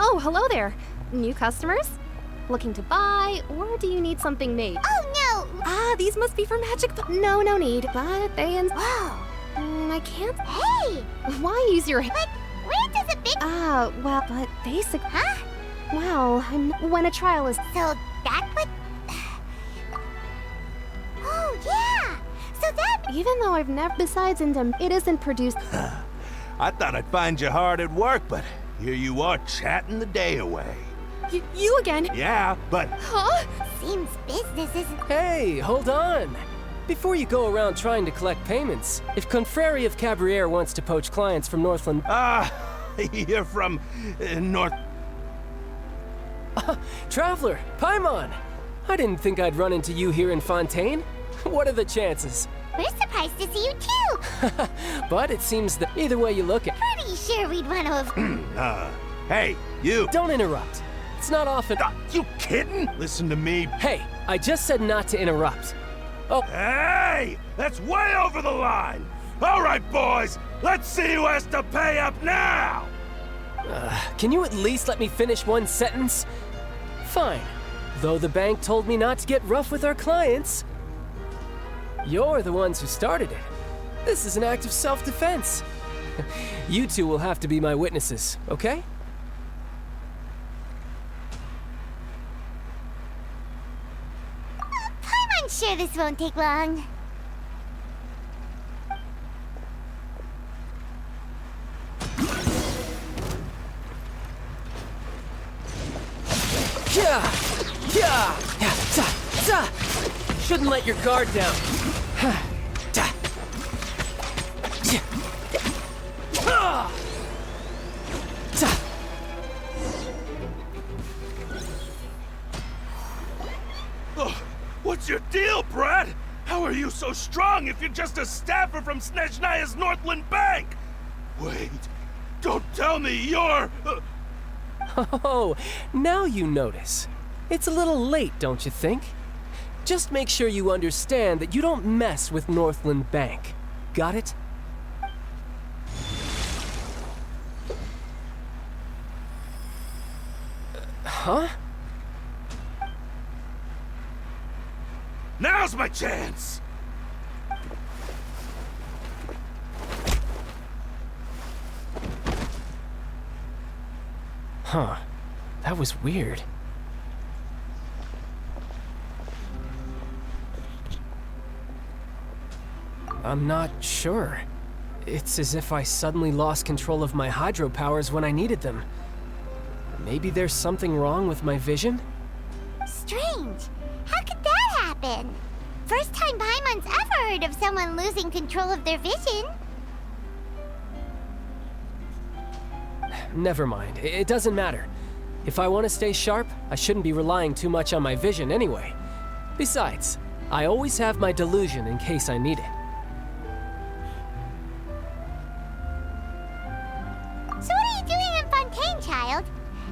Oh, hello there. New customers? Looking to buy, or do you need something made? Oh, no! Ah, these must be for magic. No, no need. But they Whoa! I can't. Hey! Why use your? But where does a big... Well, but basic. Huh? Well, when a trial is. So that would... Oh, yeah! So that... Even though I've never. Besides, it isn't produced. I thought I'd find you hard at work, but here you are chatting the day away. You again? Yeah, but... Huh? Seems business isn't... Hey, hold on. Before you go around trying to collect payments, if Confrérie of Cabriere wants to poach clients from Northland... You're from... North... Traveler, Paimon! I didn't think I'd run into you here in Fontaine. What are the chances? We're surprised to see you, too! But it seems that either way you look at... Pretty sure we'd want to have... Hey, you! Don't interrupt. It's not often... You kidding? Listen to me. Hey, I just said not to interrupt. Oh. Hey! That's way over the line! All right, boys! Let's see who has to pay up now! Can you at least let me finish one sentence? Fine. Though the bank told me not to get rough with our clients. You're the ones who started it. This is an act of self-defense. You two will have to be my witnesses, okay? I'm sure this won't take long. Yeah! Yeah! Yeah! Ta! Ta! Shouldn't let your guard down. Ha! Ta! Yeah! Ah! Ta! Oh, what's your deal, Brad? How are you so strong if you're just a staffer from Snezhnaya's Northland Bank? Wait, don't tell me you're... Oh, now you notice. It's a little late, don't you think? Just make sure you understand that you don't mess with Northland Bank. Got it? Huh? Now's my chance! Huh. That was weird. I'm not sure. It's as if I suddenly lost control of my hydro powers when I needed them. Maybe there's something wrong with my vision? Strange. How could that happen? First time Paimon's ever heard of someone losing control of their vision. Never mind. It doesn't matter. If I want to stay sharp, I shouldn't be relying too much on my vision anyway. Besides, I always have my delusion in case I need it. So what are you doing in Fontaine, child?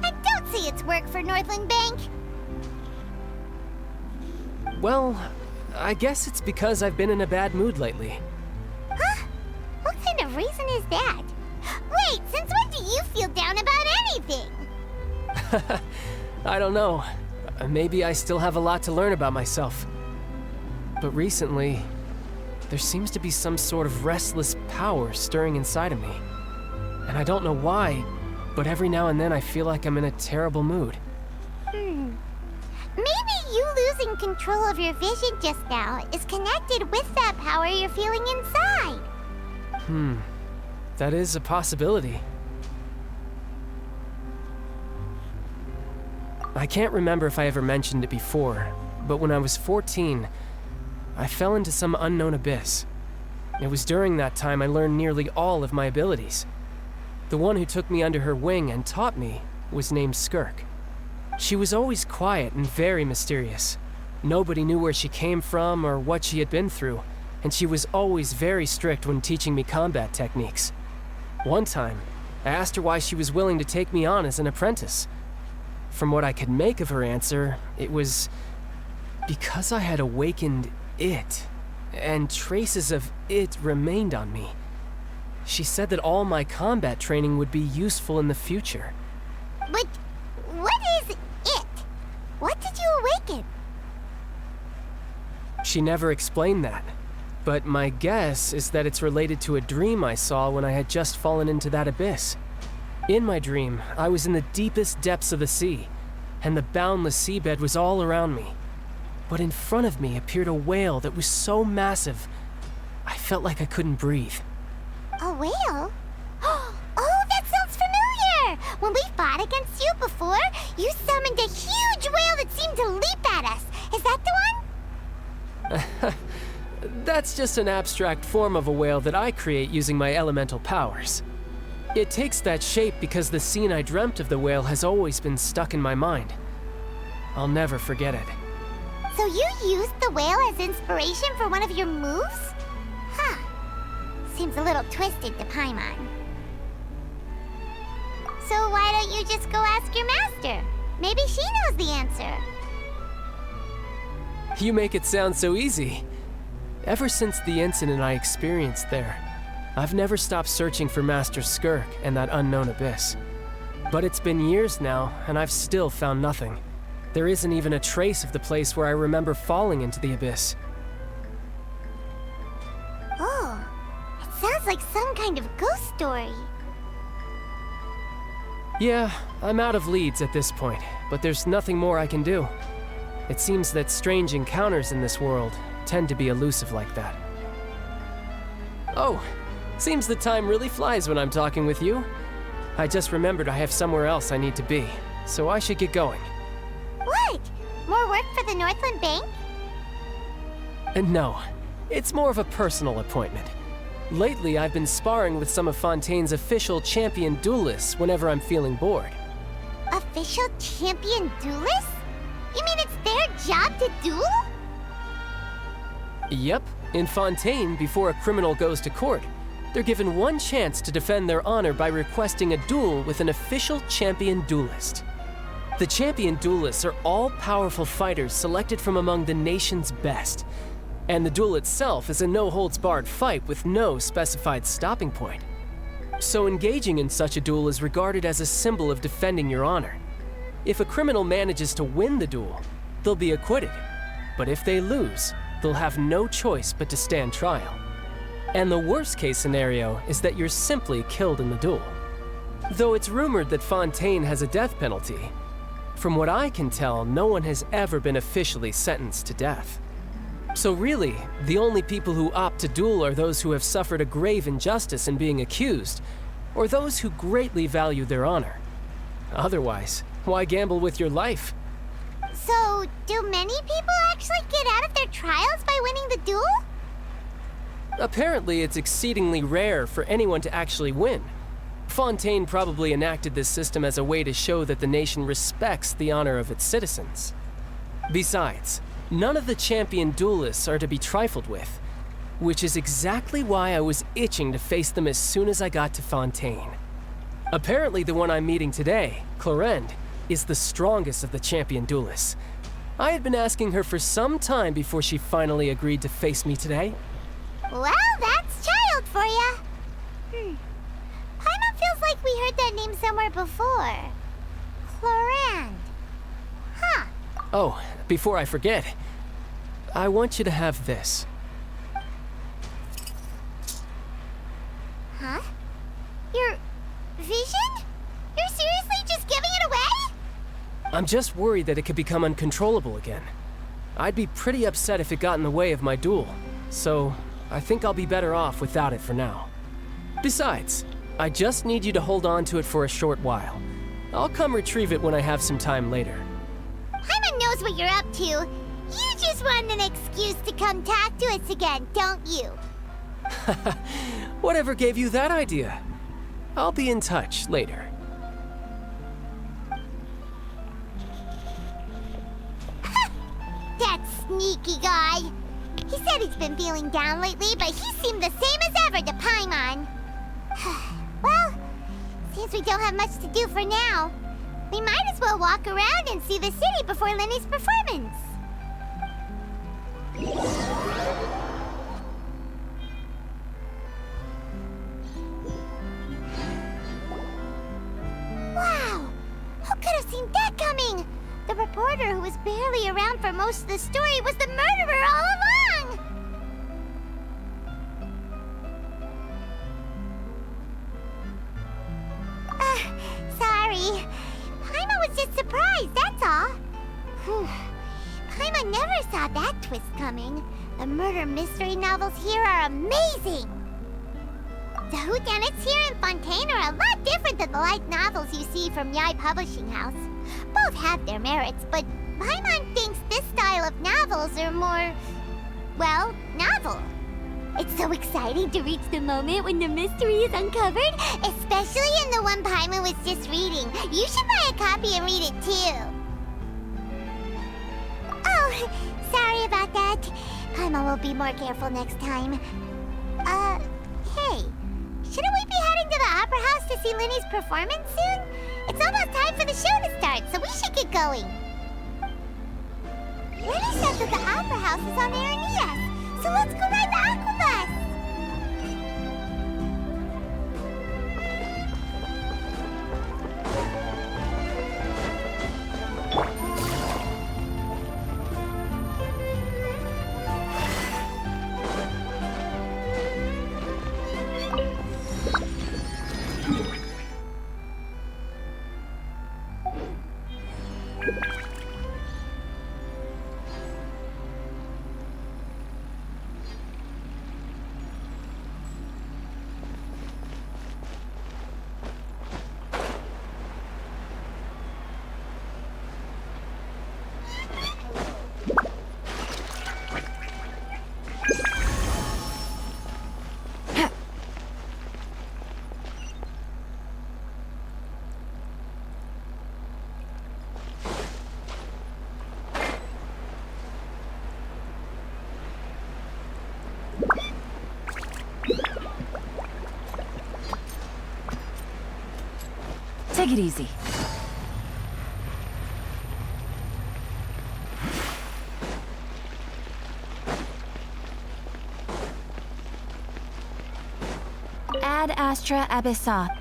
I don't see its work for Northland Bank. Well, I guess it's because I've been in a bad mood lately. Huh? What kind of reason is that? Wait, since when do you feel down about anything? I don't know. Maybe I still have a lot to learn about myself. But recently, there seems to be some sort of restless power stirring inside of me. And I don't know why, but every now and then I feel like I'm in a terrible mood. Maybe you losing control of your vision just now is connected with that power you're feeling inside. That is a possibility. I can't remember if I ever mentioned it before, but when I was 14, I fell into some unknown abyss. It was during that time I learned nearly all of my abilities. The one who took me under her wing and taught me was named Skirk. She was always quiet and very mysterious. Nobody knew where she came from or what she had been through, and she was always very strict when teaching me combat techniques. One time, I asked her why she was willing to take me on as an apprentice. From what I could make of her answer, it was because I had awakened it, and traces of it remained on me. She said that all my combat training would be useful in the future. But what is it? What did you awaken? She never explained that. But my guess is that it's related to a dream I saw when I had just fallen into that abyss. In my dream, I was in the deepest depths of the sea, and the boundless seabed was all around me. But in front of me appeared a whale that was so massive, I felt like I couldn't breathe. A whale? Oh, that sounds familiar! When we fought against you before, you summoned a huge whale that seemed to leap at us. Is that the one? That's just an abstract form of a whale that I create using my elemental powers. It takes that shape because the scene I dreamt of the whale has always been stuck in my mind. I'll never forget it. So you used the whale as inspiration for one of your moves? Huh. Seems a little twisted to Paimon. So why don't you just go ask your master? Maybe she knows the answer. You make it sound so easy. Ever since the incident I experienced there, I've never stopped searching for Master Skirk and that unknown abyss. But it's been years now, and I've still found nothing. There isn't even a trace of the place where I remember falling into the abyss. Oh, it sounds like some kind of ghost story. Yeah, I'm out of leads at this point, but there's nothing more I can do. It seems that strange encounters in this world tend to be elusive like that. Oh, seems the time really flies when I'm talking with you. I just remembered I have somewhere else I need to be, so I should get going. What? More work for the Northland Bank? And no, it's more of a personal appointment. Lately, I've been sparring with some of Fontaine's official champion duelists whenever I'm feeling bored. Official champion duelists? You mean it's their job to duel? Yep, in Fontaine, before a criminal goes to court, they're given one chance to defend their honor by requesting a duel with an official champion duelist. The champion duelists are all powerful fighters selected from among the nation's best. And the duel itself is a no-holds-barred fight with no specified stopping point. So engaging in such a duel is regarded as a symbol of defending your honor. If a criminal manages to win the duel, they'll be acquitted. But if they lose, they'll have no choice but to stand trial. And the worst-case scenario is that you're simply killed in the duel. Though it's rumored that Fontaine has a death penalty, from what I can tell, no one has ever been officially sentenced to death. So really, the only people who opt to duel are those who have suffered a grave injustice in being accused, or those who greatly value their honor. Otherwise, why gamble with your life? So, do many people actually get out of their trials by winning the duel? Apparently, it's exceedingly rare for anyone to actually win. Fontaine probably enacted this system as a way to show that the nation respects the honor of its citizens. Besides, none of the champion duelists are to be trifled with, which is exactly why I was itching to face them as soon as I got to Fontaine. Apparently the one I'm meeting today, Clorinde, is the strongest of the champion duelists. I had been asking her for some time before she finally agreed to face me today. Well, that's child for ya. Paimon feels like we heard that name somewhere before. Clorinde. Huh. Oh, before I forget, I want you to have this. Huh? Your vision? You're seriously just giving it away? I'm just worried that it could become uncontrollable again. I'd be pretty upset if it got in the way of my duel, so I think I'll be better off without it for now. Besides, I just need you to hold on to it for a short while. I'll come retrieve it when I have some time later. Paimon knows what you're up to. You just want an excuse to come talk to us again, don't you? Whatever gave you that idea? I'll be in touch later. That sneaky guy. He said he's been feeling down lately, but he seemed the same as ever to Paimon. Well, seems we don't have much to do for now. We might as well walk around and see the city before Lenny's performance. Wow! was barely around for most of the story was the murderer all along! Sorry. Paimon was just surprised, that's all. Whew. Paimon never saw that twist coming. The murder mystery novels here are amazing! The whodunits here in Fontaine are a lot different than the light novels you see from Yai Publishing House. Both have their merits, but Paimon thinks this style of novels are more, well, novel. It's so exciting to reach the moment when the mystery is uncovered, especially in the one Paimon was just reading. You should buy a copy and read it too. Oh, sorry about that. Paimon will be more careful next time. Hey, shouldn't we be heading to the Opera House to see Linny's performance soon? It's almost time for the show to start, so we should get going. Linny said that the Opera House is on Aranias, so let's go ride the Aquabus! Take it easy. Ad Astra Abyssa.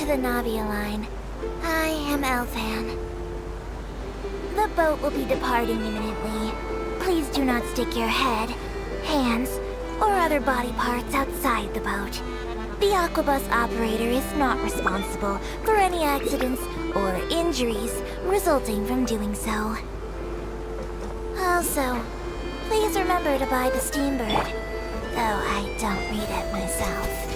to the Navia line. I am Elfan. The boat will be departing imminently. Please do not stick your head, hands, or other body parts outside the boat. The Aquabus operator is not responsible for any accidents or injuries resulting from doing so. Also, please remember to buy the Steambird, though I don't read it myself.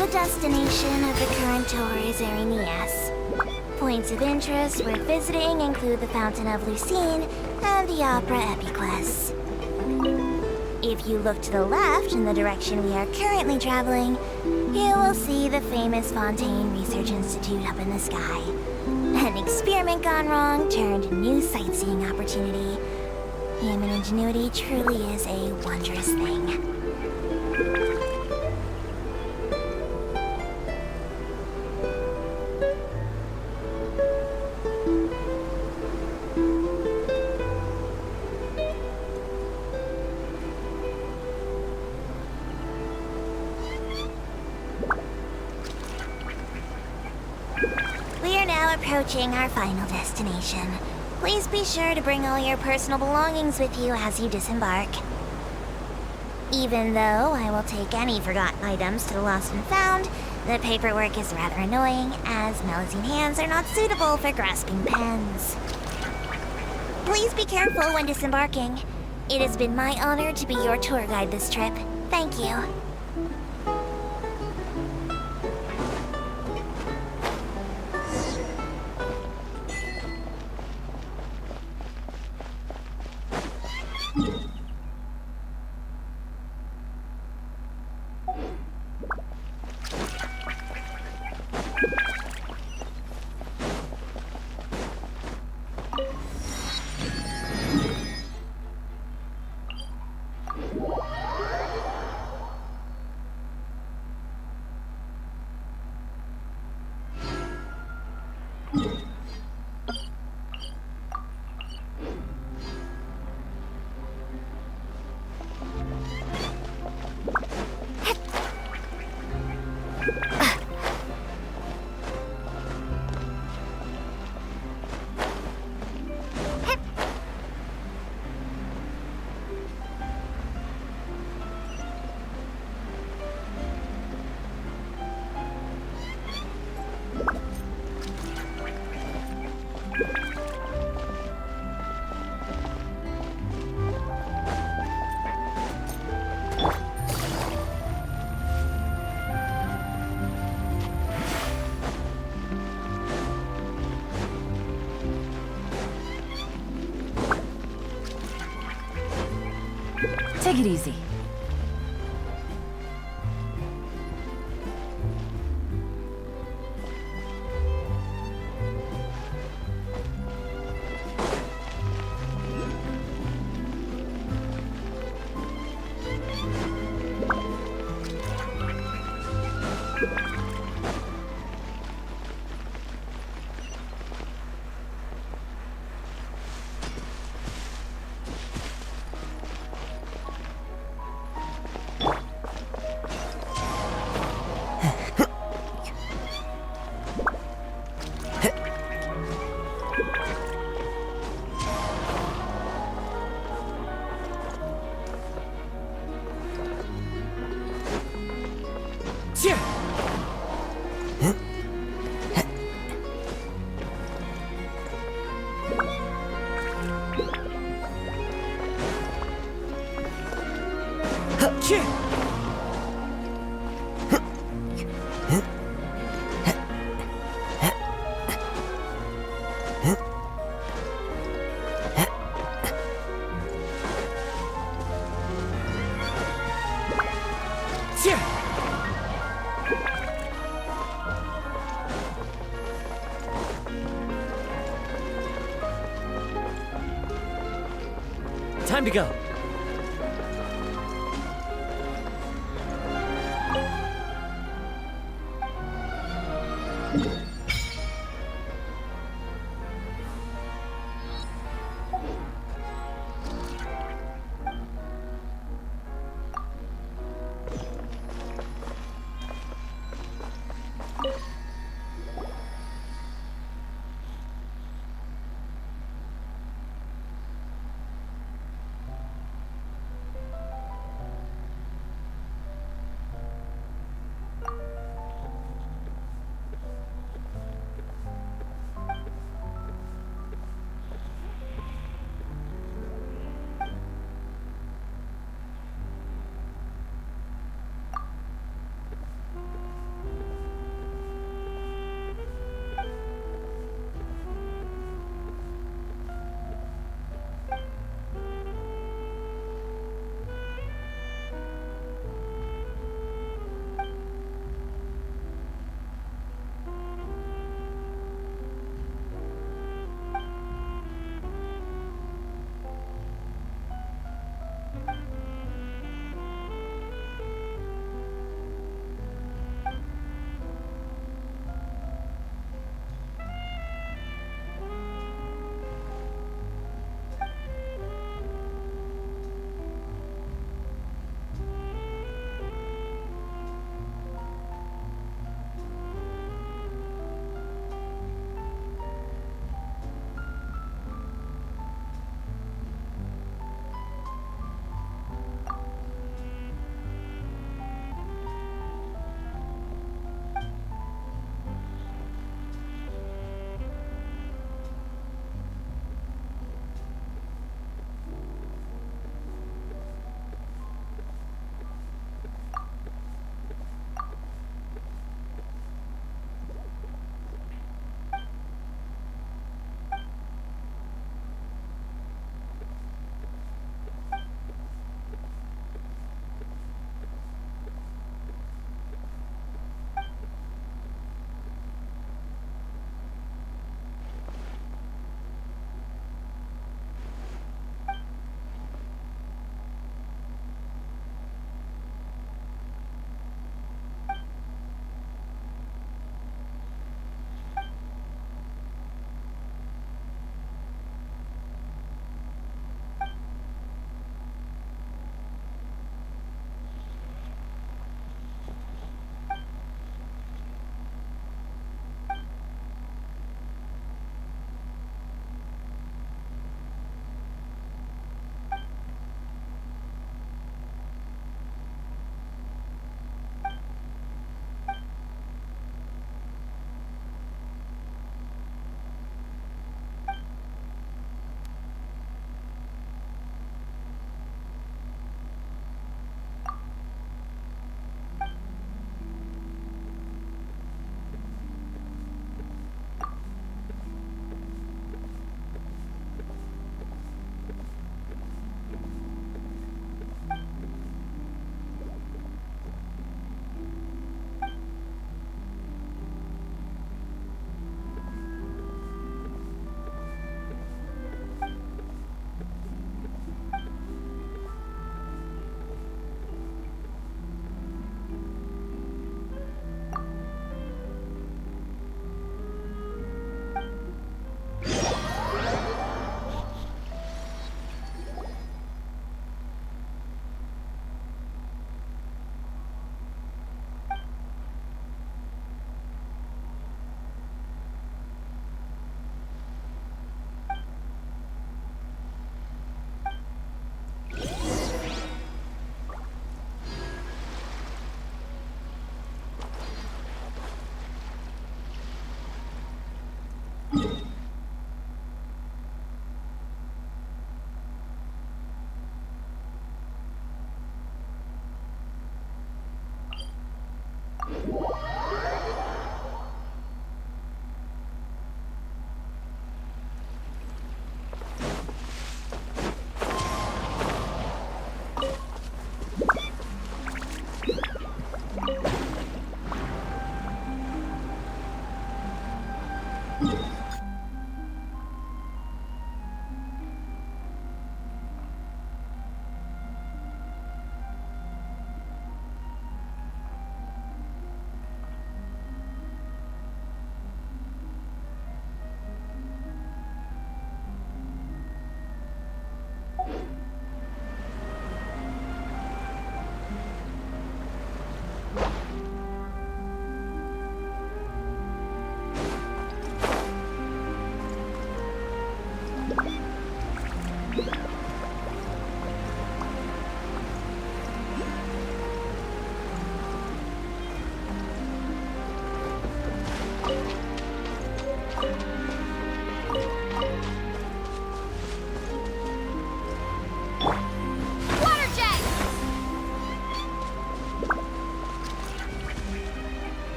The destination of the current tour is Arenias. Points of interest worth visiting include the Fountain of Lucine and the Opera Epiclese. If you look to the left in the direction we are currently traveling, you will see the famous Fontaine Research Institute up in the sky. An experiment gone wrong turned a new sightseeing opportunity. Human ingenuity truly is a wondrous thing. Approaching our final destination. Please be sure to bring all your personal belongings with you as you disembark. Even though I will take any forgotten items to the lost and found, the paperwork is rather annoying, as Melusine hands are not suitable for grasping pens. Please be careful when disembarking. It has been my honor to be your tour guide this trip. Thank you. Take it easy. Time to go.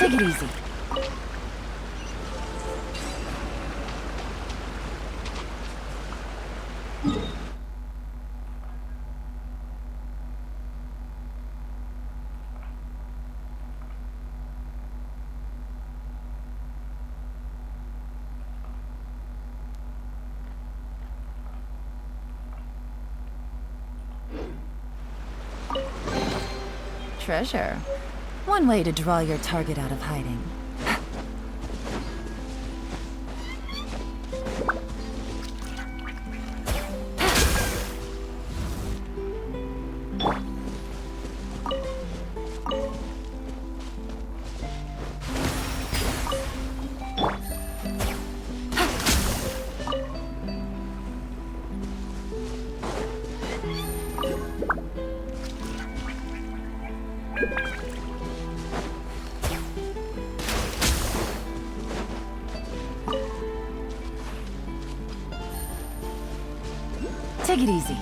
Take it easy. Treasure. One way to draw your target out of hiding. Take it easy.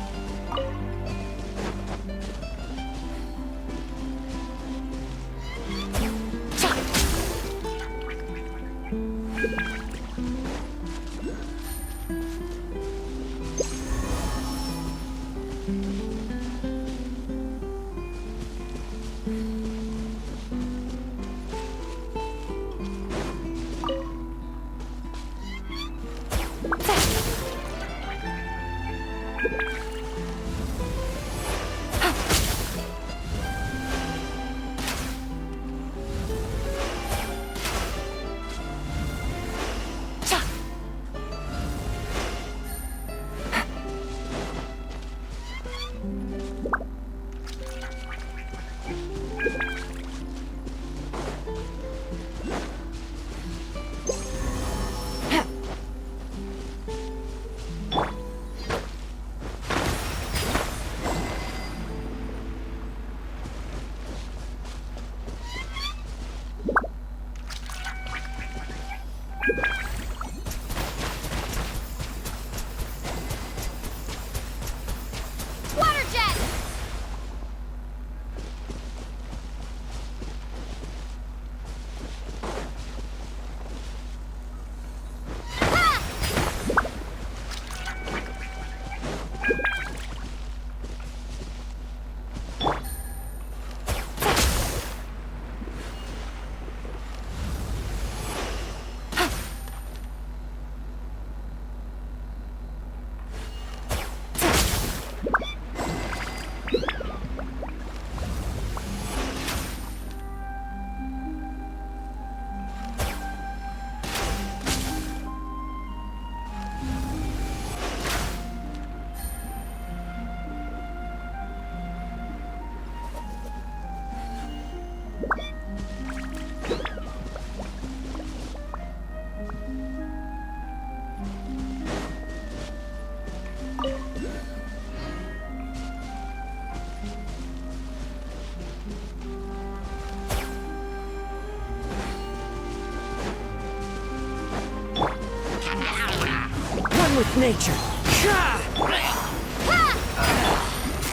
with nature.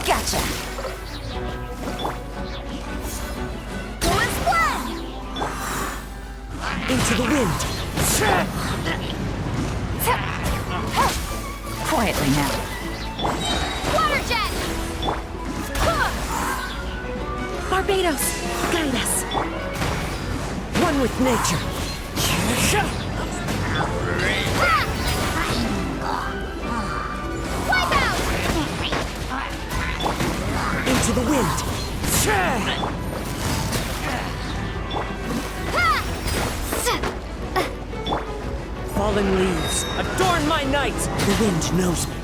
Gotcha. Into the wind. Quietly now. Water jet! Barbados, guide us. One with nature. Wipe out! Into the wind. Fallen leaves, adorn my night. The wind knows me.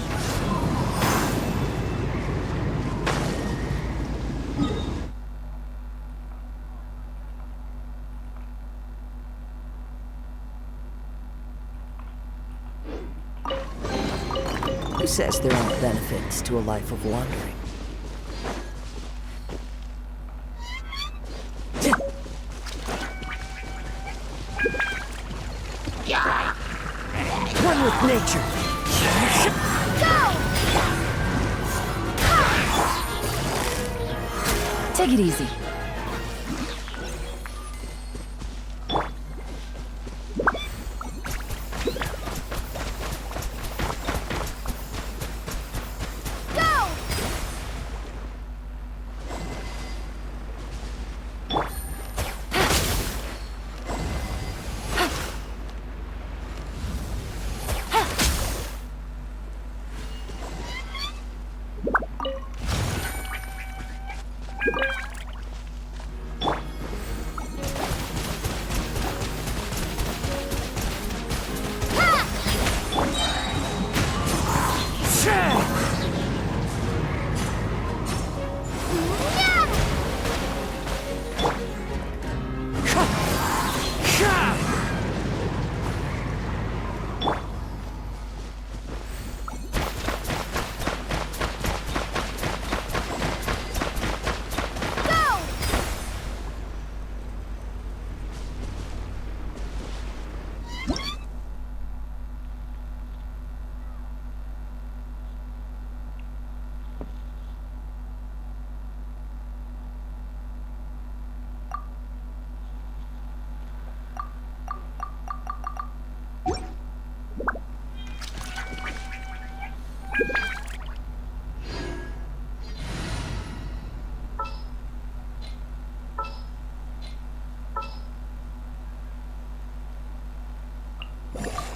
Who says there aren't benefits to a life of wandering? One with nature. Take it easy.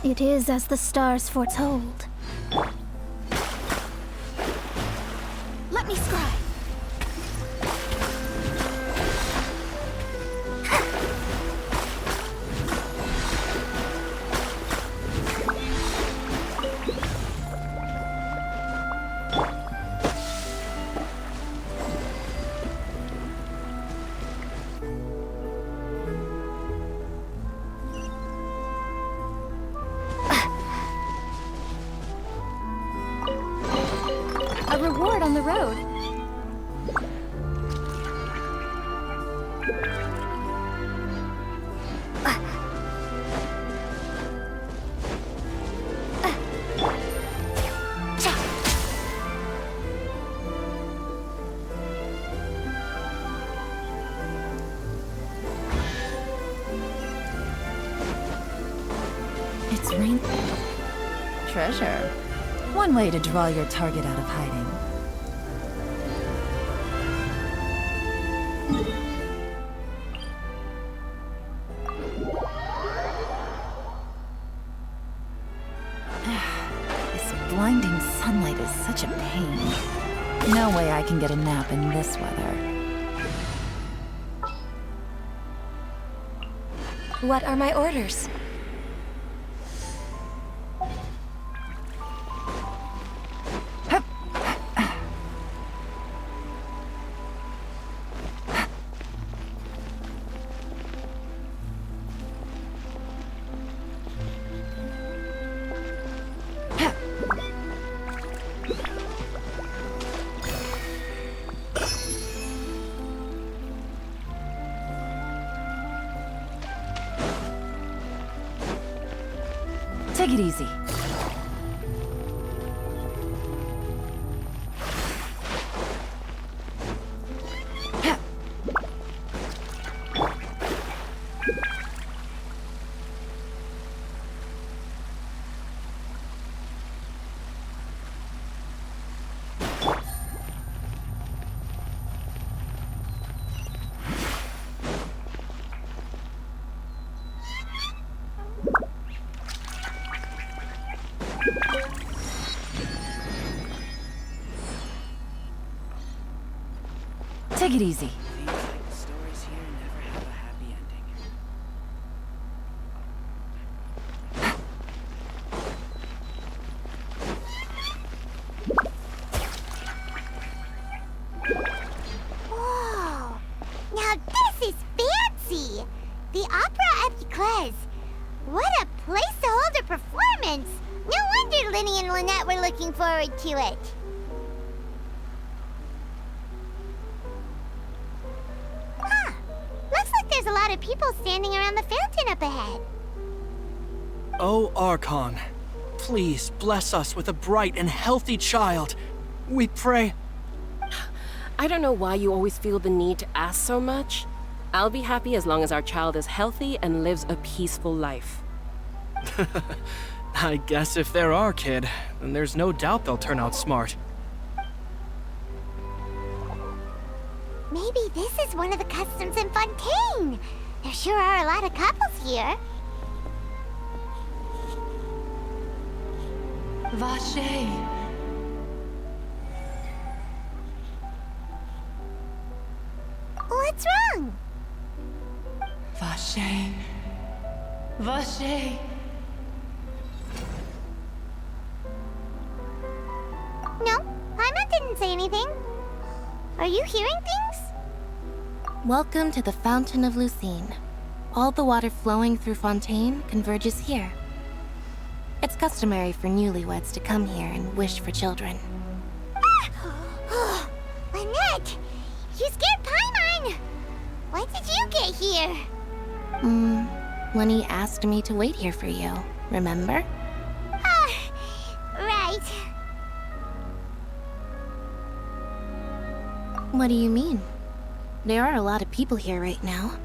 It is as the stars foretold. Let me scry. A reward on the road. It's rain. Treasure. One way to draw your target out of hiding. This blinding sunlight is such a pain. No way I can get a nap in this weather. What are my orders? Take it easy. Take it easy. Seems like the stories here never have a happy ending. Whoa! Now this is fancy! The Opera at Eclairs. What a place to hold a performance! No wonder Linny and Lynette were looking forward to it. Huh. Looks like there's a lot of people standing around the fountain up ahead. O Archon, please bless us with a bright and healthy child. We pray. I don't know why you always feel the need to ask so much. I'll be happy as long as our child is healthy and lives a peaceful life. I guess if they're our kid, then there's no doubt they'll turn out smart. Maybe this is one of the customs in Fontaine. There sure are a lot of couples here. Vache. What's wrong? Vache. Vache. No, Paimon didn't say anything. Are you hearing things? Welcome to the Fountain of Lucine. All the water flowing through Fontaine converges here. It's customary for newlyweds to come here and wish for children. Ah! Lynette! You scared Paimon! When did you get here? Lenny asked me to wait here for you, remember? Ah, right. What do you mean? There are a lot of people here right now.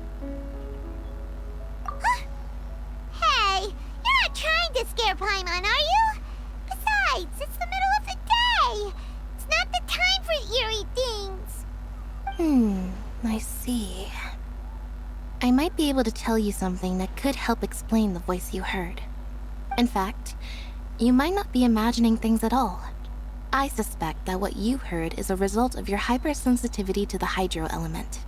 Hey, you're not trying to scare Paimon, are you? Besides, it's the middle of the day. It's not the time for eerie things. I see. I might be able to tell you something that could help explain the voice you heard. In fact, you might not be imagining things at all. I suspect that what you heard is a result of your hypersensitivity to the hydro element.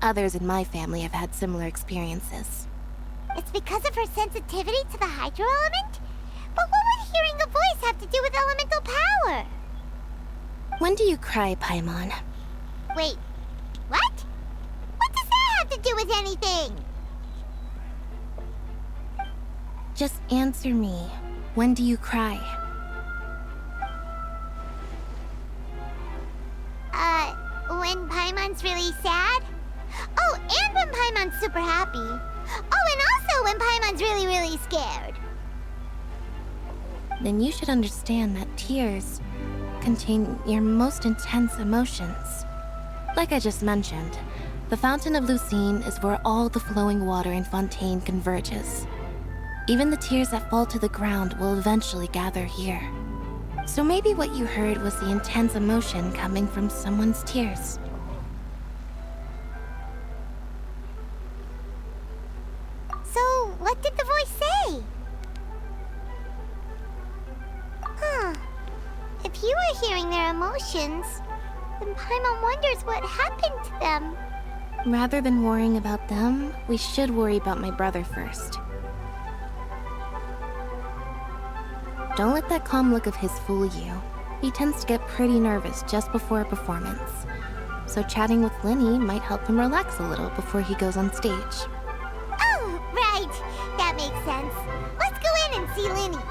Others in my family have had similar experiences. It's because of her sensitivity to the hydro element? But what would hearing a voice have to do with elemental power? When do you cry, Paimon? Wait, what? What does that have to do with anything? Just answer me. When do you cry? When Paimon's really sad? Oh, and when Paimon's super happy. Oh, and also when Paimon's really, really scared. Then you should understand that tears contain your most intense emotions. Like I just mentioned, the Fountain of Lucine is where all the flowing water in Fontaine converges. Even the tears that fall to the ground will eventually gather here. So maybe what you heard was the intense emotion coming from someone's tears. So, what did the voice say? Huh. If you were hearing their emotions, then Paimon wonders what happened to them. Rather than worrying about them, we should worry about my brother first. Don't let that calm look of his fool you. He tends to get pretty nervous just before a performance. So chatting with Linny might help him relax a little before he goes on stage. Oh, right. That makes sense. Let's go in and see Linny.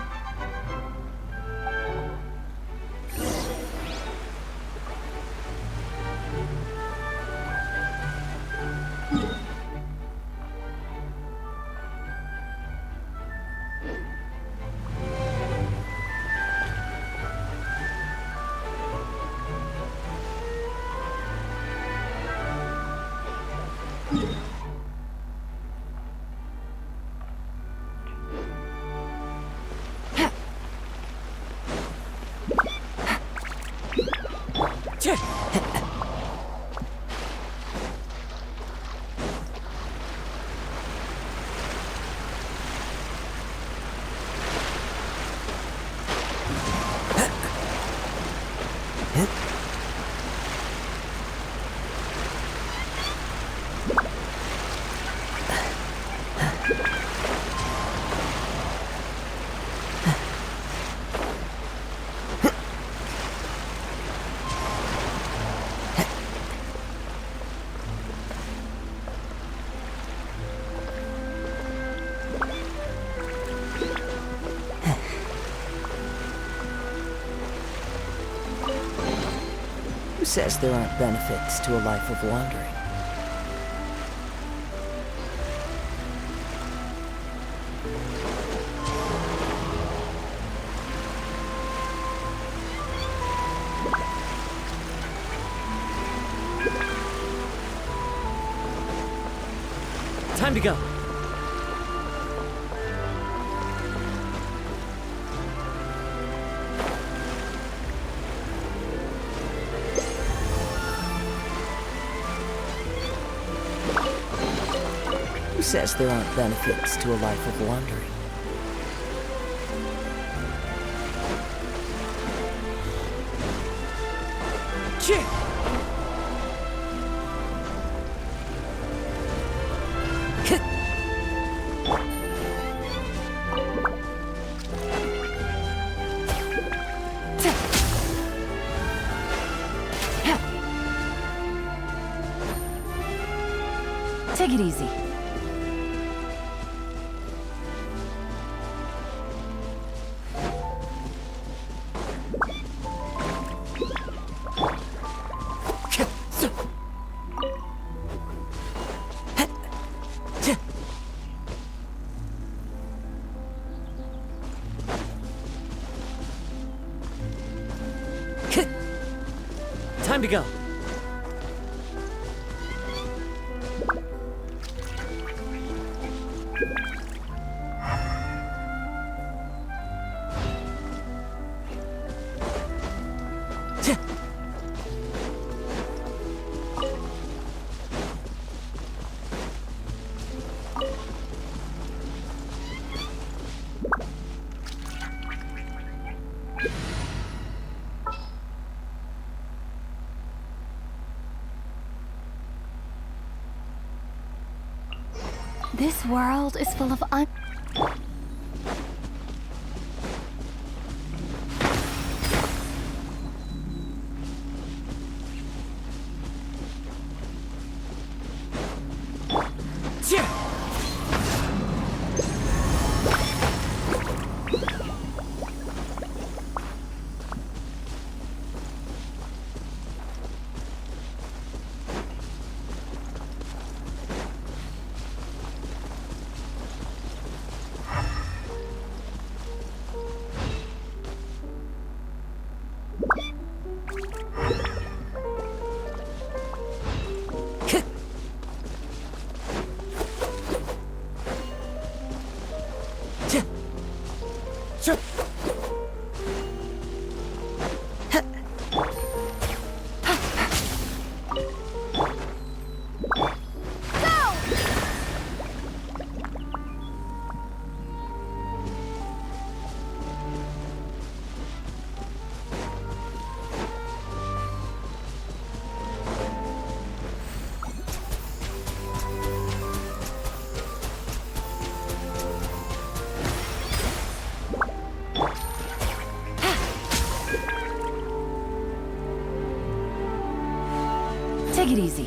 Who says there aren't benefits to a life of wandering? Time to go. Who says there aren't benefits to a life of wandering? Take it easy. Time to go. This world is full of Take it easy.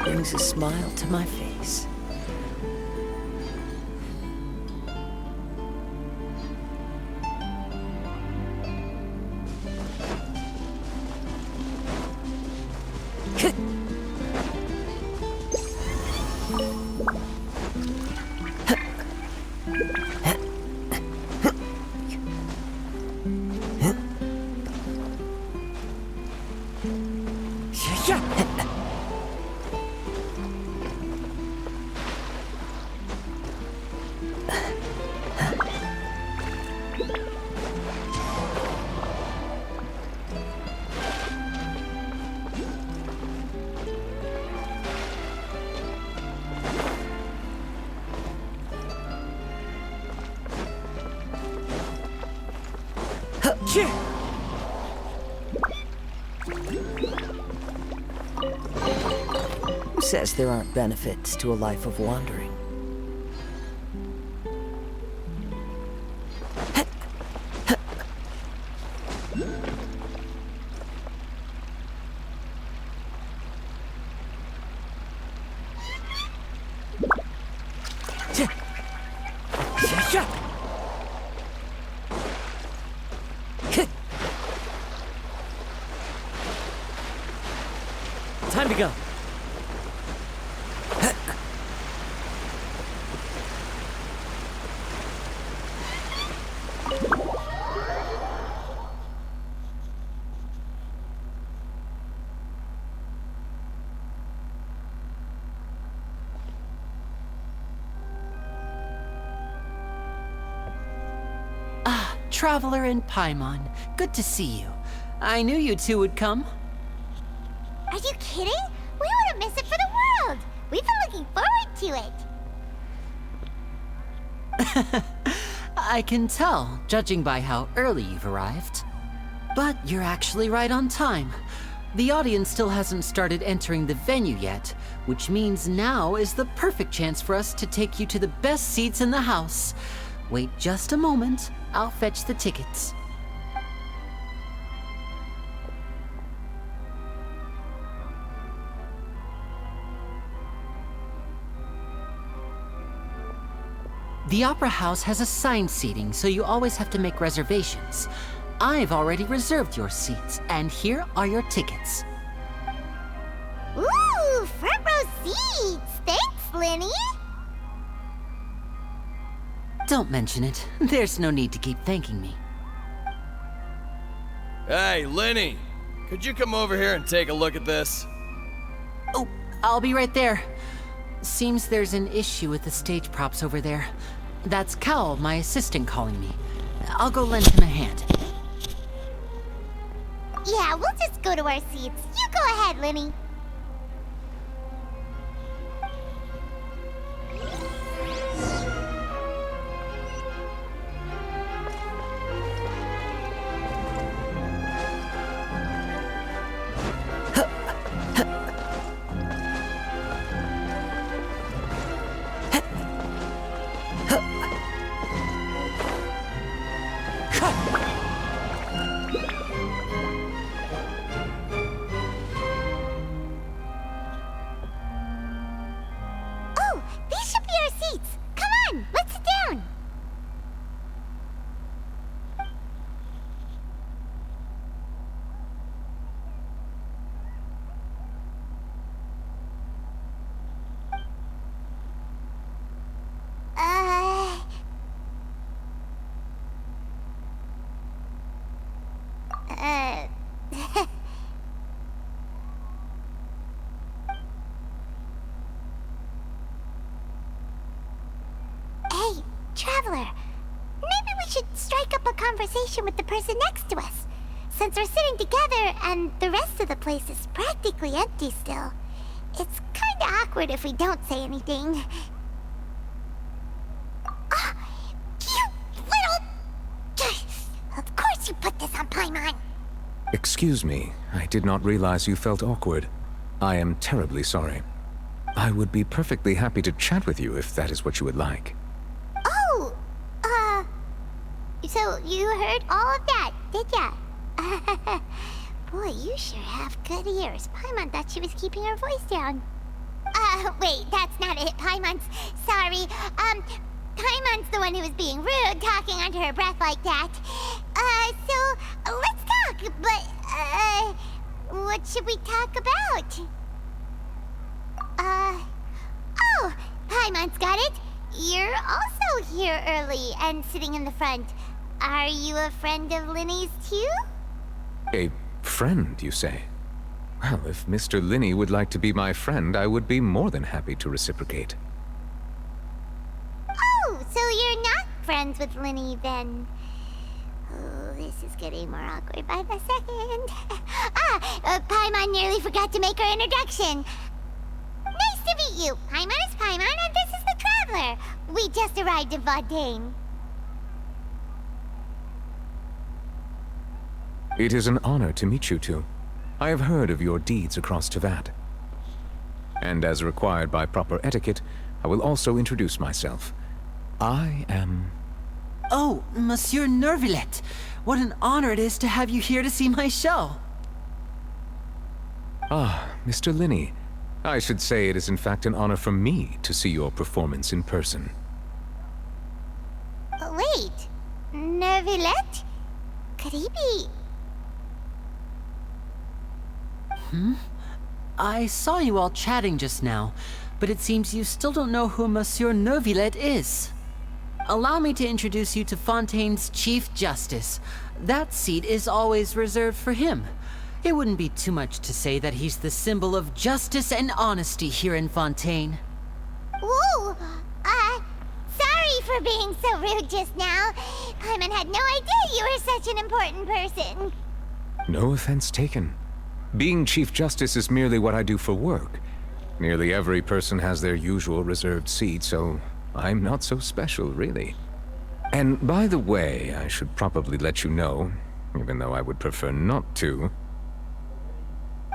Brings a smile to my face. Who says there aren't benefits to a life of wandering? Time to go. Traveler and Paimon, good to see you. I knew you two would come. Are you kidding? We wouldn't miss it for the world. We've been looking forward to it. I can tell, judging by how early you've arrived. But you're actually right on time. The audience still hasn't started entering the venue yet, which means now is the perfect chance for us to take you to the best seats in the house. Wait just a moment. I'll fetch the tickets. The Opera House has assigned seating, so you always have to make reservations. I've already reserved your seats, and here are your tickets. Ooh, front row seats! Thanks, Lenny! Don't mention it. There's no need to keep thanking me. Hey, Lenny! Could you come over here and take a look at this? Oh, I'll be right there. Seems there's an issue with the stage props over there. That's Cal, my assistant, calling me. I'll go lend him a hand. Yeah, we'll just go to our seats. You go ahead, Lenny. Hey, Traveler. Maybe we should strike up a conversation with the person next to us. Since we're sitting together and the rest of the place is practically empty still. It's kinda awkward if we don't say anything. You little... Of course you put this on Paimon. Excuse me, I did not realize you felt awkward. I am terribly sorry. I would be perfectly happy to chat with you if that is what you would like. Oh, so you heard all of that, did ya? Boy, you sure have good ears. Paimon thought she was keeping her voice down. Wait, that's not it, Paimon's sorry. Paimon's the one who was being rude, talking under her breath like that. So, let's talk, but, what should we talk about? Oh, Paimon's got it. You're also here early and sitting in the front. Are you a friend of Linny's too? A friend, you say? Well, if Mr. Linny would like to be my friend, I would be more than happy to reciprocate. Oh, so you're not friends with Linny then? Oh, this is getting more awkward by the second. Paimon nearly forgot to make her introduction. Nice to meet you. Paimon is Paimon, and this is the Traveler. We just arrived in Fontaine. It is an honor to meet you two. I have heard of your deeds across Tevat. And as required by proper etiquette, I will also introduce myself. I am... Oh, Monsieur Nervillet. What an honor it is to have you here to see my show. Ah, Mr. Linny. I should say it is in fact an honor for me to see your performance in person. Wait, Nervillet? Could he be... I saw you all chatting just now, but it seems you still don't know who Monsieur Nervillet is. Allow me to introduce you to Fontaine's Chief Justice. That seat is always reserved for him. It wouldn't be too much to say that he's the symbol of justice and honesty here in Fontaine. Whoa! Sorry for being so rude just now. Paimon had no idea you were such an important person. No offense taken. Being Chief Justice is merely what I do for work. Nearly every person has their usual reserved seat, so I'm not so special, really. And by the way, I should probably let you know, even though I would prefer not to,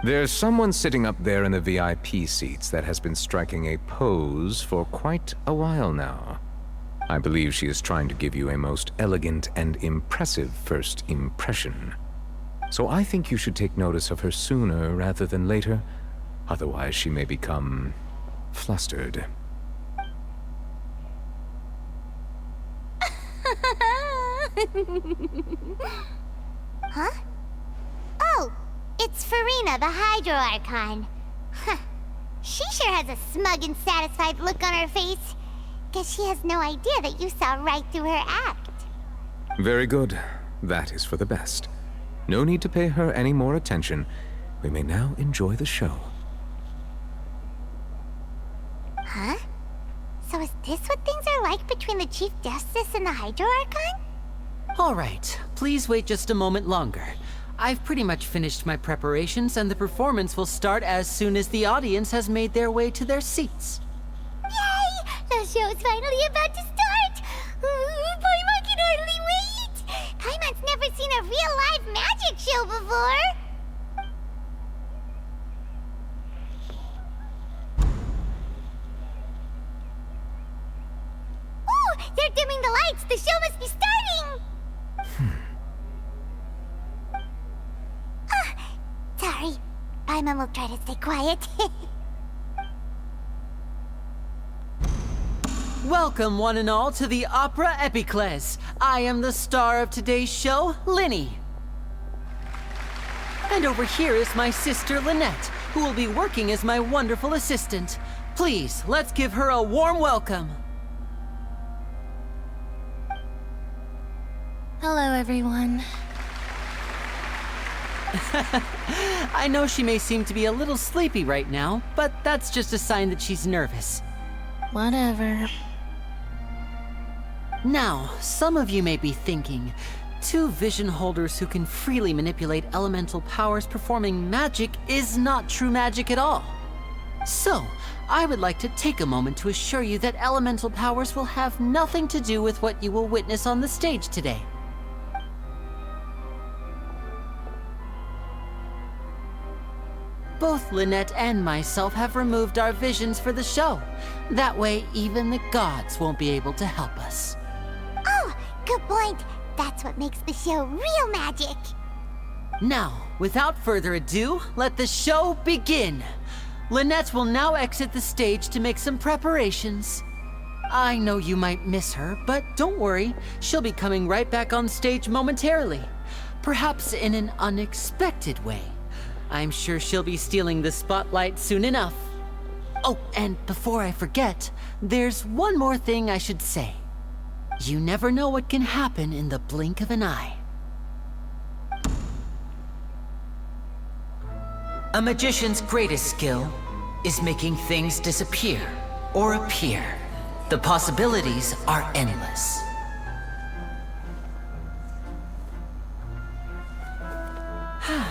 there's someone sitting up there in the VIP seats that has been striking a pose for quite a while now. I believe she is trying to give you a most elegant and impressive first impression. So I think you should take notice of her sooner rather than later. Otherwise, she may become flustered. Huh? Oh, it's Farina, the Hydro Archon. Huh. She sure has a smug and satisfied look on her face. Guess she has no idea that you saw right through her act. Very good. That is for the best. No need to pay her any more attention. We may now enjoy the show. Huh? So is this what things are like between the Chief Justice and the Hydro Archon? All right, please wait just a moment longer. I've pretty much finished my preparations, and the performance will start as soon as the audience has made their way to their seats. Yay! The show's finally about to start! Paimon can hardly wait! Paimon's never seen a real live magic show before! Ooh! They're dimming the lights! The show must be starting! Sorry. Paimon will try to stay quiet. Welcome, one and all, to the Opera Epiclese. I am the star of today's show, Linny. And over here is my sister, Lynette, who will be working as my wonderful assistant. Please, let's give her a warm welcome. Hello, everyone. I know she may seem to be a little sleepy right now, but that's just a sign that she's nervous. Whatever. Now, some of you may be thinking, two vision holders who can freely manipulate elemental powers performing magic is not true magic at all. So, I would like to take a moment to assure you that elemental powers will have nothing to do with what you will witness on the stage today. both Lynette and myself have removed our visions for the show. That way, even the gods won't be able to help us. Oh, good point. That's what makes the show real magic. Now, without further ado, let the show begin. Lynette will now exit the stage to make some preparations. I know you might miss her, but don't worry. She'll be coming right back on stage momentarily. Perhaps in an unexpected way. I'm sure she'll be stealing the spotlight soon enough. Oh, and before I forget, there's one more thing I should say. You never know what can happen in the blink of an eye. A magician's greatest skill is making things disappear or appear. The possibilities are endless. Huh?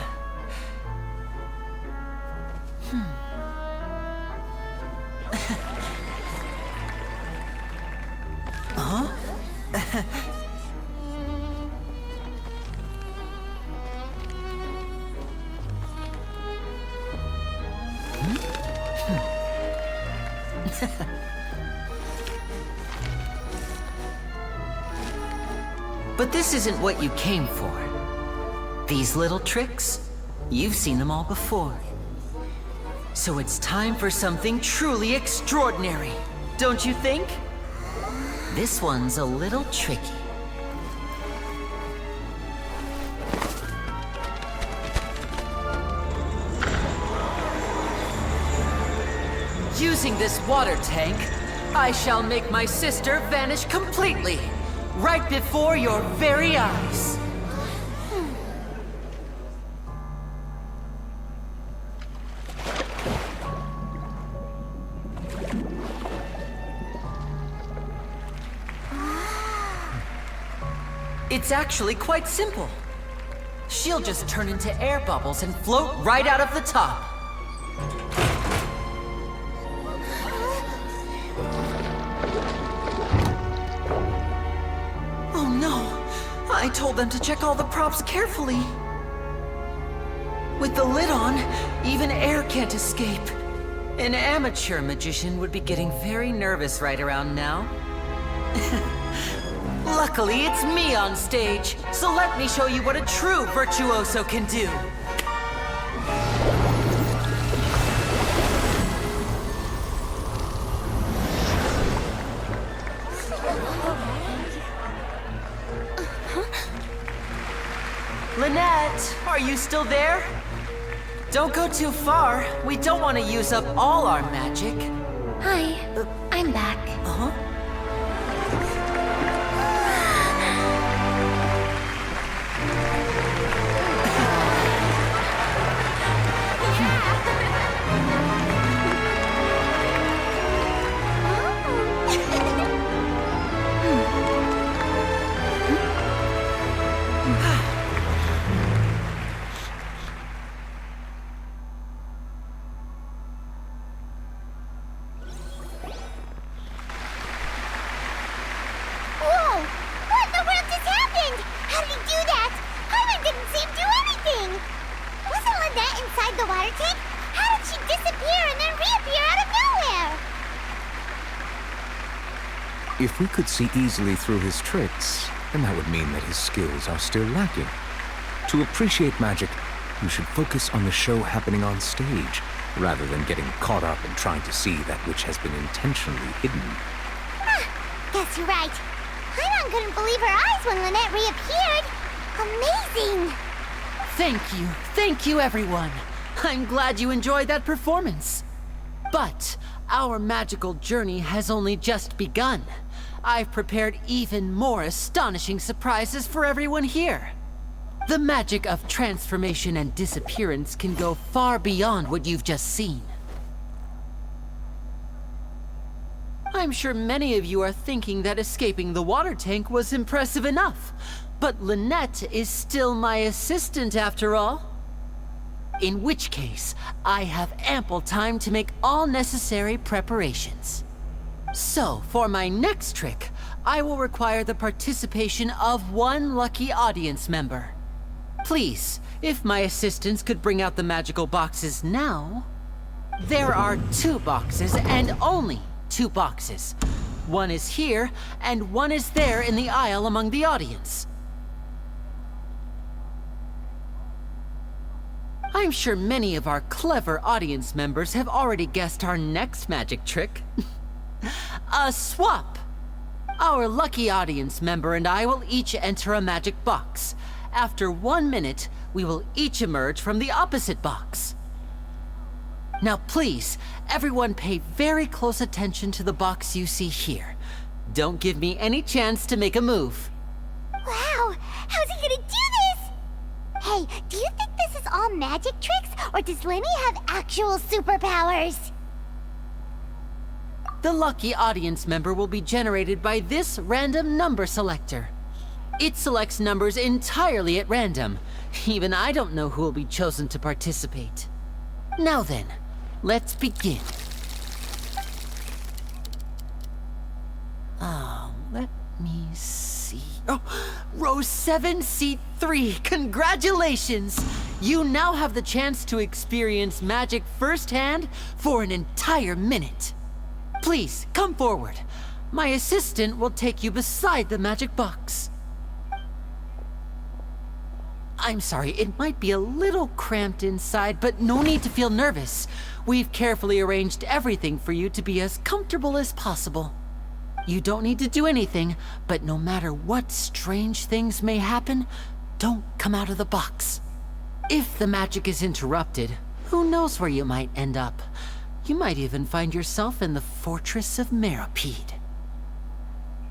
But this isn't what you came for. These little tricks, you've seen them all before. So it's time for something truly extraordinary, don't you think? This one's a little tricky. Using this water tank, I shall make my sister vanish completely, right before your very eyes. It's actually quite simple. She'll just turn into air bubbles and float right out of the top. Oh no! I told them to check all the props carefully. With the lid on, even air can't escape. An amateur magician would be getting very nervous right around now. Luckily, it's me on stage, so let me show you what a true virtuoso can do. Lynette, are you still there? Don't go too far. We don't want to use up all our magic. Hi, I'm back. Uh-huh. If we could see easily through his tricks, then that would mean that his skills are still lacking. To appreciate magic, you should focus on the show happening on stage, rather than getting caught up in trying to see that which has been intentionally hidden. Guess you're right. Paimon couldn't believe her eyes when Lynette reappeared. Amazing! Thank you everyone. I'm glad you enjoyed that performance. But our magical journey has only just begun. I've prepared even more astonishing surprises for everyone here. The magic of transformation and disappearance can go far beyond what you've just seen. I'm sure many of you are thinking that escaping the water tank was impressive enough, but Lynette is still my assistant after all. In which case, I have ample time to make all necessary preparations. So, for my next trick, I will require the participation of one lucky audience member. Please, if my assistants could bring out the magical boxes now. There are 2 boxes, and only 2 boxes. One is here, and one is there in the aisle among the audience. I'm sure many of our clever audience members have already guessed our next magic trick. A swap! Our lucky audience member and I will each enter a magic box. After 1 minute, we will each emerge from the opposite box. Now please, everyone pay very close attention to the box you see here. Don't give me any chance to make a move. Wow! How's he gonna do this? Hey, do you think this is all magic tricks, or does Lenny have actual superpowers? The lucky audience member will be generated by this random number selector. It selects numbers entirely at random. Even I don't know who will be chosen to participate. Now then, let's begin. Oh, let me see. Oh, row 7, seat 3. Congratulations! You now have the chance to experience magic firsthand for an entire minute. Please, come forward. My assistant will take you beside the magic box. I'm sorry, it might be a little cramped inside, but no need to feel nervous. We've carefully arranged everything for you to be as comfortable as possible. You don't need to do anything, but no matter what strange things may happen, don't come out of the box. If the magic is interrupted, who knows where you might end up? You might even find yourself in the Fortress of Meripede.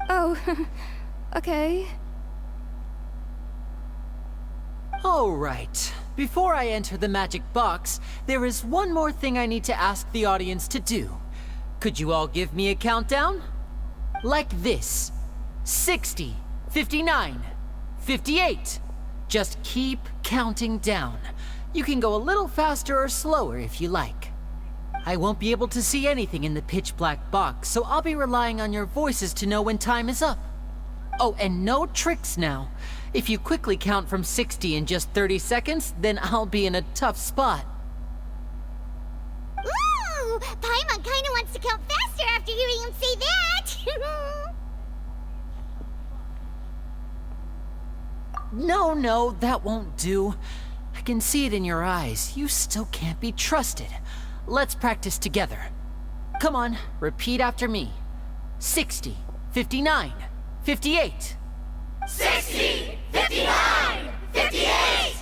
Oh, okay. All right. Before I enter the magic box, there is one more thing I need to ask the audience to do. Could you all give me a countdown? Like this. 60, 59, 58. Just keep counting down. You can go a little faster or slower if you like. I won't be able to see anything in the pitch black box, so I'll be relying on your voices to know when time is up. Oh, and no tricks now. If you quickly count from 60 in just 30 seconds, then I'll be in a tough spot. Ooh! Paimon kinda wants to count faster after hearing him say that! No, that won't do. I can see it in your eyes. You still can't be trusted. Let's practice together. Come on, repeat after me. 60, 59, 58. 60, 59, 58!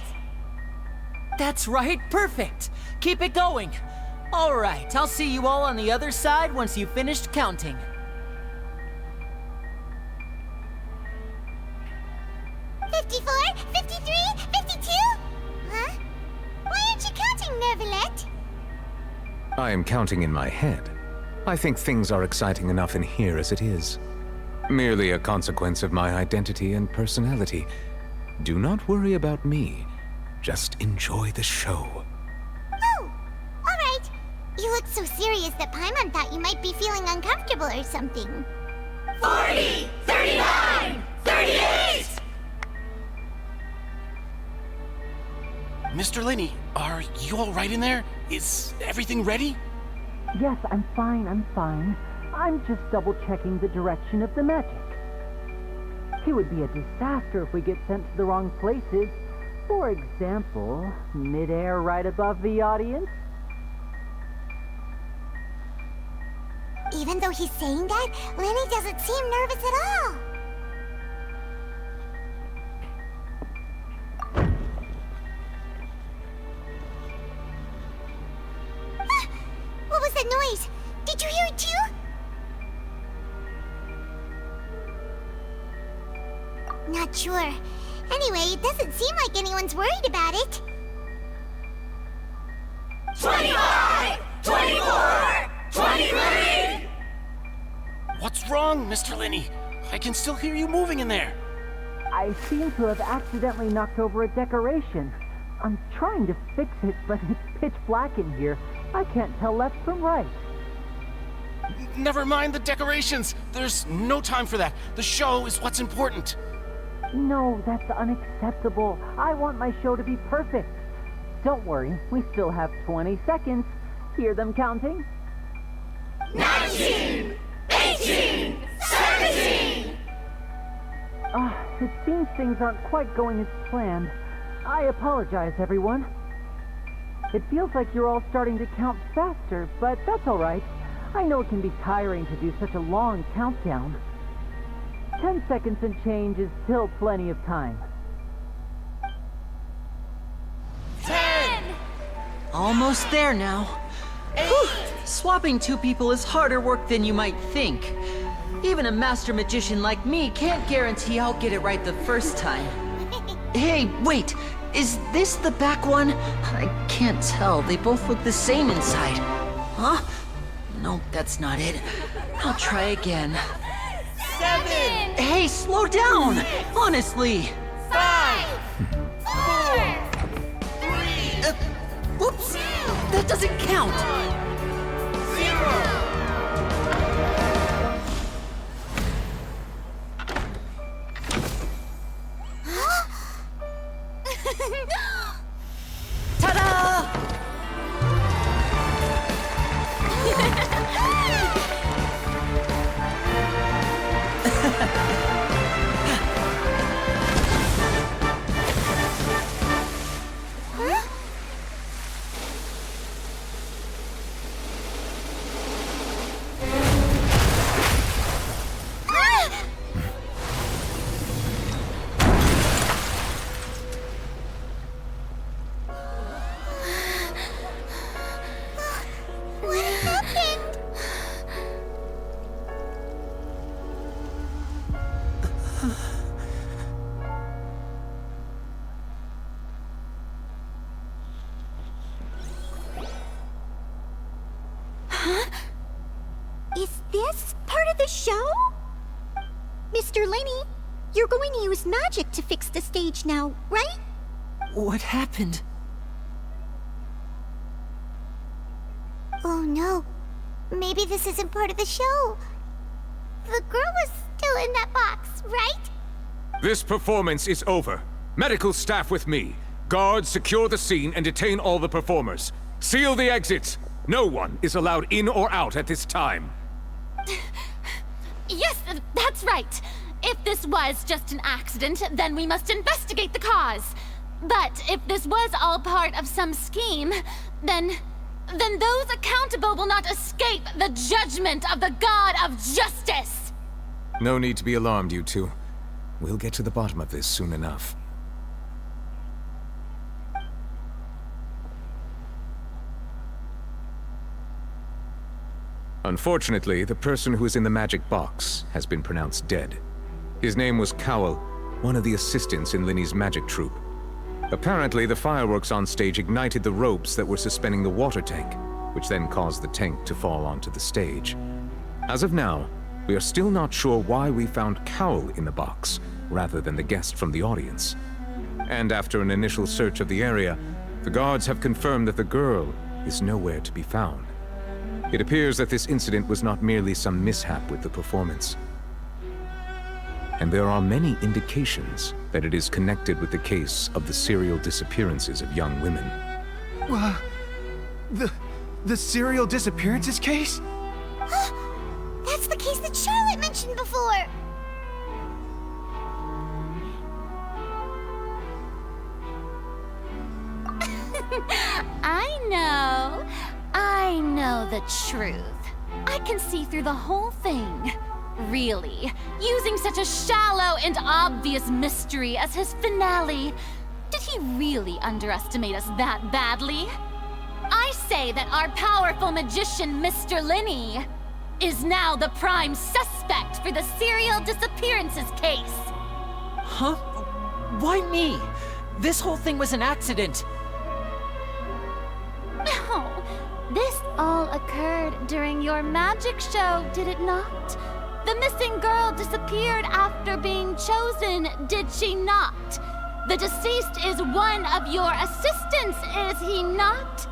That's right, perfect. Keep it going. All right, I'll see you all on the other side once you've finished counting. $54, $53, $52? Huh? Why aren't you counting, Nervalet? I am counting in my head. I think things are exciting enough in here as it is. Merely a consequence of my identity and personality. Do not worry about me. Just enjoy the show. Oh, all right. You look so serious that Paimon thought you might be feeling uncomfortable or something. 40, 39, 38! Mr. Linney, are you all right in there? Is everything ready? Yes, I'm fine. I'm just double-checking the direction of the magic. It would be a disaster if we get sent to the wrong places. For example, mid-air right above the audience. Even though he's saying that, Lenny doesn't seem nervous at all. What was that noise? Did you hear it too? Not sure. Anyway, it doesn't seem like anyone's worried about it. 25! 24! 23! What's wrong, Mr. Linney? I can still hear you moving in there. I seem to have accidentally knocked over a decoration. I'm trying to fix it, but it's pitch black in here. I can't tell left from right. Never mind the decorations. There's no time for that. The show is what's important. No, that's unacceptable. I want my show to be perfect. Don't worry, we still have 20 seconds. Hear them counting? 19! 18! 17! It seems things aren't quite going as planned. I apologize, everyone. It feels like you're all starting to count faster, but that's all right. I know it can be tiring to do such a long countdown. 10 seconds and change is still plenty of time. 10! Almost there now. Whew. Swapping two people is harder work than you might think. Even a master magician like me can't guarantee I'll get it right the first time. Hey, wait! Is this the back one? I can't tell. They both look the same inside. Huh? No, that's not it. I'll try again. 7! Hey, slow down! Honestly! 5! 4! 3! Whoops! That doesn't count! 0! Ta-da! What happened? Huh? Is this part of the show? Mr. Lenny, you're going to use magic to fix the stage now, right? What happened? Oh no. Maybe this isn't part of the show. The girl was still in that box, right? This performance is over. Medical staff with me. Guards, secure the scene and detain all the performers. Seal the exits. No one is allowed in or out at this time. Yes, that's right. If this was just an accident, then we must investigate the cause. But if this was all part of some scheme, then those accountable will not escape the judgment of the God of Justice! No need to be alarmed, you two. We'll get to the bottom of this soon enough. Unfortunately, the person who is in the magic box has been pronounced dead. His name was Cowell, one of the assistants in Linny's magic troupe. Apparently, the fireworks on stage ignited the ropes that were suspending the water tank, which then caused the tank to fall onto the stage. As of now, we are still not sure why we found Cowell in the box, rather than the guest from the audience. And after an initial search of the area, the guards have confirmed that the girl is nowhere to be found. It appears that this incident was not merely some mishap with the performance. And there are many indications that it is connected with the case of the serial disappearances of young women. The serial disappearances case? That's the case that Charlotte mentioned before! I know the truth. I can see through the whole thing. Really, using such a shallow and obvious mystery as his finale, did he really underestimate us that badly? I say that our powerful magician, Mr. Linny, is now the prime suspect for the serial disappearances case. Huh? Why me? This whole thing was an accident. No, this all occurred during your magic show, did it not? The missing girl disappeared after being chosen, did she not? The deceased is one of your assistants, is he not?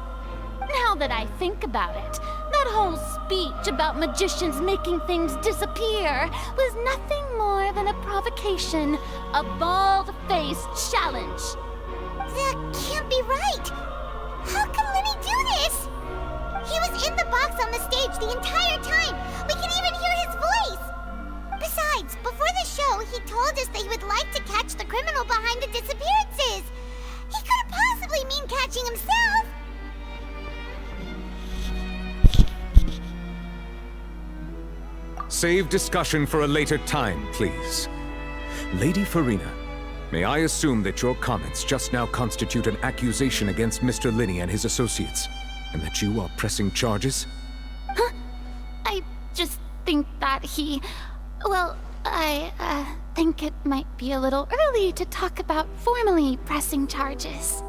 Now that I think about it, That whole speech about magicians making things disappear was nothing more than a provocation, a bald-faced challenge. That can't be right. How can Lenny do this? He was in the box on the stage the entire time. We can even hear his voice. Besides, before the show, he told us that he would like to catch the criminal behind the disappearances. He couldn't possibly mean catching himself. Save discussion for a later time, please. Lady Farina, may I assume that your comments just now constitute an accusation against Mr. Linney and his associates, and that you are pressing charges? Huh? I just think that he... Well, I think it might be a little early to talk about formally pressing charges.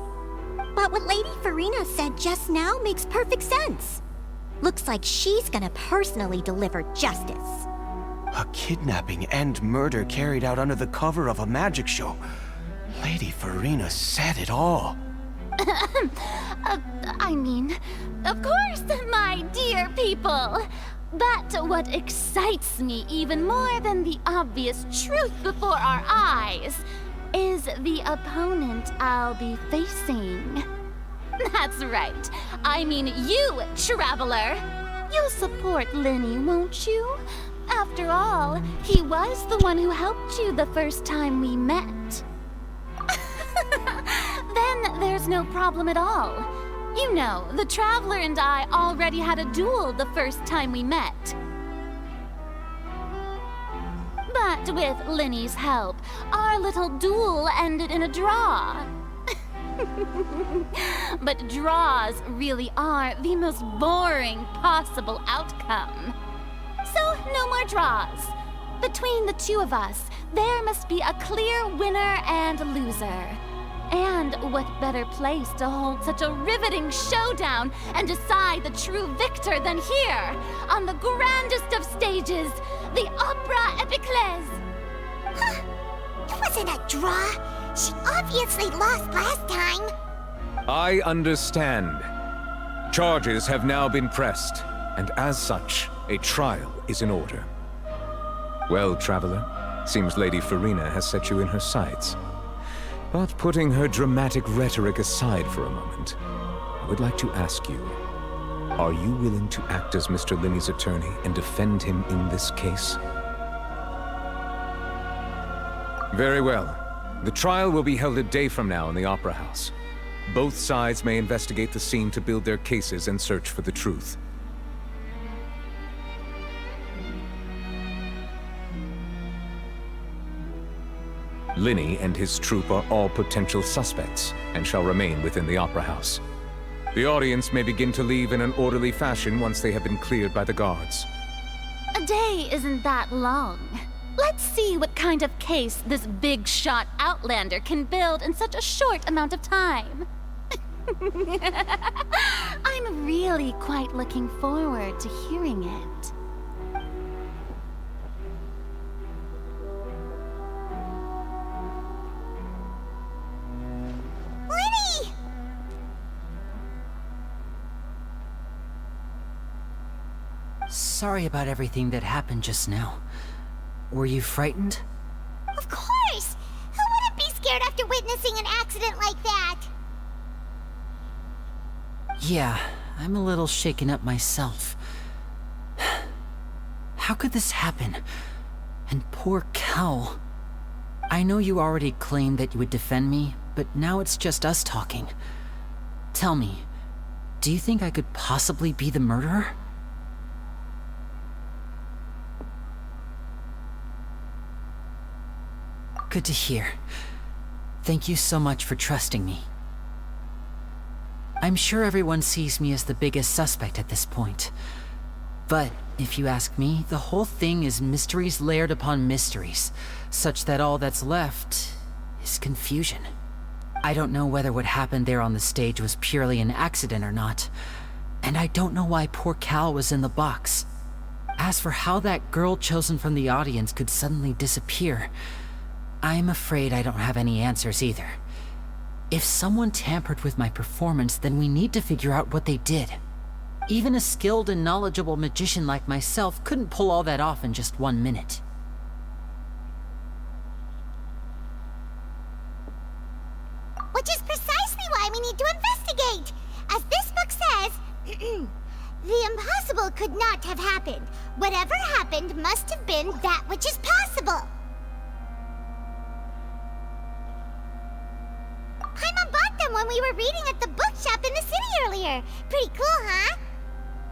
But what Lady Farina said just now makes perfect sense. Looks like she's gonna personally deliver justice. A kidnapping and murder carried out under the cover of a magic show. Lady Farina said it all. I mean, of course, my dear people. But what excites me even more than the obvious truth before our eyes is the opponent I'll be facing. That's right. I mean you, Traveler. You'll support Lenny, won't you? After all, he was the one who helped you the first time we met. Then there's no problem at all. You know, the Traveler and I already had a duel the first time we met. But with Lenny's help, our little duel ended in a draw. But draws really are the most boring possible outcome. So, no more draws. Between the two of us, there must be a clear winner and loser. And what better place to hold such a riveting showdown and decide the true victor than here, on the grandest of stages, the Opera Epiclese. Huh? It wasn't a draw. She obviously lost last time. I understand. Charges have now been pressed, and as such, a trial is in order. Well, Traveler, seems Lady Farina has set you in her sights. But putting her dramatic rhetoric aside for a moment, I would like to ask you, are you willing to act as Mr. Linney's attorney and defend him in this case? Very well. The trial will be held a day from now in the Opera House. Both sides may investigate the scene to build their cases and search for the truth. Linney and his troupe are all potential suspects and shall remain within the Opera House. The audience may begin to leave in an orderly fashion once they have been cleared by the guards. A day isn't that long. Let's see what kind of case this big-shot outlander can build in such a short amount of time. I'm really quite looking forward to hearing it. Lenny! Sorry about everything that happened just now. Were you frightened? Of course! Who wouldn't be scared after witnessing an accident like that? Yeah, I'm a little shaken up myself. How could this happen? And poor Cal. I know you already claimed that you would defend me, but now it's just us talking. Tell me, do you think I could possibly be the murderer? Good to hear. Thank you so much for trusting me. I'm sure everyone sees me as the biggest suspect at this point. But if you ask me, the whole thing is mysteries layered upon mysteries, such that all that's left is confusion. I don't know whether what happened there on the stage was purely an accident or not, and I don't know why poor Cal was in the box. As for how that girl chosen from the audience could suddenly disappear, I'm afraid I don't have any answers either. If someone tampered with my performance, then we need to figure out what they did. Even a skilled and knowledgeable magician like myself couldn't pull all that off in just 1 minute. Which is precisely why we need to investigate. As this book says, the impossible could not have happened. Whatever happened must have been that which is possible. Paimon bought them when we were reading at the bookshop in the city earlier. Pretty cool, huh?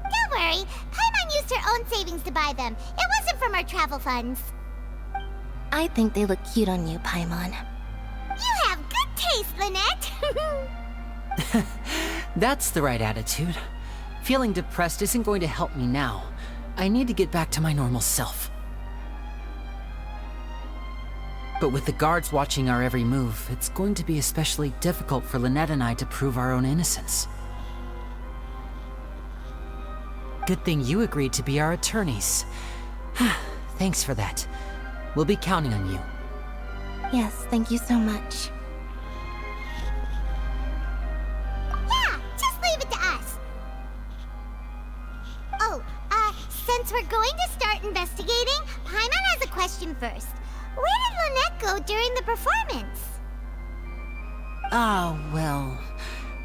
Don't worry, Paimon used her own savings to buy them. It wasn't from our travel funds. I think they look cute on you, Paimon. You have good taste, Lynette. That's the right attitude. Feeling depressed isn't going to help me now. I need to get back to my normal self. But with the guards watching our every move, it's going to be especially difficult for Lynette and I to prove our own innocence. Good thing you agreed to be our attorneys. Thanks for that. We'll be counting on you. Yes, thank you so much. Yeah, just leave it to us. Oh, since we're going to start investigating, Paimon has a question first. Where did Lynette go during the performance? Well,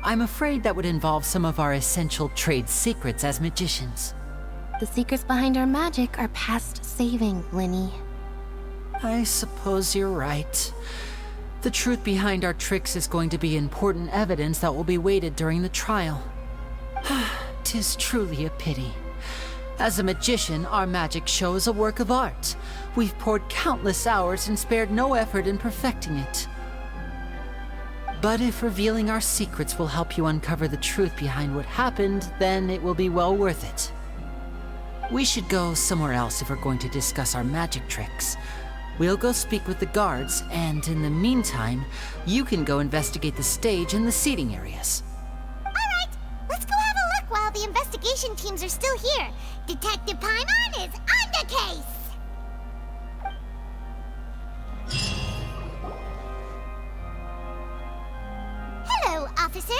I'm afraid that would involve some of our essential trade secrets as magicians. The secrets behind our magic are past saving, Linny. I suppose you're right. The truth behind our tricks is going to be important evidence that will be weighted during the trial. 'Tis truly a pity. As a magician, our magic show is a work of art. We've poured countless hours and spared no effort in perfecting it. But if revealing our secrets will help you uncover the truth behind what happened, then it will be well worth it. We should go somewhere else if we're going to discuss our magic tricks. We'll go speak with the guards, and in the meantime, you can go investigate the stage and the seating areas. Alright, let's go have a look while the investigation teams are still here. Detective Paimon is on the case! Hello, officer.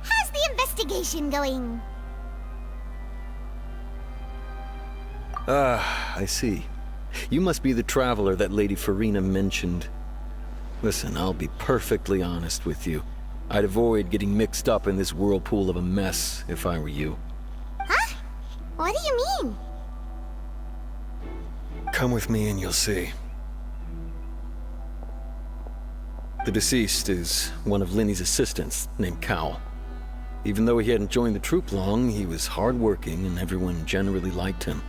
How's the investigation going? I see. You must be the traveler that Lady Farina mentioned. Listen, I'll be perfectly honest with you. I'd avoid getting mixed up in this whirlpool of a mess if I were you. Huh? What do you mean? Come with me and you'll see. The deceased is one of Linny's assistants, named Cal. Even though he hadn't joined the troupe long, he was hardworking and everyone generally liked him.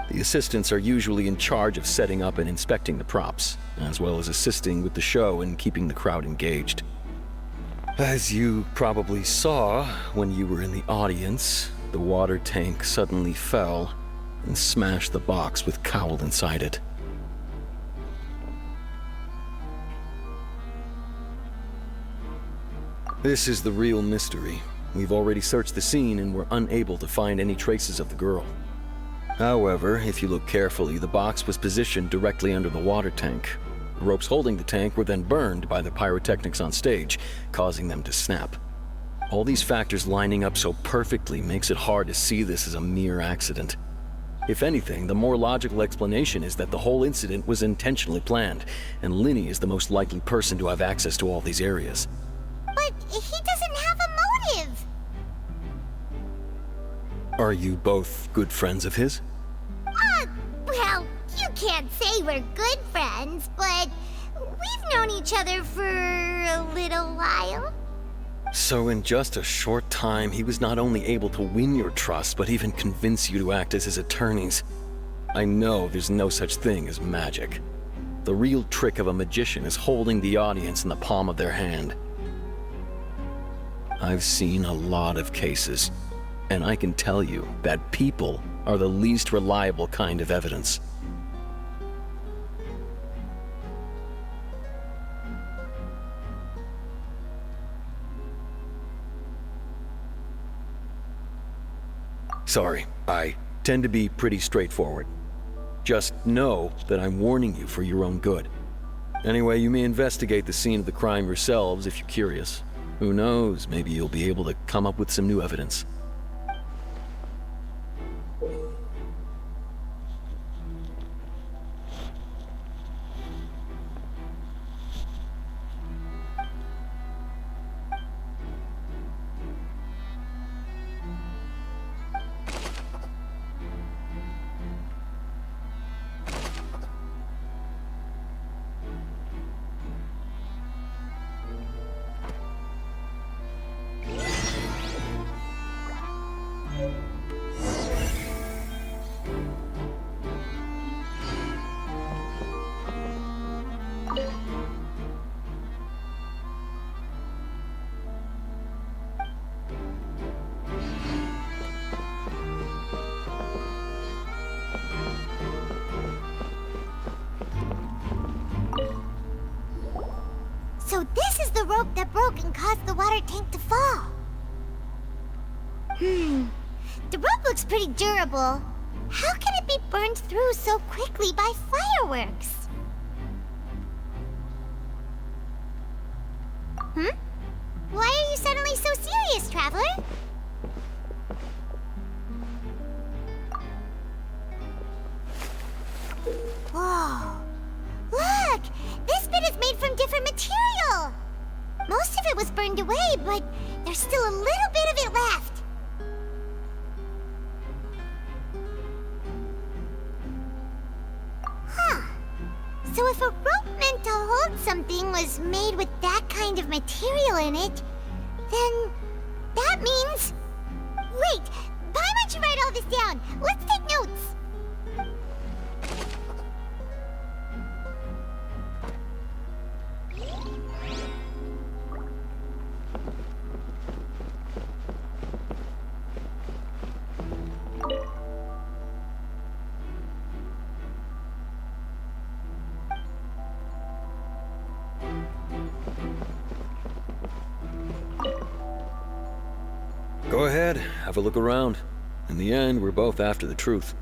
The assistants are usually in charge of setting up and inspecting the props, as well as assisting with the show and keeping the crowd engaged. As you probably saw when you were in the audience, the water tank suddenly fell and smashed the box with Cowl inside it. This is the real mystery. We've already searched the scene and were unable to find any traces of the girl. However, if you look carefully, the box was positioned directly under the water tank. The ropes holding the tank were then burned by the pyrotechnics on stage, causing them to snap. All these factors lining up so perfectly makes it hard to see this as a mere accident. If anything, the more logical explanation is that the whole incident was intentionally planned, and Linny is the most likely person to have access to all these areas. But he doesn't have a motive! Are you both good friends of his? Well, you can't say we're good friends, but we've known each other for a little while. So in just a short time, he was not only able to win your trust, but even convince you to act as his attorneys. I know there's no such thing as magic. The real trick of a magician is holding the audience in the palm of their hand. I've seen a lot of cases, and I can tell you that people are the least reliable kind of evidence. Sorry, I tend to be pretty straightforward. Just know that I'm warning you for your own good. Anyway, you may investigate the scene of the crime yourselves if you're curious. Who knows, maybe you'll be able to come up with some new evidence. So this is the rope that broke and caused the water tank to fall. The rope looks pretty durable. How can it be burned through so quickly by fireworks? Why are you suddenly so serious, Traveler? Whoa. Look! This bit is made from different material! Most of it was burned away, but there's still a little bit of it left. So if a rope meant to hold something was made with that kind of material in it, then that means... Wait! Why don't you write all this down? Let's take notes! Go ahead, have a look around. In the end, we're both after the truth.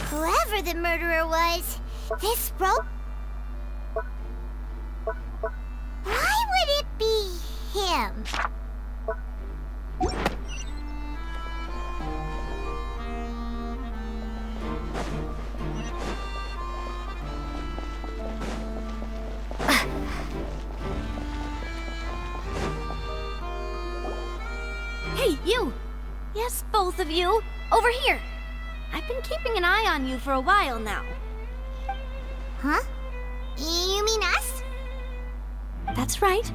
Whoever the murderer was, this rope... Why would it be him? Hey, you! Yes, both of you! Over here! I've been keeping an eye on you for a while now. Huh? You mean us? That's right.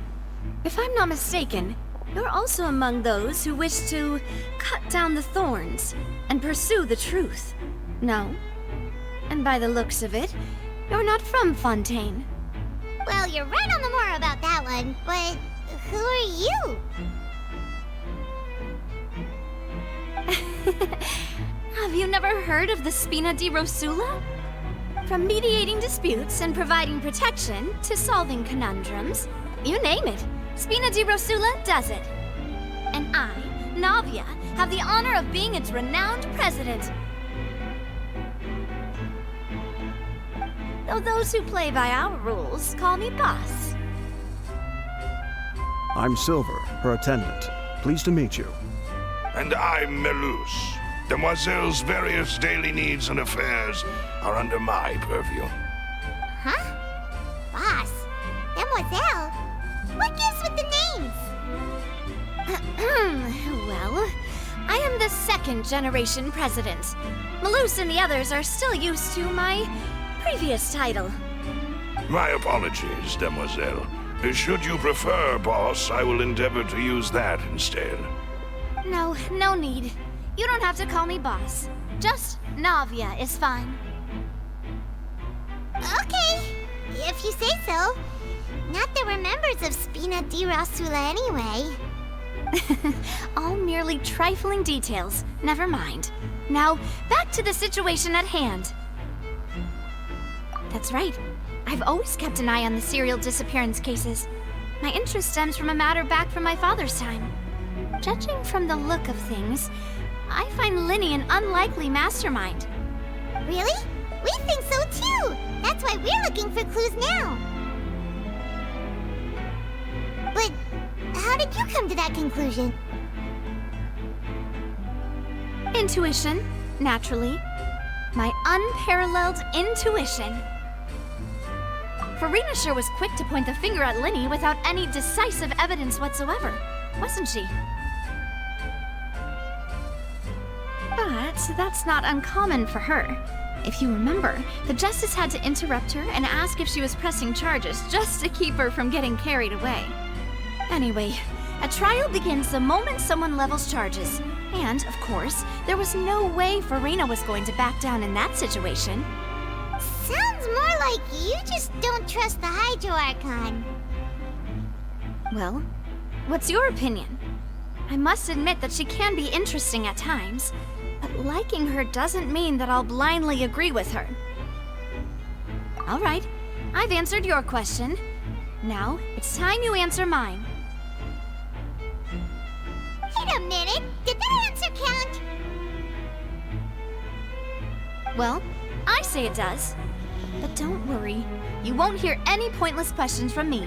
If I'm not mistaken, you're also among those who wish to cut down the thorns and pursue the truth. No? And by the looks of it, you're not from Fontaine. Well, you're right on the moor about that one, but who are you? Have you never heard of the Spina di Rosula? From mediating disputes and providing protection to solving conundrums, you name it, Spina di Rosula does it. And I, Navia, have the honor of being its renowned president. Though those who play by our rules call me boss. I'm Silver, her attendant. Pleased to meet you. And I'm Melus. Demoiselle's various daily needs and affairs are under my purview. Huh? Boss? Demoiselle? What gives with the names? Well, I am the second-generation president. Melus and the others are still used to my previous title. My apologies, Demoiselle. Should you prefer, boss, I will endeavor to use that instead. No need. You don't have to call me boss. Just Navia is fine. Okay, if you say so. Not that we're members of Spina di Rosula anyway. All merely trifling details. Never mind. Now, back to the situation at hand. That's right. I've always kept an eye on the serial disappearance cases. My interest stems from a matter back from my father's time. Judging from the look of things, I find Linny an unlikely mastermind. Really? We think so too! That's why we're looking for clues now. But how did you come to that conclusion? Intuition, naturally. My unparalleled intuition. Farina sure was quick to point the finger at Linny without any decisive evidence whatsoever, wasn't she? But that's not uncommon for her. If you remember, the Justice had to interrupt her and ask if she was pressing charges just to keep her from getting carried away. Anyway, a trial begins the moment someone levels charges. And, of course, there was no way Farina was going to back down in that situation. Sounds Sounds more like you just don't trust the Hydro Archon. Well, what's your opinion? I must admit that she can be interesting at times, but liking her doesn't mean that I'll blindly agree with her. All right, I've answered your question. Now, it's time you answer mine. Wait a minute, did that answer count? Well, I say it does. But don't worry, you won't hear any pointless questions from me.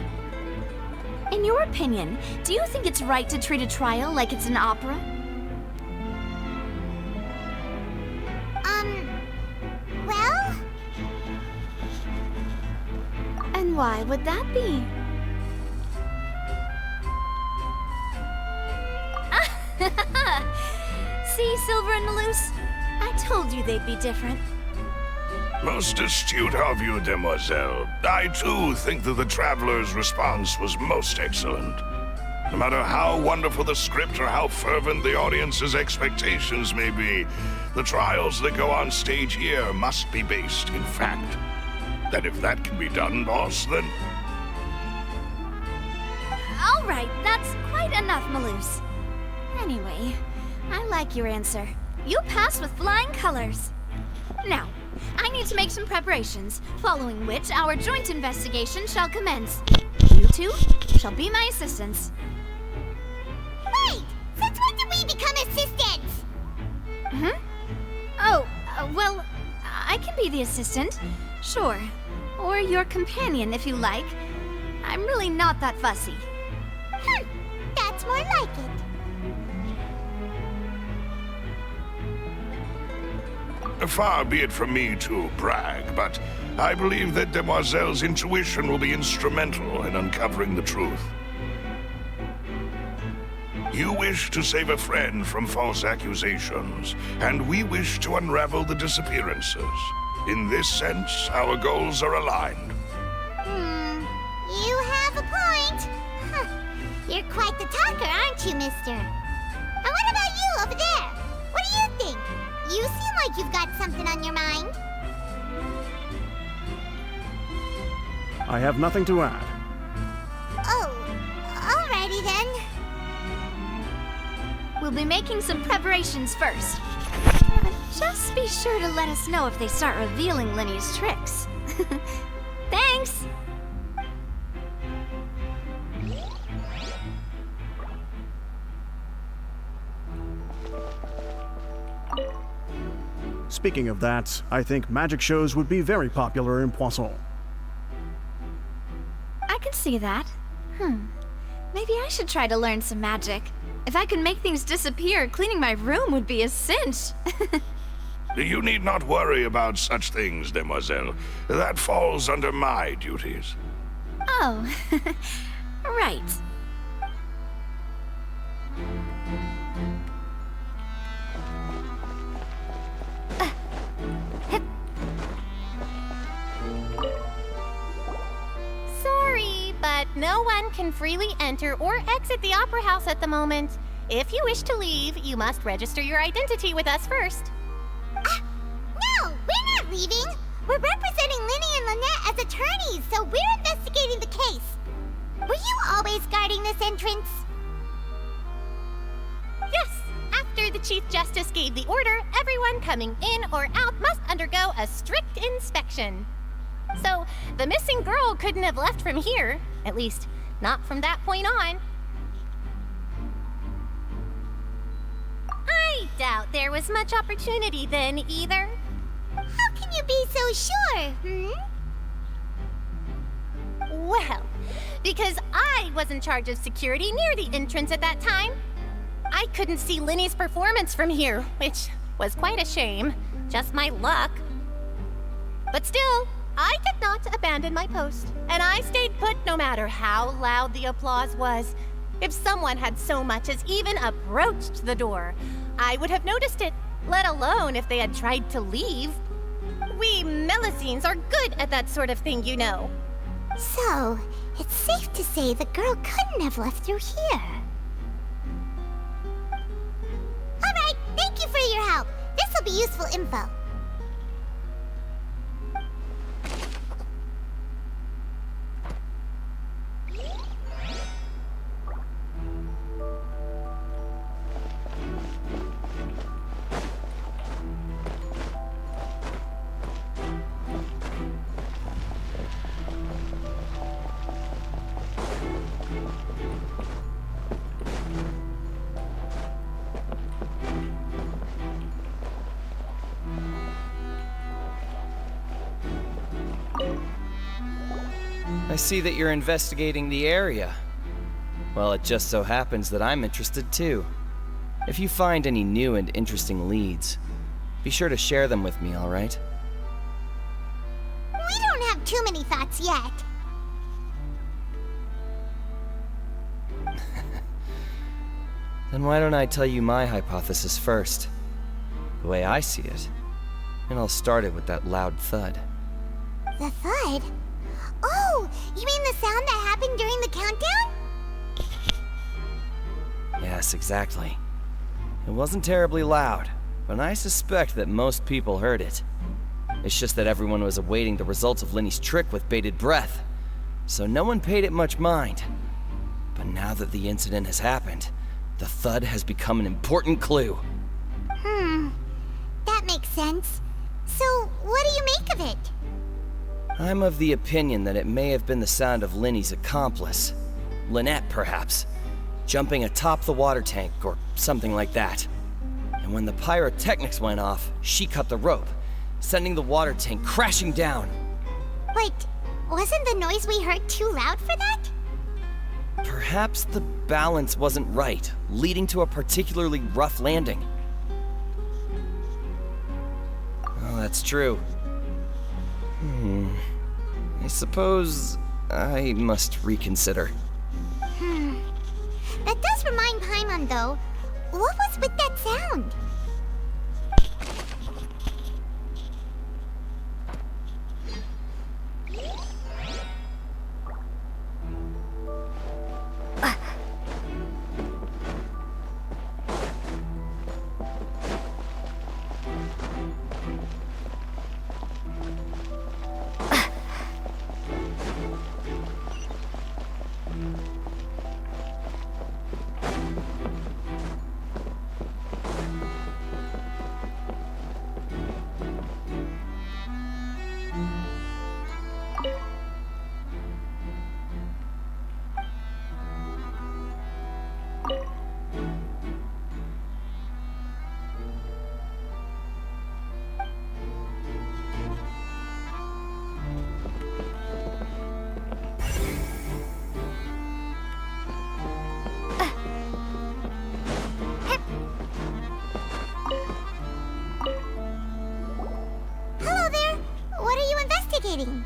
In your opinion, do you think it's right to treat a trial like it's an opera? Well? And why would that be? See, Silver and Malus? I told you they'd be different. Most astute of you, demoiselle. I too think that the Traveler's response was most excellent. No matter how wonderful the script or how fervent the audience's expectations may be, the trials that go on stage here must be based in fact. And if that can be done, boss, then... All right, that's quite enough, Malus. Anyway, I like your answer. You passed with flying colors. Now, I need to make some preparations, following which our joint investigation shall commence. You two shall be my assistants. Wait! Since when did we become assistants? Oh, well, I can be the assistant, sure. Or your companion, if you like. I'm really not that fussy. That's more like it. Far be it from me to brag, but I believe that Demoiselle's intuition will be instrumental in uncovering the truth. You wish to save a friend from false accusations, and we wish to unravel the disappearances. In this sense, our goals are aligned. You have a point. You're quite the talker, aren't you, mister? And what about you over there? What do you think? You seem like you've got something on your mind. I have nothing to add. Oh, alrighty then. We'll be making some preparations first. Just be sure to let us know if they start revealing Linny's tricks. Thanks! Speaking of that, I think magic shows would be very popular in Poisson. I can see that. Maybe I should try to learn some magic. If I could make things disappear, cleaning my room would be a cinch. You need not worry about such things, demoiselle. That falls under my duties. Oh, right. Sorry, but no one can freely enter or exit the Opera House at the moment. If you wish to leave, you must register your identity with us first. No, we're not leaving. We're representing Linny and Lynette as attorneys, so we're investigating the case. Were you always guarding this entrance? Yes, after the Chief Justice gave the order, everyone coming in or out must undergo a strict inspection. So, the missing girl couldn't have left from here. At least, not from that point on. I doubt there was much opportunity then, either. How can you be so sure, Well, because I was in charge of security near the entrance at that time. I couldn't see Linny's performance from here, which was quite a shame. Just my luck. But still, I did not abandon my post, and I stayed put no matter how loud the applause was. If someone had so much as even approached the door, I would have noticed it, let alone if they had tried to leave. We Melusines are good at that sort of thing, you know. So, it's safe to say the girl couldn't have left through here. Alright, thank you for your help. This will be useful info. I see that you're investigating the area. Well, it just so happens that I'm interested too. If you find any new and interesting leads, be sure to share them with me, alright? We don't have too many thoughts yet. Then why don't I tell you my hypothesis first? The way I see it. And I'll start it with that loud thud. The thud? Oh, you mean the sound that happened during the countdown? Yes, exactly. It wasn't terribly loud, but I suspect that most people heard it. It's just that everyone was awaiting the results of Linny's trick with bated breath, so no one paid it much mind. But now that the incident has happened, the thud has become an important clue. That makes sense. So, what do you make of it? I'm of the opinion that it may have been the sound of Linny's accomplice. Lynette, perhaps. Jumping atop the water tank, or something like that. And when the pyrotechnics went off, she cut the rope, sending the water tank crashing down. Wait, wasn't the noise we heard too loud for that? Perhaps the balance wasn't right, leading to a particularly rough landing. Oh, that's true. I suppose I must reconsider. That does remind Paimon, though. What was with that sound? Hello there. What are you investigating?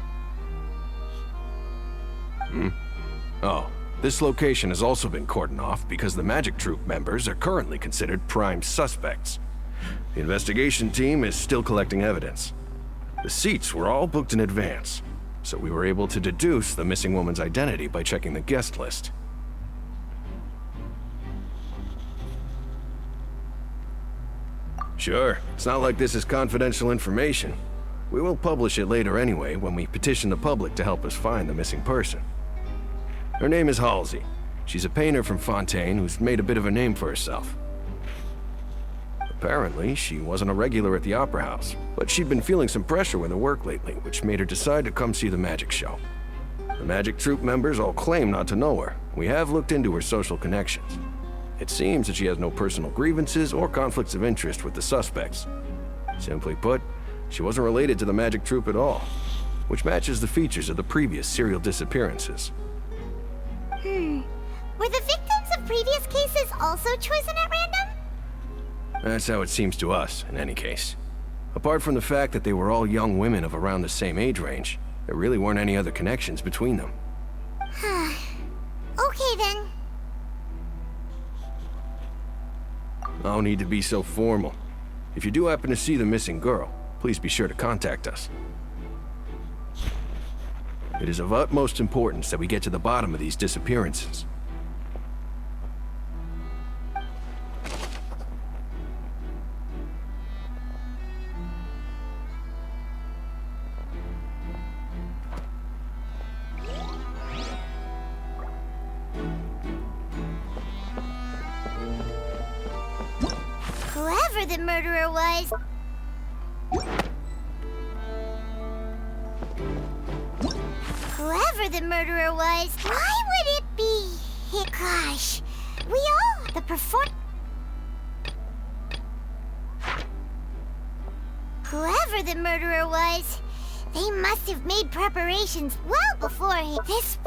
Oh, this location has also been cordoned off because the Magic Troop members are currently considered prime suspects. The investigation team is still collecting evidence. The seats were all booked in advance, so we were able to deduce the missing woman's identity by checking the guest list. Sure, it's not like this is confidential information. We will publish it later anyway when we petition the public to help us find the missing person. Her name is Halsey. She's a painter from Fontaine who's made a bit of a name for herself. Apparently, she wasn't a regular at the Opera House, but she'd been feeling some pressure with her work lately, which made her decide to come see the magic show. The Magic Troop members all claim not to know her. We have looked into her social connections. It seems that she has no personal grievances or conflicts of interest with the suspects. Simply put, she wasn't related to the Magic Troop at all, which matches the features of the previous serial disappearances. Were the victims of previous cases also chosen at random? That's how it seems to us, in any case. Apart from the fact that they were all young women of around the same age range, there really weren't any other connections between them. Okay then. No need to be so formal. If you do happen to see the missing girl, please be sure to contact us. It is of utmost importance that we get to the bottom of these disappearances. Whoever the murderer was... Whoever the murderer was, why would it be... Gosh, we all... The Whoever the murderer was, They must have made preparations well before this...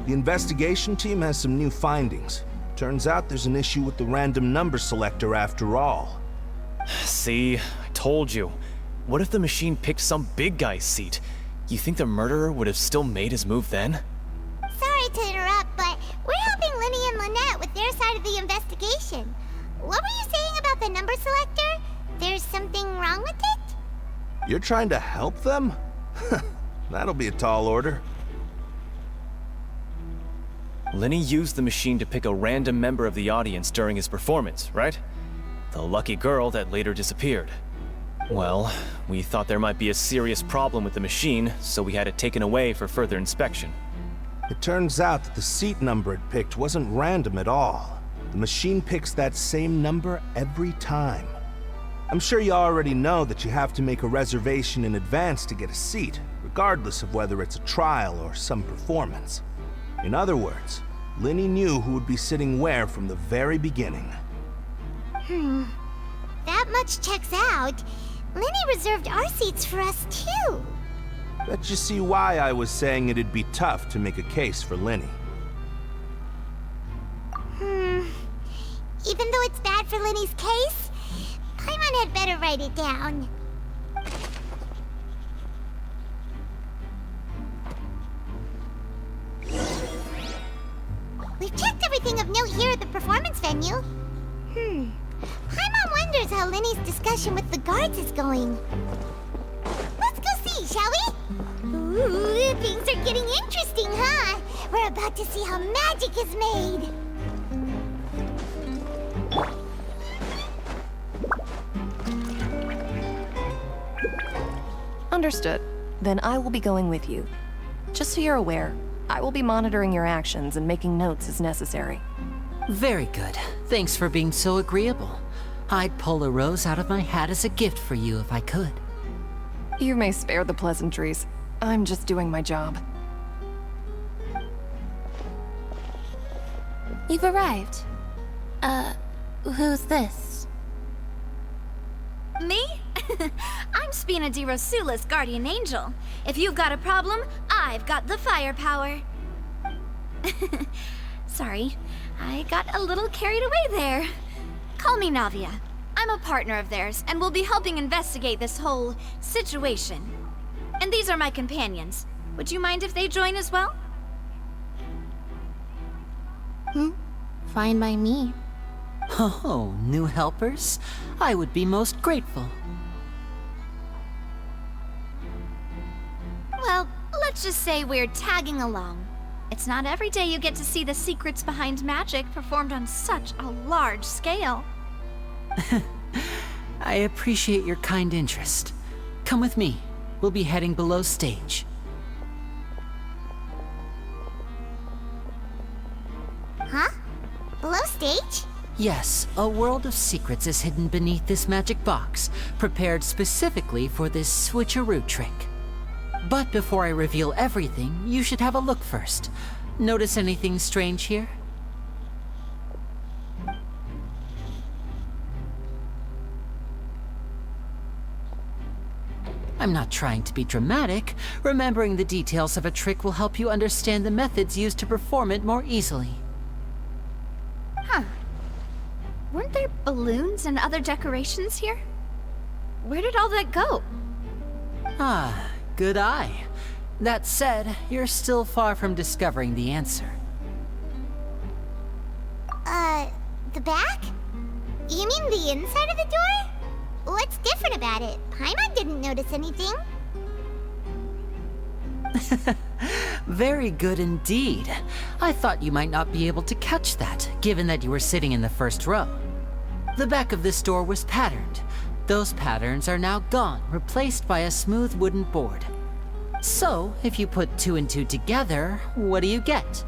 The investigation team has some new findings. Turns out there's an issue with the random number selector after all. See? I told you. What if the machine picked some big guy's seat? You think the murderer would have still made his move then? Sorry to interrupt, but we're helping Linny and Lynette with their side of the investigation. What were you saying about the number selector? There's something wrong with it? You're trying to help them? That'll be a tall order. Linny used the machine to pick a random member of the audience during his performance, right? The lucky girl that later disappeared. Well, we thought there might be a serious problem with the machine, so we had it taken away for further inspection. It turns out that the seat number it picked wasn't random at all. The machine picks that same number every time. I'm sure you already know that you have to make a reservation in advance to get a seat, regardless of whether it's a trial or some performance. In other words, Linny knew who would be sitting where from the very beginning. That much checks out. Linny reserved our seats for us too. Bet you see why I was saying it'd be tough to make a case for Linny. Even though it's bad for Linny's case, Paimon had better write it down. We've checked everything of note here at the performance venue. Paimon wonders how Linny's discussion with the guards is going. Let's go see, shall we? Ooh, things are getting interesting, huh? We're about to see how magic is made. Understood. Then I will be going with you. Just so you're aware, I will be monitoring your actions and making notes as necessary. Very good. Thanks for being so agreeable. I'd pull a rose out of my hat as a gift for you if I could. You may spare the pleasantries. I'm just doing my job. You've arrived. Who's this? Me? I'm Spina di Rosula's guardian angel. If you've got a problem, I've got the firepower. Sorry, I got a little carried away there. Call me Navia. I'm a partner of theirs, and will be helping investigate this whole situation. And these are my companions. Would you mind if they join as well? Fine by me. Oh, new helpers? I would be most grateful. Well, let's just say we're tagging along. It's not every day you get to see the secrets behind magic performed on such a large scale. I appreciate your kind interest. Come with me. We'll be heading below stage. Huh? Below stage? Yes, a world of secrets is hidden beneath this magic box, prepared specifically for this switcheroo trick. But before I reveal everything, you should have a look first. Notice anything strange here? I'm not trying to be dramatic. Remembering the details of a trick will help you understand the methods used to perform it more easily. Huh. Weren't there balloons and other decorations here? Where did all that go? Ah, good eye. That said, you're still far from discovering the answer. The back? You mean the inside of the door? What's different about it? Paimon didn't notice anything. Very good indeed. I thought you might not be able to catch that, given that you were sitting in the first row. The back of this door was patterned. Those patterns are now gone, replaced by a smooth wooden board. So, if you put 2 and 2 together, what do you get?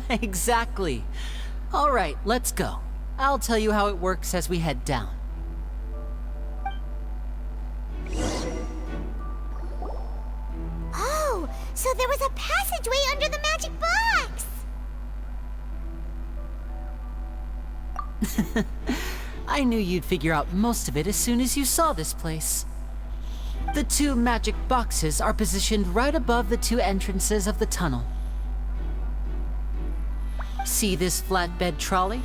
Exactly. All right, let's go. I'll tell you how it works as we head down. Oh, so there was a passageway under the magic box! I knew you'd figure out most of it as soon as you saw this place. The 2 magic boxes are positioned right above the 2 entrances of the tunnel. See this flatbed trolley?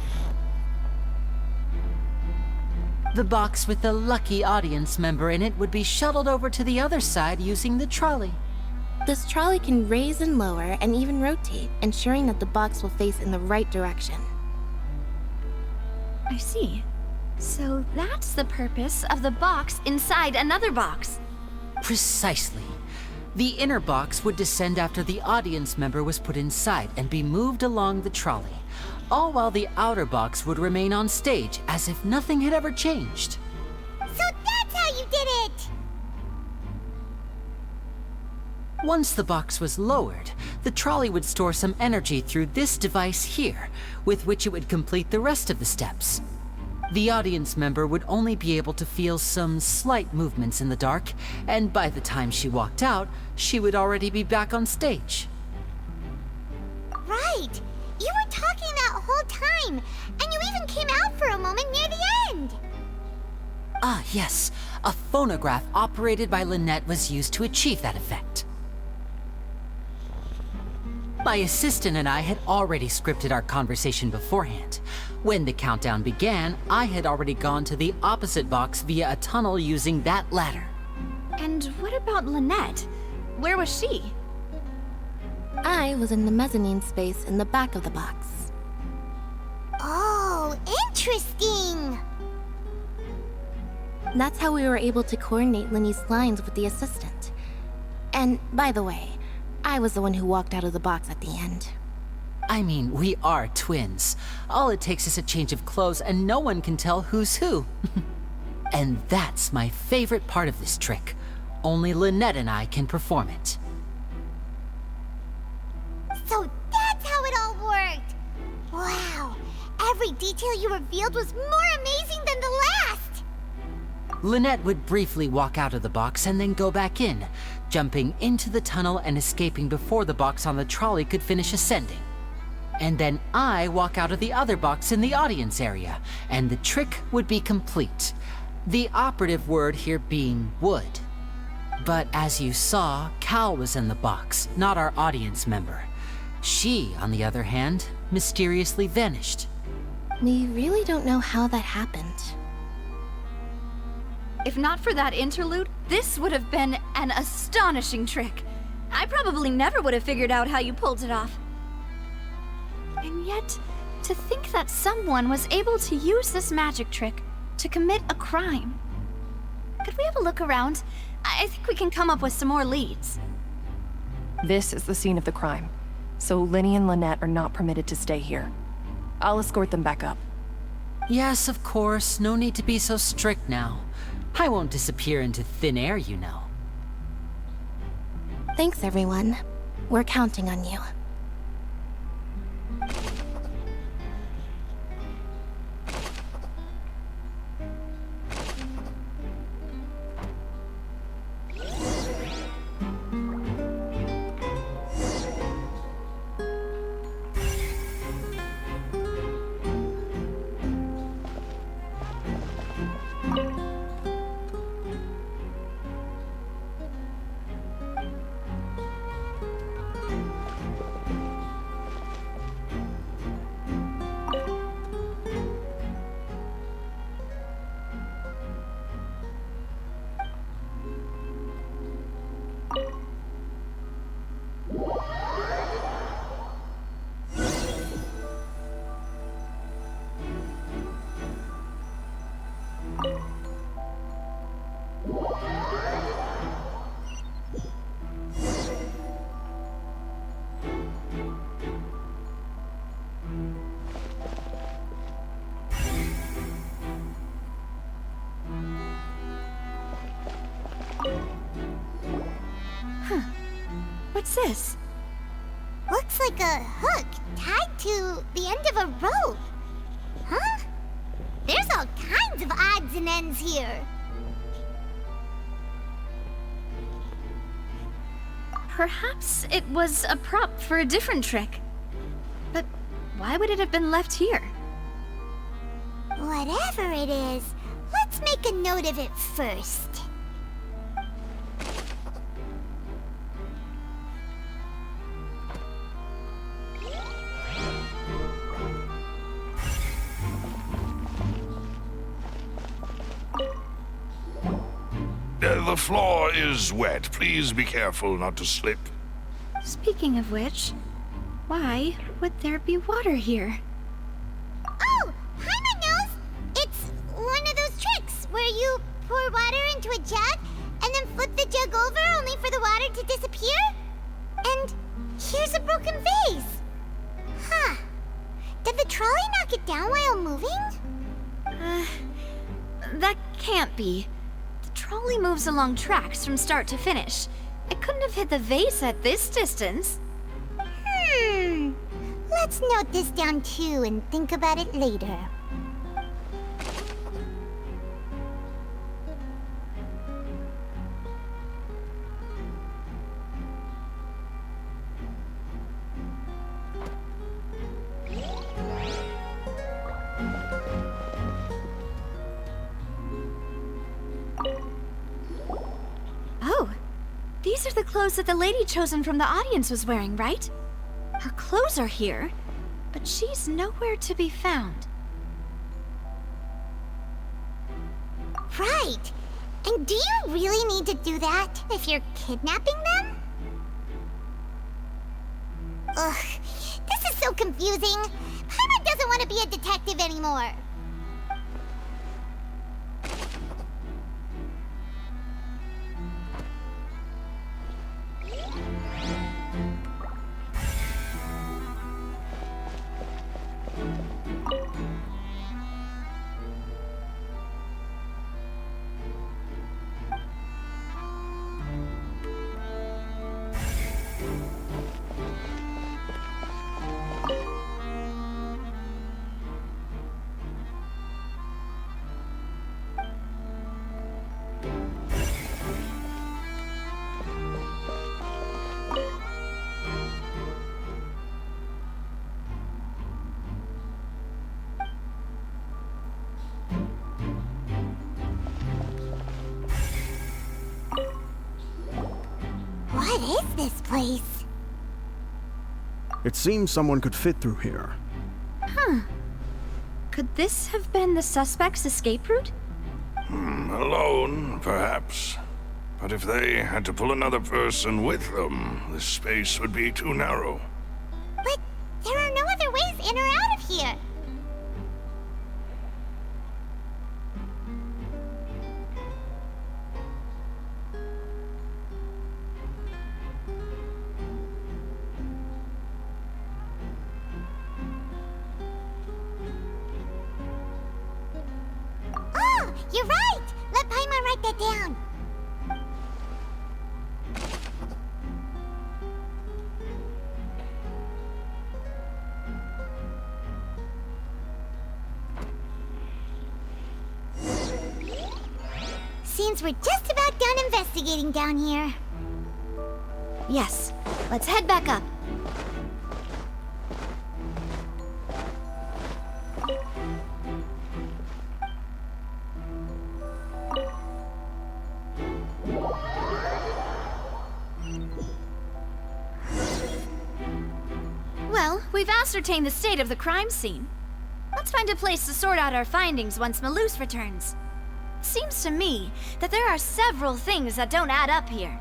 The box with the lucky audience member in it would be shuttled over to the other side using the trolley. This trolley can raise and lower and even rotate, ensuring that the box will face in the right direction. I see. So that's the purpose of the box inside another box. Precisely. The inner box would descend after the audience member was put inside and be moved along the trolley, all while the outer box would remain on stage as if nothing had ever changed. So that's how you did it! Once the box was lowered, the trolley would store some energy through this device here, with which it would complete the rest of the steps. The audience member would only be able to feel some slight movements in the dark, and by the time she walked out, she would already be back on stage. Right! You were talking that whole time, and you even came out for a moment near the end! Ah, yes. A phonograph operated by Lynette was used to achieve that effect. My assistant and I had already scripted our conversation beforehand. When the countdown began, I had already gone to the opposite box via a tunnel using that ladder. And what about Lynette? Where was she? I was in the mezzanine space in the back of the box. Oh, interesting! That's how we were able to coordinate Linny's lines with the assistant. And, by the way, I was the one who walked out of the box at the end. I mean, we are twins. All it takes is a change of clothes and no one can tell who's who. And that's my favorite part of this trick. Only Lynette and I can perform it. So that's how it all worked! Wow! Every detail you revealed was more amazing than the last! Lynette would briefly walk out of the box and then go back in, jumping into the tunnel and escaping before the box on the trolley could finish ascending. And then I walk out of the other box in the audience area, and the trick would be complete. The operative word here being would. But as you saw, Cal was in the box, not our audience member. She, on the other hand, mysteriously vanished. We really don't know how that happened. If not for that interlude, this would have been an astonishing trick. I probably never would have figured out how you pulled it off. And yet, to think that someone was able to use this magic trick to commit a crime. Could we have a look around? I think we can come up with some more leads. This is the scene of the crime, so Linny and Lynette are not permitted to stay here. I'll escort them back up. Yes, of course. No need to be so strict now. I won't disappear into thin air, you know. Thanks, everyone. We're counting on you. this? Looks like a hook tied to the end of a rope. Huh? There's all kinds of odds and ends here. Perhaps it was a prop for a different trick. But why would it have been left here? Whatever it is, let's make a note of it first. The floor is wet. Please be careful not to slip. Speaking of which, why would there be water here? Oh, Paimon knows! It's one of those tricks where you pour water into a jug and then flip the jug over only for the water to disappear? And here's a broken vase. Huh. Did the trolley knock it down while moving? That can't be. The trolley moves along tracks from start to finish. It couldn't have hit the vase at this distance. Let's note this down too and think about it later. Oh, these are the clothes that the lady chosen from the audience was wearing, right? Her clothes are here, but she's nowhere to be found. Right. And do you really need to do that if you're kidnapping them? Ugh, this is so confusing. Paimon doesn't want to be a detective anymore. What is this place? It seems someone could fit through here. Huh. Could this have been the suspect's escape route? Alone, perhaps. But if they had to pull another person with them, this space would be too narrow. But there are no other ways in or out of here. Oh, you're right! Let Paimon write that down. Seems we're just about done investigating down here. Yes. Let's head back up. Well, we've ascertained the state of the crime scene. Let's find a place to sort out our findings once Malus returns. Seems to me that there are several things that don't add up here.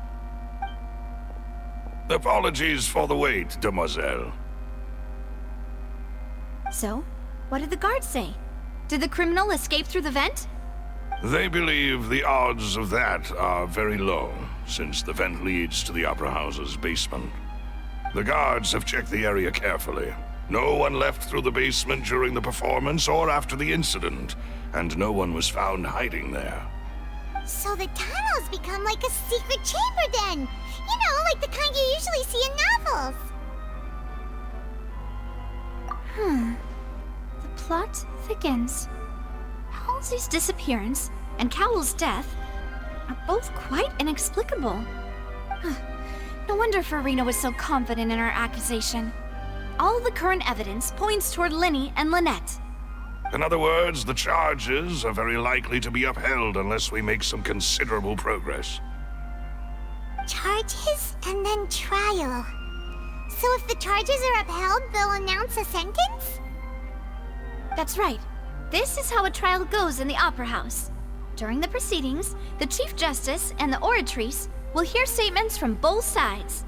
Apologies for the wait, demoiselle. So, what did the guards say? Did the criminal escape through the vent? They believe the odds of that are very low, since the vent leads to the Opera House's basement. The guards have checked the area carefully. No one left through the basement during the performance or after the incident, and no one was found hiding there. So the tunnels become like a secret chamber then. You know, like the kind you usually see in novels. The plot thickens. Halsey's disappearance and Cowell's death are both quite inexplicable. No wonder Farina was so confident in her accusation. All the current evidence points toward Linny and Lynette. In other words, the charges are very likely to be upheld unless we make some considerable progress. Charges and then trial. So if the charges are upheld, they'll announce a sentence? That's right. This is how a trial goes in the Opera House. During the proceedings, the Chief Justice and the Oratrice will hear statements from both sides.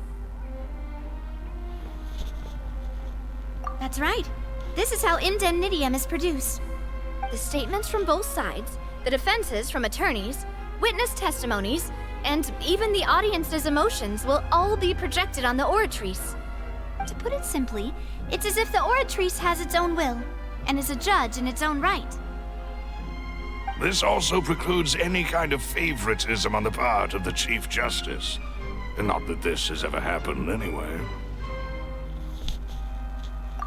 That's right. This is how indemnitium is produced. The statements from both sides, the defenses from attorneys, witness testimonies, and even the audience's emotions will all be projected on the Oratrice. To put it simply, it's as if the Oratrice has its own will, and is a judge in its own right. This also precludes any kind of favoritism on the part of the Chief Justice. And not that this has ever happened anyway.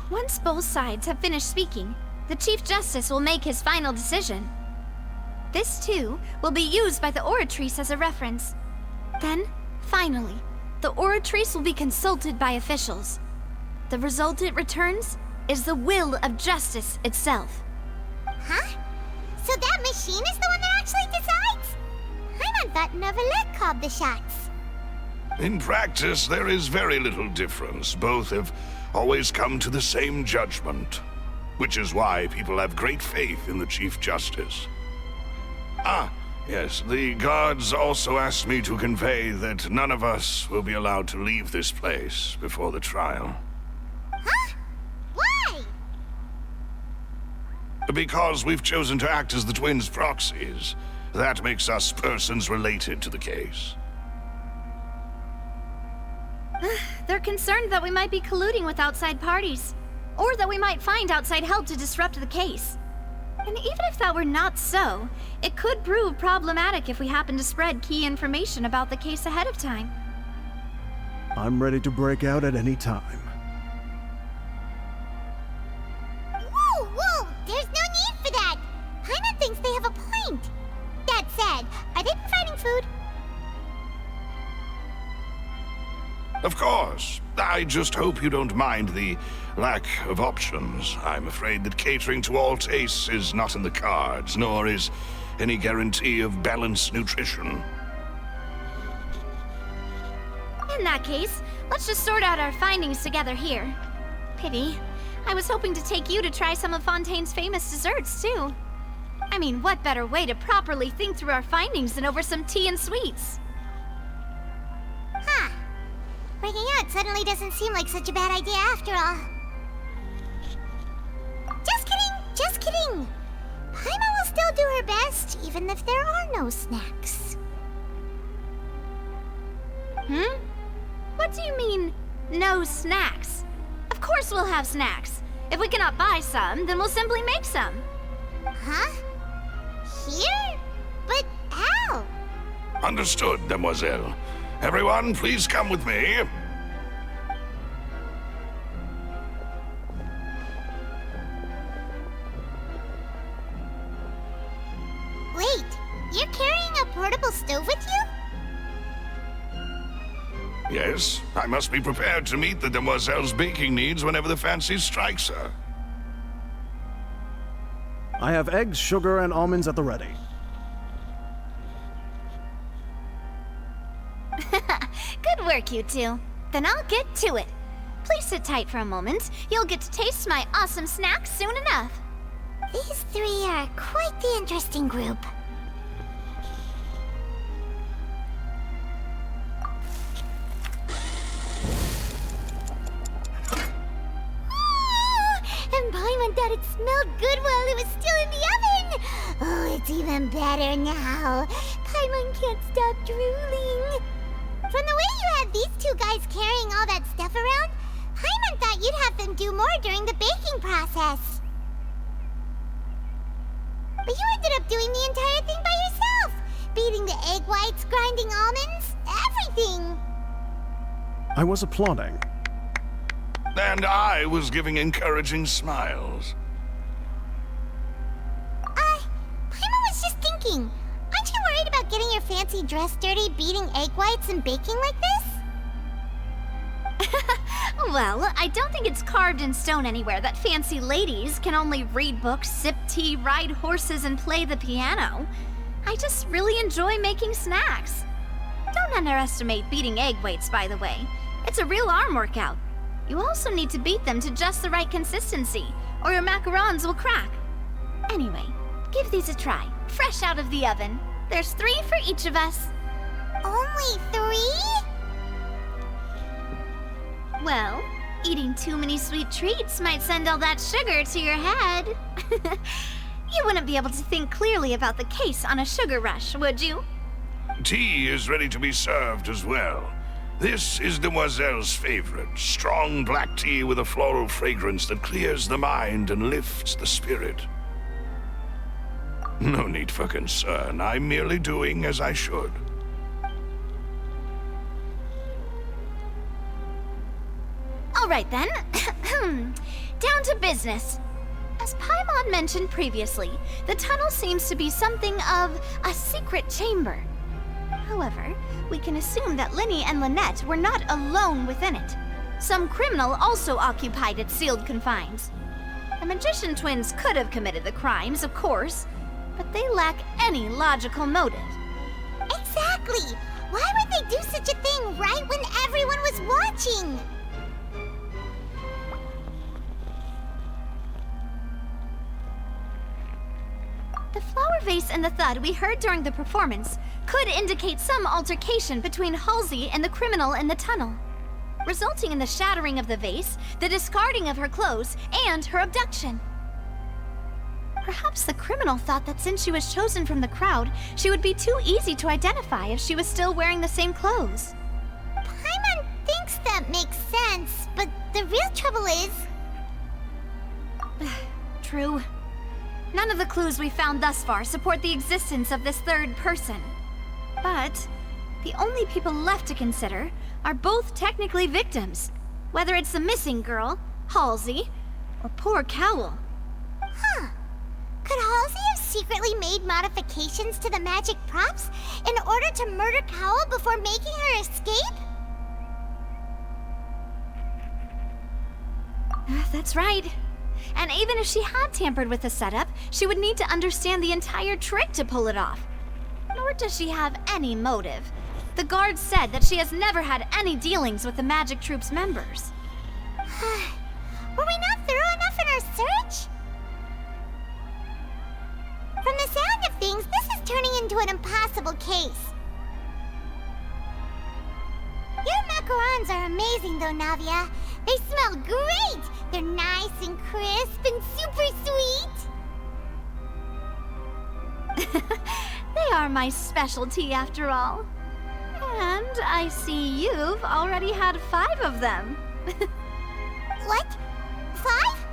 Once both sides have finished speaking, the Chief Justice will make his final decision. This, too, will be used by the Oratrice as a reference. Then, finally, the Oratrice will be consulted by officials. The result it returns is the will of justice itself. Huh? So that machine is the one that actually decides? Paimon thought Neverlet called the shots. In practice, there is very little difference. Both have always come to the same judgment, which is why people have great faith in the Chief Justice. Ah, yes, the guards also asked me to convey that none of us will be allowed to leave this place before the trial. Huh? Why? Because we've chosen to act as the twins' proxies. That makes us persons related to the case. They're concerned that we might be colluding with outside parties, or that we might find outside help to disrupt the case. And even if that were not so, it could prove problematic if we happen to spread key information about the case ahead of time. I'm ready to break out at any time. Whoa, whoa! There's no need for that! Paimon thinks they have a point. That said, are they providing food? Of course. I just hope you don't mind the lack of options. I'm afraid that catering to all tastes is not in the cards, nor is any guarantee of balanced nutrition. In that case, let's just sort out our findings together here. Pity. I was hoping to take you to try some of Fontaine's famous desserts, too. I mean, what better way to properly think through our findings than over some tea and sweets? Huh. Breaking out suddenly doesn't seem like such a bad idea after all. Just kidding! Just kidding! Paimon will still do her best, even if there are no snacks. What do you mean, no snacks? Of course we'll have snacks. If we cannot buy some, then we'll simply make some. Huh? Here? But how? Understood, Demoiselle. Everyone, please come with me. Wait, you're carrying a portable stove with you? Yes, I must be prepared to meet the Demoiselle's baking needs whenever the fancy strikes her. I have eggs, sugar, and almonds at the ready. Good work, you two. Then I'll get to it. Please sit tight for a moment. You'll get to taste my awesome snacks soon enough. These three are quite the interesting group. And Paimon thought it smelled good while it was still in the oven! Oh, it's even better now. Paimon can't stop drooling. From the way you had these two guys carrying all that stuff around, Paimon thought you'd have them do more during the baking process. But you ended up doing the entire thing by yourself! beating the egg whites, grinding almonds, everything. I was applauding. And I was giving encouraging smiles. Paimon was just thinking, aren't you worried about getting your fancy dress dirty beating egg whites and baking like this? Well, I don't think it's carved in stone anywhere that fancy ladies can only read books, sip tea, ride horses, and play the piano. I just really enjoy making snacks. Don't underestimate beating egg whites, by the way. It's a real arm workout. You also need to beat them to just the right consistency, or your macarons will crack. Anyway, give these a try, fresh out of the oven. There's 3 for each of us. Only 3? Well, eating too many sweet treats might send all that sugar to your head. You wouldn't be able to think clearly about the case on a sugar rush, would you? Tea is ready to be served as well. This is Demoiselle's favorite, strong black tea with a floral fragrance that clears the mind and lifts the spirit. No need for concern. I'm merely doing as I should. All right then. Down to business. As Paimon mentioned previously, the tunnel seems to be something of a secret chamber. However, we can assume that Linny and Lynette were not alone within it. Some criminal also occupied its sealed confines. The magician twins could have committed the crimes, of course, but they lack any logical motive. Exactly! Why would they do such a thing right when everyone was watching? The flower vase and the thud we heard during the performance could indicate some altercation between Halsey and the criminal in the tunnel, resulting in the shattering of the vase, the discarding of her clothes, and her abduction. Perhaps the criminal thought that since she was chosen from the crowd, she would be too easy to identify if she was still wearing the same clothes. Paimon thinks that makes sense, but the real trouble is... True. None of the clues we found thus far support the existence of this third person. But the only people left to consider are both technically victims, whether it's the missing girl, Halsey, or poor Cowell. Huh. Could Halsey have secretly made modifications to the magic props in order to murder Cowell before making her escape? That's right. And even if she had tampered with the setup, she would need to understand the entire trick to pull it off. Nor does she have any motive. The guards said that she has never had any dealings with the Magic Troop's members. Were we not thorough enough in our search? From the sound of things, this is turning into an impossible case. Your macarons are amazing though, Navia. They smell great! They're nice and crisp and super sweet! They are my specialty after all. And I see you've already had 5 of them. What? 5?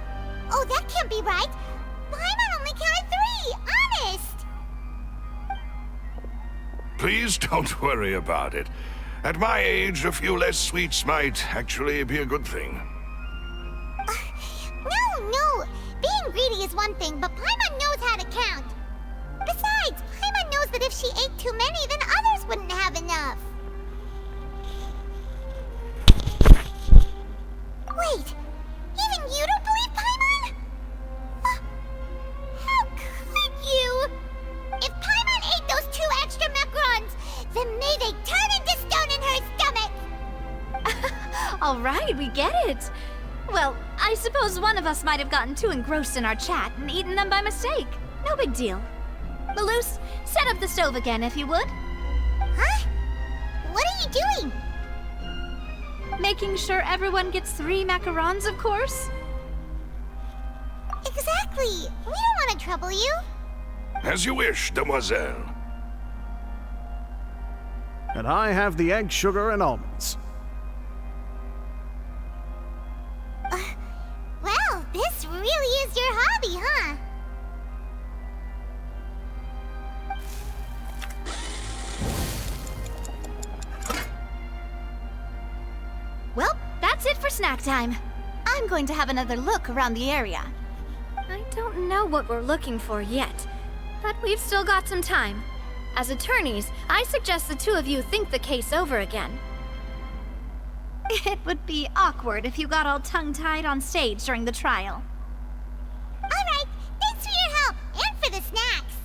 Oh, that can't be right. Paimon only counted 3, honest! Please don't worry about it. At my age, a few less sweets might actually be a good thing. No! Being greedy is one thing, but Paimon knows how to count. Besides, Paimon knows that if she ate too many, then others wouldn't have enough. Wait, even you don't believe Paimon? How could you? If Paimon ate those 2 extra macarons, then may they turn into stone in her stomach! All right, we get it. Well, I suppose one of us might have gotten too engrossed in our chat and eaten them by mistake. No big deal. Malus, set up the stove again if you would. Huh? What are you doing? Making sure everyone gets 3 macarons, of course. Exactly. We don't want to trouble you. As you wish, Demoiselle. And I have the egg, sugar, and almonds. Well, this really is your hobby, huh? snack time. I'm going to have another look around the area. I don't know what we're looking for yet, but we've still got some time. As attorneys, I suggest the two of you think the case over again. It would be awkward if you got all tongue-tied on stage during the trial. Alright, thanks for your help, and for the snacks.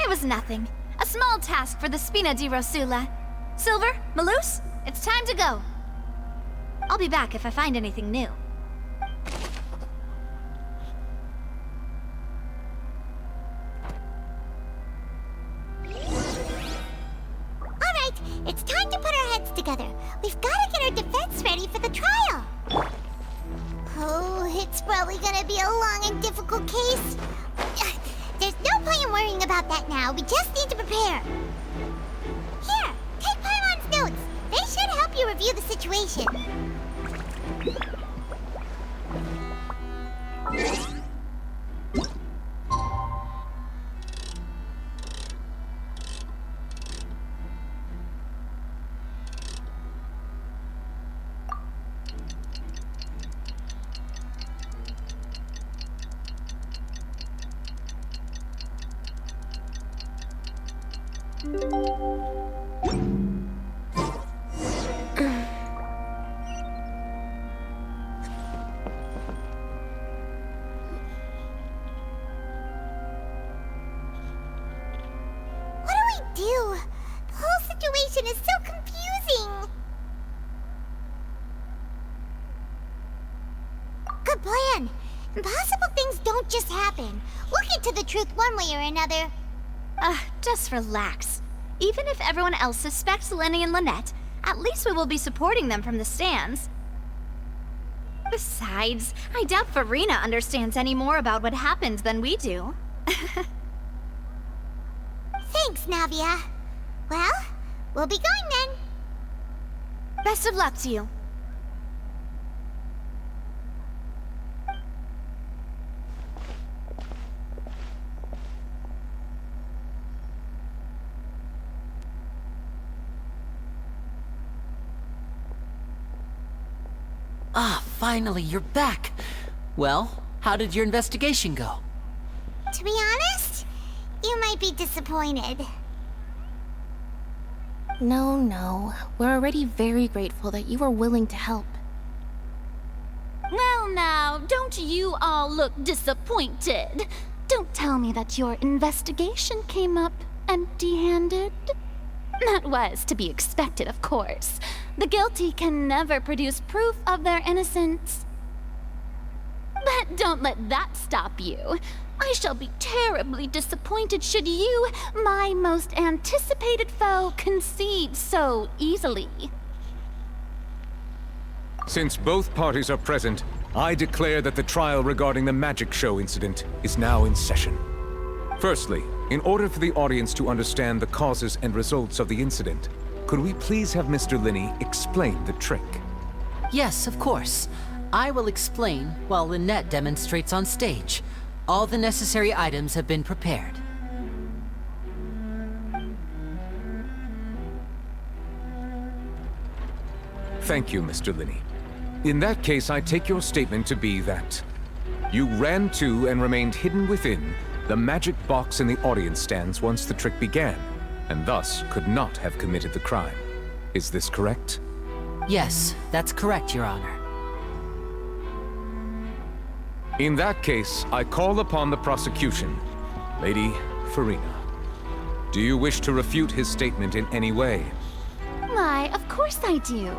It was nothing. A small task for the Spina di Rosula. Silver, Malus, it's time to go. I'll be back if I find anything new. Alright, it's time to put our heads together. We've got to get our defense ready for the trial. Oh, it's probably gonna be a long and difficult case. There's no point in worrying about that now. We just need to prepare. Here, take Paimon's notes. They should help you review the situation. Do? The whole situation is so confusing. Good plan. Impossible things don't just happen. We'll get to the truth one way or another. Just relax. Even if everyone else suspects Lenny and Lynette, at least we will be supporting them from the stands. Besides, I doubt Farina understands any more about what happened than we do. Thanks, Navia. Well, we'll be going then. Best of luck to you. Ah, finally, you're back. Well, how did your investigation go? To be honest, you might be disappointed. No. We're already very grateful that you were willing to help. Well now, don't you all look disappointed? Don't tell me that your investigation came up empty-handed. That was to be expected, of course. The guilty can never produce proof of their innocence. But don't let that stop you. I shall be terribly disappointed should you, my most anticipated foe, concede so easily. Since both parties are present, I declare that the trial regarding the magic show incident is now in session. Firstly, in order for the audience to understand the causes and results of the incident, could we please have Mr. Linney explain the trick? Yes, of course. I will explain while Lynette demonstrates on stage. All the necessary items have been prepared. Thank you, Mr. Linney. In that case, I take your statement to be that you ran to and remained hidden within the magic box in the audience stands once the trick began, and thus could not have committed the crime. Is this correct? Yes, that's correct, Your Honor. In that case, I call upon the prosecution. Lady Farina, do you wish to refute his statement in any way? Why, of course I do.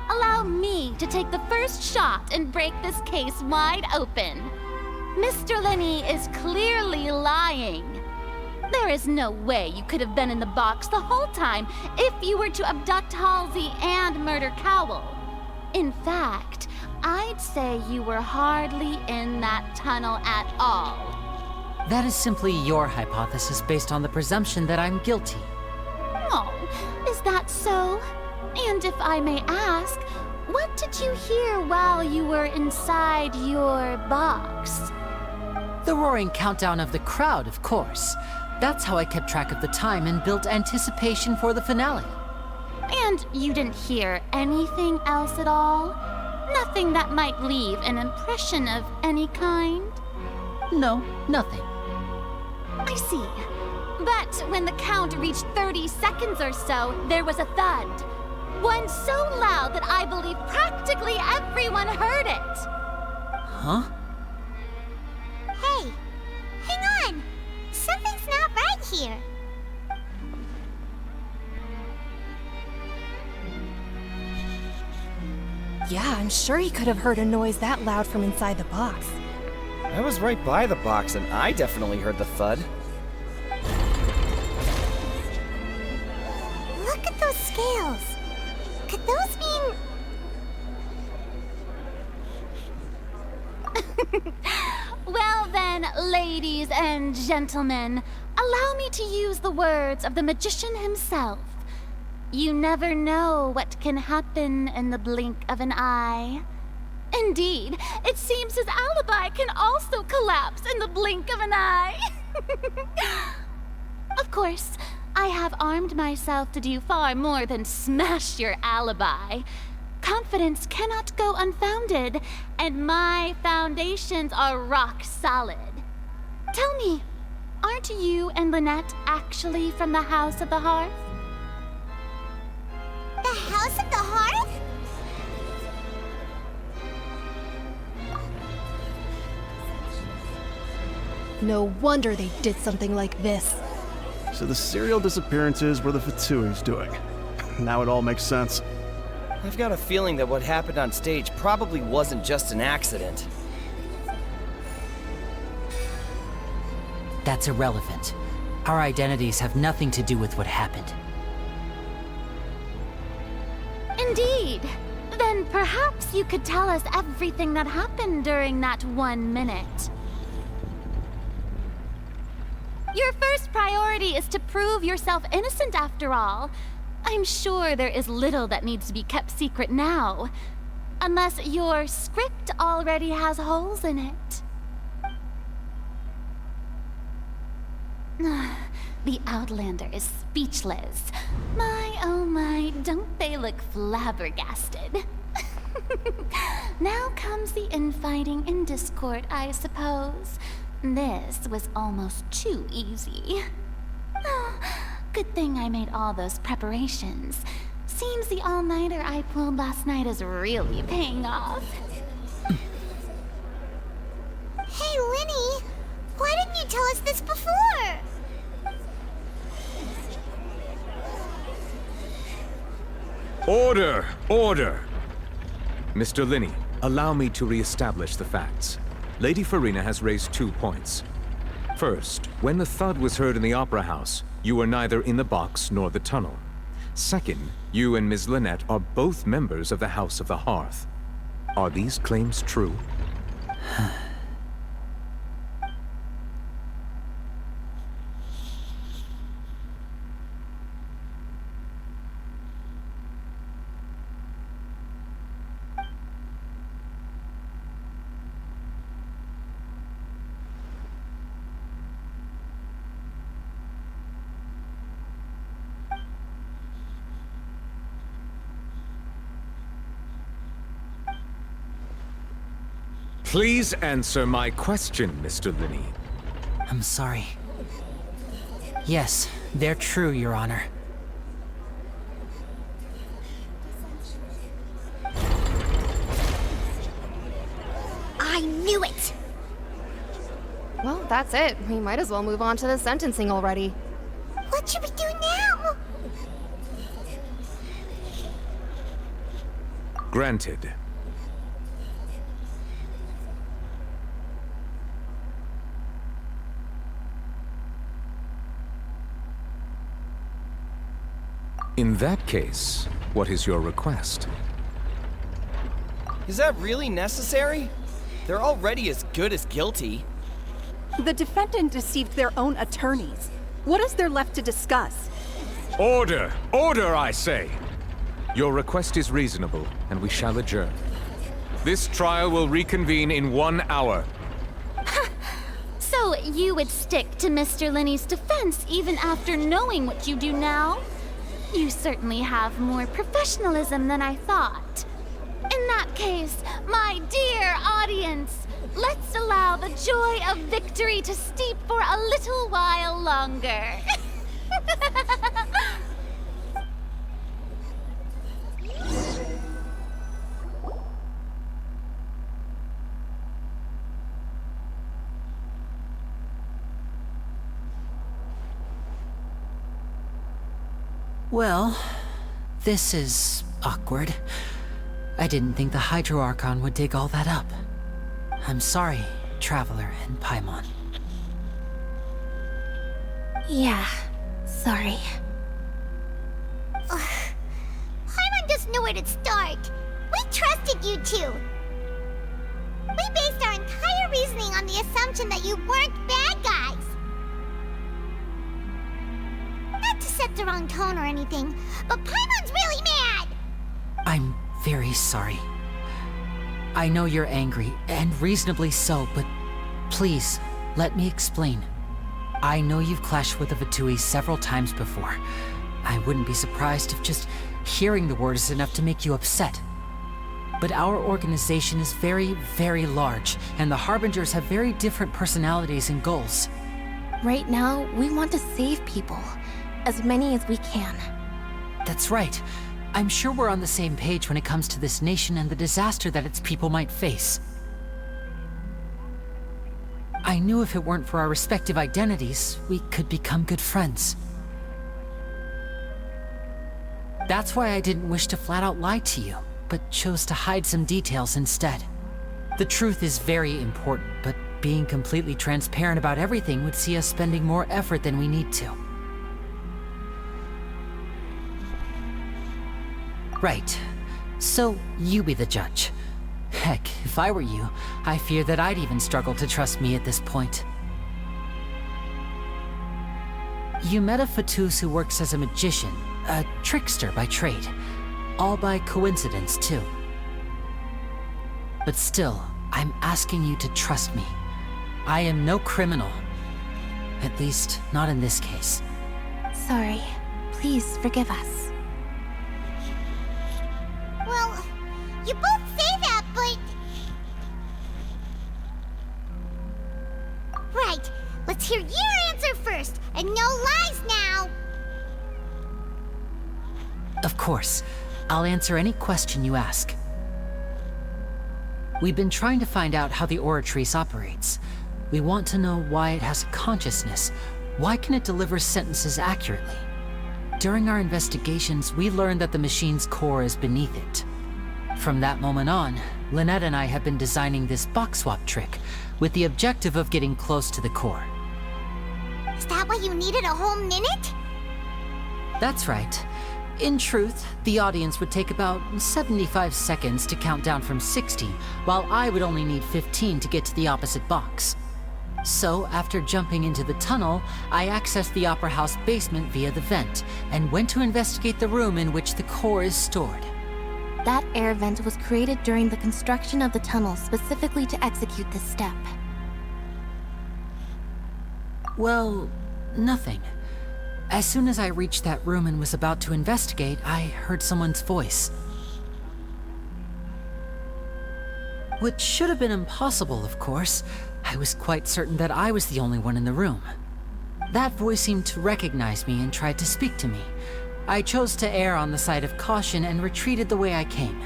Allow me to take the first shot and break this case wide open. Mr. Linney is clearly lying. There is no way you could have been in the box the whole time if you were to abduct Halsey and murder Cowell. In fact, I'd say you were hardly in that tunnel at all. That is simply your hypothesis based on the presumption that I'm guilty. Oh, is that so? And if I may ask, what did you hear while you were inside your box? The roaring countdown of the crowd, of course. That's how I kept track of the time and built anticipation for the finale. And you didn't hear anything else at all? Nothing that might leave an impression of any kind? No, nothing. I see. But when the count reached 30 seconds or so, there was a thud. One so loud that I believe practically everyone heard it. Huh? Hey, hang on. Something's not right here. Yeah, I'm sure he could have heard a noise that loud from inside the box. I was right by the box and I definitely heard the thud. Look at those scales. Could those mean... Well then, ladies and gentlemen, allow me to use the words of the magician himself. You never know what can happen in the blink of an eye. Indeed, it seems his alibi can also collapse in the blink of an eye. Of course, I have armed myself to do far more than smash your alibi. Confidence cannot go unfounded, and my foundations are rock solid. Tell me, aren't you and Lynette actually from the House of the Hearth? The House of the Hearth? No wonder they did something like this. So the serial disappearances were the Fatui's doing. Now it all makes sense. I've got a feeling that what happened on stage probably wasn't just an accident. That's irrelevant. Our identities have nothing to do with what happened. Indeed. Then perhaps you could tell us everything that happened during that 1 minute. Your first priority is to prove yourself innocent after all. I'm sure there is little that needs to be kept secret now. Unless your script already has holes in it. The Outlander is speechless. My, oh my, don't they look flabbergasted? Now comes the infighting and discord, I suppose. This was almost too easy. Good thing I made all those preparations. Seems the all-nighter I pulled last night is really paying off. Hey, Linny! Why didn't you tell us this before? Order! Order! Mr. Linney, allow me to re-establish the facts. Lady Farina has raised 2 points. First, when the thud was heard in the Opera House, you were neither in the box nor the tunnel. Second, you and Ms. Lynette are both members of the House of the Hearth. Are these claims true? Please answer my question, Mr. Linney. I'm sorry. Yes, they're true, Your Honor. I knew it! Well, that's it. We might as well move on to the sentencing already. What should we do now? Granted. In that case, what is your request? Is that really necessary? They're already as good as guilty. The defendant deceived their own attorneys. What is there left to discuss? Order! Order, I say! Your request is reasonable, and we shall adjourn. This trial will reconvene in 1 hour. So you would stick to Mr. Linney's defense even after knowing what you do now? You certainly have more professionalism than I thought. In that case, my dear audience, let's allow the joy of victory to steep for a little while longer. Well, this is awkward. I didn't think the Hydro Archon would dig all that up. I'm sorry, Traveler and Paimon. Yeah, sorry. Paimon doesn't know where to start. We trusted you two. We based our entire reasoning on the assumption that you weren't bad guys. Not to set the wrong tone or anything, but Paimon's really mad! I'm very sorry. I know you're angry, and reasonably so, but please, let me explain. I know you've clashed with the Fatui several times before. I wouldn't be surprised if just hearing the word is enough to make you upset. But our organization is very, very large, and the Harbingers have very different personalities and goals. Right now, we want to save people. As many as we can. That's right. I'm sure we're on the same page when it comes to this nation and the disaster that its people might face. I knew if it weren't for our respective identities, we could become good friends. That's why I didn't wish to flat out lie to you, but chose to hide some details instead. The truth is very important, but being completely transparent about everything would see us spending more effort than we need to. Right. So, you be the judge. Heck, if I were you, I fear that I'd even struggle to trust me at this point. You met a Fatus who works as a magician, a trickster by trade. All by coincidence, too. But still, I'm asking you to trust me. I am no criminal. At least, not in this case. Sorry. Please forgive us. Well, you both say that, but... Right, let's hear your answer first, and no lies now! Of course. I'll answer any question you ask. We've been trying to find out how the Oratrice operates. We want to know why it has a consciousness. Why can it deliver sentences accurately? During our investigations, we learned that the machine's core is beneath it. From that moment on, Lynette and I have been designing this box swap trick, with the objective of getting close to the core. Is that why you needed a whole minute? That's right. In truth, the audience would take about 75 seconds to count down from 60, while I would only need 15 to get to the opposite box. So, after jumping into the tunnel, I accessed the Opera House basement via the vent, and went to investigate the room in which the core is stored. That air vent was created during the construction of the tunnel specifically to execute this step. Well, nothing. As soon as I reached that room and was about to investigate, I heard someone's voice. Which should have been impossible, of course. I was quite certain that I was the only one in the room. That voice seemed to recognize me and tried to speak to me. I chose to err on the side of caution and retreated the way I came.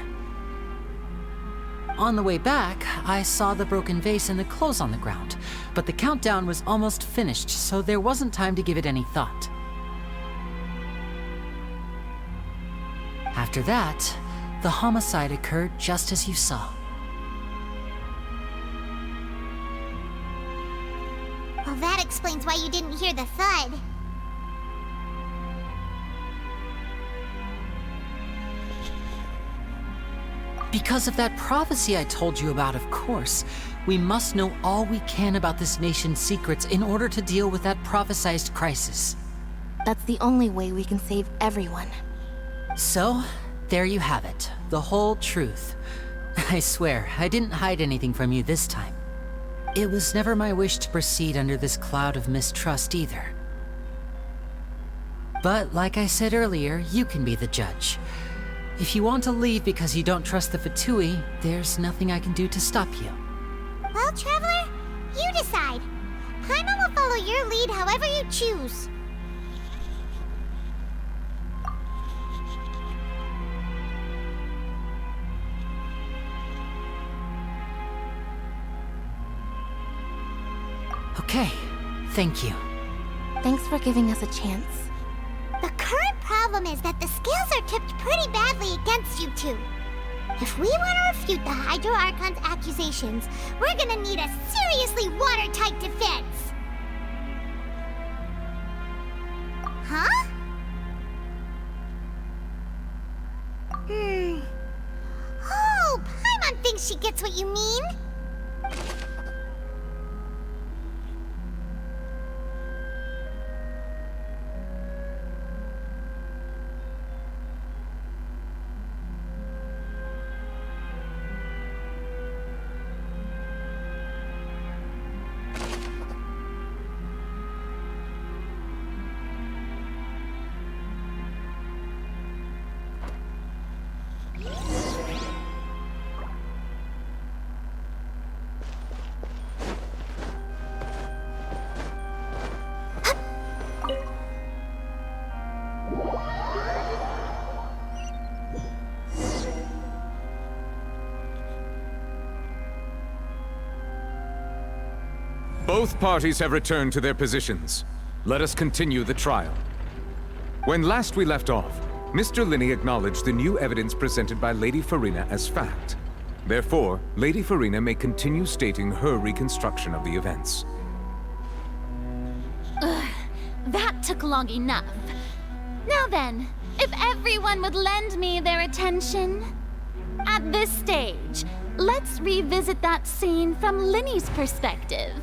On the way back, I saw the broken vase and the clothes on the ground, but the countdown was almost finished, so there wasn't time to give it any thought. After that, the homicide occurred just as you saw. Well, that explains why you didn't hear the thud. Because of that prophecy I told you about, of course. We must know all we can about this nation's secrets in order to deal with that prophesized crisis. That's the only way we can save everyone. So, there you have it. The whole truth. I swear, I didn't hide anything from you this time. It was never my wish to proceed under this cloud of mistrust either. But like I said earlier, you can be the judge. If you want to leave because you don't trust the Fatui, there's nothing I can do to stop you. Well, Traveler, you decide. Paimon will follow your lead however you choose. Okay, thank you. Thanks for giving us a chance. The current problem is that the scales are tipped pretty badly against you two. If we want to refute the Hydro Archon's accusations, we're gonna need a seriously watertight defense. Huh? Oh, Paimon thinks she gets what you mean. Both parties have returned to their positions. Let us continue the trial. When last we left off, Mr. Linney acknowledged the new evidence presented by Lady Farina as fact. Therefore, Lady Farina may continue stating her reconstruction of the events. Ugh, that took long enough. Now then, if everyone would lend me their attention. At this stage, let's revisit that scene from Linney's perspective.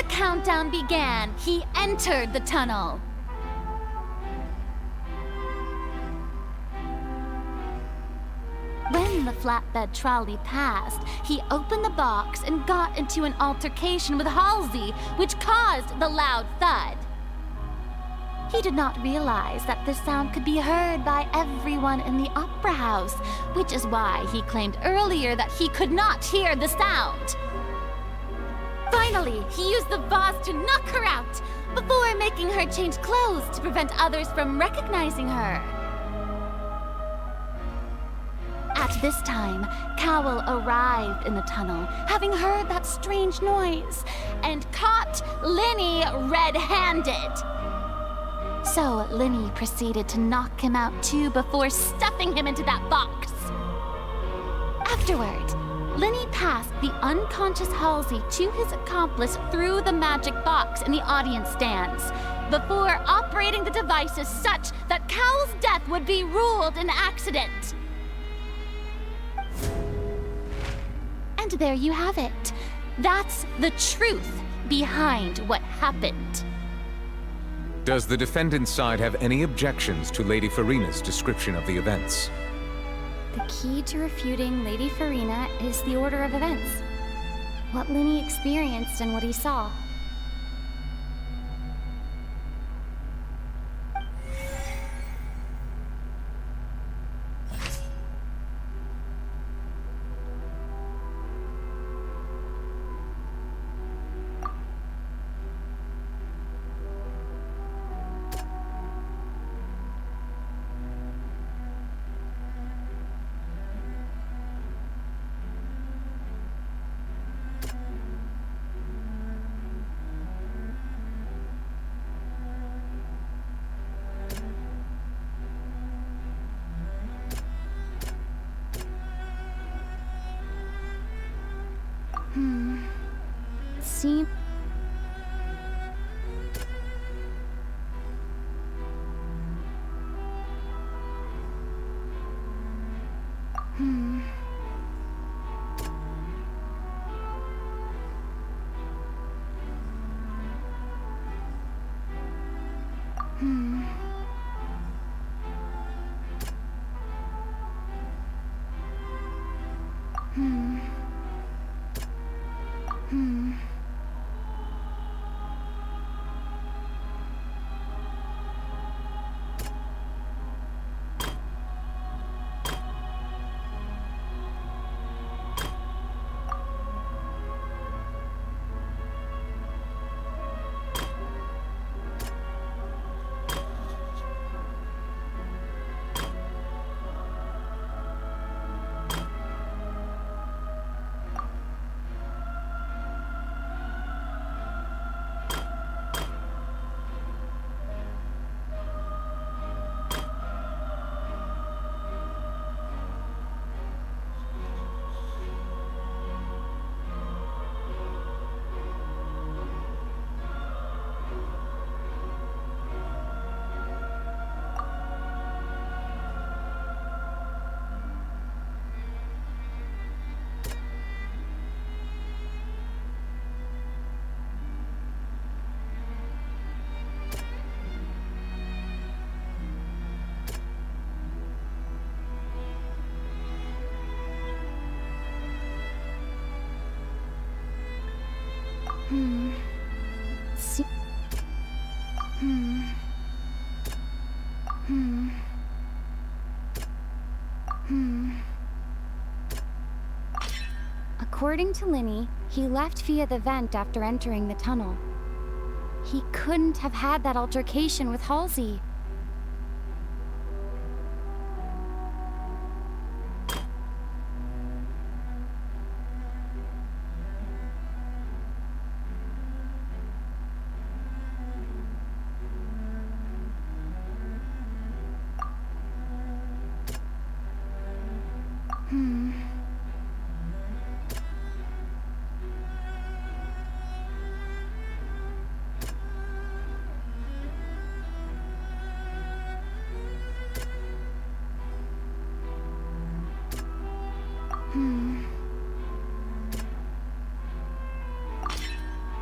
Countdown began, he entered the tunnel. When the flatbed trolley passed, he opened the box and got into an altercation with Halsey, which caused the loud thud. He did not realize that this sound could be heard by everyone in the opera house, which is why he claimed earlier that he could not hear the sound. Finally, he used the vase to knock her out, before making her change clothes to prevent others from recognizing her. At this time, Cowell arrived in the tunnel, having heard that strange noise, and caught Linney red-handed. So Linney proceeded to knock him out too before stuffing him into that box. Afterward, Linney passed the unconscious Halsey to his accomplice through the magic box in the audience stands, before operating the devices such that Cowell's death would be ruled an accident. And there you have it. That's the truth behind what happened. Does the defendant's side have any objections to Lady Farina's description of the events? The key to refuting Lady Farina is the order of events. What Linney experienced and what he saw. See? According to Linny, he left via the vent after entering the tunnel. He couldn't have had that altercation with Halsey.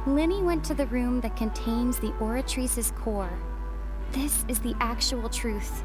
Linny went to the room that contains the Oratrice's core. This is the actual truth.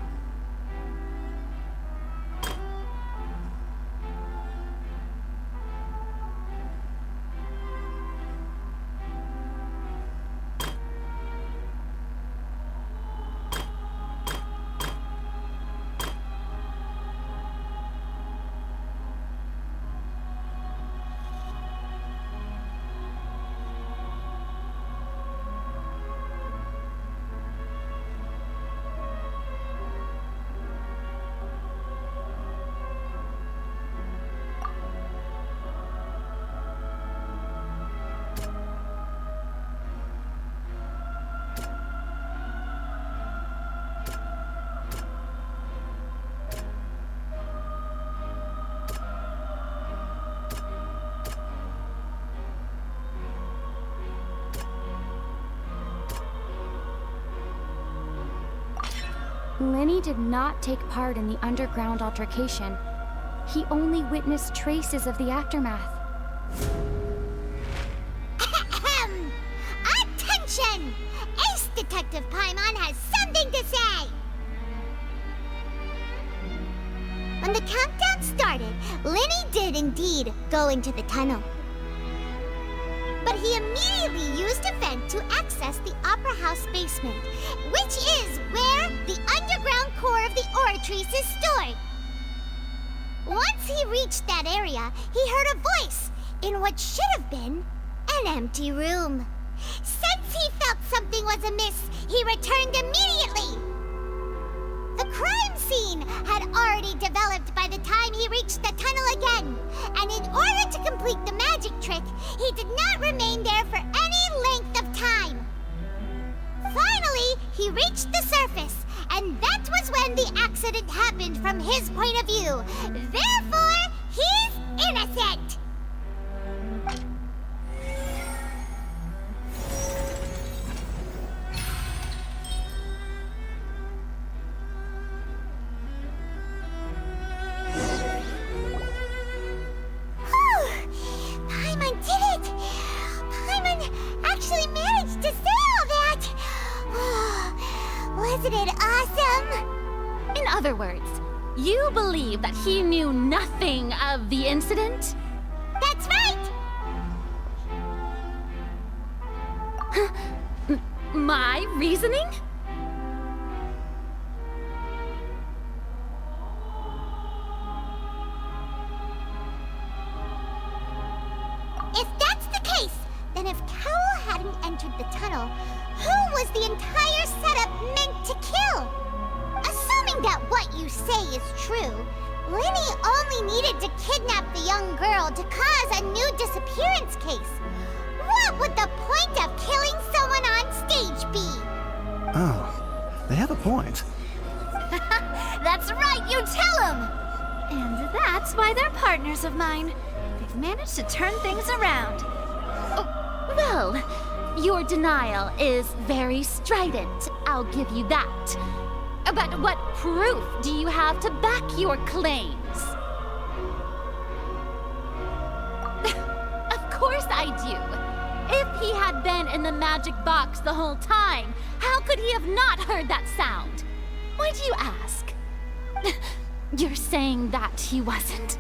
Linny did not take part in the underground altercation. He only witnessed traces of the aftermath. Attention! Ace Detective Paimon has something to say! When the countdown started, Linny did indeed go into the tunnel. But he immediately used a vent to access the Opera House basement, which is where the underground core of the Oratrice is stored. Once he reached that area, he heard a voice in what should have been an empty room. Since he felt something was amiss, he returned immediately. The crime scene had already developed by the time he reached the tunnel again, and in order to complete the magic trick, he did not remain there for any length of time. Finally, he reached the surface, and that was when the accident happened from his point of view. Therefore, he's innocent! Paimon did it! Paimon actually managed to say all that! other words, you believe that he knew nothing of the incident? That's right! My reasoning? If that's the case, then if Cowell hadn't entered the tunnel, who was the entire setup meant to kill? Assuming that what you say is true, Lenny only needed to kidnap the young girl to cause a new disappearance case. What would the point of killing someone on stage be? Oh, they have a point. That's right, you tell him! And that's why they're partners of mine. They've managed to turn things around. Oh, well, your denial is very strident, I'll give you that. But what proof do you have to back your claims? Of course I do. If he had been in the magic box the whole time, how could he have not heard that sound? Why do you ask? You're saying that he wasn't?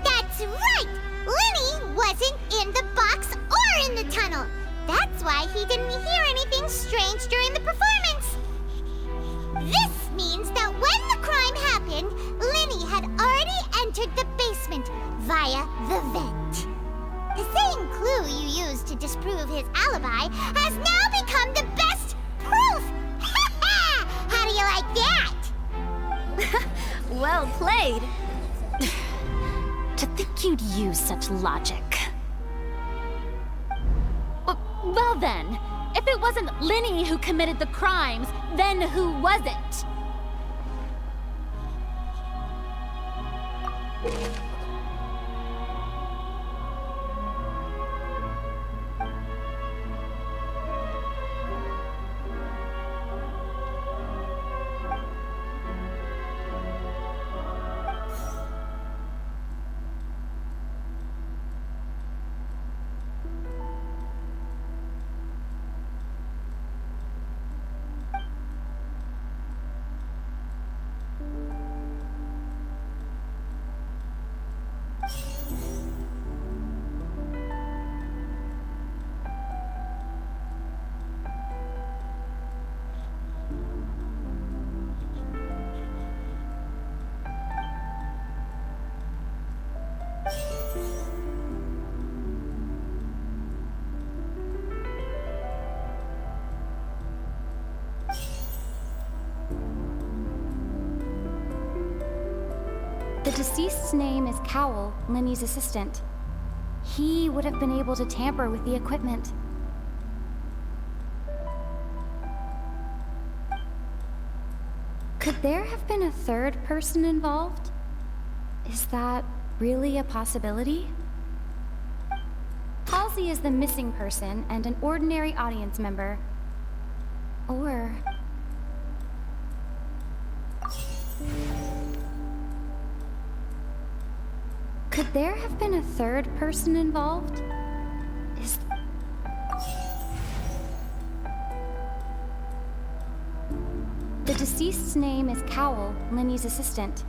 That's right! Lenny wasn't in the box or in the tunnel. That's why he didn't hear anything strange during the performance. This means that when the crime happened, Lenny had already entered the basement via the vent. The same clue you used to disprove his alibi has now become the best proof! How do you like that? Well played. To think you'd use such logic. Well then, if it wasn't Lenny who committed the crimes, then who was it? The deceased's name is Cowell, Lenny's assistant. He would have been able to tamper with the equipment. Could there have been a third person involved? Is that really a possibility? Halsey is the missing person and an ordinary audience member. Or... could there have been a third person involved? Is... the deceased's name is Cowell, Lenny's assistant.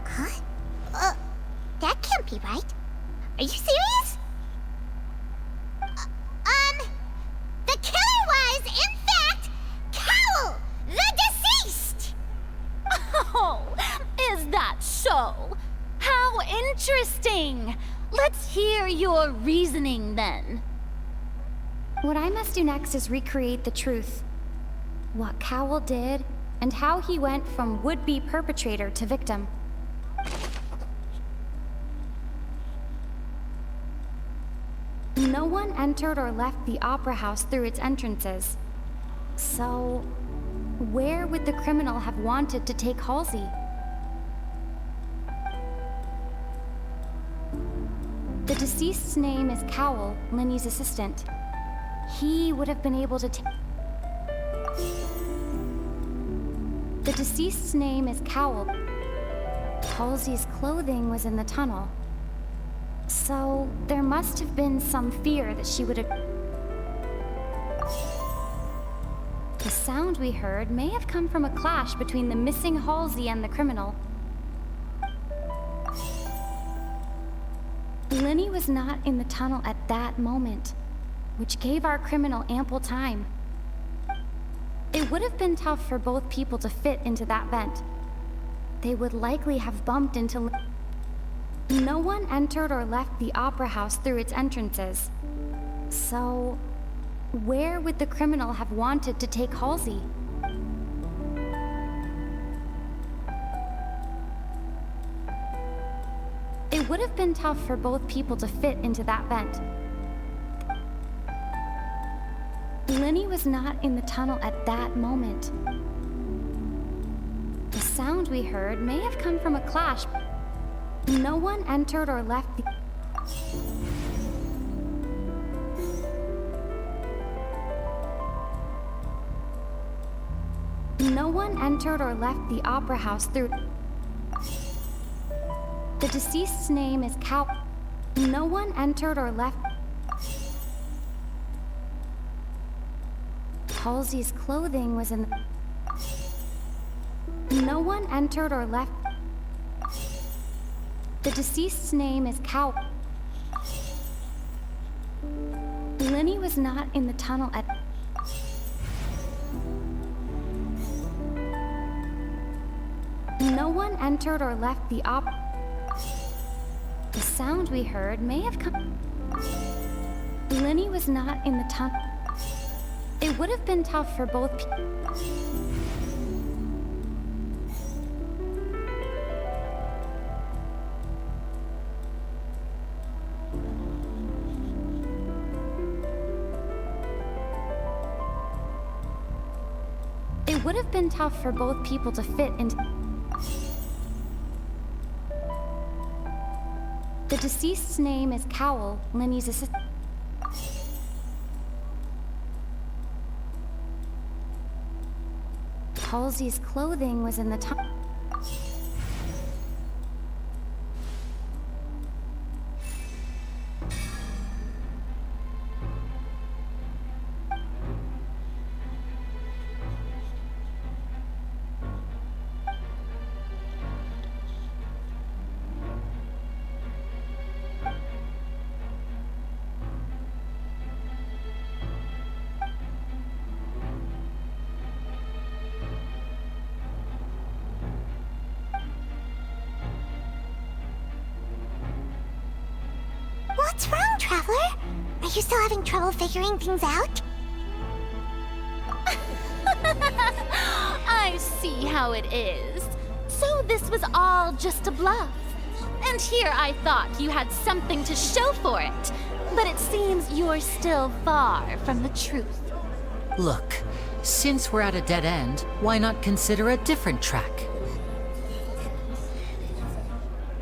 Huh? That can't be right. Are you serious? The killer that so? How interesting! Let's hear your reasoning then. What I must do next is recreate the truth. What Cowell did, and how he went from would-be perpetrator to victim. No one entered or left the Opera House through its entrances. So, where would the criminal have wanted to take Halsey? The deceased's name is Cowell, Linny's assistant. He would have been able to take... The deceased's name is Cowell. Halsey's clothing was in the tunnel. So, there must have been some fear that she would have... The sound we heard may have come from a clash between the missing Halsey and the criminal. Linny was not in the tunnel at that moment, which gave our criminal ample time. It would have been tough for both people to fit into that vent. They would likely have bumped into... No one entered or left the Opera House through its entrances. So, where would the criminal have wanted to take Halsey? It would have been tough for both people to fit into that vent. Linny was not in the tunnel at that moment. The sound we heard may have come from a clash. No one entered or left the... No one entered or left the Opera House through... The deceased's name is Cow... No one entered or left... Halsey's clothing was in... No one entered or left... The deceased's name is Cow... Linny was not in the tunnel at... No one entered or left the op... The sound we heard may have come... Linny was not in the tunnel... It would have been tough for both people... It would have been tough for both people to fit into... The deceased's name is Cowell, Linny's assistant. Halsey's clothing was in the tunnel. What's wrong, Traveler? Are you still having trouble figuring things out? I see how it is. So this was all just a bluff. And here I thought you had something to show for it. But it seems you're still far from the truth. Look, since we're at a dead end, why not consider a different track?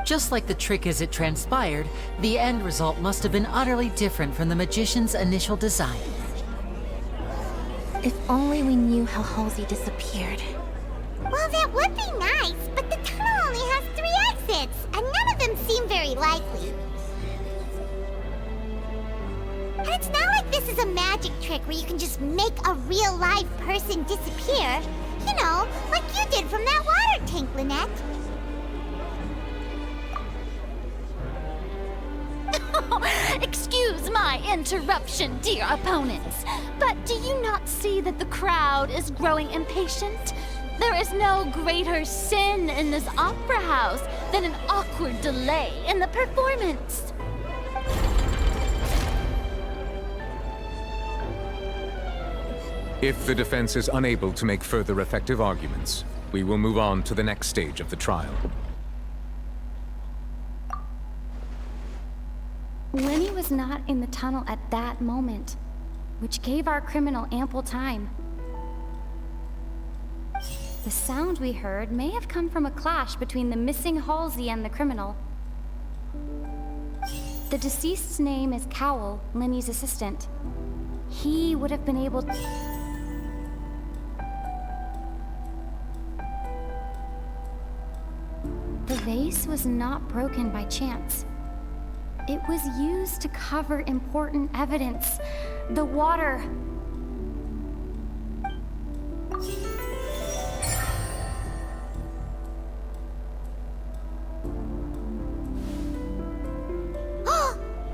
Just like the trick as it transpired, the end result must have been utterly different from the magician's initial design. If only we knew how Halsey disappeared. Well, that would be nice, but the tunnel only has 3 exits, and none of them seem very likely. And it's not like this is a magic trick where you can just make a real live person disappear. You know, like you did from that water tank, Lynette. Excuse my interruption, dear opponents, but do you not see that the crowd is growing impatient? There is no greater sin in this opera house than an awkward delay in the performance. If the defense is unable to make further effective arguments, we will move on to the next stage of the trial. Lenny was not in the tunnel at that moment, which gave our criminal ample time. The sound we heard may have come from a clash between the missing Halsey and the criminal. The deceased's name is Cowell, Lenny's assistant. He would have been able to... The vase was not broken by chance. It was used to cover important evidence. The water...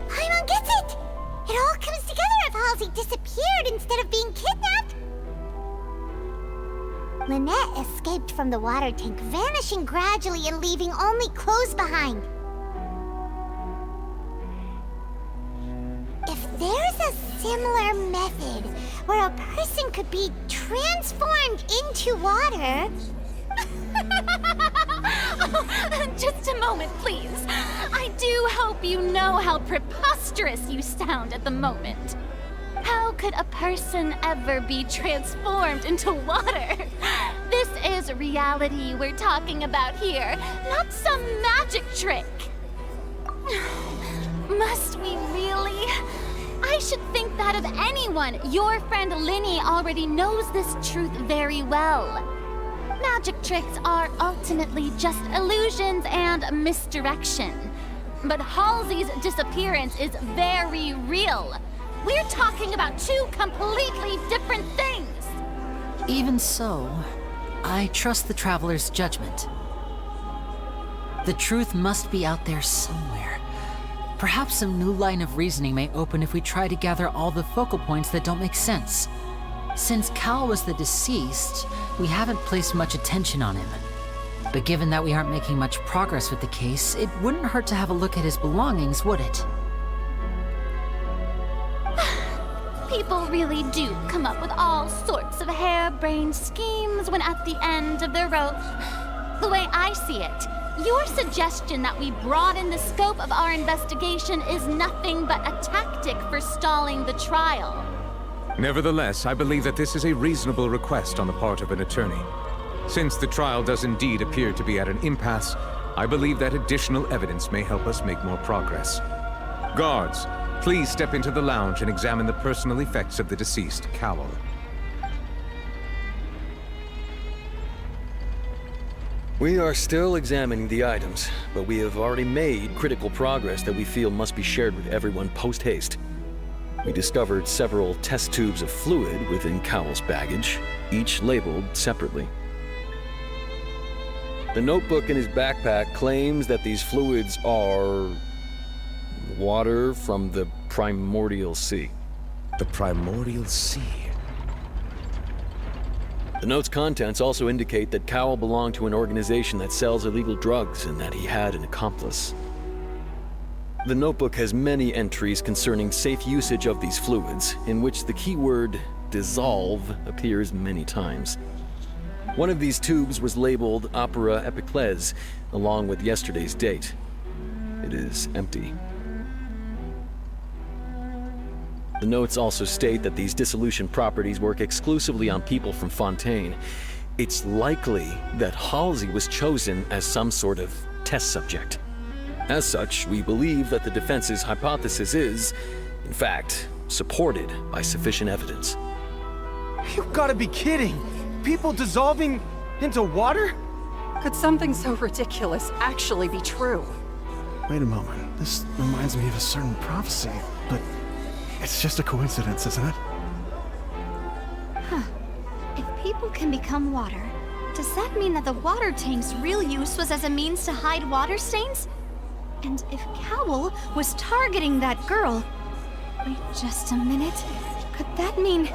Paimon gets it! It all comes together if Halsey disappeared instead of being kidnapped. Lynette escaped from the water tank, vanishing gradually and leaving only clothes behind. If there's a similar method where a person could be transformed into water... Just a moment, please. I do hope you know how preposterous you sound at the moment. How could a person ever be transformed into water? This is reality we're talking about here, not some magic trick. Must we really? I should think that of anyone. Your friend Linny already knows this truth very well. Magic tricks are ultimately just illusions and misdirection. But Halsey's disappearance is very real. We're talking about two completely different things. Even so, I trust the Traveler's judgment. The truth must be out there somewhere. Perhaps some new line of reasoning may open if we try to gather all the focal points that don't make sense. Since Cal was the deceased, we haven't placed much attention on him. But given that we aren't making much progress with the case, it wouldn't hurt to have a look at his belongings, would it? People really do come up with all sorts of harebrained schemes when at the end of their rope. The way I see it, your suggestion that we broaden the scope of our investigation is nothing but a tactic for stalling the trial. Nevertheless, I believe that this is a reasonable request on the part of an attorney. Since the trial does indeed appear to be at an impasse, I believe that additional evidence may help us make more progress. Guards, please step into the lounge and examine the personal effects of the deceased, Cowell. We are still examining the items, but we have already made critical progress that we feel must be shared with everyone post-haste. We discovered several test tubes of fluid within Cowell's baggage, each labeled separately. The notebook in his backpack claims that these fluids are... water from the Primordial Sea. The Primordial Sea? The note's contents also indicate that Cowell belonged to an organization that sells illegal drugs and that he had an accomplice. The notebook has many entries concerning safe usage of these fluids, in which the keyword dissolve appears many times. One of these tubes was labeled Opera Epiclese, along with yesterday's date. It is empty. The notes also state that these dissolution properties work exclusively on people from Fontaine. It's likely that Halsey was chosen as some sort of test subject. As such, we believe that the defense's hypothesis is, in fact, supported by sufficient evidence. You've got to be kidding! People dissolving into water? Could something so ridiculous actually be true? Wait a moment. This reminds me of a certain prophecy, but it's just a coincidence, isn't it? Huh. If people can become water, does that mean that the water tank's real use was as a means to hide water stains? And if Cowell was targeting that girl... Wait just a minute. Could that mean...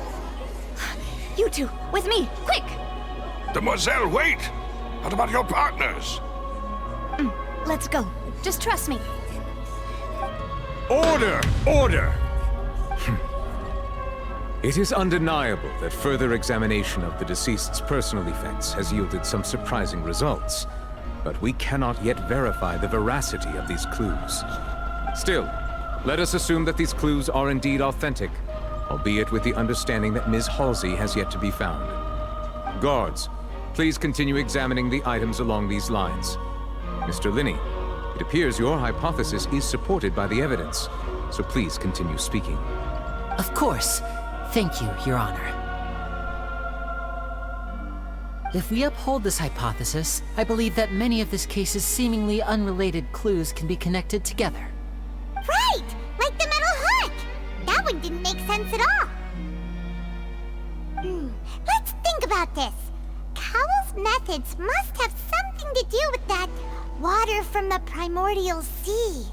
You two, with me, quick! Demoiselle, wait! What about your partners? Let's go. Just trust me. Order! Order! It is undeniable that further examination of the deceased's personal effects has yielded some surprising results, but we cannot yet verify the veracity of these clues. Still, let us assume that these clues are indeed authentic, albeit with the understanding that Ms. Halsey has yet to be found. Guards, please continue examining the items along these lines. Mr. Linney, it appears your hypothesis is supported by the evidence, so please continue speaking. Of course. Thank you, Your Honor. If we uphold this hypothesis, I believe that many of this case's seemingly unrelated clues can be connected together. Right! Like the metal hook! That one didn't make sense at all. Let's think about this. Cowell's methods must have something to do with that water from the primordial sea.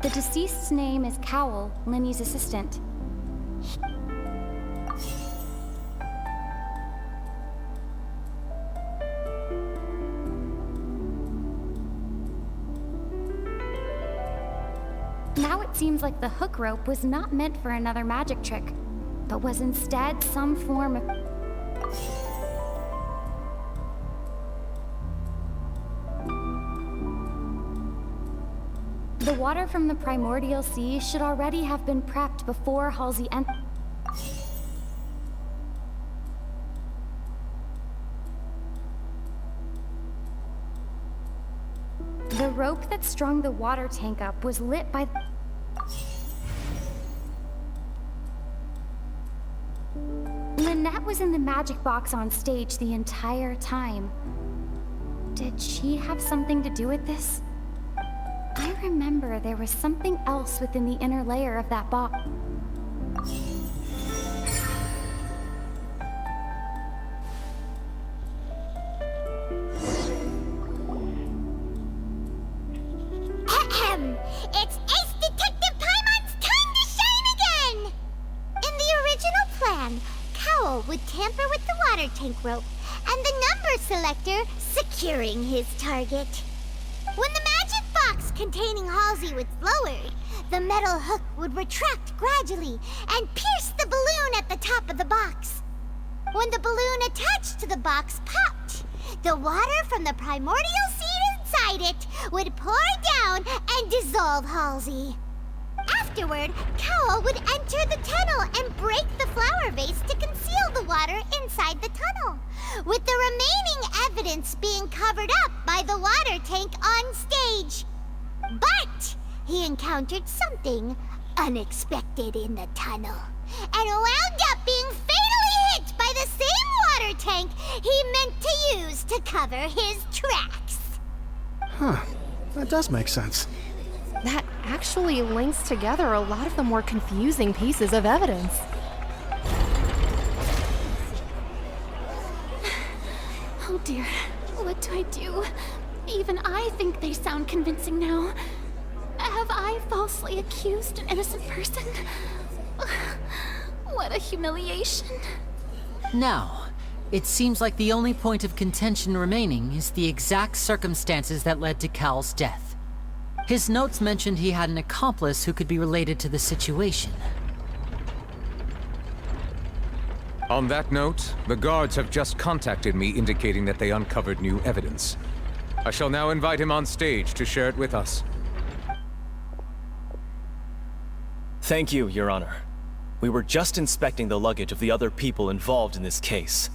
The deceased's name is Cowell, Linney's assistant. Now it seems like the hook rope was not meant for another magic trick, but was instead some form of... The water from the primordial sea should already have been prepped before Halsey entered. The rope that strung the water tank up was lit by... Lynette was in the magic box on stage the entire time. Did she have something to do with this? I remember there was something else within the inner layer of that box. It's Ace Detective Paimon's time to shine again! In the original plan, Cowell would tamper with the water tank rope and the number selector securing his target. When the magic box containing Halsey was lowered, the metal hook would retract gradually and pierce the balloon at the top of the box. When the balloon attached to the box popped, the water from the primordial seed inside it would pour down and dissolve Halsey. Afterward, Cowell would enter the tunnel and break the flower vase to conceal the water inside the tunnel, with the remaining evidence being covered up by the water tank on stage. But he encountered something unexpected in the tunnel, and wound up being fatally hit by the same water tank he meant to use to cover his tracks. Huh. That does make sense. That actually links together a lot of the more confusing pieces of evidence. Oh dear, what do I do? Even I think they sound convincing now. Have I falsely accused an innocent person? What a humiliation. Now, it seems like the only point of contention remaining is the exact circumstances that led to Cal's death. His notes mentioned he had an accomplice who could be related to the situation. On that note, the guards have just contacted me indicating that they uncovered new evidence. I shall now invite him on stage to share it with us. Thank you, Your Honor. We were just inspecting the luggage of the other people involved in this case.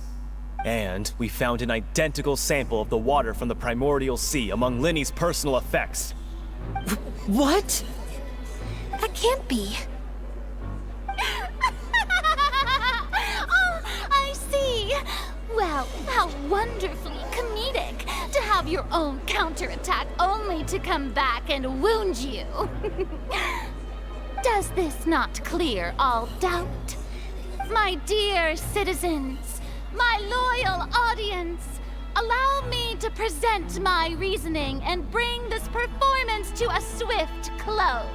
And we found an identical sample of the water from the primordial sea among Linney's personal effects. What? That can't be. Oh, I see. Well, how wonderfully comedic to have your own counterattack only to come back and wound you. Does this not clear all doubt? My dear citizens, my loyal audience, allow me to present my reasoning and bring this performance to a swift close.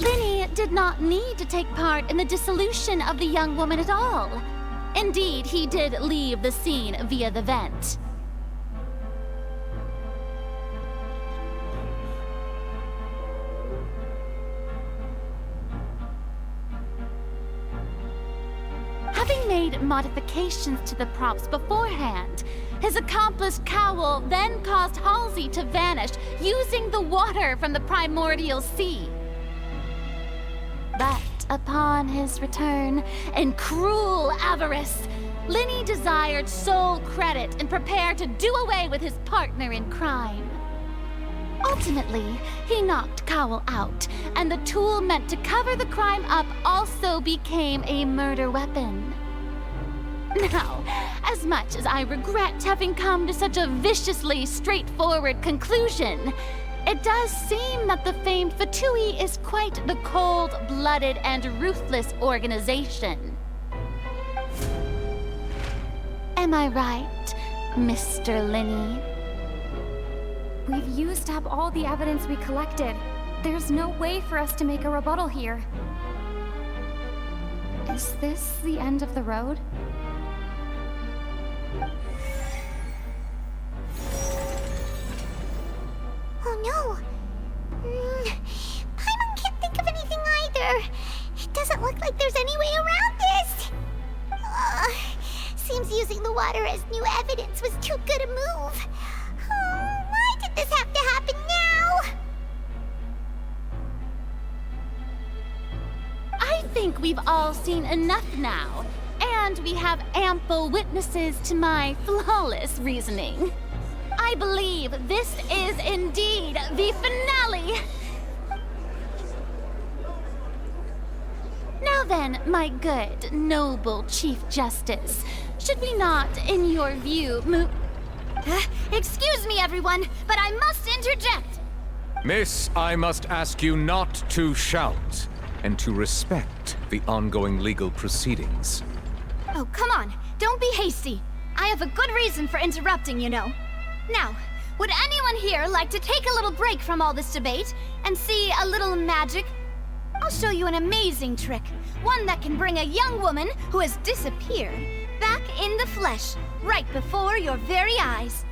Linny did not need to take part in the dissolution of the young woman at all. Indeed, he did leave the scene via the vent. Having made modifications to the props beforehand, his accomplice Cowell then caused Halsey to vanish using the water from the primordial sea. But upon his return, in cruel avarice, Linny desired sole credit and prepared to do away with his partner in crime. Ultimately, he knocked Cowell out, and the tool meant to cover the crime up also became a murder weapon. Now, as much as I regret having come to such a viciously straightforward conclusion, it does seem that the famed Fatui is quite the cold-blooded and ruthless organization. Am I right, Mr. Linny? We've used up all the evidence we collected. There's no way for us to make a rebuttal here. Is this the end of the road? Oh no! Paimon can't think of anything either. It doesn't look like there's any way around this. Seems using the water as new evidence was too good a move. Why did this have to happen now? I think we've all seen enough now, and we have ample witnesses to my flawless reasoning. I believe this is indeed the finale! Now then, my good, noble Chief Justice, should we not, in your view, move... Excuse me, everyone, but I must interject! Miss, I must ask you not to shout, and to respect the ongoing legal proceedings. Oh, come on, don't be hasty. I have a good reason for interrupting, you know. Now, would anyone here like to take a little break from all this debate and see a little magic? I'll show you an amazing trick, one that can bring a young woman who has disappeared back in the flesh, right before your very eyes.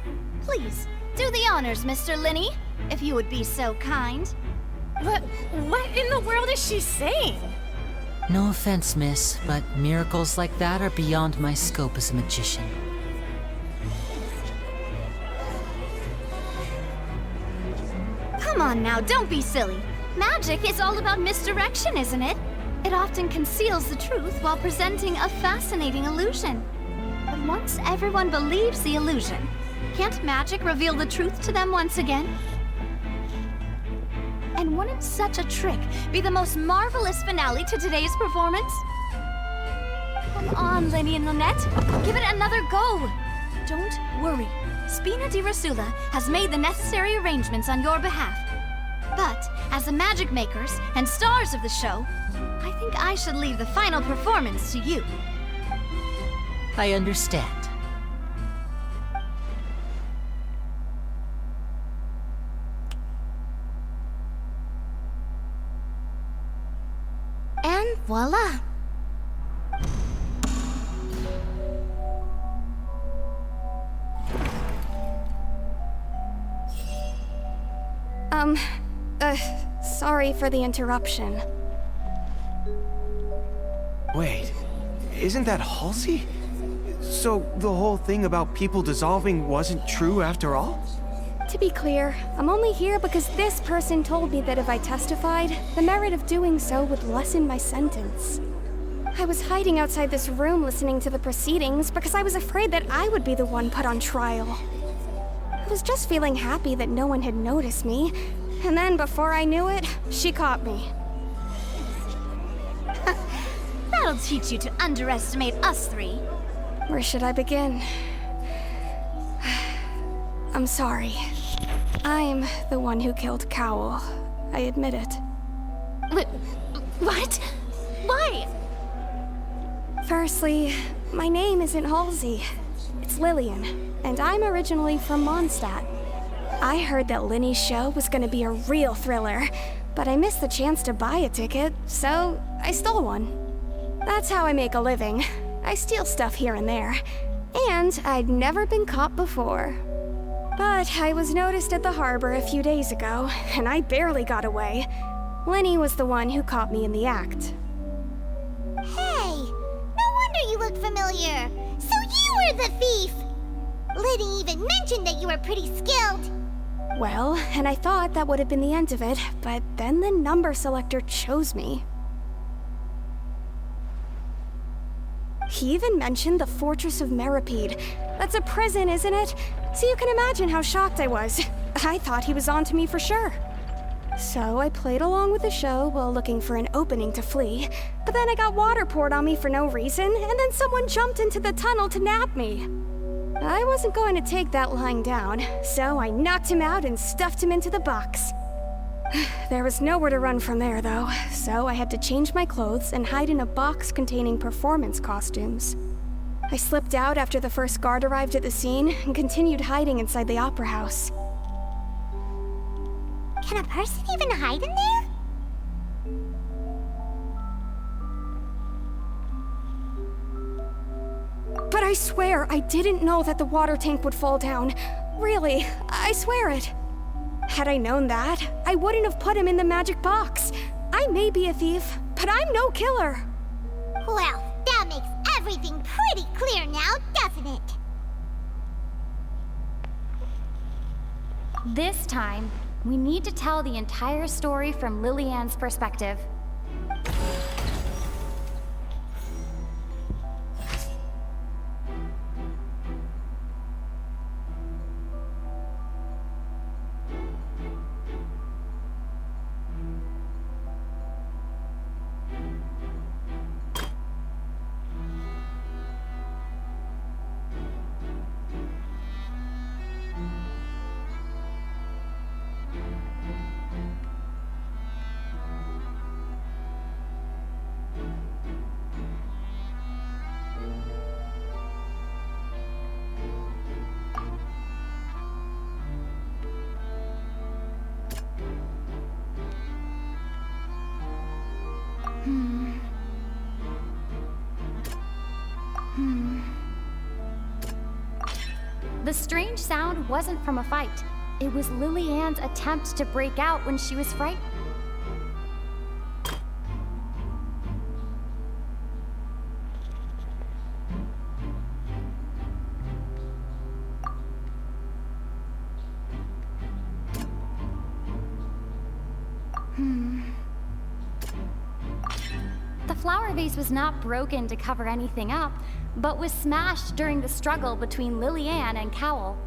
Please, do the honors, Mr. Linny, if you would be so kind. What in the world is she saying? No offense, miss, but miracles like that are beyond my scope as a magician. Come on now, don't be silly. Magic is all about misdirection, isn't it? It often conceals the truth while presenting a fascinating illusion. But once everyone believes the illusion, can't magic reveal the truth to them once again? And wouldn't such a trick be the most marvelous finale to today's performance? Come on, Linny and Lynette, give it another go. Don't worry, Spina di Rosula has made the necessary arrangements on your behalf. But as the magic makers and stars of the show, I think I should leave the final performance to you. I understand. And voila! Sorry for the interruption. Wait, isn't that Halsey? So the whole thing about people dissolving wasn't true after all? To be clear, I'm only here because this person told me that if I testified, the merit of doing so would lessen my sentence. I was hiding outside this room listening to the proceedings because I was afraid that I would be the one put on trial. I was just feeling happy that no one had noticed me, and then before I knew it, she caught me. That'll teach you to underestimate us three. Where should I begin? I'm sorry. I'm the one who killed Cowell. I admit it. What? Why? Firstly, my name isn't Halsey. It's Lillian, and I'm originally from Mondstadt. I heard that Linny's show was gonna be a real thriller, but I missed the chance to buy a ticket, so I stole one. That's how I make a living. I steal stuff here and there. And I'd never been caught before. But I was noticed at the harbor a few days ago, and I barely got away. Linny was the one who caught me in the act. Hey, no wonder you look familiar. So you were the thief! Liddy even mentioned that you were pretty skilled. Well, and I thought that would have been the end of it, but then the number selector chose me. He even mentioned the Fortress of Meripede. That's a prison, isn't it? So you can imagine how shocked I was. I thought he was onto me for sure. So I played along with the show while looking for an opening to flee, but then I got water poured on me for no reason, and then someone jumped into the tunnel to nab me. I wasn't going to take that lying down, so I knocked him out and stuffed him into the box. There was nowhere to run from there, though, so I had to change my clothes and hide in a box containing performance costumes. I slipped out after the first guard arrived at the scene and continued hiding inside the opera house. Can a person even hide in there? But I swear I didn't know that the water tank would fall down. Really, I swear it. Had I known that, I wouldn't have put him in the magic box. I may be a thief, but I'm no killer. Well, that makes everything pretty clear now, doesn't it? This time, we need to tell the entire story from Lillian's perspective. The strange sound wasn't from a fight. It was Lillian's attempt to break out when she was frightened. The flower vase was not broken to cover anything up, but was smashed during the struggle between Lillian and Cowell.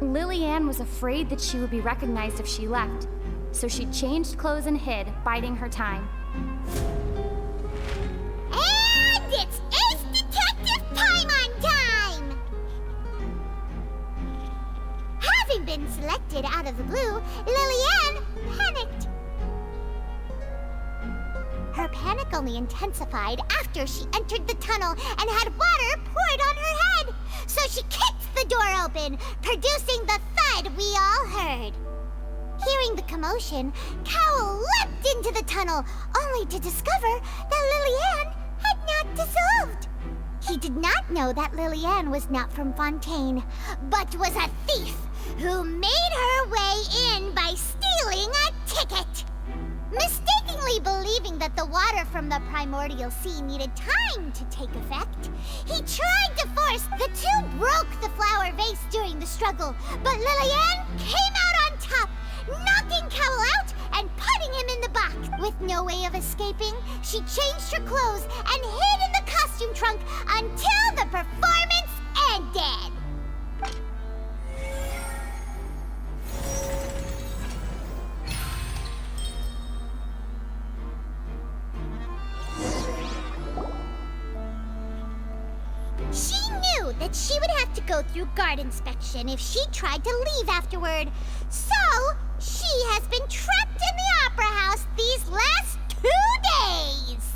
Lillian was afraid that she would be recognized if she left, so she changed clothes and hid, biding her time. And it's Ace Detective Paimon time! Having been selected out of the blue, Lillian panicked. Her panic only intensified after she entered the tunnel and had water poured on her head. So she kicked the door open, producing the thud we all heard. Hearing the commotion, Cowell leapt into the tunnel, only to discover that Lillian had not dissolved. He did not know that Lillian was not from Fontaine, but was a thief who made her way in by stealing a ticket. Mistakenly believing that the water from the primordial sea needed time to take effect, he tried to force the two broke the flower vase during the struggle, but Lillian came out on top, knocking Cowell out and putting him in the box. With no way of escaping, she changed her clothes and hid in the costume trunk until the performance ended. that she would have to go through guard inspection if she tried to leave afterward. So, she has been trapped in the Opera House these last 2 days!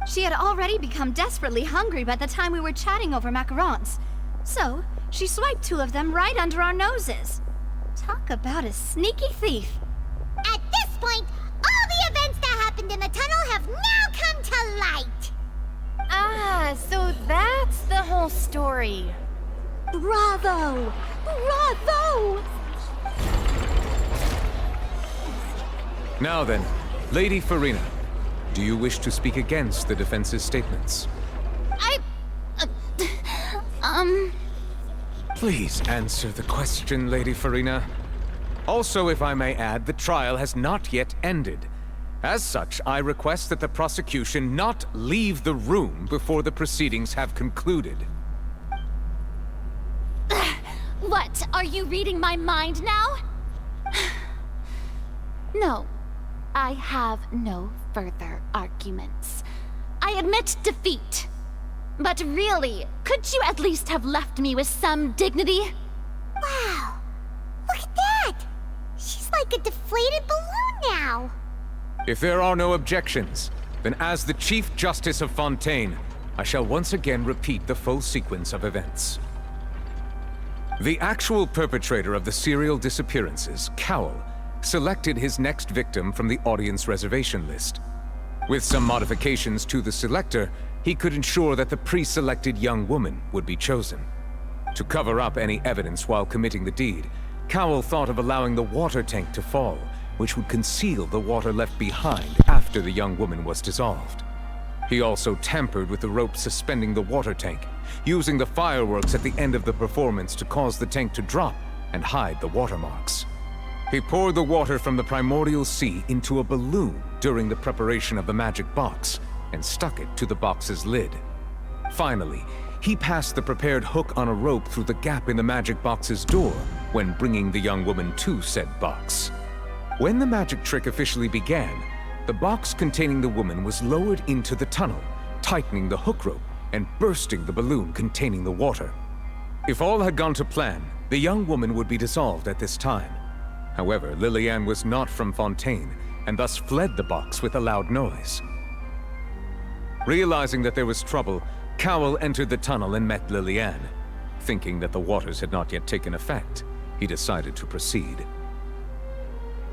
She had already become desperately hungry by the time we were chatting over macarons. So, she swiped 2 of them right under our noses. Talk about a sneaky thief. At this point, all the events that happened in the tunnel have now come to light! Ah, so that's the whole story. Bravo! Bravo! Now then, Lady Farina, do you wish to speak against the defense's statements? Please answer the question, Lady Farina. Also, if I may add, the trial has not yet ended. As such, I request that the prosecution not leave the room before the proceedings have concluded. What? Are you reading my mind now? No. I have no further arguments. I admit defeat. But really, could you at least have left me with some dignity? Wow! Look at that! She's like a deflated balloon now! If there are no objections, then as the Chief Justice of Fontaine, I shall once again repeat the full sequence of events. The actual perpetrator of the serial disappearances, Cowell, selected his next victim from the audience reservation list. With some modifications to the selector, he could ensure that the pre-selected young woman would be chosen. To cover up any evidence while committing the deed, Cowell thought of allowing the water tank to fall, which would conceal the water left behind after the young woman was dissolved. He also tampered with the rope suspending the water tank, using the fireworks at the end of the performance to cause the tank to drop and hide the watermarks. He poured the water from the primordial sea into a balloon during the preparation of the magic box and stuck it to the box's lid. Finally, he passed the prepared hook on a rope through the gap in the magic box's door when bringing the young woman to said box. When the magic trick officially began, the box containing the woman was lowered into the tunnel, tightening the hook rope and bursting the balloon containing the water. If all had gone to plan, the young woman would be dissolved at this time. However, Lillian was not from Fontaine, and thus fled the box with a loud noise. Realizing that there was trouble, Cowell entered the tunnel and met Lillian. Thinking that the waters had not yet taken effect, he decided to proceed.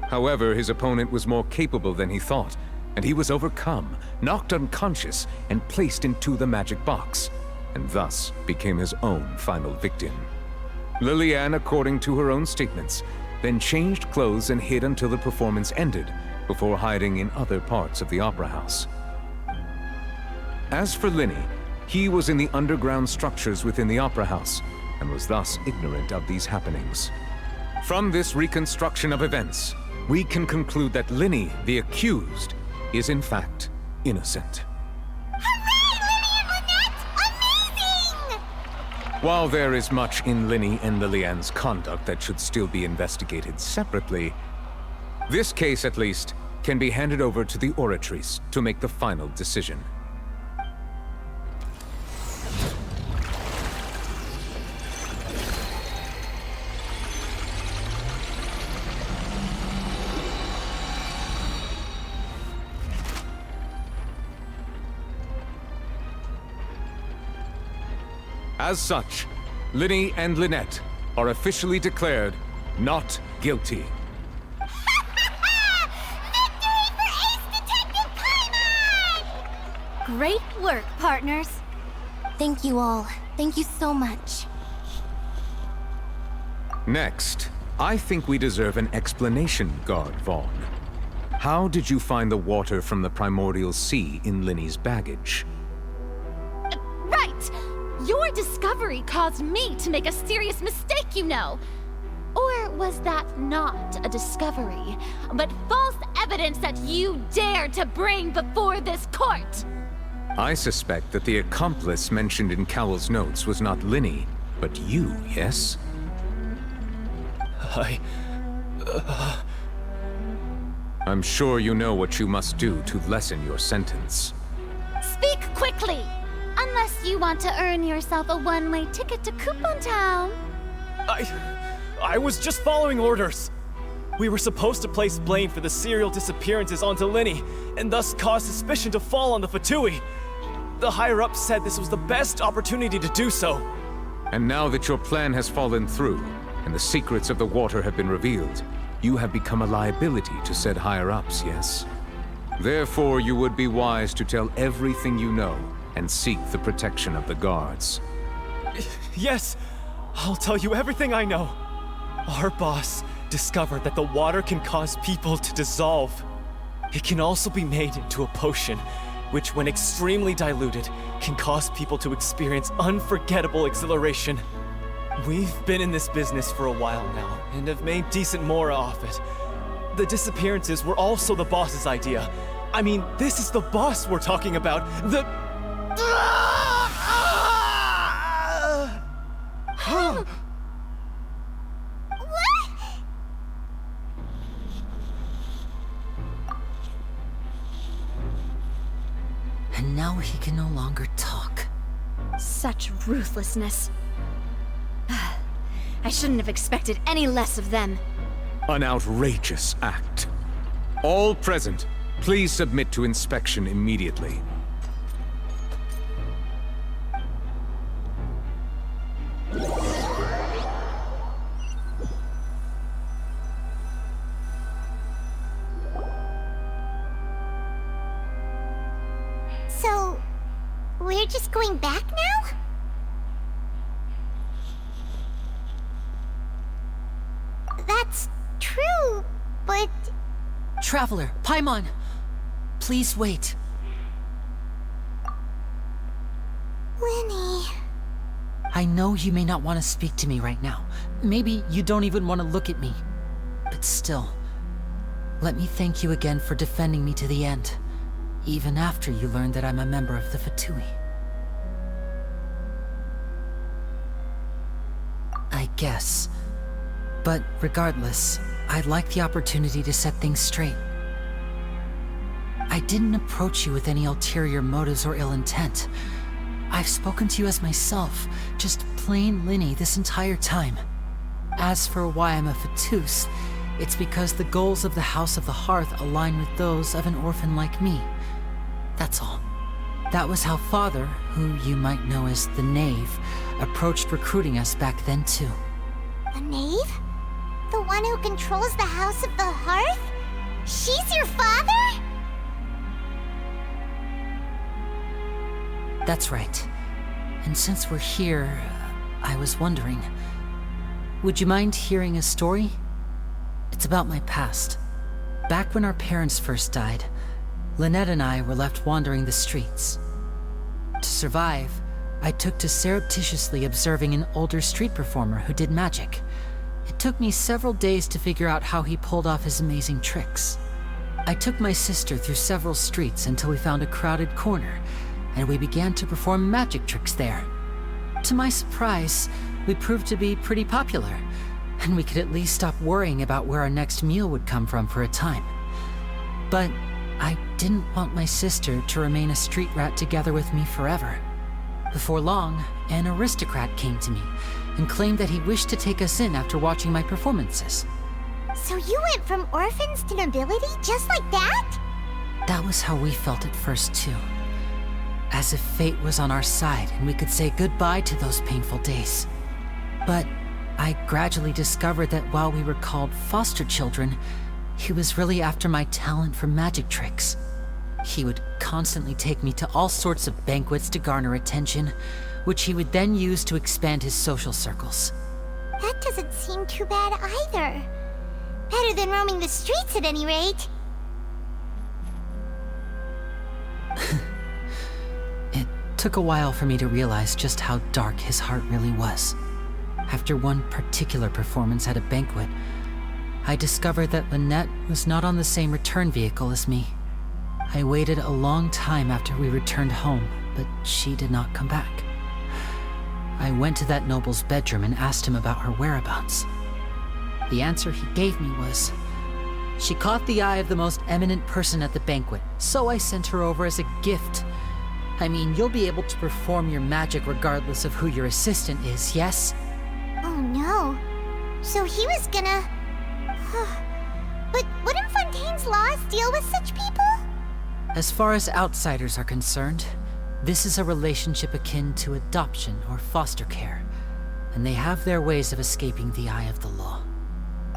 However, his opponent was more capable than he thought, and he was overcome, knocked unconscious, and placed into the magic box, and thus became his own final victim. Lillian, according to her own statements, then changed clothes and hid until the performance ended, before hiding in other parts of the opera house. As for Linny, he was in the underground structures within the opera house, and was thus ignorant of these happenings. From this reconstruction of events, we can conclude that Linny, the accused, is in fact innocent. While there is much in Linny and Lillian's conduct that should still be investigated separately, this case, at least, can be handed over to the Oratrice to make the final decision. As such, Linny and Lynette are officially declared not guilty. Great work, partners. Thank you all. Thank you so much. Next, I think we deserve an explanation, Guard Vaughn. How did you find the water from the primordial sea in Linny's baggage? Right! Your discovery caused me to make a serious mistake, you know. Or was that not a discovery, but false evidence that you dared to bring before this court? I suspect that the accomplice mentioned in Cowell's notes was not Linny, but you, yes? I'm sure you know what you must do to lessen your sentence. Speak quickly! Unless course you want to earn yourself a one-way ticket to Coupon Town. I was just following orders. We were supposed to place blame for the serial disappearances onto Linny, and thus cause suspicion to fall on the Fatui. The higher-ups said this was the best opportunity to do so. And now that your plan has fallen through, and the secrets of the water have been revealed, you have become a liability to said higher-ups, yes? Therefore, you would be wise to tell everything you know, and seek the protection of the guards. Yes, I'll tell you everything I know. Our boss discovered that the water can cause people to dissolve. It can also be made into a potion, which when extremely diluted, can cause people to experience unforgettable exhilaration. We've been in this business for a while now, and have made decent more off it. The disappearances were also the boss's idea. I mean, this is the boss we're talking about. And now he can no longer talk. Such ruthlessness. I shouldn't have expected any less of them. An outrageous act. All present, please submit to inspection immediately. So, we're just going back now? That's true, but... Traveler, Paimon! Please wait. Lenny... I know you may not want to speak to me right now. Maybe you don't even want to look at me. But still, let me thank you again for defending me to the end, even after you learned that I'm a member of the Fatui. I guess. But regardless, I'd like the opportunity to set things straight. I didn't approach you with any ulterior motives or ill intent. I've spoken to you as myself, just plain Linny this entire time. As for why I'm a Fatus, it's because the goals of the House of the Hearth align with those of an orphan like me. That's all. That was how Father, who you might know as the Knave, approached recruiting us back then too. The Knave? The one who controls the House of the Hearth? She's your father? That's right. And since we're here, I was wondering, would you mind hearing a story? It's about my past. Back when our parents first died, Lynette and I were left wandering the streets. To survive, I took to surreptitiously observing an older street performer who did magic. It took me several days to figure out how he pulled off his amazing tricks. I took my sister through several streets until we found a crowded corner, and we began to perform magic tricks there. To my surprise, we proved to be pretty popular, and we could at least stop worrying about where our next meal would come from for a time. But I didn't want my sister to remain a street rat together with me forever. Before long, an aristocrat came to me and claimed that he wished to take us in after watching my performances. So you went from orphans to nobility just like that? That was how we felt at first too. As if fate was on our side and we could say goodbye to those painful days. But I gradually discovered that while we were called foster children, he was really after my talent for magic tricks. He would constantly take me to all sorts of banquets to garner attention, which he would then use to expand his social circles. That doesn't seem too bad either. Better than roaming the streets at any rate. It took a while for me to realize just how dark his heart really was. After one particular performance at a banquet, I discovered that Lynette was not on the same return vehicle as me. I waited a long time after we returned home, but she did not come back. I went to that noble's bedroom and asked him about her whereabouts. The answer he gave me was, she caught the eye of the most eminent person at the banquet, so I sent her over as a gift. I mean, you'll be able to perform your magic regardless of who your assistant is, yes? Oh no. So he was gonna... But wouldn't Fontaine's laws deal with such people? As far as outsiders are concerned, this is a relationship akin to adoption or foster care, and they have their ways of escaping the eye of the law.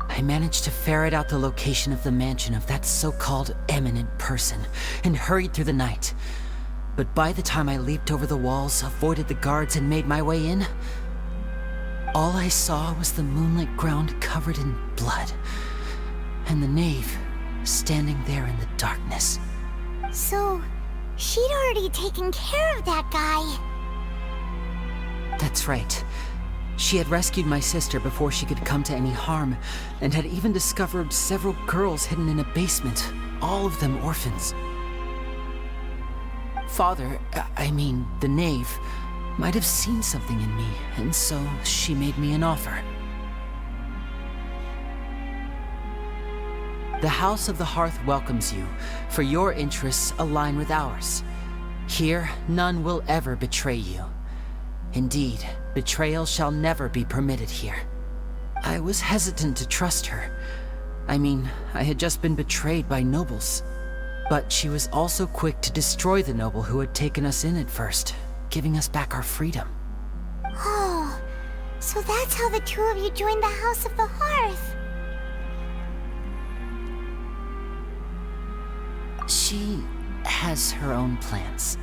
I managed to ferret out the location of the mansion of that so-called eminent person, and hurried through the night. But by the time I leaped over the walls, avoided the guards, and made my way in, all I saw was the moonlit ground covered in blood, and the knave standing there in the darkness. So, she'd already taken care of that guy. That's right. She had rescued my sister before she could come to any harm, and had even discovered several girls hidden in a basement, all of them orphans. Father, I mean, the knave, might have seen something in me, and so she made me an offer. The House of the Hearth welcomes you, for your interests align with ours. Here, none will ever betray you. Indeed, betrayal shall never be permitted here. I was hesitant to trust her. I mean, I had just been betrayed by nobles. But she was also quick to destroy the noble who had taken us in at first, giving us back our freedom. Oh, so that's how the two of you joined the House of the Hearth. She has her own plans.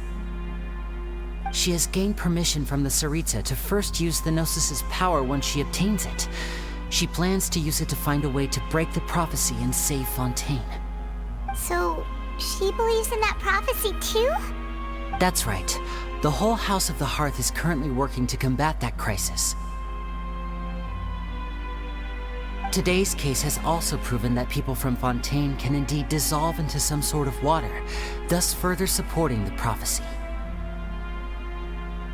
She has gained permission from the Tsaritsa to first use the Gnosis' power once she obtains it. She plans to use it to find a way to break the prophecy and save Fontaine. So, she believes in that prophecy too? That's right. The whole House of the Hearth is currently working to combat that crisis. Today's case has also proven that people from Fontaine can indeed dissolve into some sort of water, thus further supporting the prophecy.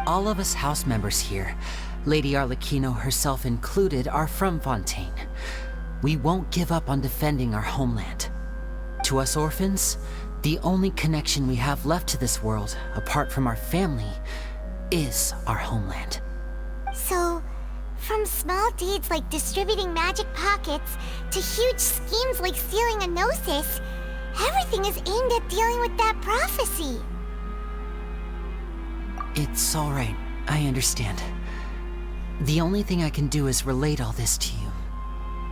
All of us house members here, Lady Arlecchino herself included, are from Fontaine. We won't give up on defending our homeland. To us orphans, the only connection we have left to this world, apart from our family, is our homeland. So, from small deeds like distributing magic pockets to huge schemes like stealing a Gnosis, everything is aimed at dealing with that prophecy. It's all right. I understand. The only thing I can do is relate all this to you.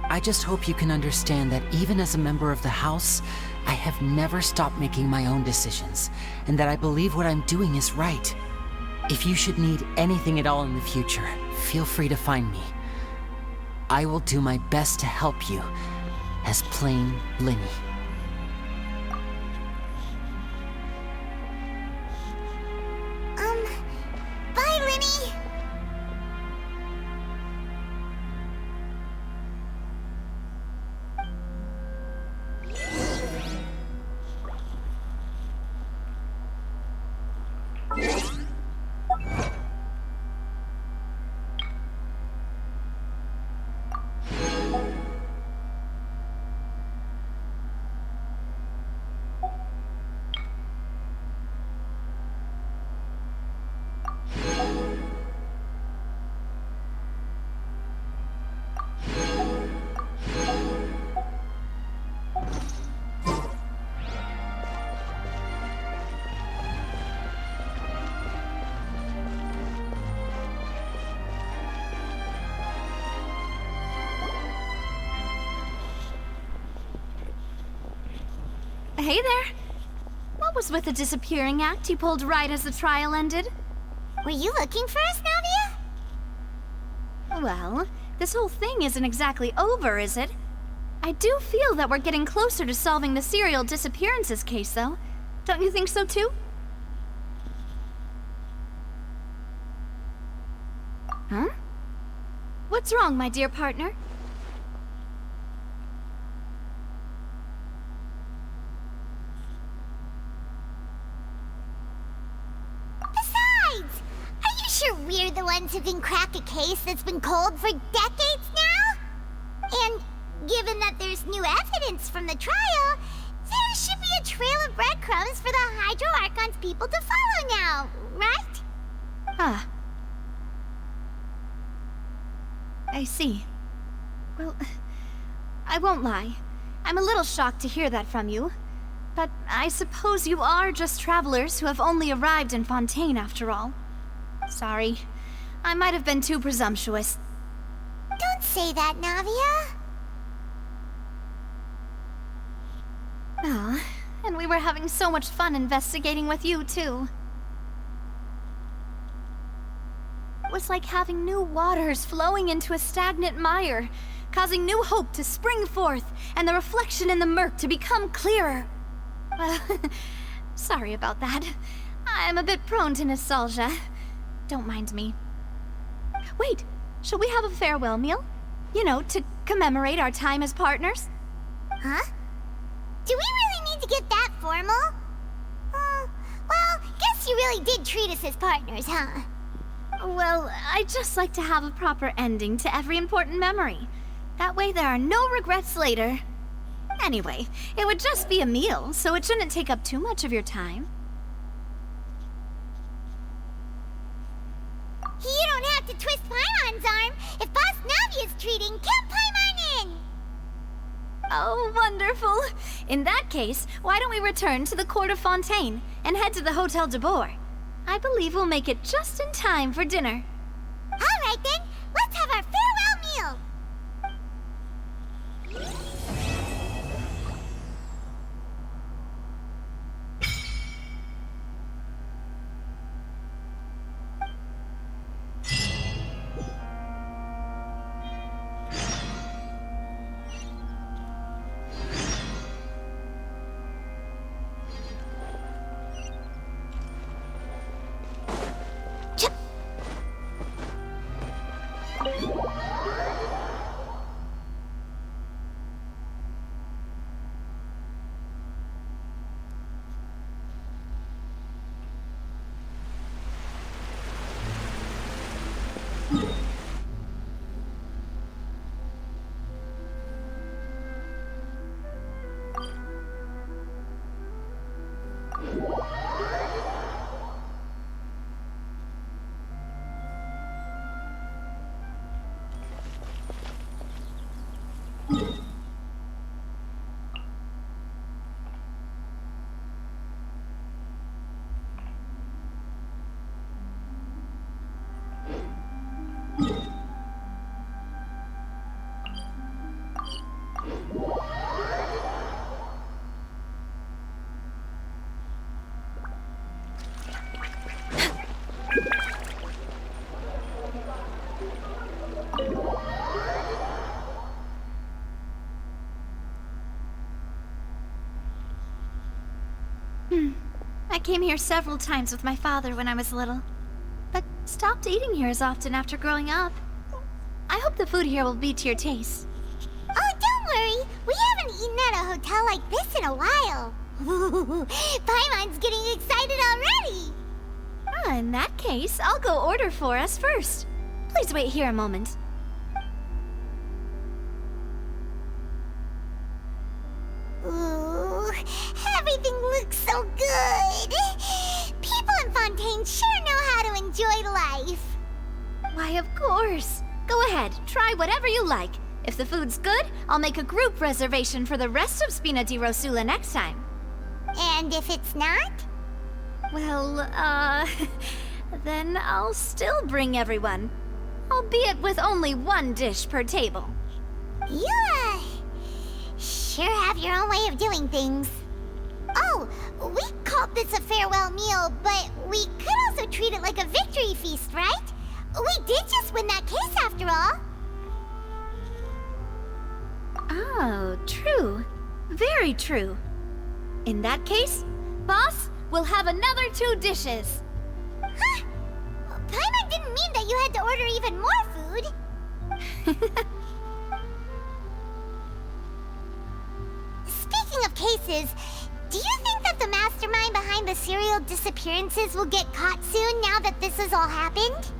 I just hope you can understand that even as a member of the House, I have never stopped making my own decisions, and that I believe what I'm doing is right. If you should need anything at all in the future, feel free to find me. I will do my best to help you, as plain Linny. Bye, Linny! Hey there. What was with the disappearing act you pulled right as the trial ended? Were you looking for us, Navia? Well, this whole thing isn't exactly over, is it? I do feel that we're getting closer to solving the serial disappearances case, though. Don't you think so, too? Huh? What's wrong, my dear partner? Besides, are you sure we're the ones who can crack a case that's been cold for decades now? And given that there's new evidence from the trial, there should be a trail of breadcrumbs crumbs for the Hydro Archon's people to follow now, right? Ah. I see. Well, I won't lie. I'm a little shocked to hear that from you. But I suppose you are just travelers who have only arrived in Fontaine after all. Sorry. I might have been too presumptuous. Don't say that, Navia. Ah, and we were having so much fun investigating with you, too. It was like having new waters flowing into a stagnant mire, causing new hope to spring forth, and the reflection in the murk to become clearer. Well, sorry about that. I'm a bit prone to nostalgia. Don't mind me. Wait, shall we have a farewell meal? You know, to commemorate our time as partners? Huh? Do we really need to get that formal? Well, guess you really did treat us as partners, huh? Well, I'd just like to have a proper ending to every important memory. That way there are no regrets later. Anyway, it would just be a meal, so it shouldn't take up too much of your time. You don't have to twist Paimon's arm. If Boss Navia's treating, count Paimon in! Oh, wonderful. In that case, why don't we return to the Court of Fontaine and head to the Hotel de Boer? I believe we'll make it just in time for dinner. All right then, let's have our farewell meal! I came here several times with my father when I was little, but stopped eating here as often after growing up. I hope the food here will be to your taste. Oh, don't worry. We haven't eaten at a hotel like this in a while. Paimon's getting excited already. In that case, I'll go order for us first. Please wait here a moment. Ooh, everything looks so good. People in Fontaine sure know how to enjoy life. Why, of course. Go ahead, try whatever you like. If the food's good, I'll make a group reservation for the rest of Spina di Rosula next time. And if it's not? Well, then I'll still bring everyone. Albeit with only one dish per table. You, sure have your own way of doing things. Oh, we called this a farewell meal, but we could also treat it like a victory feast, right? We did just win that case after all. Oh, true. Very true. In that case, boss, we'll have another 2 dishes. Huh? Paimon didn't mean that you had to order even more food. Speaking of cases, do you think that the mastermind behind the serial disappearances will get caught soon now that this has all happened?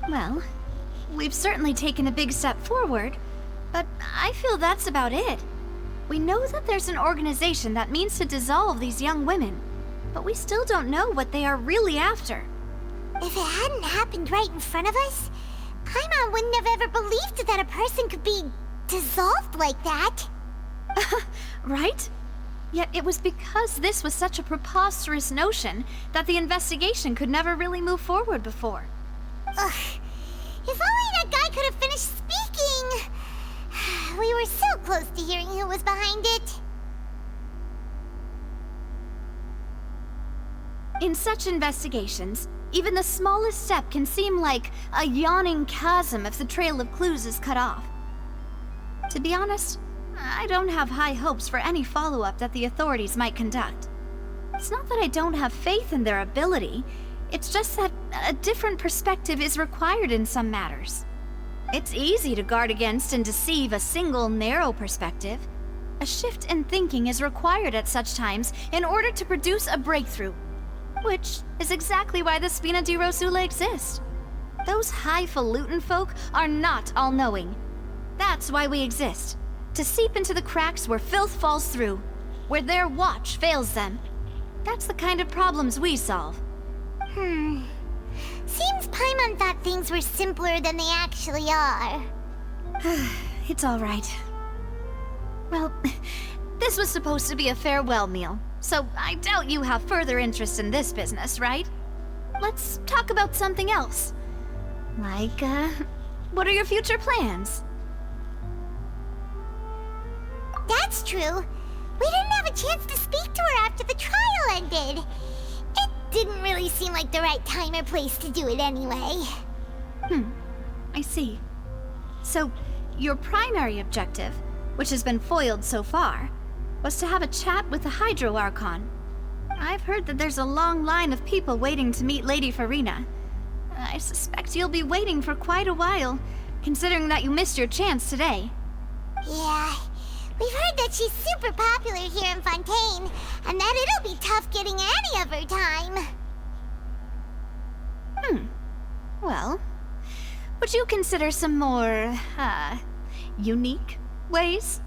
Well, we've certainly taken a big step forward, but I feel that's about it. We know that there's an organization that means to dissolve these young women, but we still don't know what they are really after. If it hadn't happened right in front of us, Paimon wouldn't have ever believed that a person could be dissolved like that. Right? Yet it was because this was such a preposterous notion that the investigation could never really move forward before. Ugh. If only that guy could have finished speaking! We were so close to hearing who was behind it. In such investigations, even the smallest step can seem like a yawning chasm if the trail of clues is cut off. To be honest, I don't have high hopes for any follow-up that the authorities might conduct. It's not that I don't have faith in their ability, it's just that a different perspective is required in some matters. It's easy to guard against and deceive a single narrow perspective. A shift in thinking is required at such times in order to produce a breakthrough, which is exactly why the Spina di Rosula exist. Those highfalutin folk are not all-knowing. That's why we exist. To seep into the cracks where filth falls through, where their watch fails them. That's the kind of problems we solve. Seems Paimon thought things were simpler than they actually are. It's all right. Well, this was supposed to be a farewell meal, so I doubt you have further interest in this business, right? Let's talk about something else. Like, what are your future plans? That's true. We didn't have a chance to speak to her after the trial ended. It didn't really seem like the right time or place to do it anyway. I see. So, your primary objective, which has been foiled so far, was to have a chat with the Hydro Archon. I've heard that there's a long line of people waiting to meet Lady Farina. I suspect you'll be waiting for quite a while, considering that you missed your chance today. Yeah, we've heard that she's super popular here in Fontaine, and that it'll be tough getting any of her time. Well, would you consider some more, unique ways?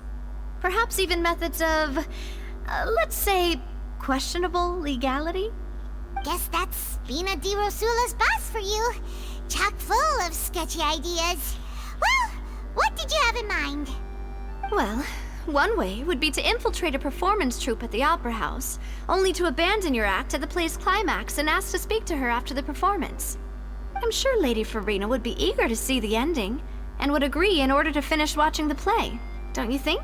Perhaps even methods of, let's say, questionable legality? Guess that's Spina di Rosula's boss for you. Chock full of sketchy ideas. Well, what did you have in mind? Well, one way would be to infiltrate a performance troupe at the Opera House, only to abandon your act at the play's climax and ask to speak to her after the performance. I'm sure Lady Farina would be eager to see the ending, and would agree in order to finish watching the play, don't you think?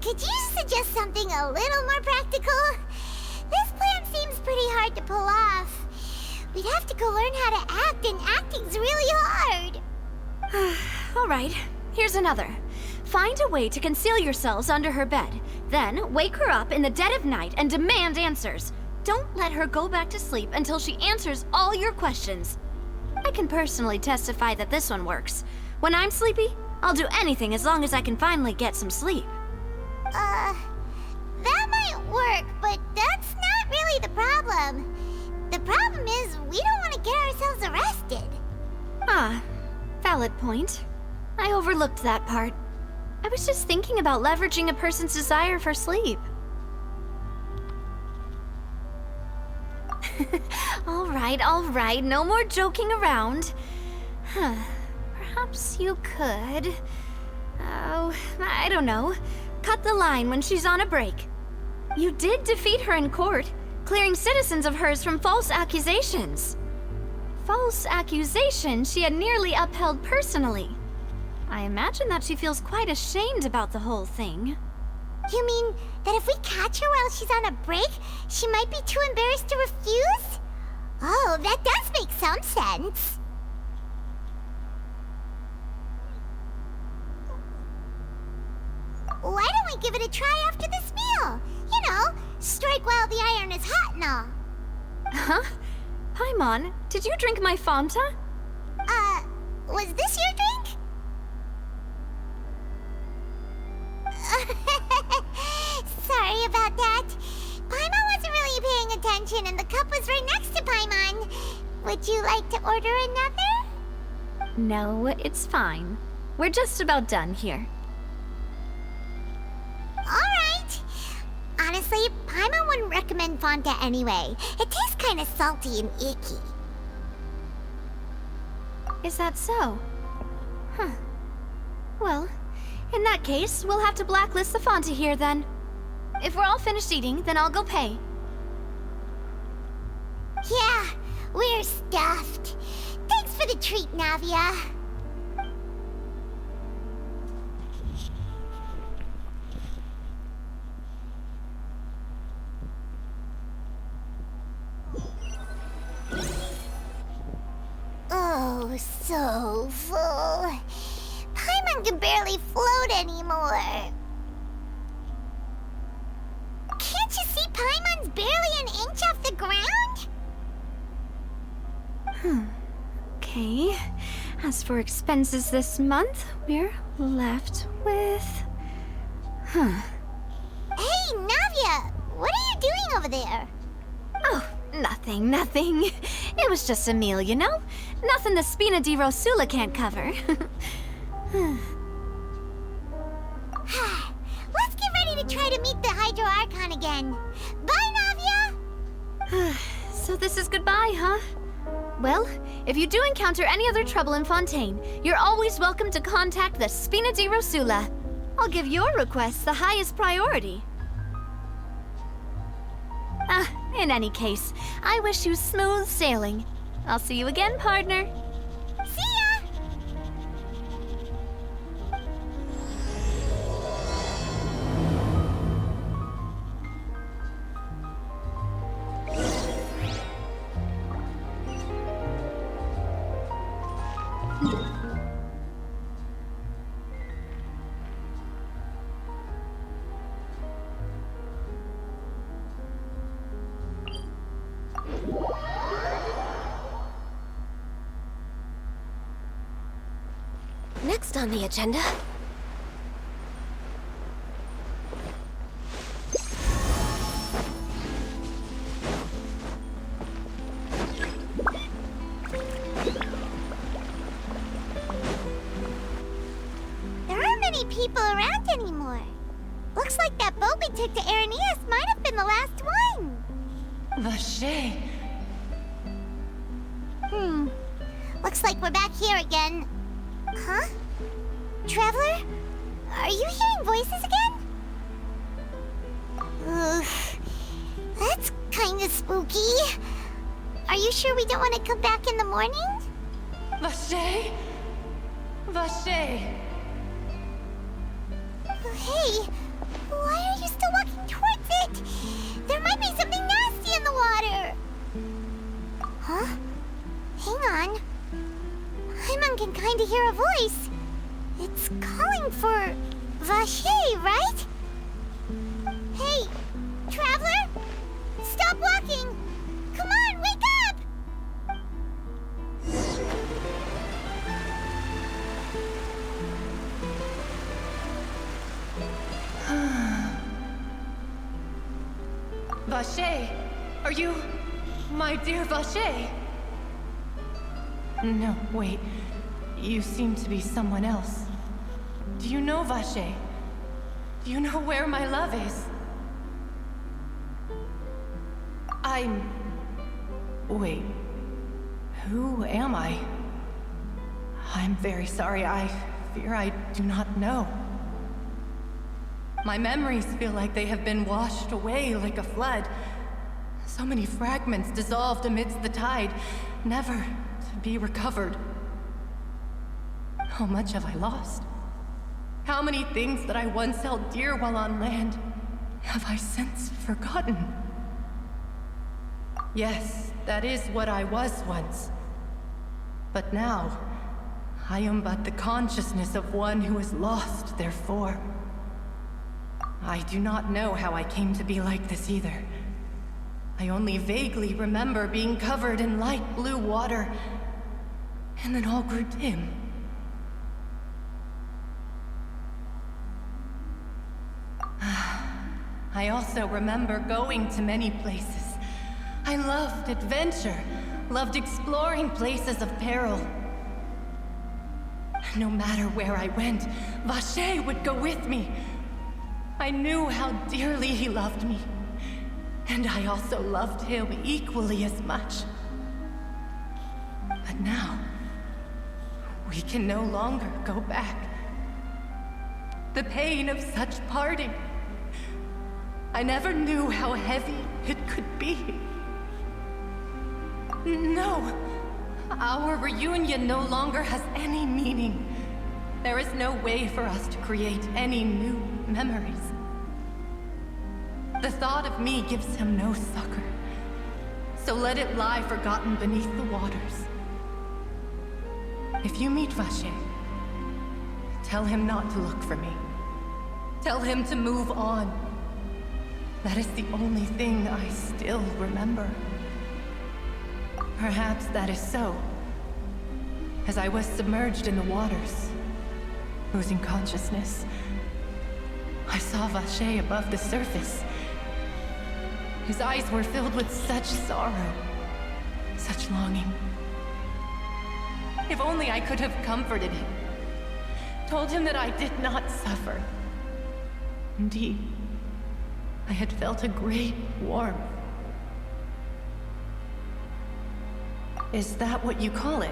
Could you suggest something a little more practical? This plan seems pretty hard to pull off. We'd have to go learn how to act, and acting's really hard. Alright, here's another. Find a way to conceal yourselves under her bed, then wake her up in the dead of night and demand answers. Don't let her go back to sleep until she answers all your questions. I can personally testify that this one works. When I'm sleepy, I'll do anything as long as I can finally get some sleep. That might work, but that's not really the problem. The problem is we don't want to get ourselves arrested. Valid point. I overlooked that part. I was just thinking about leveraging a person's desire for sleep. All right, no more joking around. Perhaps you could... Oh, I don't know. Cut the line when she's on a break. You did defeat her in court, clearing citizens of hers from false accusations. False accusations she had nearly upheld personally. I imagine that she feels quite ashamed about the whole thing. You mean that if we catch her while she's on a break, she might be too embarrassed to refuse? Oh, that does make some sense. Why don't we give it a try after this meal? You know, strike while the iron is hot and all. Huh? Paimon, did you drink my Fanta? Was this your drink? Sorry about that. Paimon wasn't really paying attention and the cup was right next to Paimon. Would you like to order another? No, it's fine. We're just about done here. Honestly, Paimon wouldn't recommend Fanta anyway. It tastes kinda salty and icky. Is that so? Huh. Well, in that case, we'll have to blacklist the Fanta here then. If we're all finished eating, then I'll go pay. Yeah, we're stuffed. Thanks for the treat, Navia. Oh, so full. Paimon can barely float anymore. Can't you see Paimon's barely an inch off the ground? Okay. As for expenses this month, we're left with... Hey, Navia! What are you doing over there? Oh, nothing. It was just a meal, you know? Nothing the Spina di Rosula can't cover. Let's get ready to try to meet the Hydro Archon again. Bye, Navia! So this is goodbye, huh? Well, if you do encounter any other trouble in Fontaine, you're always welcome to contact the Spina di Rosula. I'll give your requests the highest priority. In any case, I wish you smooth sailing. I'll see you again, partner. See ya! Next on the agenda... There aren't many people around anymore. Looks like that boat we took to Araneus might have been the last one. Vache. Looks like we're back here again. Huh? Traveler? Are you hearing voices again? Ugh. That's kinda spooky. Are you sure we don't want to come back in the morning? Vache? Vache. Hey, why are you still walking towards it? There might be something nasty in the water. Huh? Hang on. Paimon can kinda hear a voice. It's calling for Vache, right? Hey, Traveler? Stop walking! Come on, wake up! Vache, are you my dear Vache? No, wait. You seem to be someone else. Do you know Vache? Do you know where my love is? Wait. Who am I? I'm very sorry. I fear I do not know. My memories feel like they have been washed away like a flood. So many fragments dissolved amidst the tide, never to be recovered. How much have I lost? How many things that I once held dear while on land have I since forgotten? Yes, that is what I was once. But now, I am but the consciousness of one who has lost their form. I do not know how I came to be like this either. I only vaguely remember being covered in light blue water, and then all grew dim. I also remember going to many places. I loved adventure, loved exploring places of peril. No matter where I went, Vache would go with me. I knew how dearly he loved me. And I also loved him equally as much. But now, we can no longer go back. The pain of such parting, I never knew how heavy it could be. No, our reunion no longer has any meaning. There is no way for us to create any new memories. The thought of me gives him no succor, so let it lie forgotten beneath the waters. If you meet Vacher, tell him not to look for me. Tell him to move on. That is the only thing I still remember. Perhaps that is so, as I was submerged in the waters, losing consciousness. I saw Vacher above the surface. His eyes were filled with such sorrow, such longing. If only I could have comforted him, told him that I did not suffer. Indeed, I had felt a great warmth. Is that what you call it?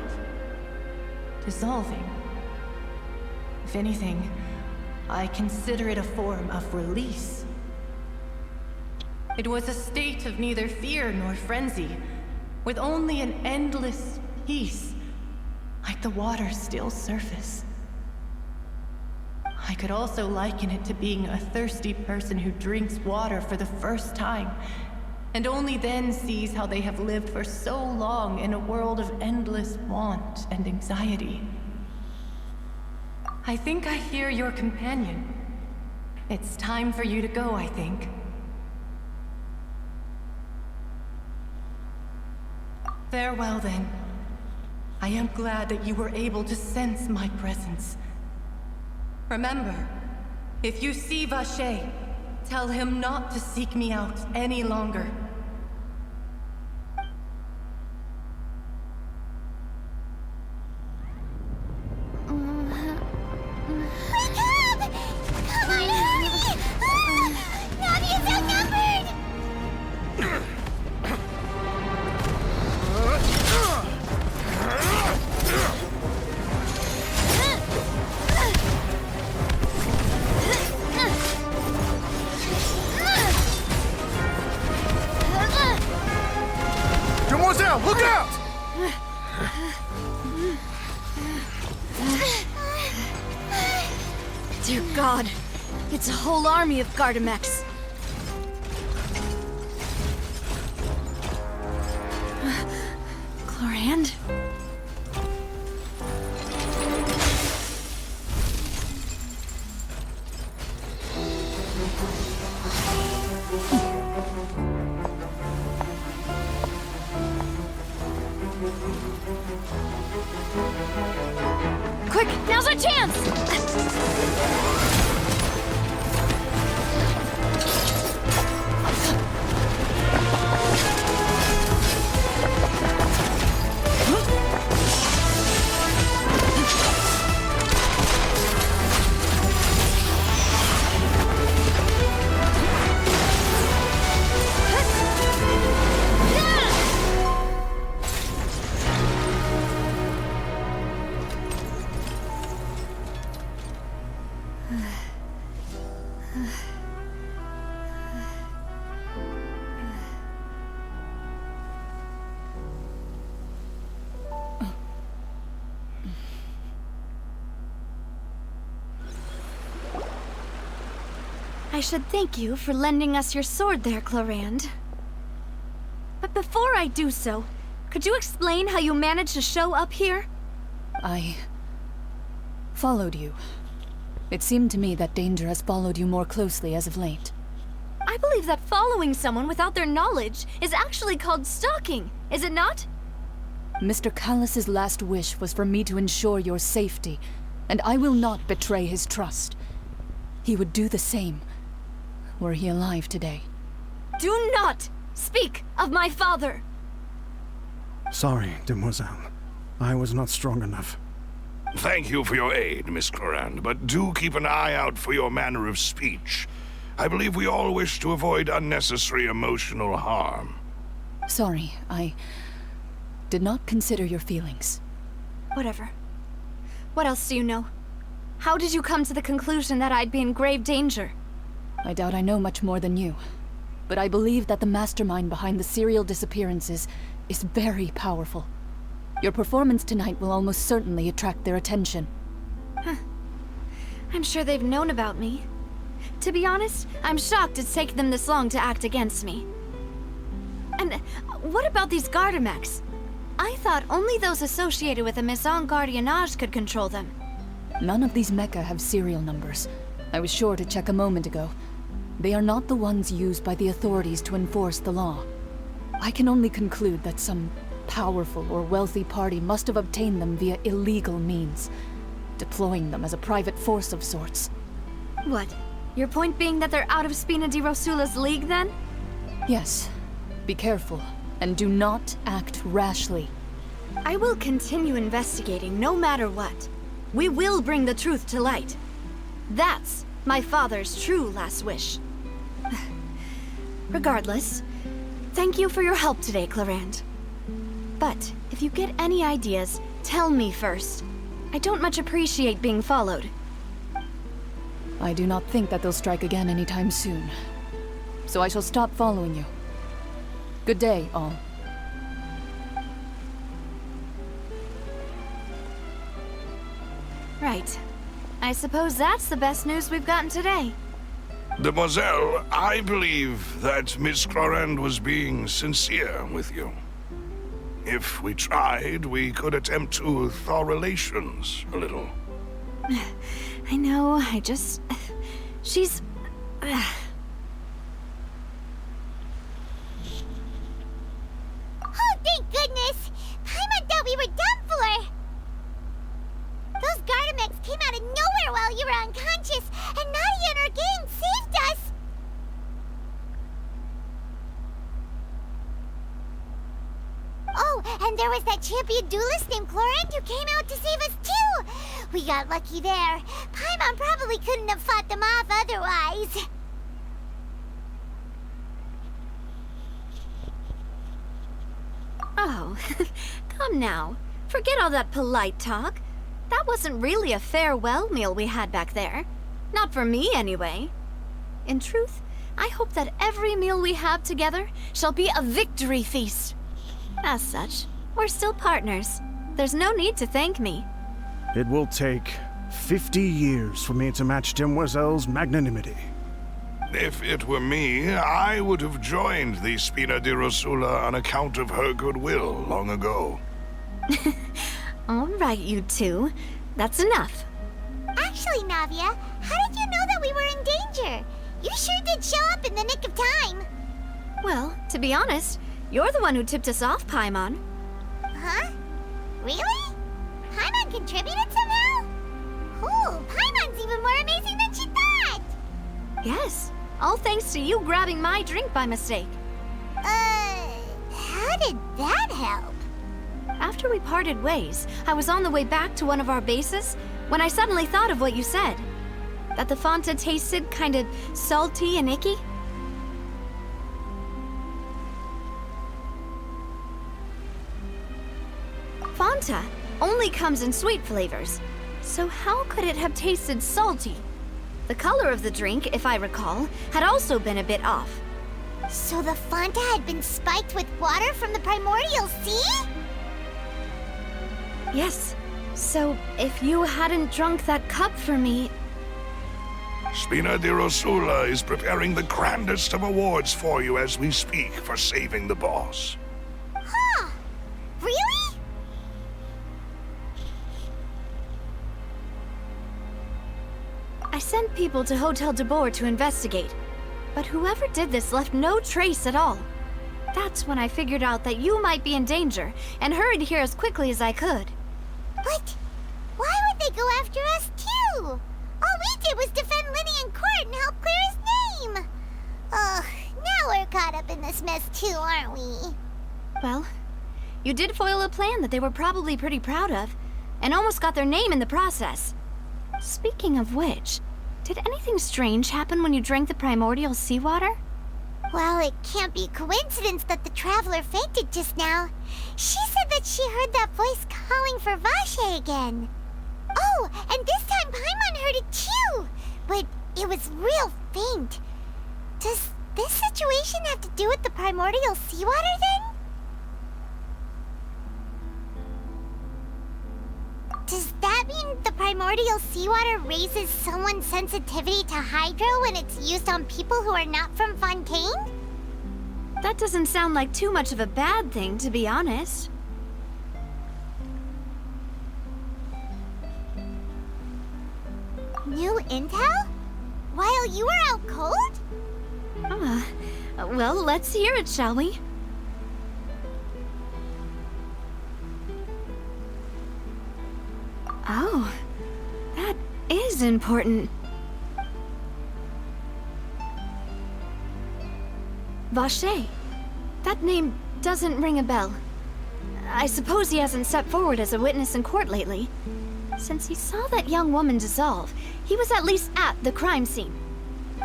Dissolving? If anything, I consider it a form of release. It was a state of neither fear nor frenzy, with only an endless peace, like the water's still surface. I could also liken it to being a thirsty person who drinks water for the first time, and only then sees how they have lived for so long in a world of endless want and anxiety. I think I hear your companion. It's time for you to go, I think. Farewell, then. I am glad that you were able to sense my presence. Remember, if you see Vacher, tell him not to seek me out any longer. Demoiselle, look out! Dear God, it's a whole army of Gardamex. Chlorand? Quick, now's our chance! I should thank you for lending us your sword there, Chlorand. But before I do so, could you explain how you managed to show up here? I followed you. It seemed to me that danger has followed you more closely as of late. I believe that following someone without their knowledge is actually called stalking, is it not? Mr. Callus's last wish was for me to ensure your safety, and I will not betray his trust. He would do the same, were he alive today. Do not speak of my father! Sorry, Demoiselle. I was not strong enough. Thank you for your aid, Miss Chlorand, but do keep an eye out for your manner of speech. I believe we all wish to avoid unnecessary emotional harm. Sorry, I did not consider your feelings. Whatever. What else do you know? How did you come to the conclusion that I'd be in grave danger? I doubt I know much more than you, but I believe that the mastermind behind the serial disappearances is very powerful. Your performance tonight will almost certainly attract their attention. Huh. I'm sure they've known about me. To be honest, I'm shocked it's taken them this long to act against me. And what about these Gardamex? I thought only those associated with the Maison Gardiennage could control them. None of these mecha have serial numbers. I was sure to check a moment ago. They are not the ones used by the authorities to enforce the law. I can only conclude that some powerful or wealthy party must have obtained them via illegal means, deploying them as a private force of sorts. What? Your point being that they're out of Spina di Rosula's league, then? Yes. Be careful, and do not act rashly. I will continue investigating no matter what. We will bring the truth to light. That's my father's true last wish. Regardless, thank you for your help today, Clarand. But if you get any ideas, tell me first. I don't much appreciate being followed. I do not think that they'll strike again anytime soon. So I shall stop following you. Good day, all. Right. I suppose that's the best news we've gotten today. Demoiselle, I believe that Miss Clarand was being sincere with you. If we tried, we could attempt to thaw relations a little. I know, she's... Oh, thank goodness! Paimon thought we were done for! Those Gardamex came out of nowhere while you were unconscious, and Nadia and her gang saved us! Oh, and there was that champion duelist named Clarand who came out to save us too! We got lucky there. Paimon probably couldn't have fought them off otherwise. Oh, come now. Forget all that polite talk. That wasn't really a farewell meal we had back there. Not for me, anyway. In truth, I hope that every meal we have together shall be a victory feast. As such, we're still partners. There's no need to thank me. It will take 50 years for me to match Demoiselle's magnanimity. If it were me, I would have joined the Spina di Rosula on account of her goodwill long ago. All right, you two. That's enough. Actually, Navia, how did you know that we were in danger? You sure did show up in the nick of time. Well, to be honest, you're the one who tipped us off, Paimon. Huh? Really? Paimon contributed somehow? Ooh, Paimon's even more amazing than she thought! Yes, all thanks to you grabbing my drink by mistake. How did that help? After we parted ways, I was on the way back to one of our bases when I suddenly thought of what you said. That the Fanta tasted kind of salty and icky. Fanta only comes in sweet flavors, so how could it have tasted salty? The color of the drink, if I recall, had also been a bit off. So the Fanta had been spiked with water from the primordial sea? Yes. So, if you hadn't drunk that cup for me... Spina di Rosula is preparing the grandest of awards for you as we speak for saving the boss. Huh. Really? I sent people to Hotel de Boer to investigate, but whoever did this left no trace at all. That's when I figured out that you might be in danger, and hurried here as quickly as I could. But why would they go after us too? All we did was defend Linny in court and help clear his name. Ugh, now we're caught up in this mess too, aren't we? Well, you did foil a plan that they were probably pretty proud of, and almost got their name in the process. Speaking of which, Did anything strange happen when you drank the primordial seawater? Well, it can't be a coincidence that the traveler fainted just now. She said that she heard that voice calling for Vache again. Oh, and this time Paimon heard it too, but it was real faint. Does this situation have to do with the primordial seawater then? Does that mean the primordial seawater raises someone's sensitivity to hydro when it's used on people who are not from Fontaine? That doesn't sound like too much of a bad thing, to be honest. New intel? While you were out cold? Well, let's hear it, shall we? Oh, that is important. Vache. That name doesn't ring a bell. I suppose he hasn't stepped forward as a witness in court lately. Since he saw that young woman dissolve, he was at least at the crime scene.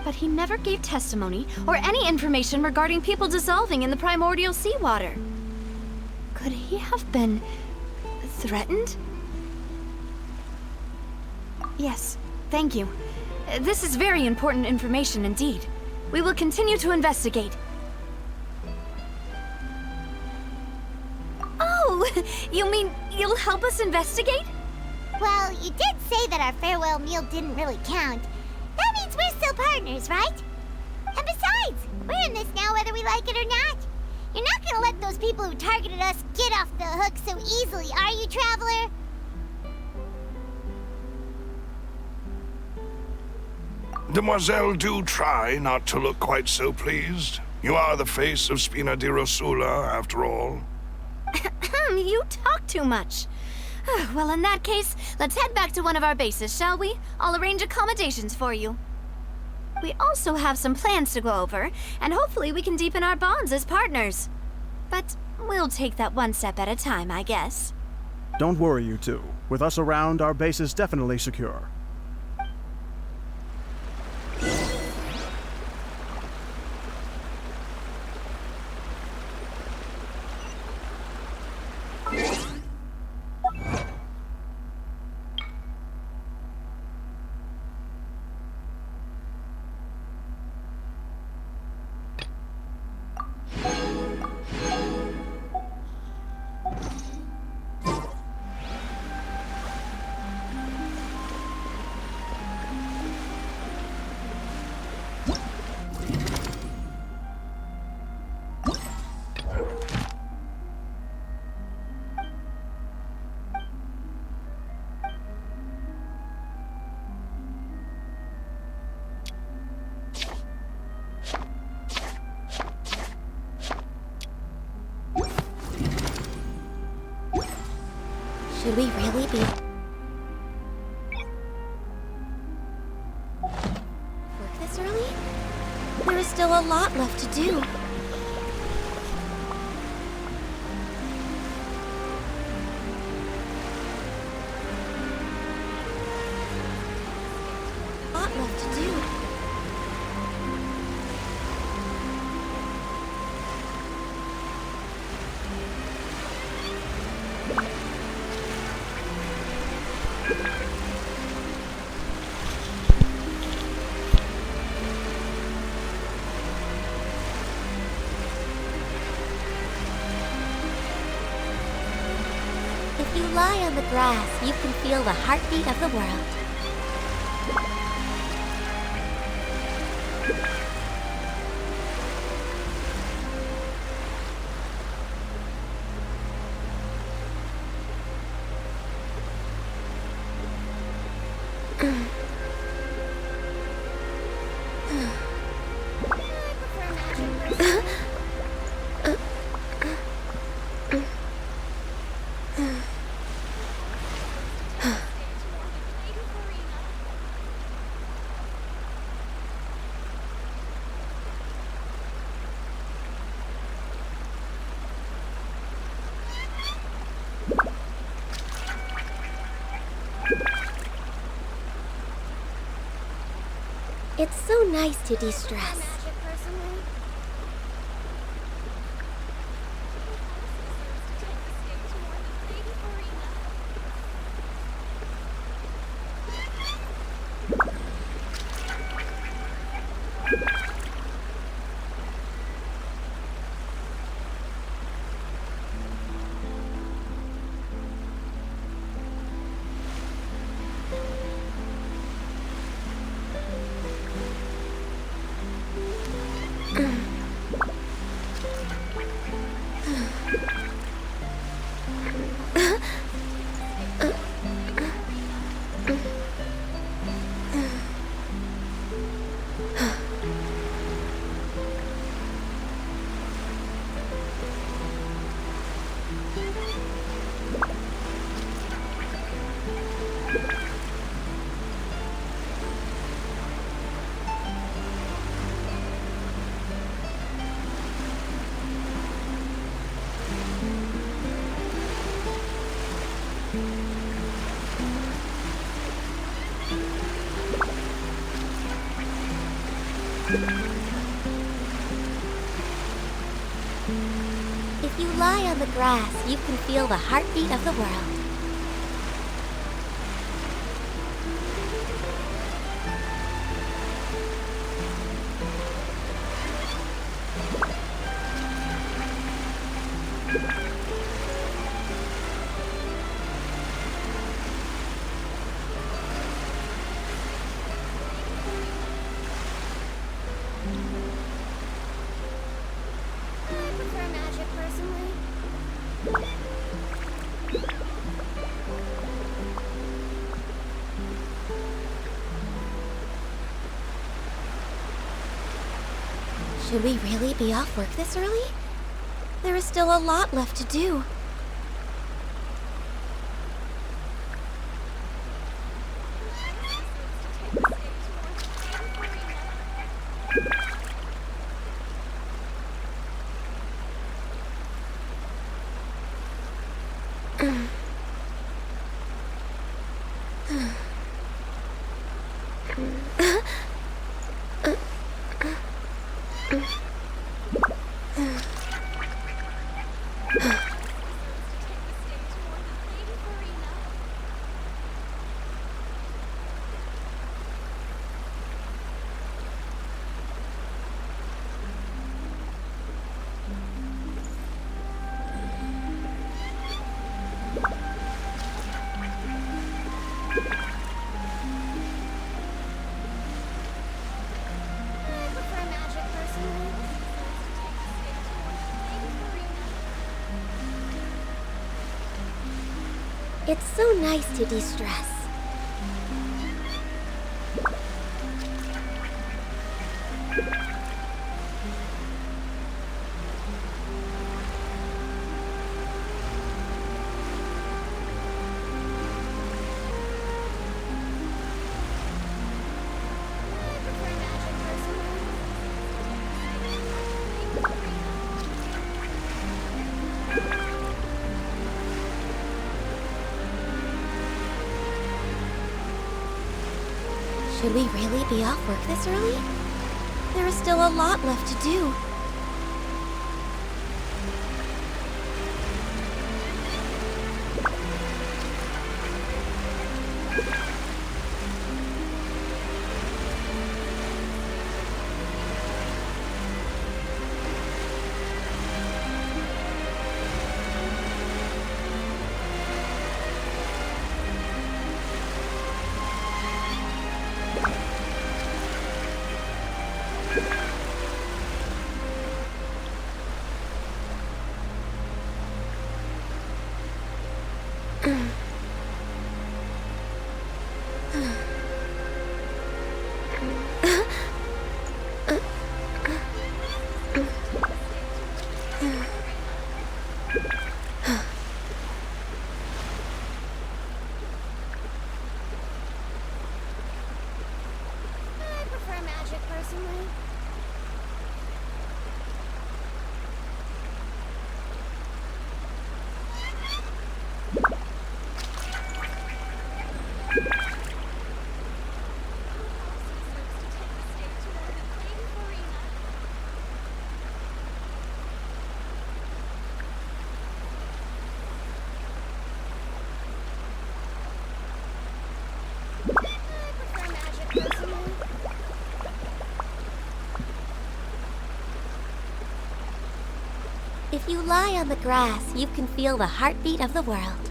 But he never gave testimony or any information regarding people dissolving in the primordial seawater. Could he have been threatened? Yes, thank you. This is very important information indeed. We will continue to investigate. Oh, you mean you'll help us investigate? Well, you did say that our farewell meal didn't really count. That means we're still partners, right? And besides, we're in this now whether we like it or not. You're not gonna let those people who targeted us get off the hook so easily, are you, Traveler? Demoiselle, do try not to look quite so pleased. You are the face of Spina di Rosula, after all. You talk too much. Well, in that case, let's head back to one of our bases, shall we? I'll arrange accommodations for you. We also have some plans to go over, and hopefully we can deepen our bonds as partners. But we'll take that one step at a time, I guess. Don't worry, you two. With us around, our base is definitely secure. Should we really be... work this early? There is still a lot left to do. Lot left to do. If you lie on the grass, you can feel the heartbeat of the world. It's so nice to de-stress. If you lie on the grass, you can feel the heartbeat of the world. I prefer magic personally. Should we really be off work this early? There is still a lot left to do. It's so nice to de-stress. Should we really be off work this early? There is still a lot left to do. If you lie on the grass, you can feel the heartbeat of the world.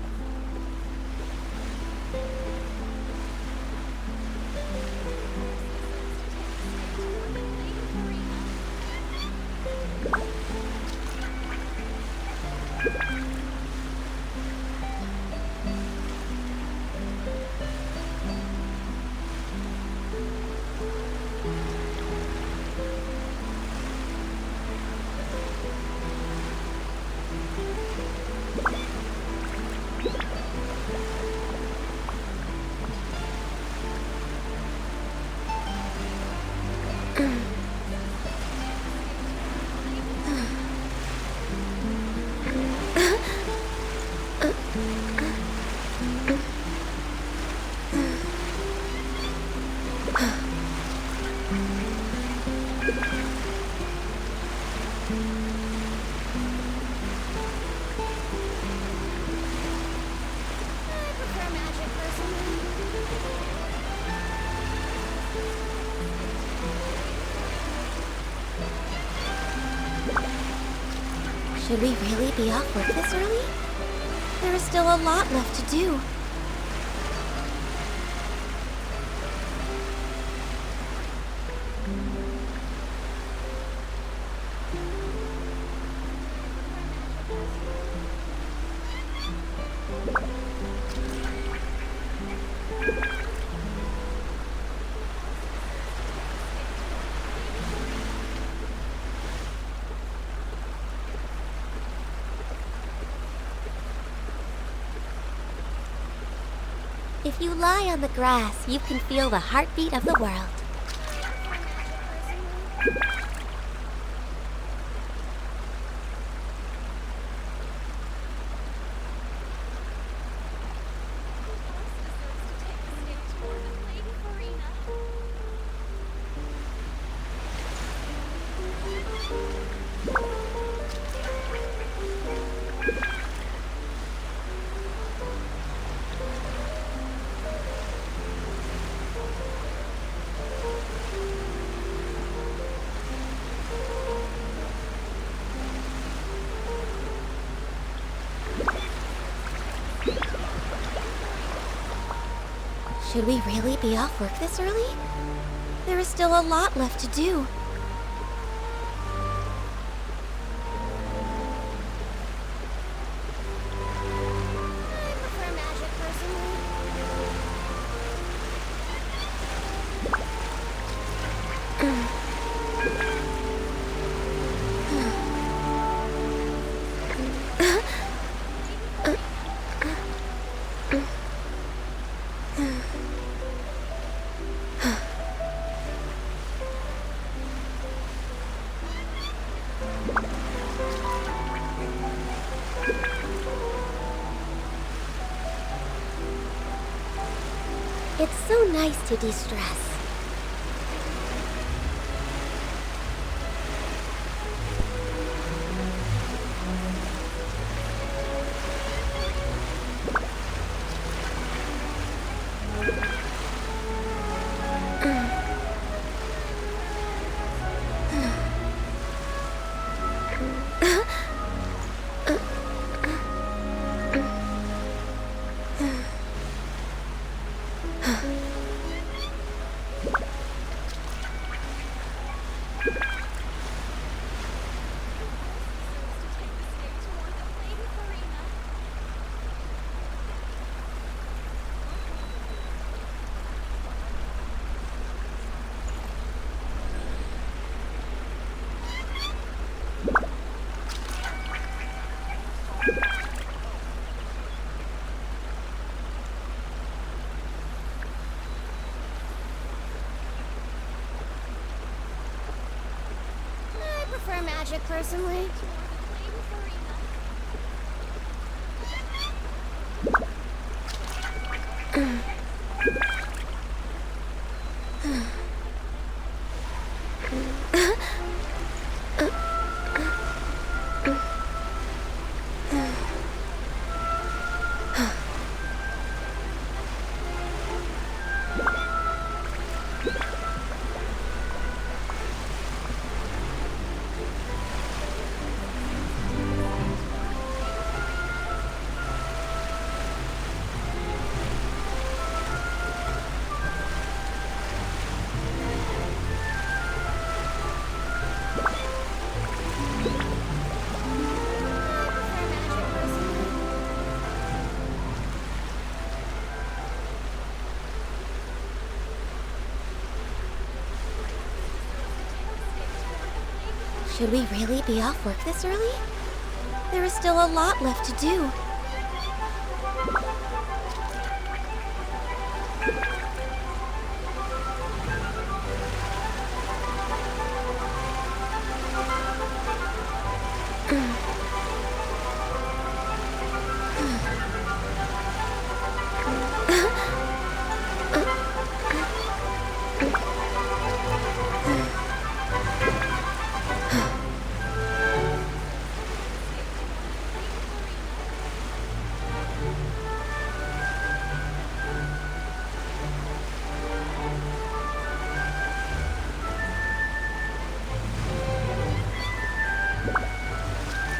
Should we really be off work this early? There is still a lot left to do. If you lie on the grass, you can feel the heartbeat of the world. Should we really be off work this early? There is still a lot left to do. It's so nice to de-stress. Magic, personally. Should we really be off work this early? There is still a lot left to do.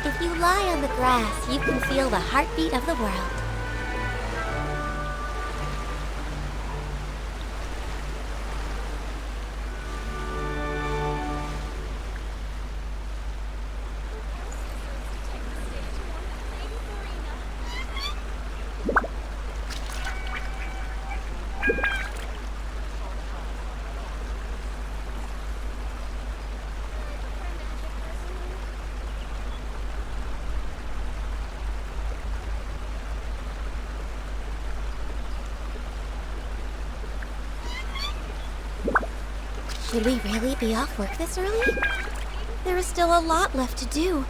If you lie on the grass, you can feel the heartbeat of the world. Should we really be off work this early? There is still a lot left to do.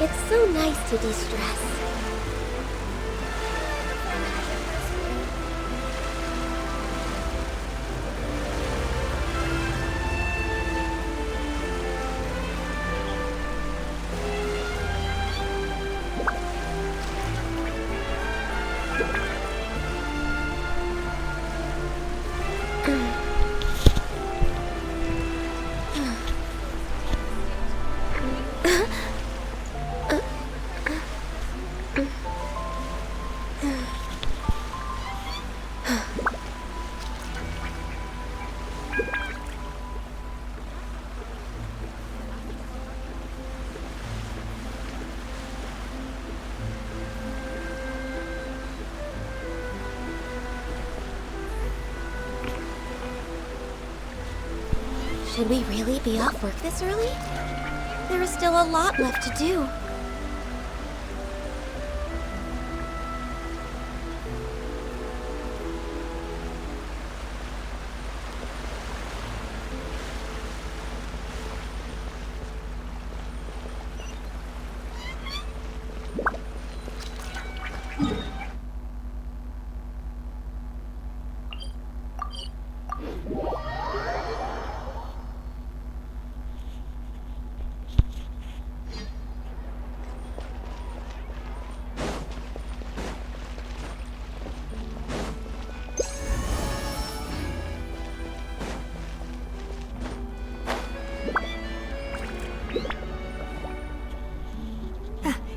It's so nice to de-stress. Should we really be off work this early? There is still a lot left to do.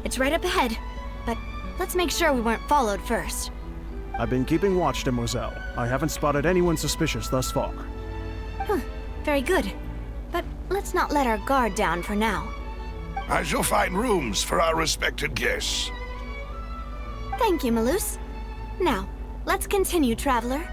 It's right up ahead, but let's make sure we weren't followed first. I've been keeping watch, Demoiselle. I haven't spotted anyone suspicious thus far. Very good. But let's not let our guard down for now. I shall find rooms for our respected guests. Thank you, Malus. Now, let's continue, traveler.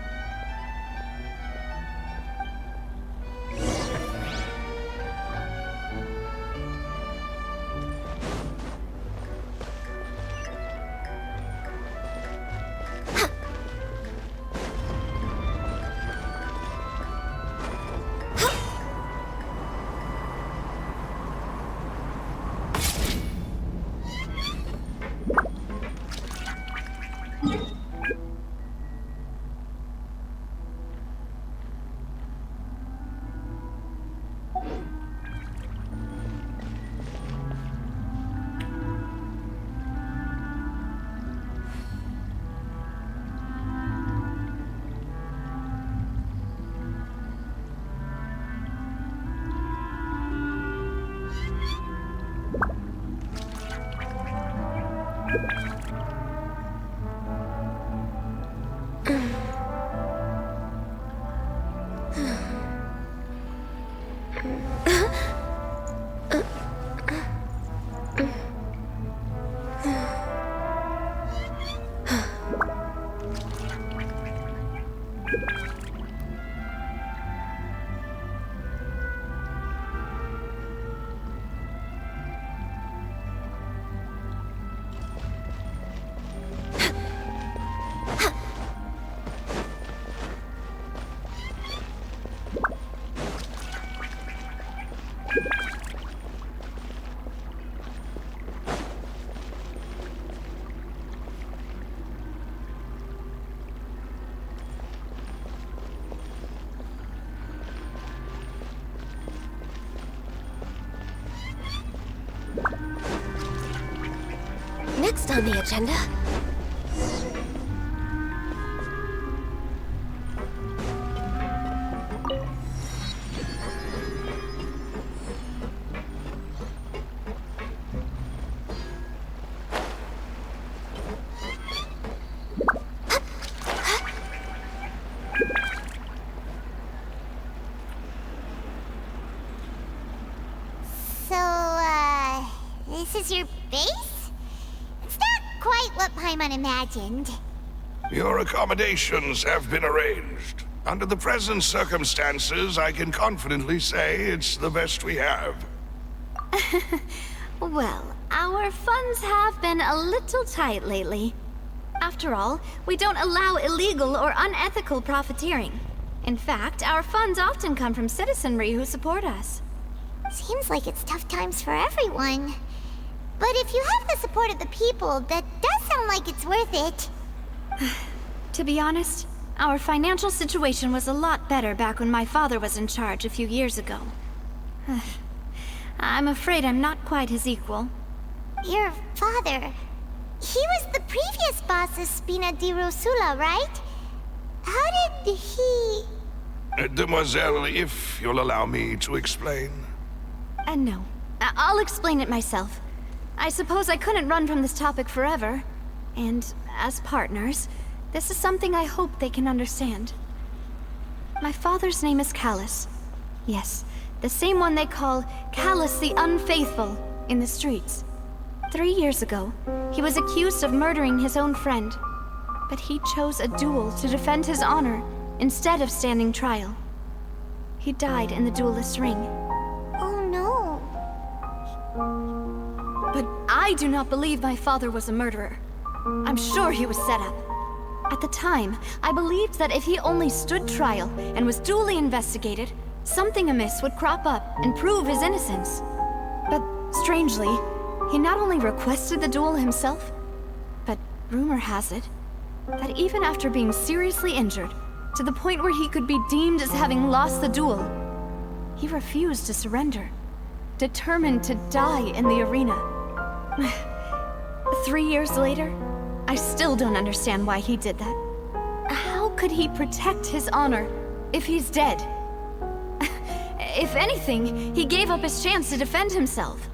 Next on the agenda. So, this is your base? It's not quite what Paimon imagined. Your accommodations have been arranged. Under the present circumstances, I can confidently say it's the best we have. Well, our funds have been a little tight lately. After all, we don't allow illegal or unethical profiteering. In fact, our funds often come from citizenry who support us. Seems like it's tough times for everyone. But if you have the support of the people, that does sound like it's worth it. To be honest, our financial situation was a lot better back when my father was in charge a few years ago. I'm afraid I'm not quite his equal. Your father... he was the previous boss of Spina di Rosula, right? How did he... Demoiselle, if you'll allow me to explain. No. I'll explain it myself. I suppose I couldn't run from this topic forever. And as partners, this is something I hope they can understand. My father's name is Callus. Yes, the same one they call Callus the Unfaithful in the streets. 3 years ago, he was accused of murdering his own friend. But he chose a duel to defend his honor instead of standing trial. He died in the duelist's ring. Oh no. But I do not believe my father was a murderer. I'm sure he was set up. At the time, I believed that if he only stood trial and was duly investigated, something amiss would crop up and prove his innocence. But strangely, he not only requested the duel himself, but rumor has it that even after being seriously injured, to the point where he could be deemed as having lost the duel, he refused to surrender, determined to die in the arena. 3 years later, I still don't understand why he did that. How could he protect his honor if he's dead? If anything, he gave up his chance to defend himself.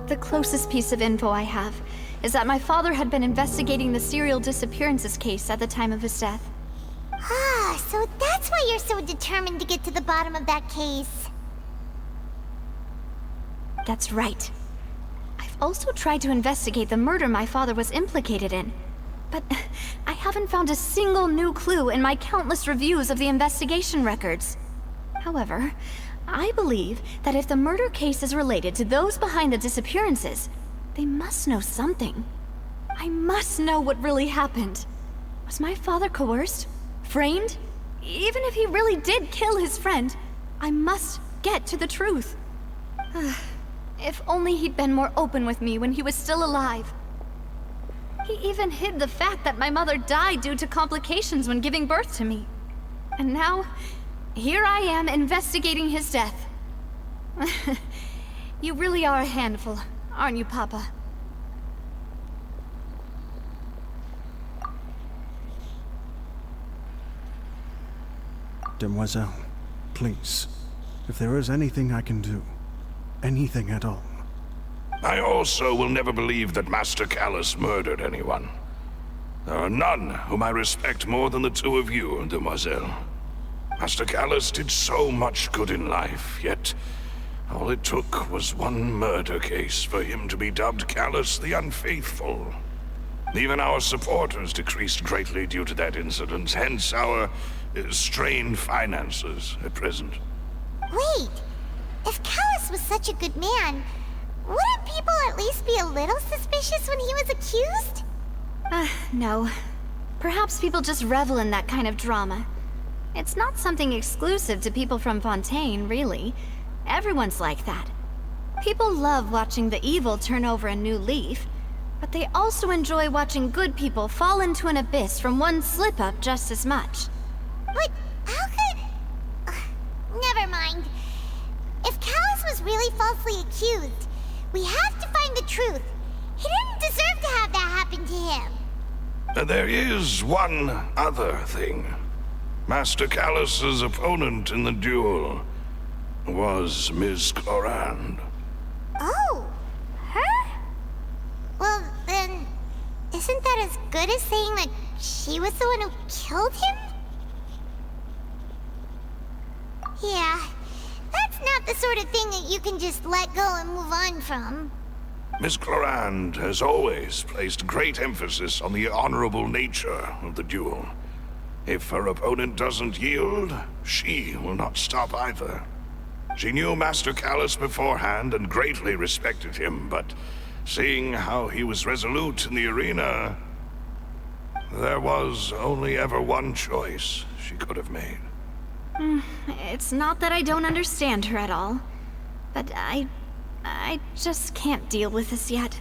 The closest piece of info I have is that my father had been investigating the serial disappearances case at the time of his death. Ah, so that's why you're so determined to get to the bottom of that case. That's right. I've also tried to investigate the murder my father was implicated in, but I haven't found a single new clue in my countless reviews of the investigation records. However, I believe that if the murder case is related to those behind the disappearances, they must know something. I must know what really happened. Was my father coerced? Framed? Even if he really did kill his friend, I must get to the truth. If only he'd been more open with me when he was still alive. He even hid the fact that my mother died due to complications when giving birth to me. And now, here I am investigating his death. You really are a handful, aren't you, Papa? Demoiselle, please, if there is anything I can do, anything at all. I also will never believe that Master Callus murdered anyone. There are none whom I respect more than the two of you, Demoiselle. Master Callus did so much good in life, yet all it took was one murder case for him to be dubbed Callus the Unfaithful. Even our supporters decreased greatly due to that incident, hence our strained finances at present. Wait, if Callus was such a good man, wouldn't people at least be a little suspicious when he was accused? No. Perhaps people just revel in that kind of drama. It's not something exclusive to people from Fontaine, really. Everyone's like that. People love watching the evil turn over a new leaf, but they also enjoy watching good people fall into an abyss from one slip-up just as much. But how could... never mind. If Callus was really falsely accused, we have to find the truth. He didn't deserve to have that happen to him. There is one other thing. Master Callus's opponent in the duel was Ms. Clorand. Oh, her? Well, then, isn't that as good as saying that she was the one who killed him? Yeah, that's not the sort of thing that you can just let go and move on from. Miss Clorand has always placed great emphasis on the honorable nature of the duel. If her opponent doesn't yield, she will not stop either. She knew Master Callus beforehand and greatly respected him, but seeing how he was resolute in the arena, there was only ever one choice she could have made. It's not that I don't understand her at all, but I just can't deal with this yet.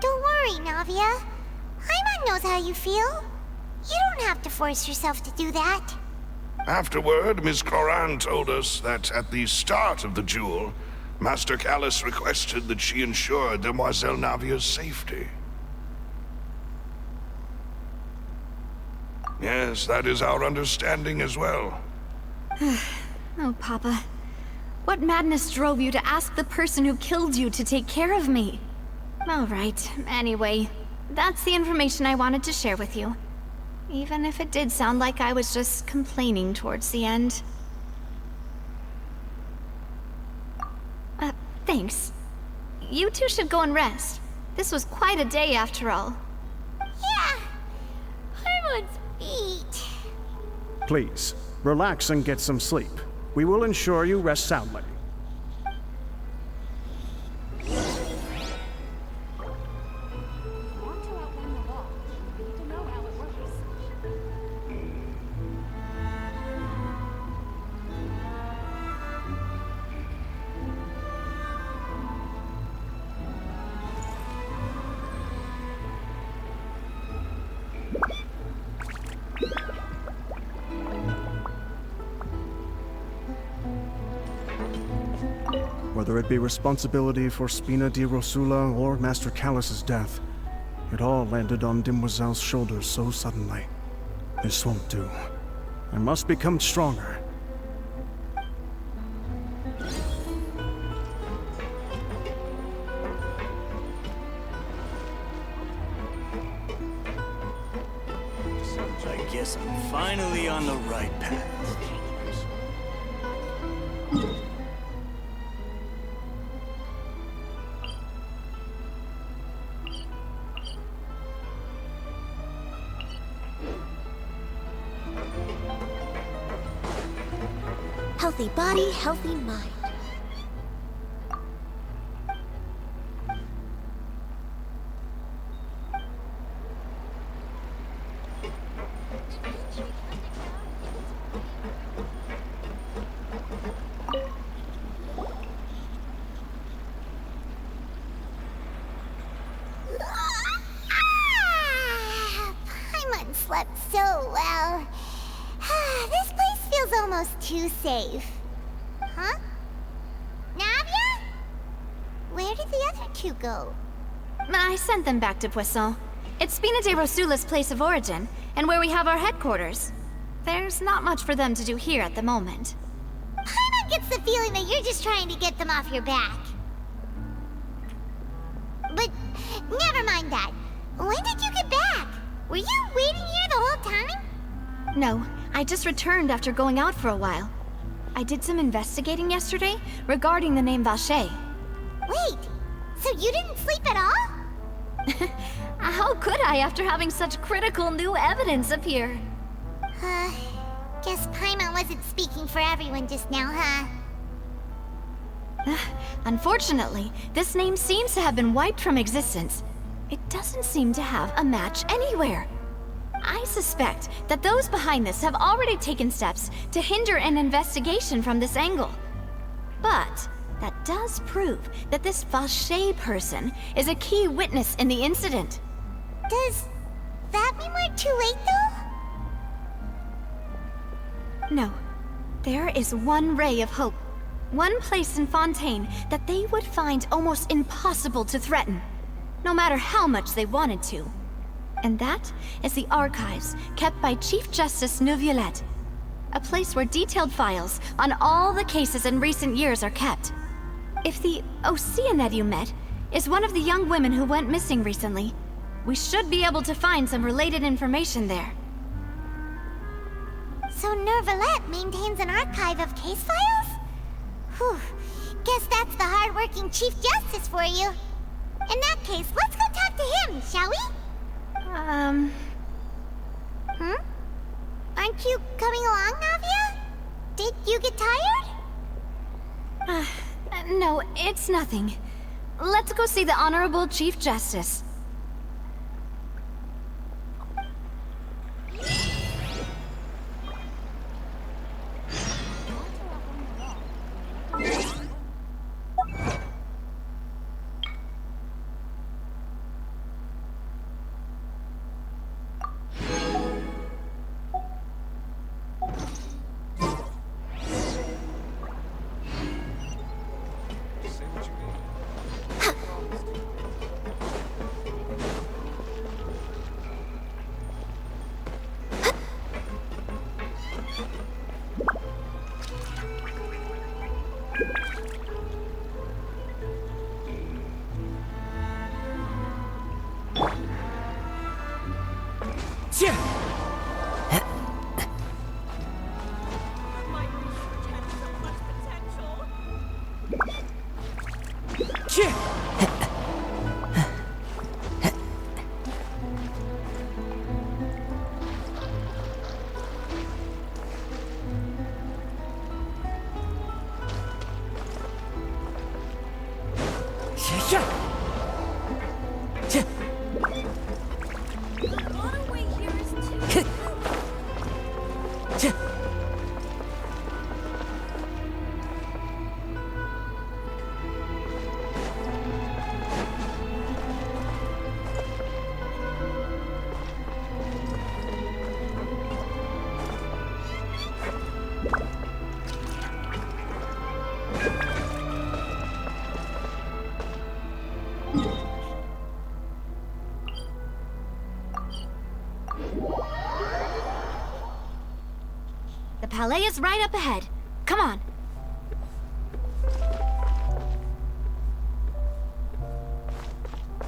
Don't worry, Navia. Paimon knows how you feel. You don't have to force yourself to do that. Afterward, Ms. Clorand told us that at the start of the duel, Master Callus requested that she ensure Demoiselle Navia's safety. Yes, that is our understanding as well. Oh, Papa. What madness drove you to ask the person who killed you to take care of me? All right, anyway, that's the information I wanted to share with you. Even if it did sound like I was just complaining towards the end. Thanks. You two should go and rest. This was quite a day after all. Yeah, Paimon's feet. Please, relax and get some sleep. We will ensure you rest soundly. Whether it be responsibility for Spina di Rosula or Master Callus's death, it all landed on Demoiselle's shoulders so suddenly. This won't do. I must become stronger. I guess I'm finally on the right path. Healthy body, healthy mind. Paimon slept so well. This place feels almost too safe. Huh? Navia? Where did the other two go? I sent them back to Poisson. It's Spina de Rosula's place of origin, and where we have our headquarters. There's not much for them to do here at the moment. Paimon gets the feeling that you're just trying to get them off your back. But never mind that. When did you get back? Were you waiting here the whole time? No, I just returned after going out for a while. I did some investigating yesterday regarding the name Vacher. Wait, so you didn't sleep at all? How could I after having such critical new evidence appear? Guess Paimon wasn't speaking for everyone just now, huh? Unfortunately, this name seems to have been wiped from existence. It doesn't seem to have a match anywhere. I suspect that those behind this have already taken steps to hinder an investigation from this angle. But that does prove that this Vache person is a key witness in the incident. Does that mean we're too late, though? No. There is one ray of hope. One place in Fontaine that they would find almost impossible to threaten, no matter how much they wanted to. And that is the archives kept by Chief Justice Neuvillette. A place where detailed files on all the cases in recent years are kept. If the Oceanid you met is one of the young women who went missing recently, we should be able to find some related information there. So Neuvillette maintains an archive of case files? Whew. Guess that's the hard-working Chief Justice for you. In that case, let's go talk to him, shall we? Aren't you coming along, Navia? Did you get tired? No, it's nothing. Let's go see the Honorable Chief Justice. The Palais is right up ahead. Come on.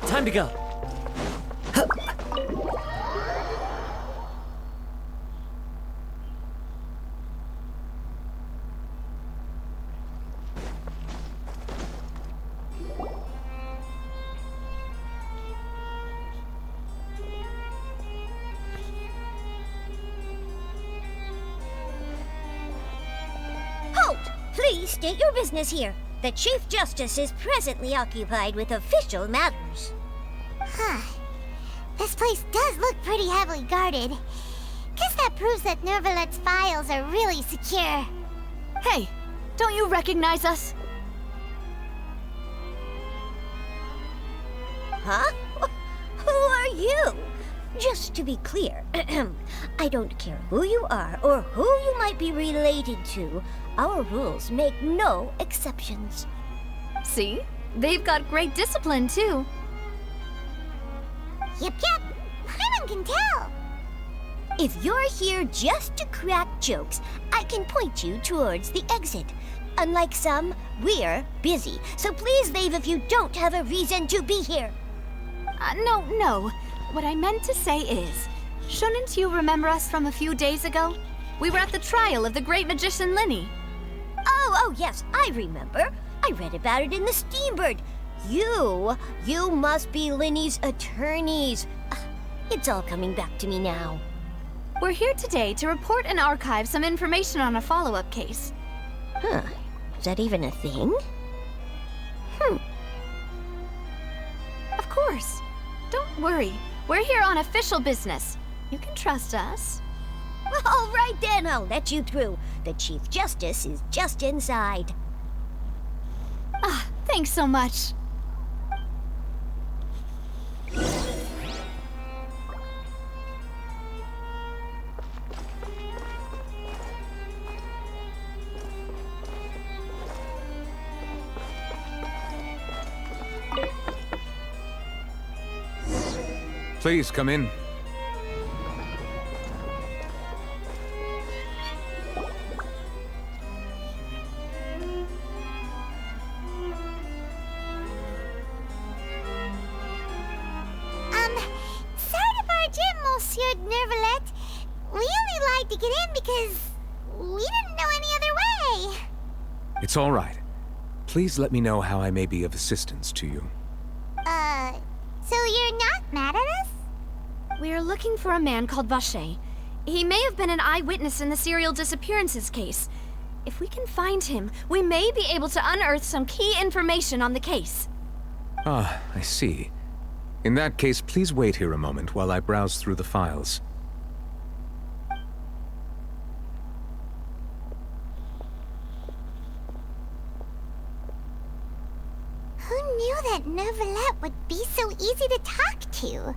Time to go. Please state your business here. The Chief Justice is presently occupied with official matters. Huh. This place does look pretty heavily guarded. Guess that proves that Neuvillette's files are really secure. Hey, don't you recognize us? Huh? Who are you? Just to be clear, I don't care who you are or who you might be related to. Our rules make no exceptions. See? They've got great discipline, too. Yep. Paimon can tell. If you're here just to crack jokes, I can point you towards the exit. Unlike some, we're busy, so please leave if you don't have a reason to be here. No. What I meant to say is, shouldn't you remember us from a few days ago? We were at the trial of the great magician Linny. Oh, yes, I remember. I read about it in the Steambird. You must be Linny's attorneys. It's all coming back to me now. We're here today to report and archive some information on a follow-up case. Huh. Is that even a thing? Of course. Don't worry. We're here on official business. You can trust us. All right then, I'll let you through. The Chief Justice is just inside. Ah, thanks so much. Please come in. Sorry to barge in, Monsieur Nervalet. We only lied to get in because we didn't know any other way. It's all right. Please let me know how I may be of assistance to you. So you're not mad at us? We're looking for a man called Vacher. He may have been an eyewitness in the serial disappearances case. If we can find him, we may be able to unearth some key information on the case. Ah, I see. In that case, please wait here a moment while I browse through the files. Who knew that Nervalet would be so easy to talk to?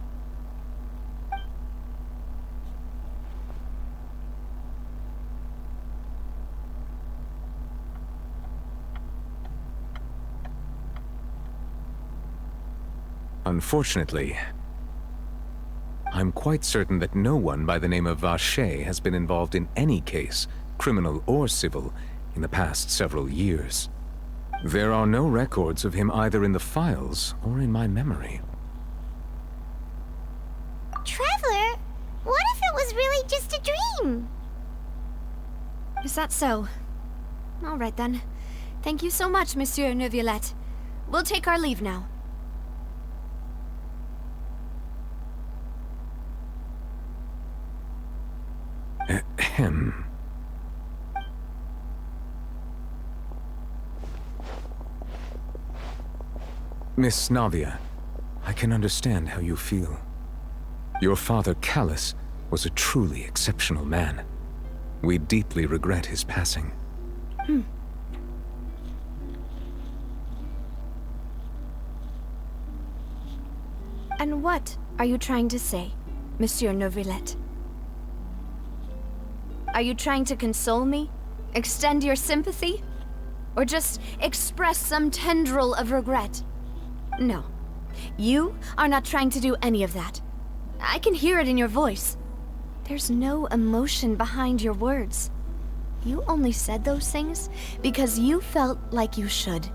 Unfortunately, I'm quite certain that no one by the name of Vacher has been involved in any case, criminal or civil, in the past several years. There are no records of him either in the files or in my memory. Traveler, what if it was really just a dream? Is that so? All right then. Thank you so much, Monsieur Neuvillette. We'll take our leave now. Ahem. Miss Navia, I can understand how you feel. Your father, Callus, was a truly exceptional man. We deeply regret his passing. And what are you trying to say, Monsieur Neuvillette? Are you trying to console me? Extend your sympathy? Or just express some tendril of regret? No. You are not trying to do any of that. I can hear it in your voice. There's no emotion behind your words. You only said those things because you felt like you should.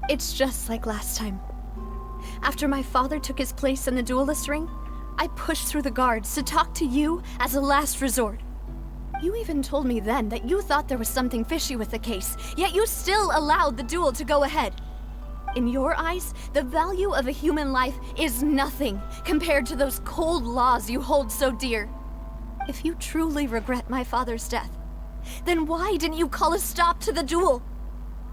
It's just like last time. After my father took his place in the duelist ring, I pushed through the guards to talk to you as a last resort. You even told me then that you thought there was something fishy with the case, yet you still allowed the duel to go ahead. In your eyes, the value of a human life is nothing compared to those cold laws you hold so dear. If you truly regret my father's death, then why didn't you call a stop to the duel?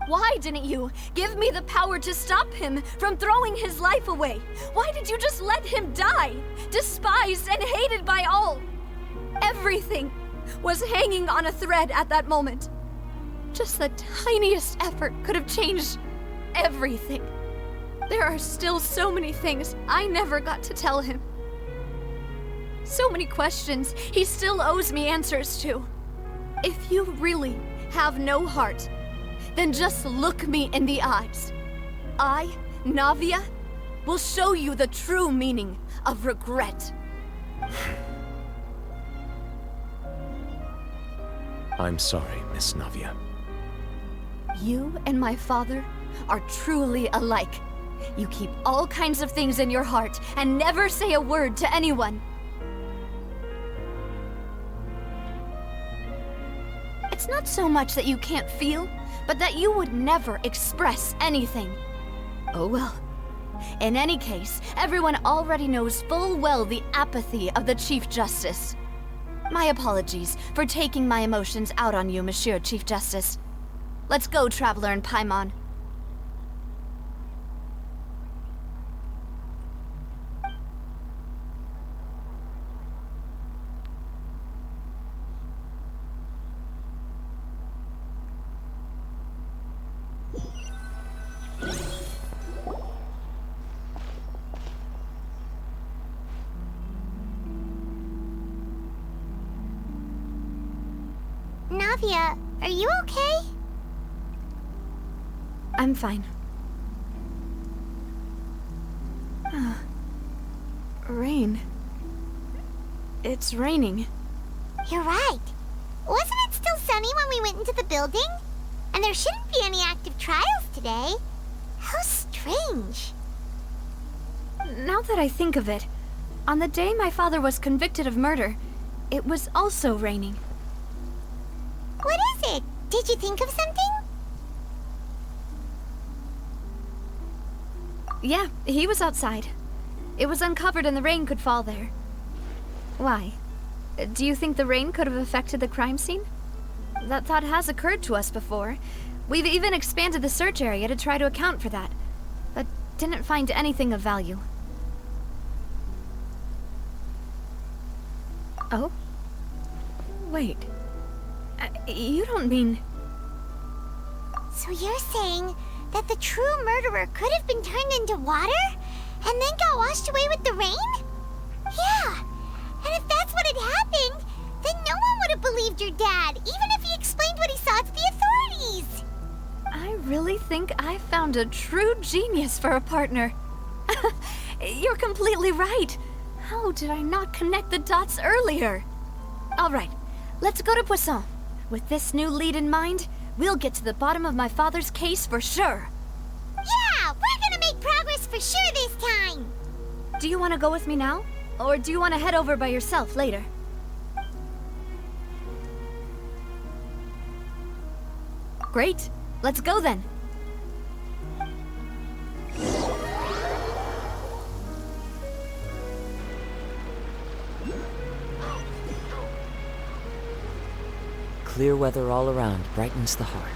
Why didn't you give me the power to stop him from throwing his life away? Why did you just let him die, despised and hated by all? Everything was hanging on a thread at that moment. Just the tiniest effort could have changed everything. There are still so many things I never got to tell him. So many questions he still owes me answers to. If you really have no heart, then just look me in the eyes. I, Navia, will show you the true meaning of regret. I'm sorry, Miss Navia. You and my father are truly alike. You keep all kinds of things in your heart and never say a word to anyone. It's not so much that you can't feel, but that you would never express anything. Oh well. In any case, everyone already knows full well the apathy of the Chief Justice. My apologies for taking my emotions out on you, Monsieur Chief Justice. Let's go, Traveler and Paimon. Navia, are you okay? I'm fine. Rain. It's raining. You're right. Wasn't it still sunny when we went into the building? And there shouldn't be any active trials today. How strange. Now that I think of it, on the day my father was convicted of murder, it was also raining. What is it? Did you think of something? Yeah, he was outside. It was uncovered and the rain could fall there. Why? Do you think the rain could have affected the crime scene? That thought has occurred to us before. We've even expanded the search area to try to account for that, but didn't find anything of value. Oh? Wait. You don't mean... So you're saying that the true murderer could have been turned into water? And then got washed away with the rain? Yeah. And if that's what had happened, then no one would have believed your dad, even if he explained what he saw to the authorities. I really think I found a true genius for a partner. You're completely right. How did I not connect the dots earlier? All right, let's go to Poisson. With this new lead in mind, we'll get to the bottom of my father's case for sure. Yeah, we're gonna make progress for sure this time. Do you want to go with me now? Or do you want to head over by yourself later? Great. Let's go then. Clear weather all around brightens the heart.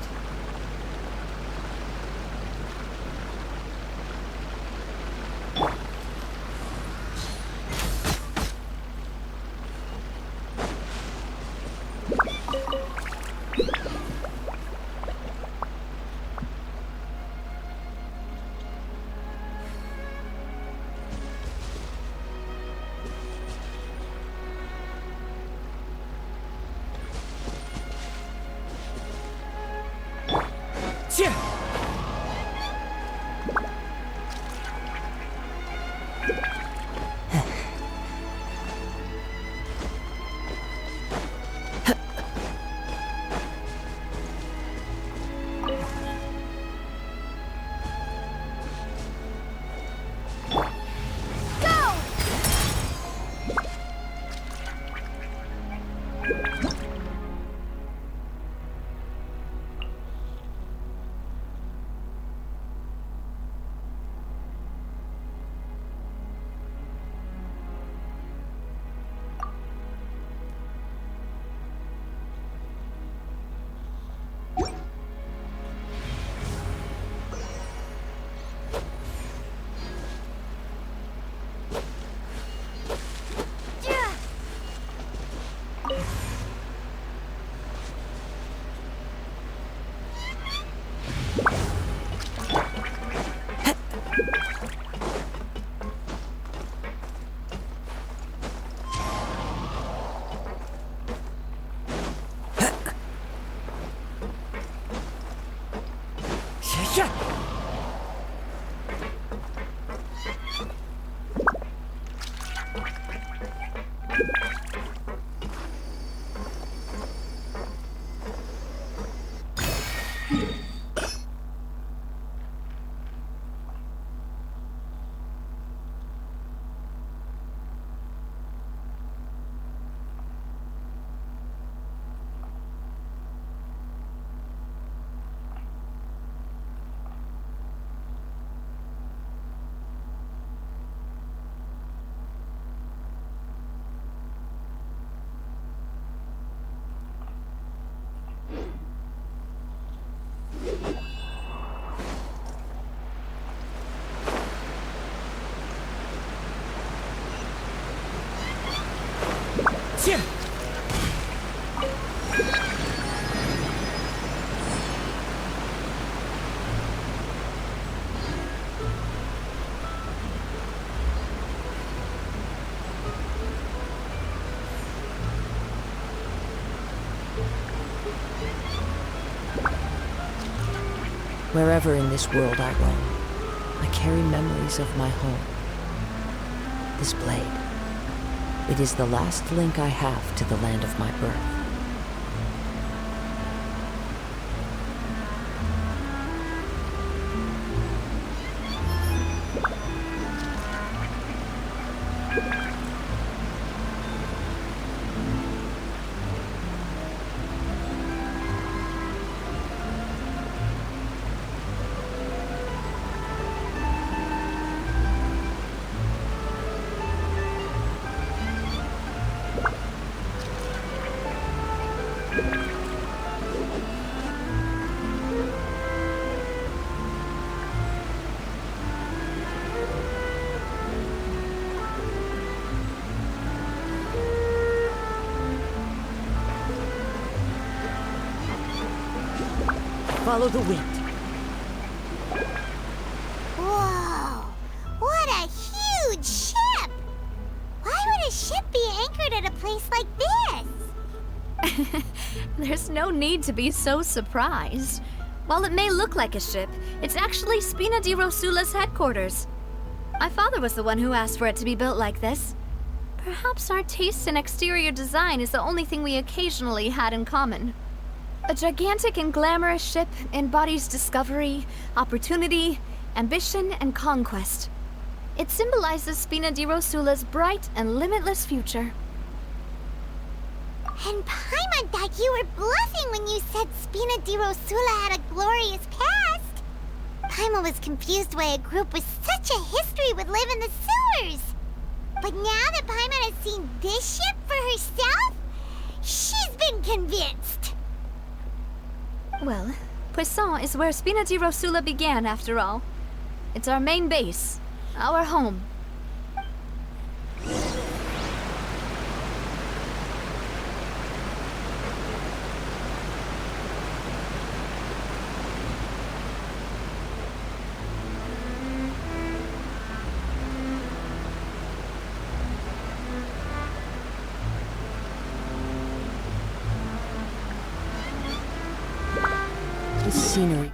Wherever in this world I roam, I carry memories of my home. This blade, it is the last link I have to the land of my birth. Follow the wind. Whoa! What a huge ship! Why would a ship be anchored at a place like this? There's no need to be so surprised. While it may look like a ship, it's actually Spina di Rosula's headquarters. My father was the one who asked for it to be built like this. Perhaps our taste in exterior design is the only thing we occasionally had in common. A gigantic and glamorous ship embodies discovery, opportunity, ambition, and conquest. It symbolizes Spina di Rosula's bright and limitless future. And Paimon thought you were bluffing when you said Spina di Rosula had a glorious past. Paimon was confused why a group with such a history would live in the sewers. But now that Paimon has seen this ship for herself, she's been convinced. Well, Poisson is where Spina di Rosula began, after all. It's our main base, our home. The scenery.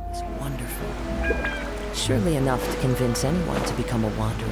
It's wonderful. Surely enough to convince anyone to become a wanderer.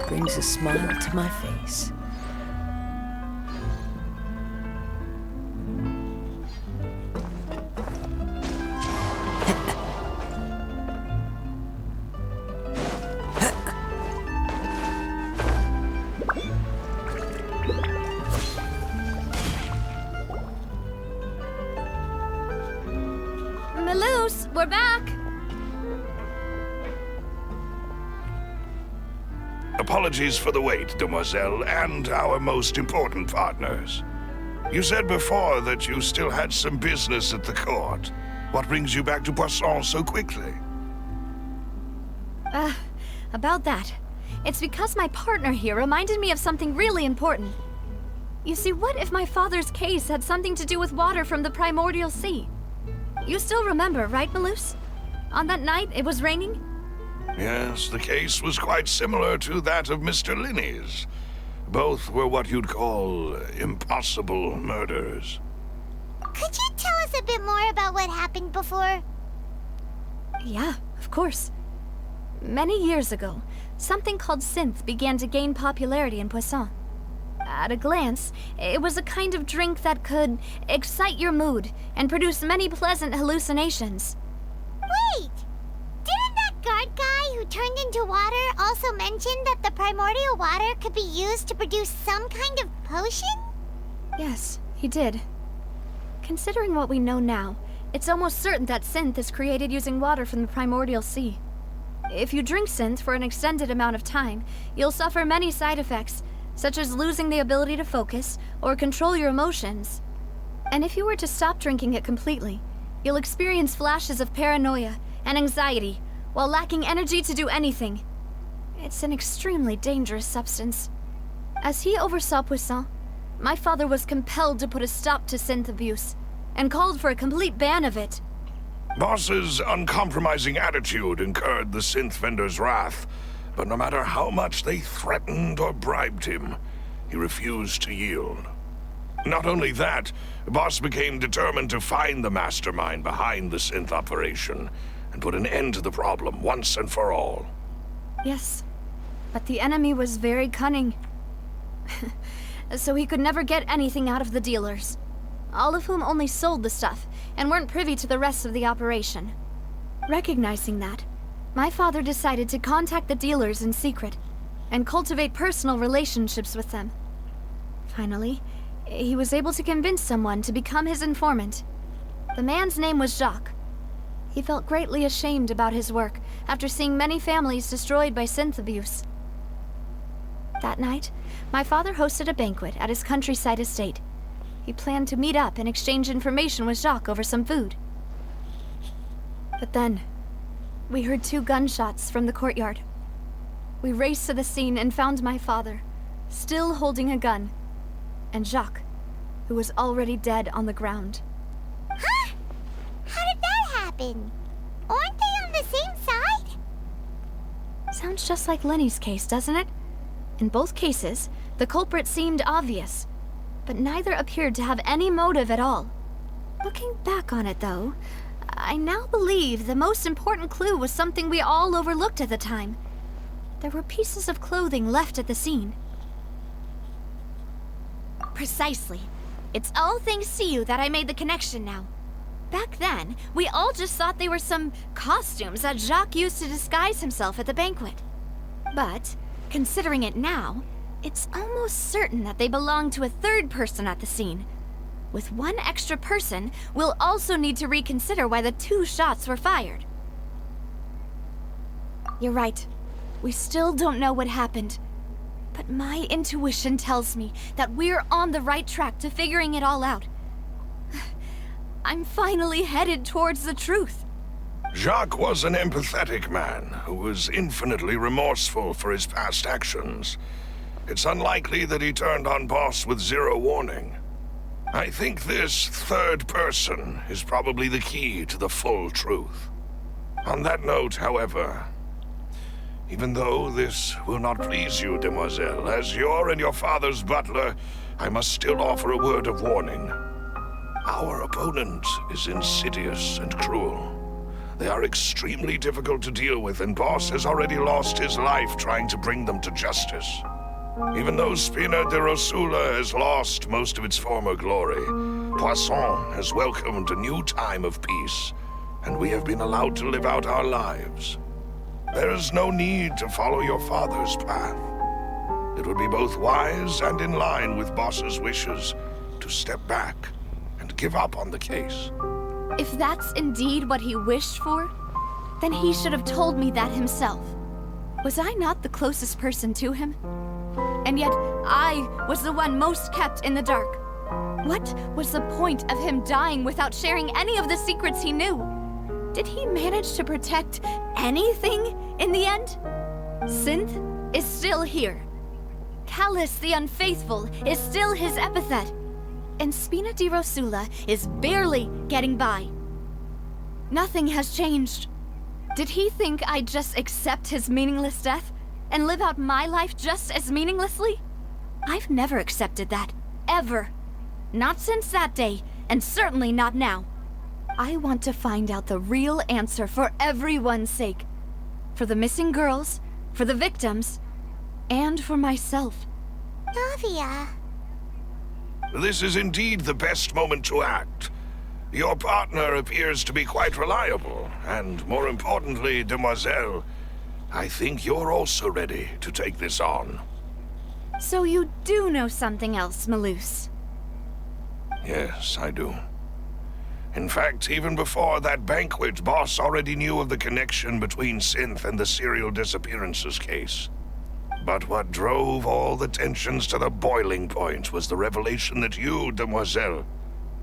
brings a smile to my face. Maloose, we're back! Apologies for the wait, demoiselle, and our most important partners. You said before that you still had some business at the court. What brings you back to Poisson so quickly? About that. It's because my partner here reminded me of something really important. You see, what if my father's case had something to do with water from the primordial sea? You still remember, right, Maloose? On that night, it was raining? Yes, the case was quite similar to that of Mr. Linney's. Both were what you'd call impossible murders. Could you tell us a bit more about what happened before? Yeah, of course. Many years ago, something called synth began to gain popularity in Poisson. At a glance, it was a kind of drink that could excite your mood and produce many pleasant hallucinations. Wait! Didn't that guard guy who turned into water also mention that the primordial water could be used to produce some kind of potion? Yes, he did. Considering what we know now, it's almost certain that synth is created using water from the primordial sea. If you drink synth for an extended amount of time, you'll suffer many side effects, such as losing the ability to focus or control your emotions. And if you were to stop drinking it completely, you'll experience flashes of paranoia and anxiety while lacking energy to do anything. It's an extremely dangerous substance. As he oversaw Poisson, my father was compelled to put a stop to synth abuse and called for a complete ban of it. Boss's uncompromising attitude incurred the synth vendor's wrath, but no matter how much they threatened or bribed him, he refused to yield. Not only that, Boss became determined to find the mastermind behind the synth operation and put an end to the problem once and for all. Yes, but the enemy was very cunning. So he could never get anything out of the dealers, all of whom only sold the stuff and weren't privy to the rest of the operation. Recognizing that, my father decided to contact the dealers in secret and cultivate personal relationships with them. Finally, he was able to convince someone to become his informant. The man's name was Jacques. He felt greatly ashamed about his work after seeing many families destroyed by synth abuse. That night, my father hosted a banquet at his countryside estate. He planned to meet up and exchange information with Jacques over some food. But then, we heard 2 gunshots from the courtyard. We raced to the scene and found my father, still holding a gun, and Jacques, who was already dead on the ground. Huh? How did that happen? Aren't they on the same side? Sounds just like Lenny's case, doesn't it? In both cases, the culprit seemed obvious, but neither appeared to have any motive at all. Looking back on it, though, I now believe the most important clue was something we all overlooked at the time. There were pieces of clothing left at the scene. Precisely. It's all thanks to you that I made the connection now. Back then, we all just thought they were some costumes that Jacques used to disguise himself at the banquet. But, considering it now, it's almost certain that they belong to a third person at the scene. With one extra person, we'll also need to reconsider why the 2 shots were fired. You're right. We still don't know what happened. But my intuition tells me that we're on the right track to figuring it all out. I'm finally headed towards the truth. Jacques was an empathetic man who was infinitely remorseful for his past actions. It's unlikely that he turned on Boss with 0 warning. I think this third person is probably the key to the full truth. On that note, however, even though this will not please you, demoiselle, as your and your father's butler, I must still offer a word of warning. Our opponent is insidious and cruel. They They are extremely difficult to deal with, and Boss has already lost his life trying to bring them to justice. Even though Spina de Rosula has lost most of its former glory, Poisson has welcomed a new time of peace, and we have been allowed to live out our lives. There is no need to follow your father's path. It would be both wise and in line with Boss's wishes to step back and give up on the case. If that's indeed what he wished for, then he should have told me that himself. Was I not the closest person to him? And yet, I was the one most kept in the dark. What was the point of him dying without sharing any of the secrets he knew? Did he manage to protect anything in the end? Synth is still here. Callus the Unfaithful is still his epithet. And Spina di Rosula is barely getting by. Nothing has changed. Did he think I'd just accept his meaningless death and live out my life just as meaninglessly? I've never accepted that, ever. Not since that day, and certainly not now. I want to find out the real answer for everyone's sake. For the missing girls, for the victims, and for myself. Navia. This is indeed the best moment to act. Your partner appears to be quite reliable, and more importantly, Demoiselle, I think you're also ready to take this on. So you do know something else, Malus? Yes, I do. In fact, even before that banquet, Boss already knew of the connection between Synth and the serial disappearances case. But what drove all the tensions to the boiling point was the revelation that you, Demoiselle,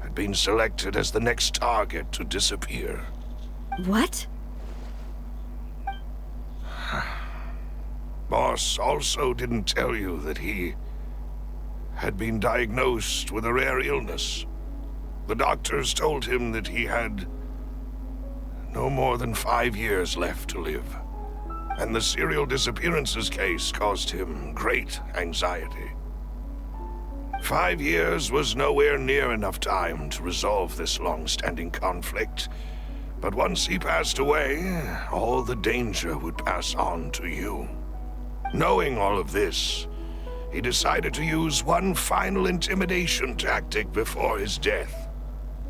had been selected as the next target to disappear. What? Boss also didn't tell you that he had been diagnosed with a rare illness. The doctors told him that he had no more than 5 years left to live. And the serial disappearances case caused him great anxiety. 5 years was nowhere near enough time to resolve this long-standing conflict, but once he passed away, all the danger would pass on to you. Knowing all of this, he decided to use one final intimidation tactic before his death.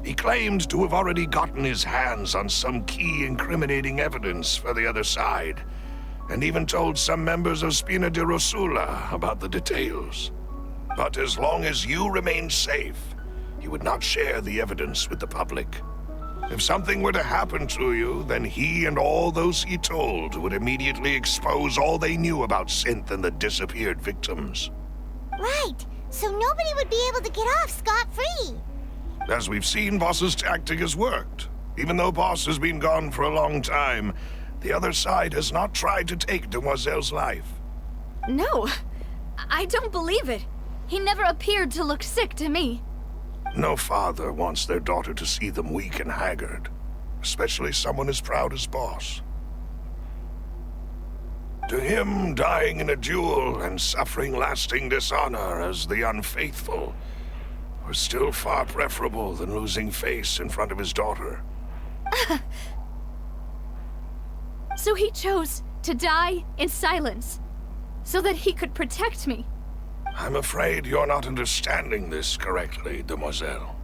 He claimed to have already gotten his hands on some key incriminating evidence for the other side, and even told some members of Spina di Rosula about the details. But as long as you remained safe, he would not share the evidence with the public. If something were to happen to you, then he and all those he told would immediately expose all they knew about Synth and the disappeared victims. Right, so nobody would be able to get off scot-free. As we've seen, Boss's tactic has worked. Even though Boss has been gone for a long time, the other side has not tried to take Demoiselle's life. No, I don't believe it. He never appeared to look sick to me. No father wants their daughter to see them weak and haggard, especially someone as proud as Boss. To him, dying in a duel and suffering lasting dishonor as the Unfaithful was still far preferable than losing face in front of his daughter. So he chose to die in silence, so that he could protect me. I'm afraid you're not understanding this correctly, Demoiselle.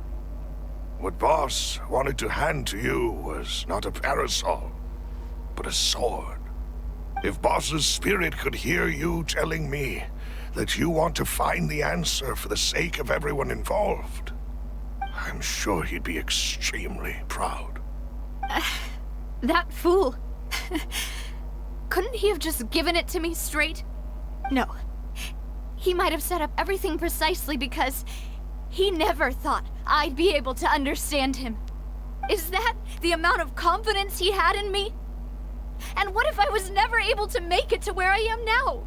What Boss wanted to hand to you was not a parasol, but a sword. If Boss's spirit could hear you telling me that you want to find the answer for the sake of everyone involved, I'm sure he'd be extremely proud. That fool. Couldn't he have just given it to me straight? No. He might have set up everything precisely because he never thought I'd be able to understand him. Is that the amount of confidence he had in me? And what if I was never able to make it to where I am now?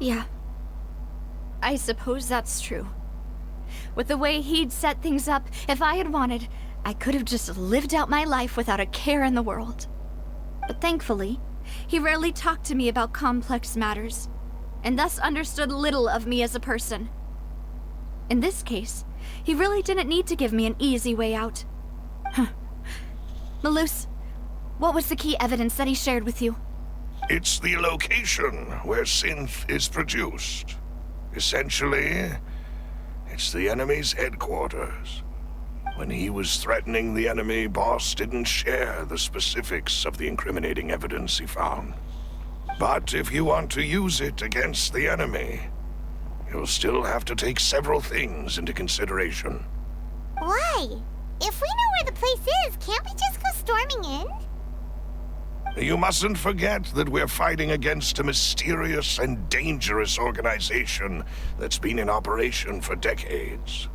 Yeah. I suppose that's true. With the way he'd set things up, if I had wanted, I could have just lived out my life without a care in the world. But thankfully, he rarely talked to me about complex matters, and thus understood little of me as a person. In this case, he really didn't need to give me an easy way out. Malus, what was the key evidence that he shared with you? It's the location where synth is produced. Essentially, it's the enemy's headquarters. When he was threatening the enemy, Boss didn't share the specifics of the incriminating evidence he found. But if you want to use it against the enemy, you'll still have to take several things into consideration. Why? If we know where the place is, can't we just go storming in? You mustn't forget that we're fighting against a mysterious and dangerous organization that's been in operation for decades.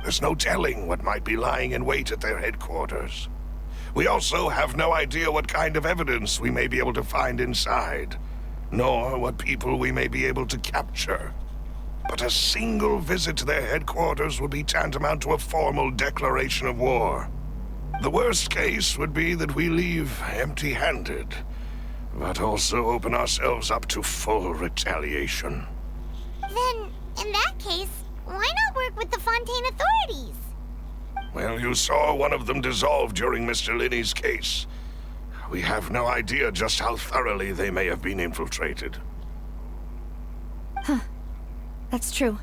There's no telling what might be lying in wait at their headquarters. We also have no idea what kind of evidence we may be able to find inside, nor what people we may be able to capture. But a single visit to their headquarters would be tantamount to a formal declaration of war. The worst case would be that we leave empty-handed, but also open ourselves up to full retaliation. Then, in that case, why not work with the Fontaine authorities? Well, you saw one of them dissolve during Mr. Linney's case. We have no idea just how thoroughly they may have been infiltrated. Huh. That's true.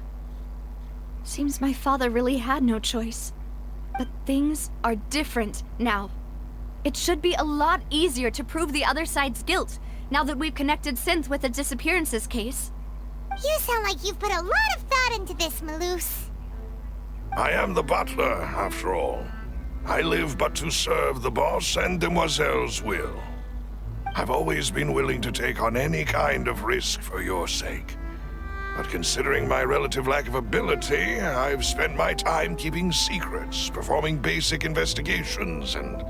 Seems my father really had no choice. But things are different now. It should be a lot easier to prove the other side's guilt, now that we've connected Synth with the disappearances case. You sound like you've put a lot of thought into this, Malus. I am the butler, after all. I live but to serve the boss and Demoiselle's will. I've always been willing to take on any kind of risk for your sake. But considering my relative lack of ability, I've spent my time keeping secrets, performing basic investigations, and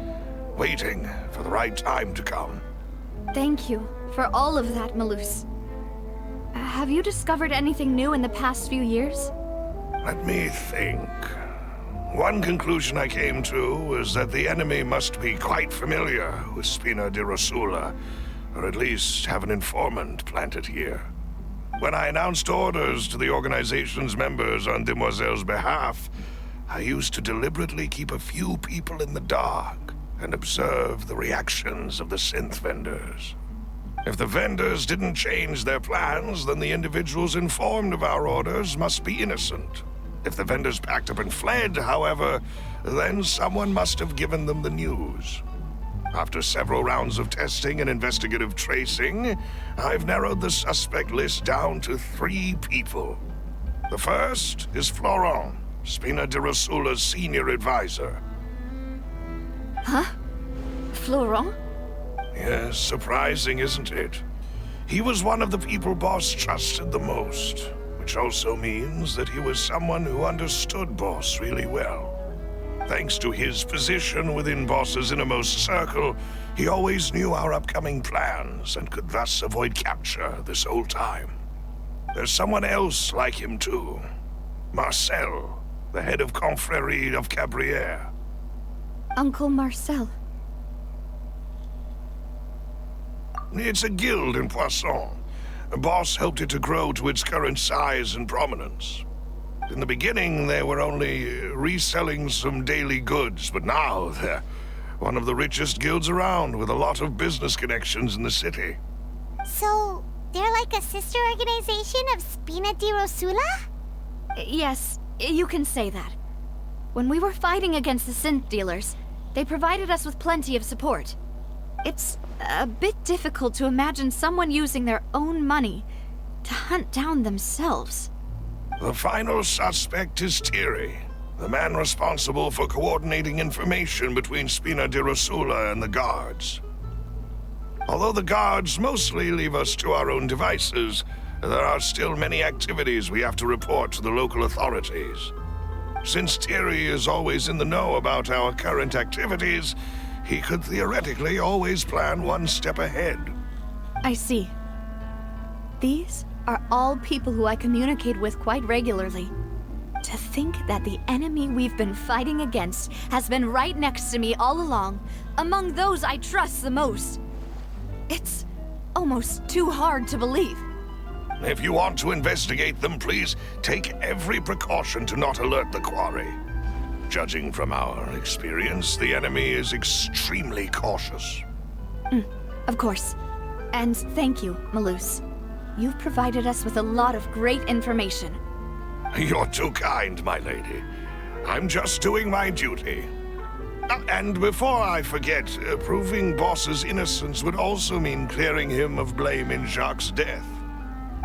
waiting for the right time to come. Thank you for all of that, Malus. Have you discovered anything new in the past few years? Let me think. One conclusion I came to was that the enemy must be quite familiar with Spina di Rosula, or at least have an informant planted here. When I announced orders to the organization's members on Demoiselle's behalf, I used to deliberately keep a few people in the dark and observe the reactions of the synth vendors. If the vendors didn't change their plans, then the individuals informed of our orders must be innocent. If the vendors packed up and fled, however, then someone must have given them the news. After several rounds of testing and investigative tracing, I've narrowed the suspect list down to 3 people. The first is Florent, Spina di Rosula's senior advisor. Huh? Florent? Yes, surprising, isn't it? He was one of the people Boss trusted the most, which also means that he was someone who understood Boss really well. Thanks to his position within Boss's innermost circle, he always knew our upcoming plans and could thus avoid capture this whole time. There's someone else like him too. Marcel, the head of Confrérie of Cabrières. Uncle Marcel. It's a guild in Poisson. Boss helped it to grow to its current size and prominence. In the beginning, they were only reselling some daily goods, but now they're one of the richest guilds around with a lot of business connections in the city. So, they're like a sister organization of Spina di Rosula? Yes, you can say that. When we were fighting against the synth dealers, they provided us with plenty of support. It's a bit difficult to imagine someone using their own money to hunt down themselves. The final suspect is Thierry, the man responsible for coordinating information between Spina di Rosula and the guards. Although the guards mostly leave us to our own devices, there are still many activities we have to report to the local authorities. Since Thierry is always in the know about our current activities, he could theoretically always plan one step ahead. I see. These are all people who I communicate with quite regularly. To think that the enemy we've been fighting against has been right next to me all along, among those I trust the most. It's almost too hard to believe. If you want to investigate them, please take every precaution to not alert the quarry. Judging from our experience, the enemy is extremely cautious. Of course. And thank you, Malus. You've provided us with a lot of great information. You're too kind, my lady. I'm just doing my duty. And before I forget, proving Boss's innocence would also mean clearing him of blame in Jacques' death.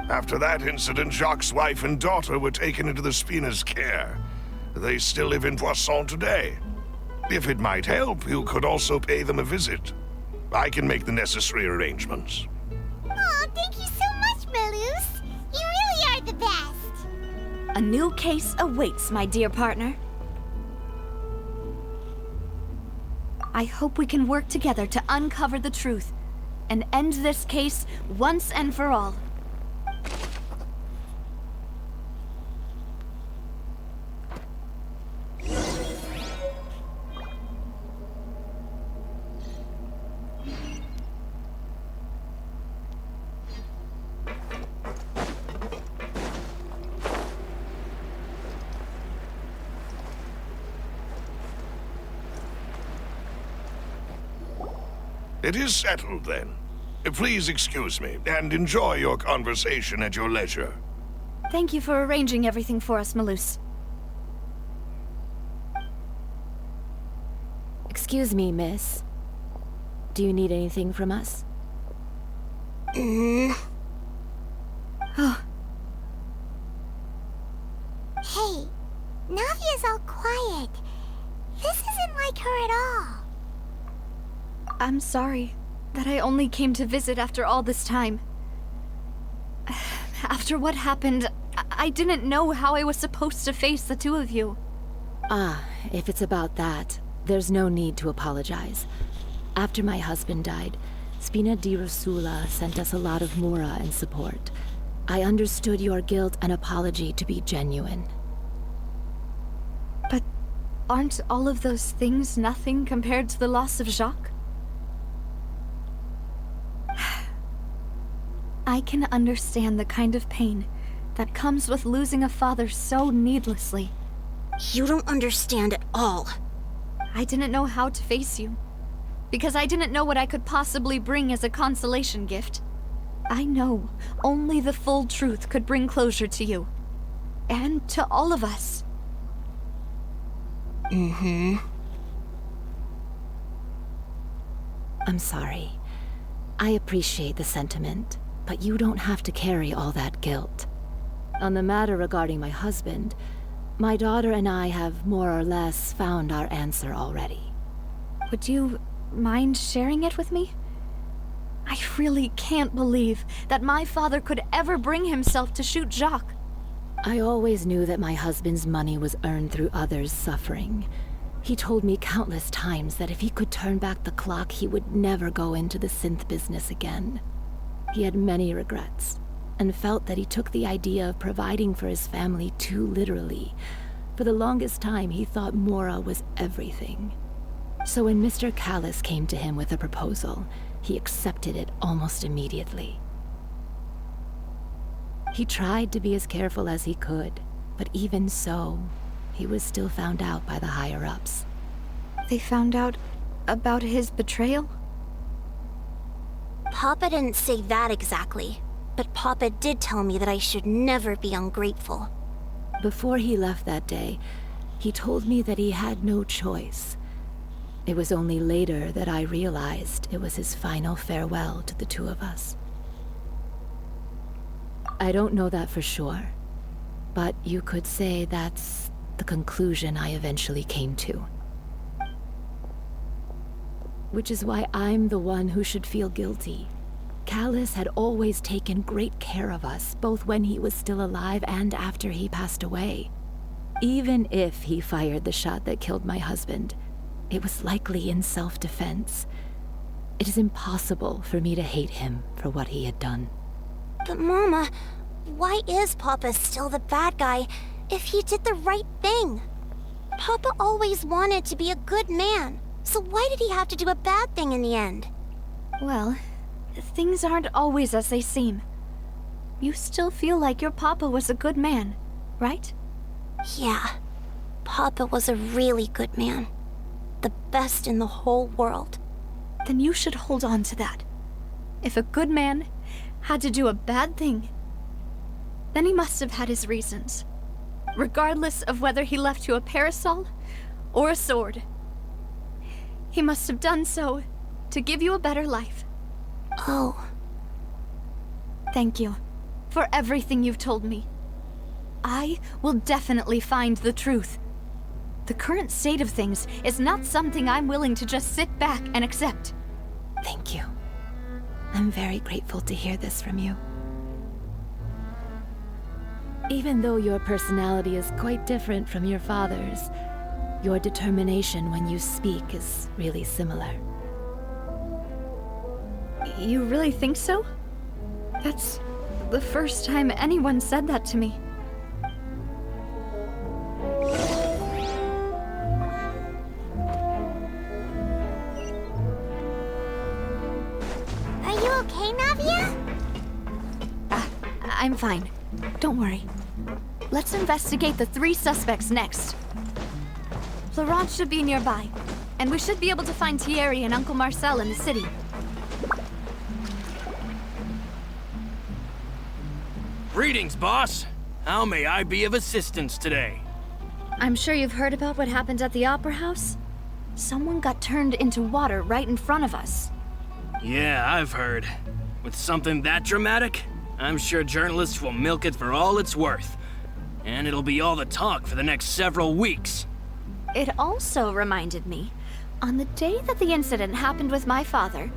After that incident, Jacques' wife and daughter were taken into the Spina's care. They still live in Poisson today. If it might help, you could also pay them a visit. I can make the necessary arrangements. Oh, thank you so much, Malus. You really are the best. A new case awaits, my dear partner. I hope we can work together to uncover the truth and end this case once and for all. It is settled, then. Please excuse me, and enjoy your conversation at your leisure. Thank you for arranging everything for us, Malus. Excuse me, miss. Do you need anything from us? Oh. Hey, Navia's all quiet. This isn't like her at all. I'm sorry that I only came to visit after all this time. After what happened, I didn't know how I was supposed to face the two of you. Ah, if it's about that, there's no need to apologize. After my husband died, Spina di Rosula sent us a lot of mura and support. I understood your guilt and apology to be genuine. But aren't all of those things nothing compared to the loss of Jacques? I can understand the kind of pain that comes with losing a father so needlessly. You don't understand at all. I didn't know how to face you, because I didn't know what I could possibly bring as a consolation gift. I know only the full truth could bring closure to you, and to all of us. I'm sorry. I appreciate the sentiment, but you don't have to carry all that guilt. On the matter regarding my husband, my daughter and I have more or less found our answer already. Would you mind sharing it with me? I really can't believe that my father could ever bring himself to shoot Jacques. I always knew that my husband's money was earned through others' suffering. He told me countless times that if he could turn back the clock, he would never go into the synth business again. He had many regrets, and felt that he took the idea of providing for his family too literally. For the longest time, he thought Mora was everything. So when Mr. Callis came to him with a proposal, he accepted it almost immediately. He tried to be as careful as he could, but even so, he was still found out by the higher-ups. They found out about his betrayal? Papa didn't say that exactly, but Papa did tell me that I should never be ungrateful. Before he left that day, he told me that he had no choice. It was only later that I realized it was his final farewell to the two of us. I don't know that for sure, but you could say that's the conclusion I eventually came to. Which is why I'm the one who should feel guilty. Callis had always taken great care of us, both when he was still alive and after he passed away. Even if he fired the shot that killed my husband, it was likely in self-defense. It is impossible for me to hate him for what he had done. But Mama, why is Papa still the bad guy if he did the right thing? Papa always wanted to be a good man, so why did he have to do a bad thing in the end? Well, things aren't always as they seem. You still feel like your papa was a good man, right? Yeah. Papa was a really good man. The best in the whole world. Then you should hold on to that. If a good man had to do a bad thing, then he must have had his reasons. Regardless of whether he left you a parasol or a sword. He must have done so to give you a better life. Oh. Thank you for everything you've told me. I will definitely find the truth. The current state of things is not something I'm willing to just sit back and accept. Thank you. I'm very grateful to hear this from you. Even though your personality is quite different from your father's, your determination when you speak is really similar. You really think so? That's the first time anyone said that to me. Are you okay, Navia? I'm fine. Don't worry. Let's investigate the 3 suspects next. Florent should be nearby, and we should be able to find Thierry and Uncle Marcel in the city. Greetings, boss. How may I be of assistance today? I'm sure you've heard about what happened at the Opera House. Someone got turned into water right in front of us. Yeah, I've heard. With something that dramatic, I'm sure journalists will milk it for all it's worth. And it'll be all the talk for the next several weeks. It also reminded me, on the day that the incident happened with my father,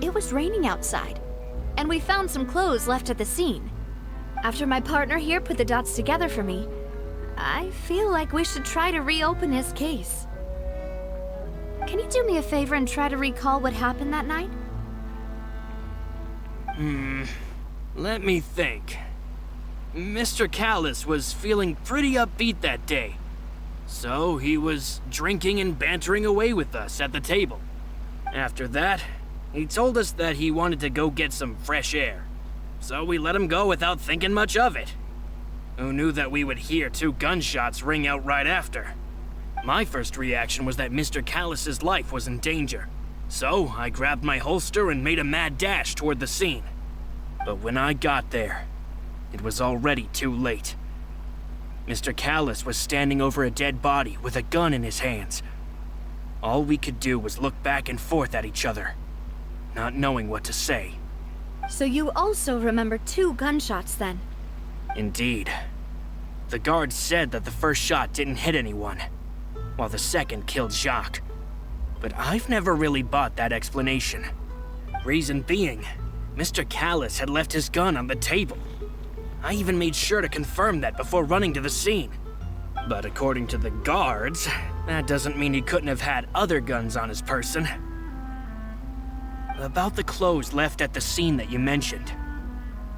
it was raining outside, and we found some clothes left at the scene. After my partner here put the dots together for me, I feel like we should try to reopen his case. Can you do me a favor and try to recall what happened that night? Let me think. Mr. Callis was feeling pretty upbeat that day. So he was drinking and bantering away with us at the table. After that, he told us that he wanted to go get some fresh air. So we let him go without thinking much of it. Who knew that we would hear 2 gunshots ring out right after? My first reaction was that Mr. Callis's life was in danger. So I grabbed my holster and made a mad dash toward the scene. But when I got there, it was already too late. Mr. Callis was standing over a dead body with a gun in his hands. All we could do was look back and forth at each other, not knowing what to say. So you also remember 2 gunshots then? Indeed. The guard said that the first shot didn't hit anyone, while the second killed Jacques. But I've never really bought that explanation. Reason being, Mr. Callis had left his gun on the table. I even made sure to confirm that before running to the scene. But according to the guards, that doesn't mean he couldn't have had other guns on his person. About the clothes left at the scene that you mentioned,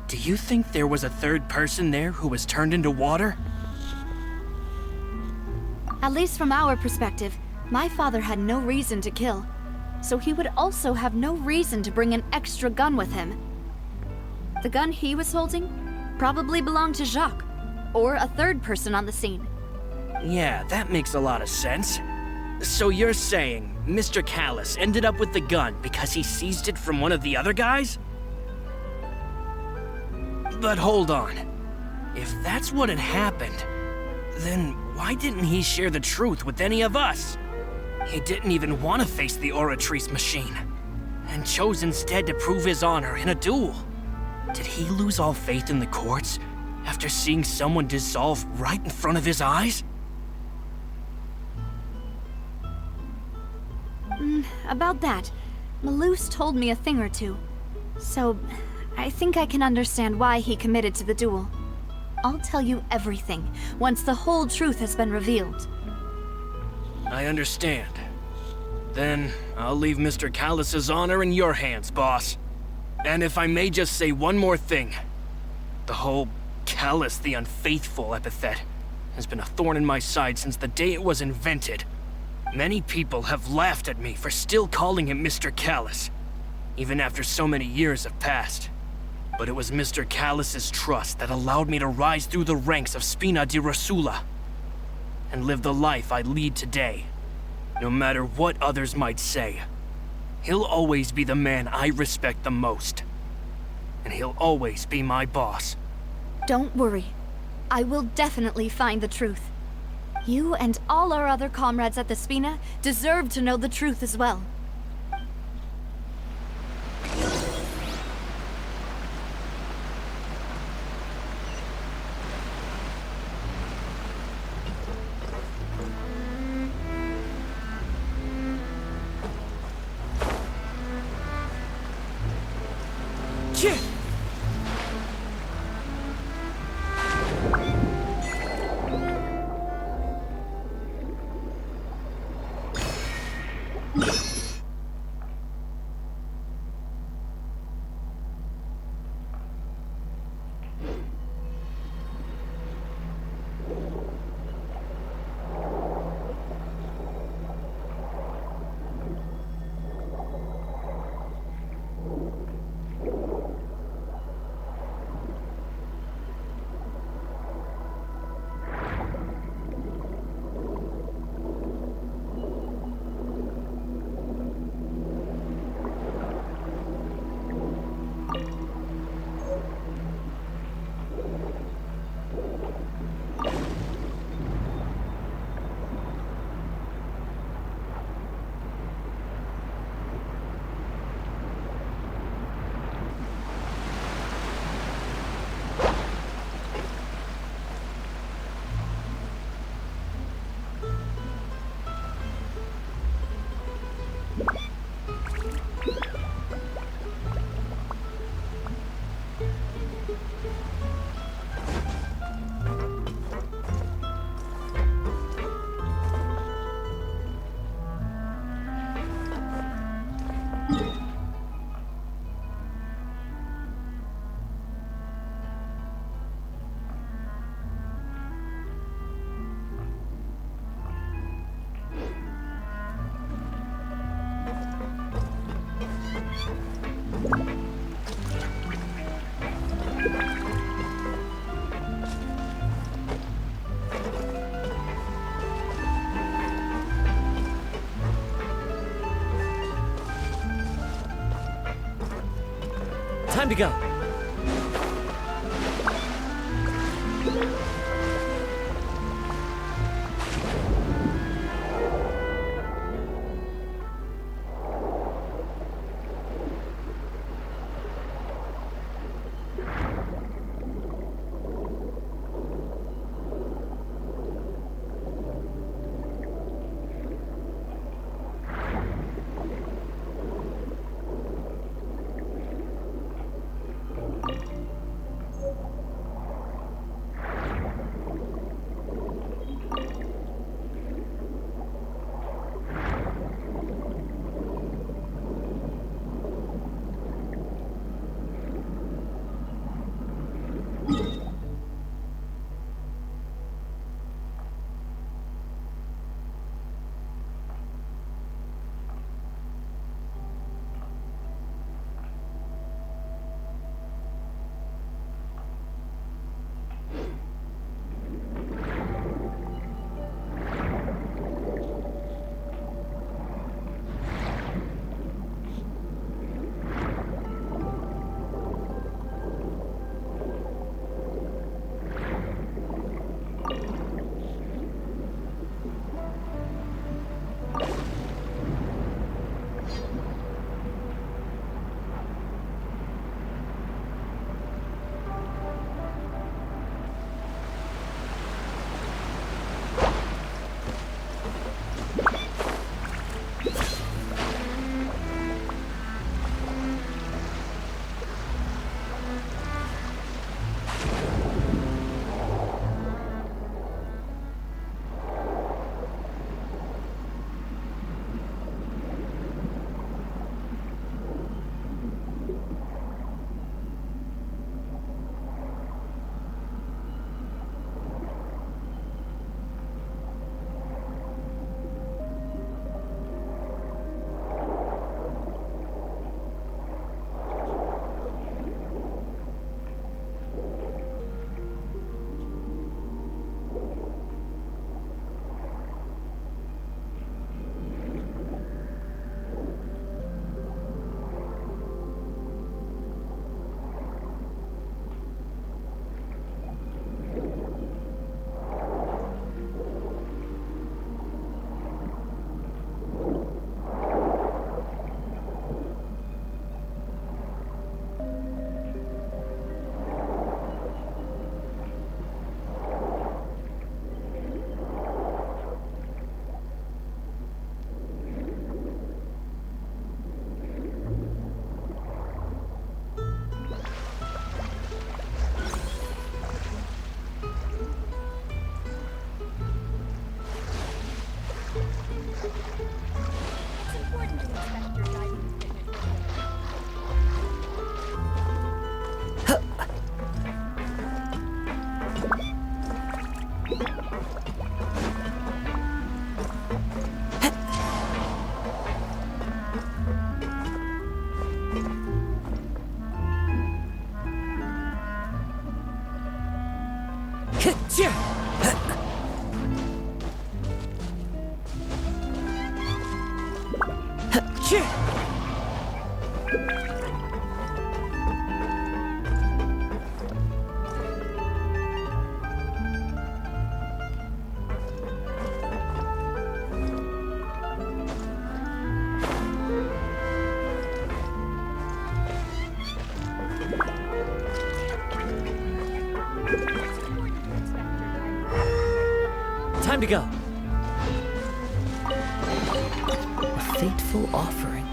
do you think there was a 3rd person there who was turned into water? At least from our perspective, my father had no reason to kill, so he would also have no reason to bring an extra gun with him. The gun he was holding probably belonged to Jacques, or a 3rd person on the scene. Yeah, that makes a lot of sense. So you're saying Mr. Callis ended up with the gun because he seized it from one of the other guys? But hold on. If that's what had happened, then why didn't he share the truth with any of us? He didn't even want to face the Oratrice machine, and chose instead to prove his honor in a duel. Did he lose all faith in the courts after seeing someone dissolve right in front of his eyes? About that, Malus told me a thing or two, so I think I can understand why he committed to the duel. I'll tell you everything once the whole truth has been revealed. I understand. Then I'll leave Mr. Callis's honor in your hands, boss. And if I may just say one more thing, the whole Callis the Unfaithful epithet has been a thorn in my side since the day it was invented. Many people have laughed at me for still calling him Mr. Callis, even after so many years have passed. But it was Mr. Callis's trust that allowed me to rise through the ranks of Spina di Rosula. and live the life I lead today. No matter what others might say, he'll always be the man I respect the most. And he'll always be my boss. Don't worry. I will definitely find the truth. You and all our other comrades at the Spina deserve to know the truth as well. Time to go. Time to go. A fateful offering.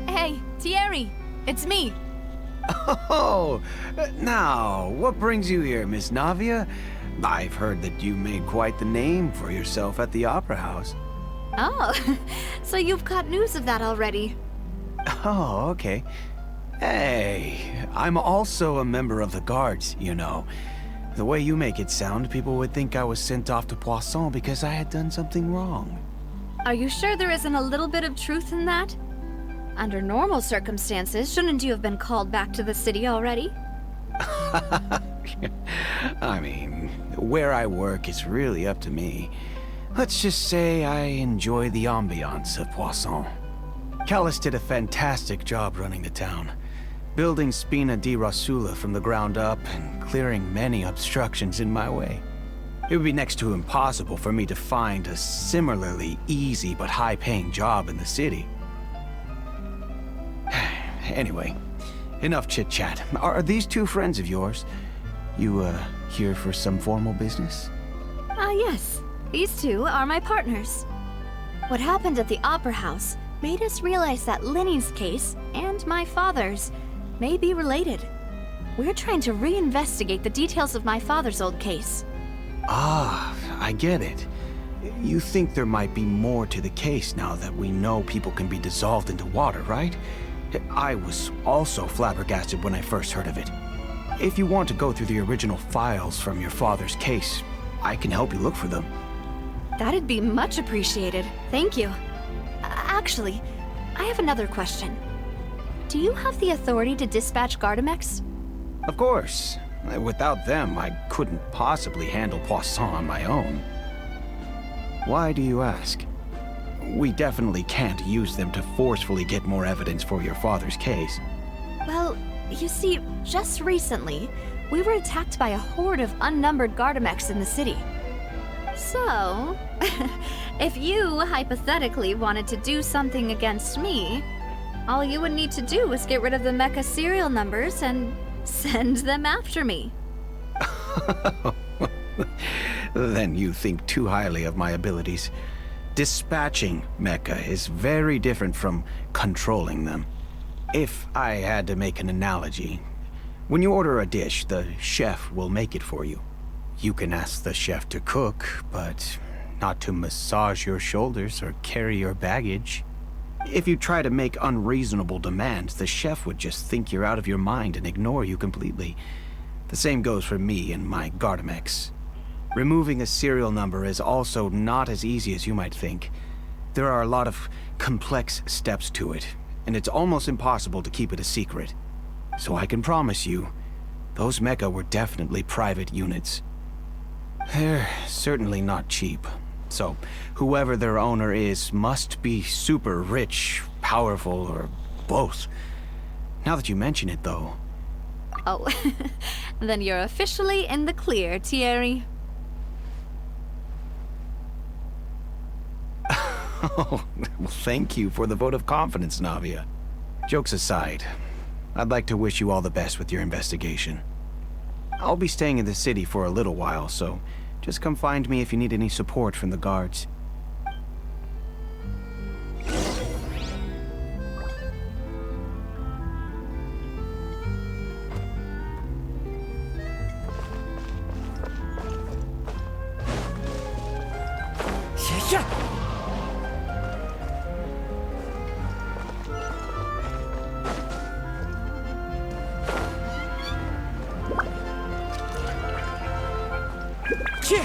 Hey, Thierry, it's me. Oh, now, what brings you here, Miss Navia? I've heard that you made quite the name for yourself at the Opera House. Oh, so you've caught news of that already. Oh, okay. Hey, I'm also a member of the Guards, you know. The way you make it sound, people would think I was sent off to Poisson because I had done something wrong. Are you sure there isn't a little bit of truth in that? Under normal circumstances, shouldn't you have been called back to the city already? I mean, where I work is really up to me. Let's just say I enjoy the ambiance of Poisson. Callus did a fantastic job running the town, building Spina di Rosula from the ground up and clearing many obstructions in my way. It would be next to impossible for me to find a similarly easy but high-paying job in the city. Anyway, enough chit-chat. Are these two friends of yours? You, here for some formal business? Yes. These two are my partners. What happened at the Opera House made us realize that Linny's case and my father's may be related. We're trying to reinvestigate the details of my father's old case. Ah, I get it. You think there might be more to the case now that we know people can be dissolved into water, right? I was also flabbergasted when I first heard of it. If you want to go through the original files from your father's case, I can help you look for them. That'd be much appreciated. Thank you. Actually, I have another question. Do you have the authority to dispatch Gardamex? Of course. Without them, I couldn't possibly handle Poisson on my own. Why do you ask? We definitely can't use them to forcefully get more evidence for your father's case. Well, you see, just recently, we were attacked by a horde of unnumbered Gardamex in the city. So, if you hypothetically wanted to do something against me, all you would need to do is get rid of the mecha serial numbers and send them after me. Then you think too highly of my abilities. Dispatching mecha is very different from controlling them. If I had to make an analogy, when you order a dish, the chef will make it for you. You can ask the chef to cook, but not to massage your shoulders or carry your baggage. If you try to make unreasonable demands, the chef would just think you're out of your mind and ignore you completely. The same goes for me and my Gardamex. Removing a serial number is also not as easy as you might think. There are a lot of complex steps to it, and it's almost impossible to keep it a secret. So I can promise you, those mecha were definitely private units. They're certainly not cheap. So, whoever their owner is must be super rich, powerful, or both. Now that you mention it, though... Oh, then you're officially in the clear, Thierry. Oh, well, thank you for the vote of confidence, Navia. Jokes aside, I'd like to wish you all the best with your investigation. I'll be staying in the city for a little while, so just come find me if you need any support from the guards. Hello.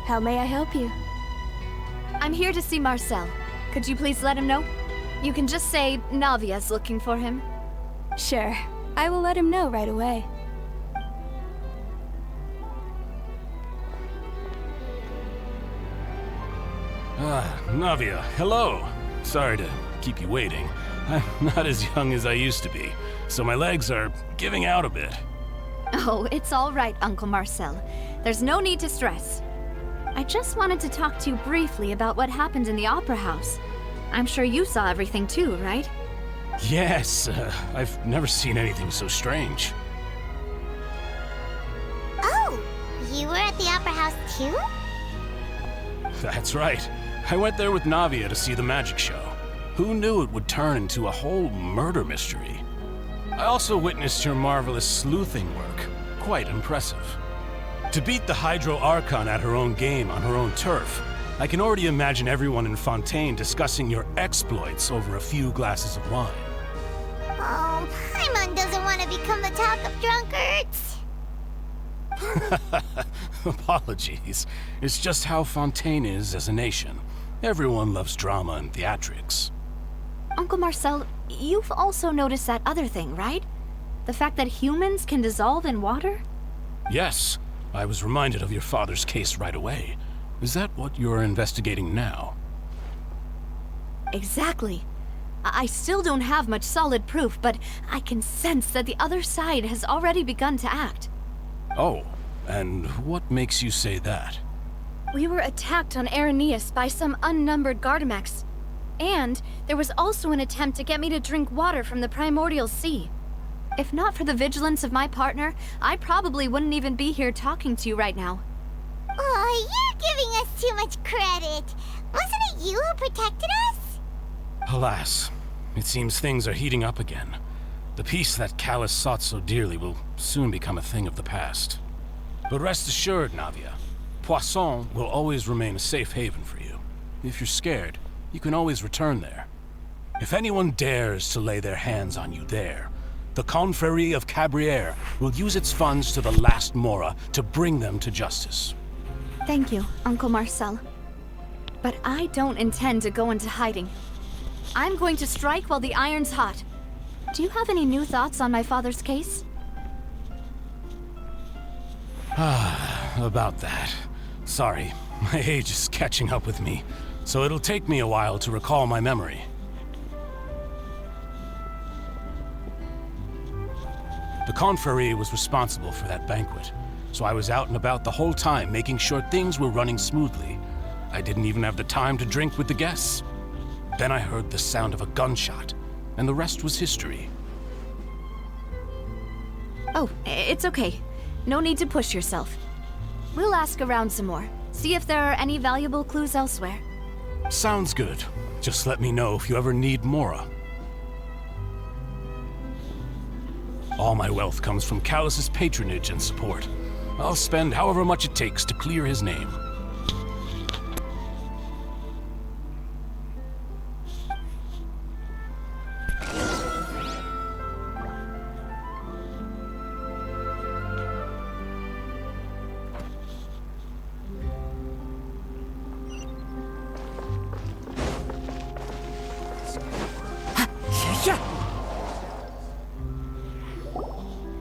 How may I help you? I'm here to see Marcel. Could you please let him know? You can just say Navia's looking for him. Sure. I will let him know right away. Navia, hello. Sorry to keep you waiting. I'm not as young as I used to be, so my legs are giving out a bit. Oh, it's all right, Uncle Marcel. There's no need to stress. I just wanted to talk to you briefly about what happened in the Opera House. I'm sure you saw everything too, right? Yes, I've never seen anything so strange. Oh, you were at the Opera House too? That's right. I went there with Navia to see the magic show. Who knew it would turn into a whole murder mystery? I also witnessed your marvelous sleuthing work. Quite impressive. To beat the Hydro Archon at her own game on her own turf, I can already imagine everyone in Fontaine discussing your exploits over a few glasses of wine. Oh, Paimon doesn't want to become the talk of drunkards. Apologies. It's just how Fontaine is as a nation. Everyone loves drama and theatrics. Uncle Marcel, you've also noticed that other thing, right? The fact that humans can dissolve in water? Yes, I was reminded of your father's case right away. Is that what you're investigating now? Exactly. I still don't have much solid proof, but I can sense that the other side has already begun to act. Oh, and what makes you say that? We were attacked on Araneus by some unnumbered Gardamex. And there was also an attempt to get me to drink water from the primordial sea. If not for the vigilance of my partner, I probably wouldn't even be here talking to you right now. Oh, you're giving us too much credit. Wasn't it you who protected us? Alas, it seems things are heating up again. The peace that Callus sought so dearly will soon become a thing of the past. But rest assured, Navia, Poisson will always remain a safe haven for you. If you're scared, you can always return there. If anyone dares to lay their hands on you there, the Confrérie of Cabrières will use its funds to the last Mora to bring them to justice. Thank you, Uncle Marcel. But I don't intend to go into hiding. I'm going to strike while the iron's hot. Do you have any new thoughts on my father's case? About that. Sorry, my age is catching up with me, so it'll take me a while to recall my memory. The Confrérie was responsible for that banquet, so I was out and about the whole time making sure things were running smoothly. I didn't even have the time to drink with the guests. Then I heard the sound of a gunshot, and the rest was history. Oh, it's okay. No need to push yourself. We'll ask around some more, see if there are any valuable clues elsewhere. Sounds good. Just let me know if you ever need Mora. All my wealth comes from Callus's patronage and support. I'll spend however much it takes to clear his name.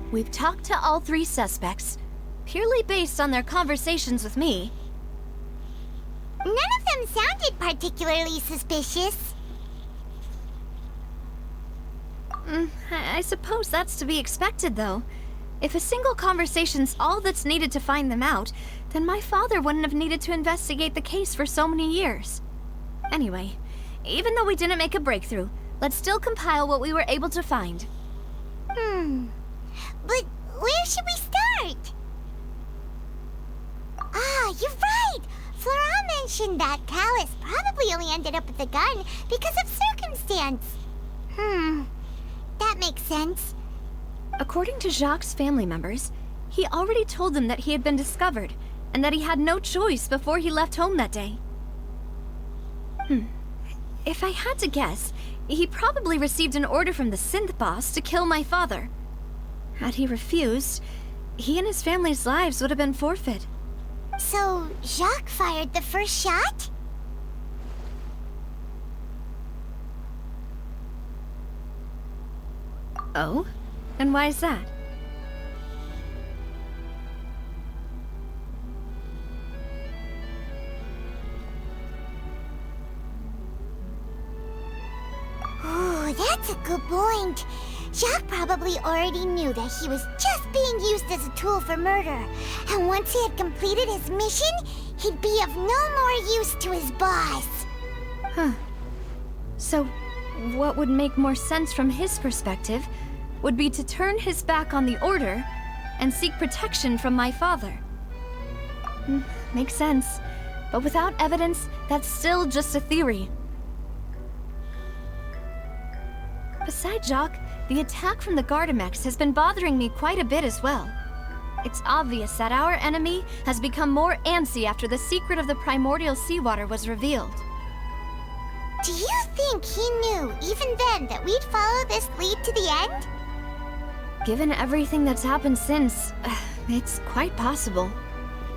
We've talked to all three suspects, purely based on their conversations with me. None of them sounded particularly suspicious. I suppose that's to be expected, though. If a single conversation's all that's needed to find them out, then my father wouldn't have needed to investigate the case for so many years. Anyway, even though we didn't make a breakthrough, let's still compile what we were able to find. But where should we start? Ah, you're right! Flora mentioned that Callus probably only ended up with the gun because of circumstance. That makes sense. According to Jacques' family members, he already told them that he had been discovered, and that he had no choice before he left home that day. If I had to guess, he probably received an order from the synth boss to kill my father. Had he refused, he and his family's lives would have been forfeit. So, Jacques fired the first shot? Oh? And why is that? Ooh, that's a good point. Jacques probably already knew that he was just being used as a tool for murder. And once he had completed his mission, he'd be of no more use to his boss. Huh. So, what would make more sense from his perspective would be to turn his back on the Order and seek protection from my father. Makes sense. But without evidence, that's still just a theory. Besides Jacques, the attack from the Gardamex has been bothering me quite a bit as well. It's obvious that our enemy has become more antsy after the secret of the primordial seawater was revealed. Do you think he knew, even then, that we'd follow this lead to the end? Given everything that's happened since, it's quite possible.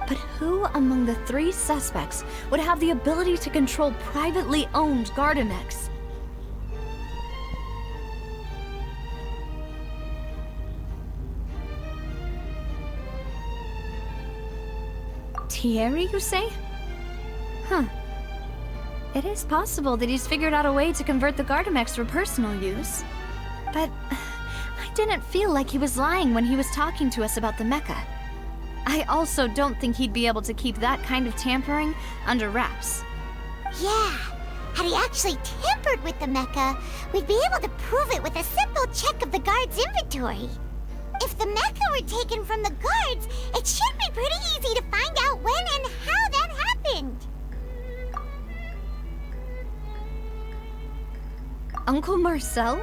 But who among the 3 suspects would have the ability to control privately owned Gardamex? Thierry, you say? Huh. It is possible that he's figured out a way to convert the Gardamex for personal use. But I didn't feel like he was lying when he was talking to us about the mecha. I also don't think he'd be able to keep that kind of tampering under wraps. Yeah. Had he actually tampered with the mecha, we'd be able to prove it with a simple check of the guard's inventory. If the mecha were taken from the guards, it should be pretty easy to find out when and how that happened. Uncle Marcel?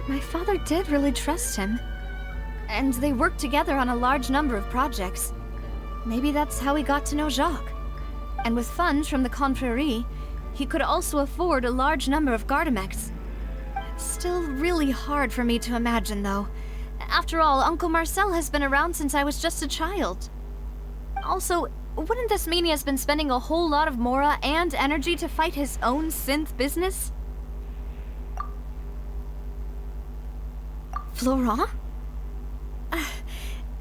My father did really trust him. And they worked together on a large number of projects. Maybe that's how he got to know Jacques. And with funds from the Confrérie, he could also afford a large number of Gardamex. It's still really hard for me to imagine, though. After all, Uncle Marcel has been around since I was just a child. Also, wouldn't this mean he has been spending a whole lot of mora and energy to fight his own synth business? Florent?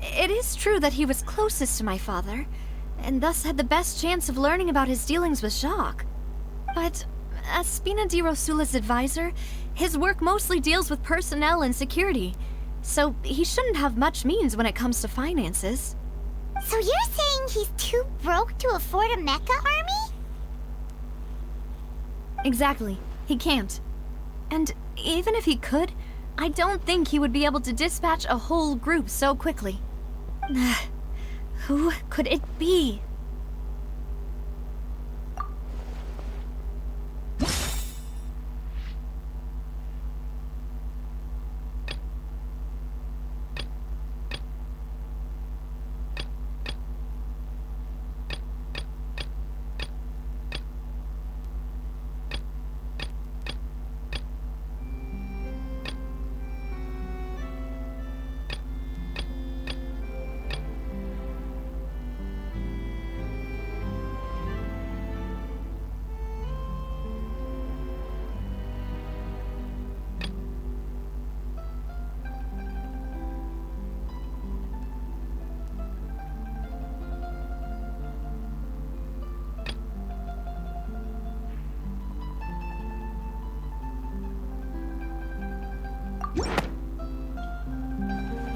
It is true that he was closest to my father, and thus had the best chance of learning about his dealings with Jacques. But as Spina di Rosula's advisor, his work mostly deals with personnel and security, so he shouldn't have much means when it comes to finances. So you're saying he's too broke to afford a mecha army? Exactly. He can't. And even if he could, I don't think he would be able to dispatch a whole group so quickly. Who could it be?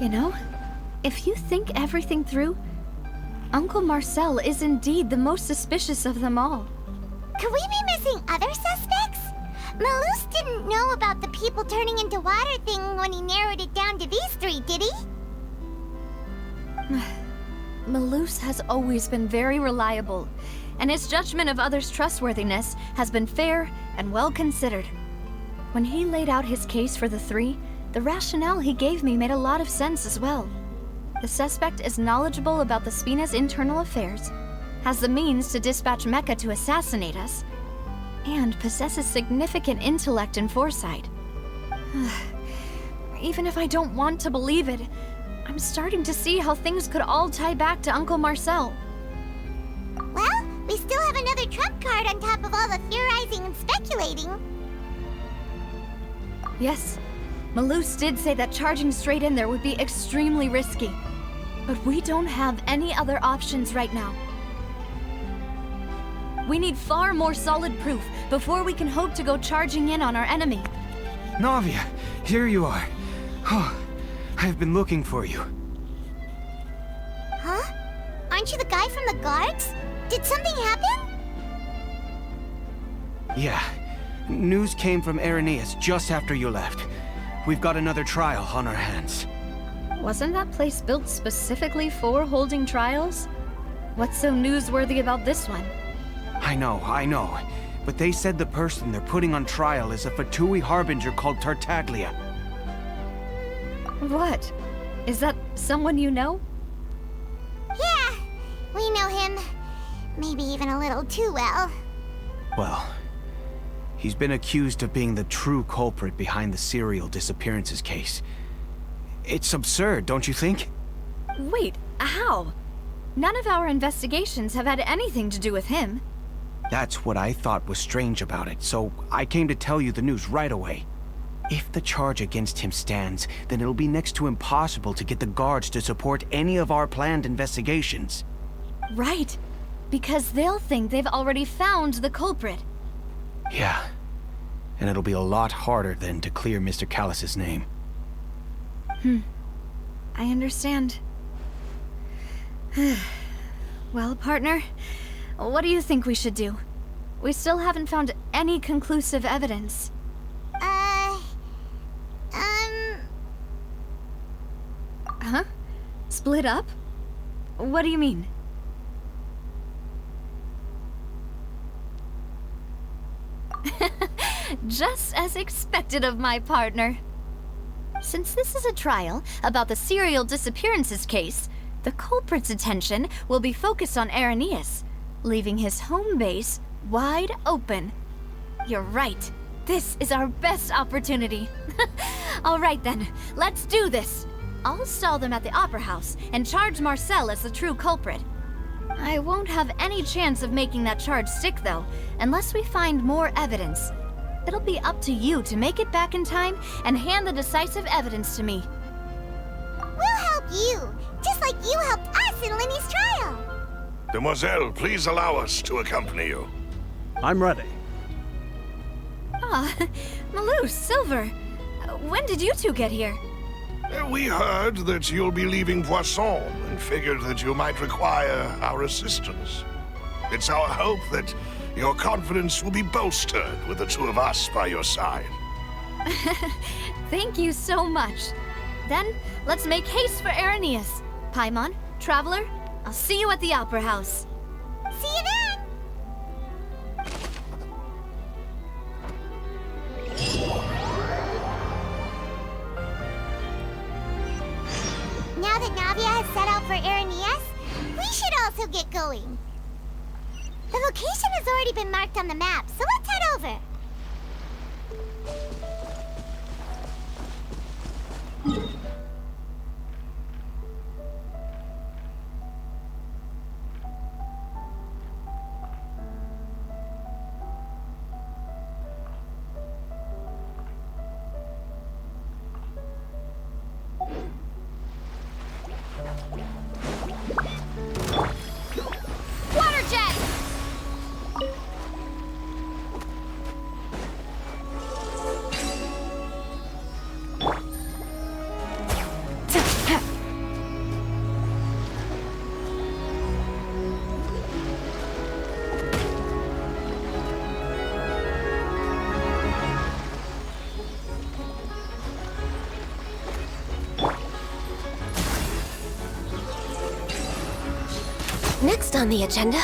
You know, if you think everything through, Uncle Marcel is indeed the most suspicious of them all. Could we be missing other suspects? Malus didn't know about the people turning into water thing when he narrowed it down to these 3, did he? Malus has always been very reliable, and his judgment of others' trustworthiness has been fair and well considered. When he laid out his case for the three, the rationale he gave me made a lot of sense as well. The suspect is knowledgeable about the Spina's internal affairs, has the means to dispatch Mecha to assassinate us, and possesses significant intellect and foresight. Even if I don't want to believe it, I'm starting to see how things could all tie back to Uncle Marcel. Well, we still have another trump card on top of all the theorizing and speculating. Yes, Malus did say that charging straight in there would be extremely risky. But we don't have any other options right now. We need far more solid proof before we can hope to go charging in on our enemy. Navia, here you are. Oh, I've been looking for you. Huh? Aren't you the guy from the guards? Did something happen? Yeah. News came from Irenaeus just after you left. We've got another trial on our hands. Wasn't that place built specifically for holding trials? What's so newsworthy about this one? I know. But they said the person they're putting on trial is a Fatui harbinger called Tartaglia. What? Is that someone you know? Yeah, we know him. Maybe even a little too well. Well, he's been accused of being the true culprit behind the serial disappearances case. It's absurd, don't you think? Wait, how? None of our investigations have had anything to do with him. That's what I thought was strange about it, so I came to tell you the news right away. If the charge against him stands, then it'll be next to impossible to get the guards to support any of our planned investigations. Right, because they'll think they've already found the culprit. Yeah, and it'll be a lot harder then to clear Mr. Callus's name. I understand. Well, partner, what do you think we should do? We still haven't found any conclusive evidence. Huh? Split up? What do you mean? Just as expected of my partner. Since this is a trial about the serial disappearances case, the culprit's attention will be focused on Irenaeus, leaving his home base wide open. You're right. This is our best opportunity. All right then, let's do this. I'll stall them at the Opera House and charge Marcel as the true culprit. I won't have any chance of making that charge stick, though, unless we find more evidence. It'll be up to you to make it back in time and hand the decisive evidence to me. We'll help you, just like you helped us in Linny's trial. Demoiselle, please allow us to accompany you. I'm ready. Ah, Malus, Silver. When did you two get here? We heard that you'll be leaving Poisson and figured that you might require our assistance. It's our hope that your confidence will be bolstered with the two of us by your side. Thank you so much. Then, let's make haste for Irenaeus. Paimon, Traveler, I'll see you at the Opera House. See you then! Now that Navia has set out for Irenaeus, we should also get going. The location has already been marked on the map, so let's head over. Water jet! Next on the agenda...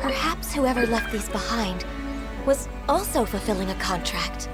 Perhaps whoever left these behind was also fulfilling a contract.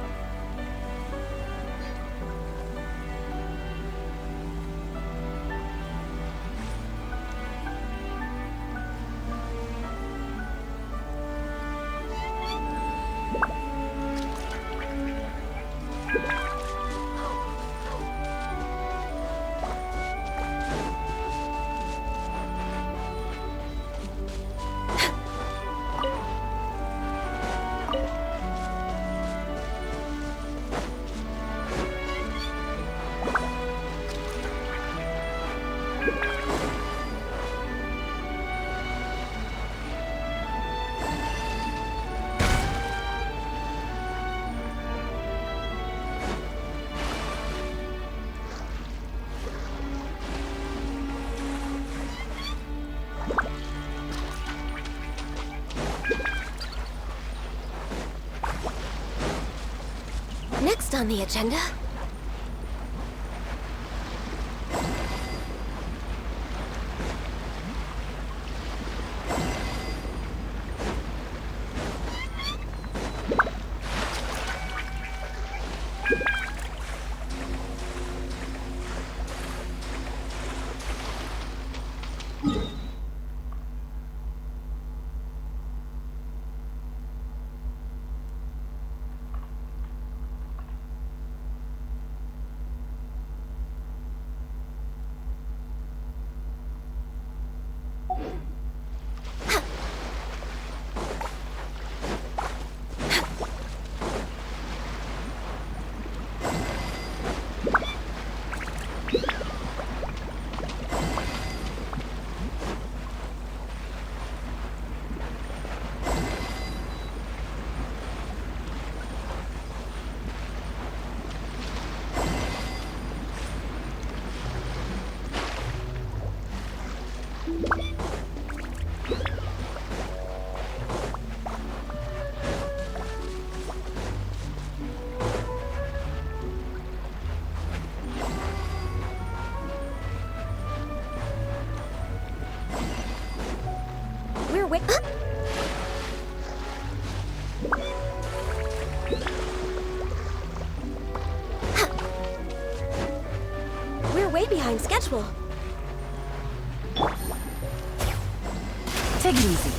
Next on the agenda... We're way behind schedule. Take it easy.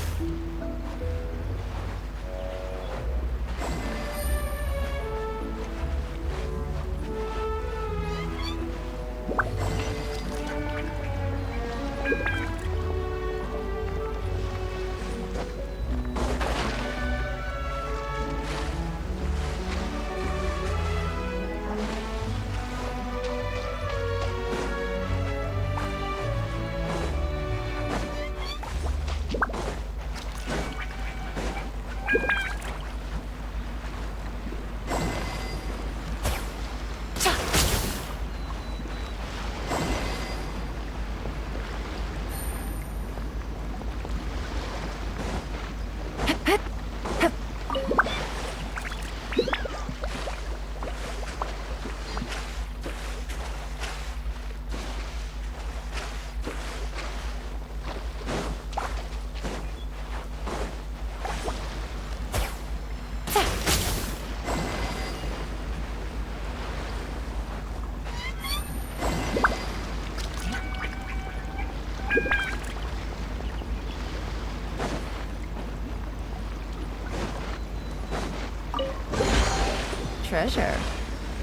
Treasure.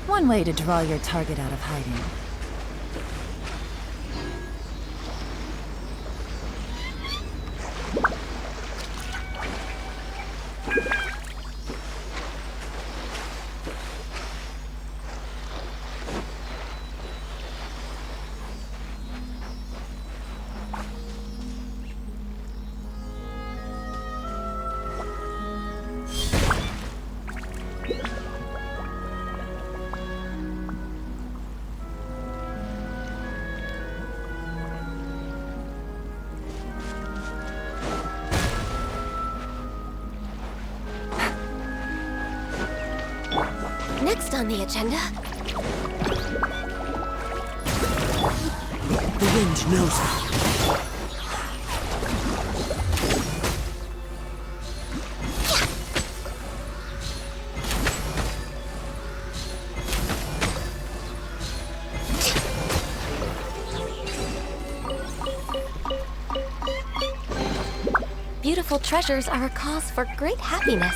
One way to draw your target out of hiding. Next on the agenda... The wind knows me. Beautiful treasures are a cause for great happiness.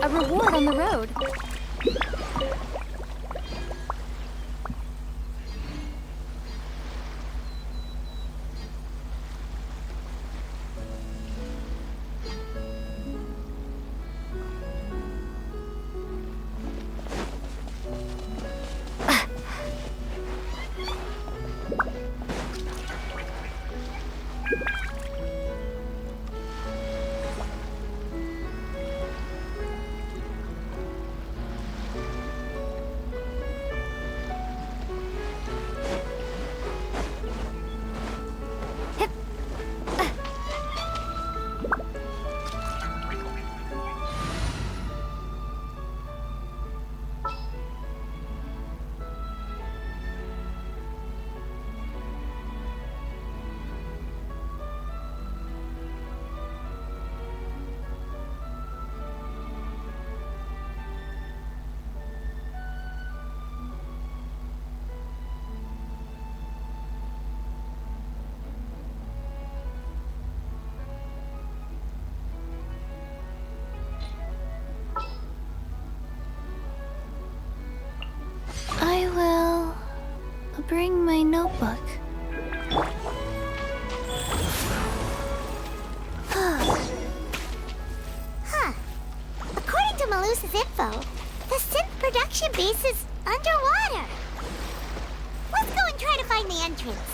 A reward on the road. I will bring my notebook. Huh. According to Malusa's info, the synth production base is underwater. Let's go and try to find the entrance.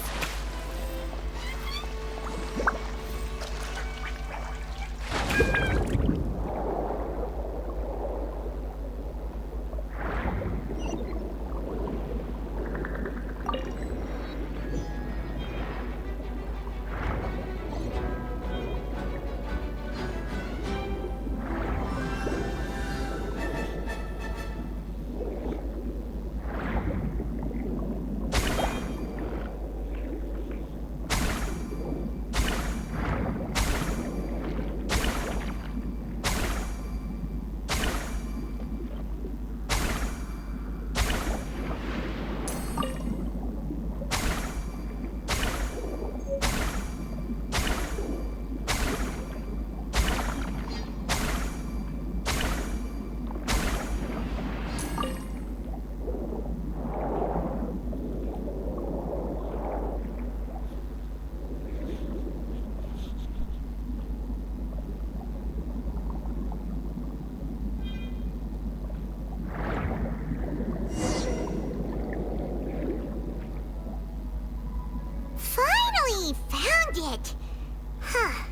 Huh.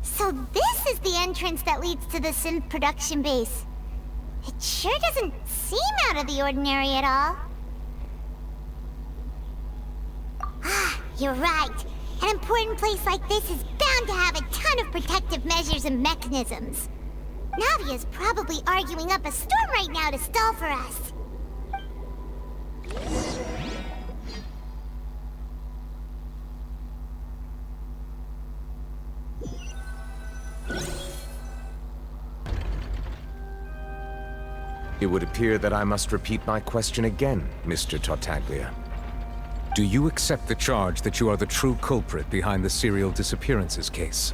So this is the entrance that leads to the synth production base. It sure doesn't seem out of the ordinary at all. Ah, you're right. An important place like this is bound to have a ton of protective measures and mechanisms. Navia's probably arguing up a storm right now to stall for us. It would appear that I must repeat my question again, Mr. Tartaglia. Do you accept the charge that you are the true culprit behind the serial disappearances case?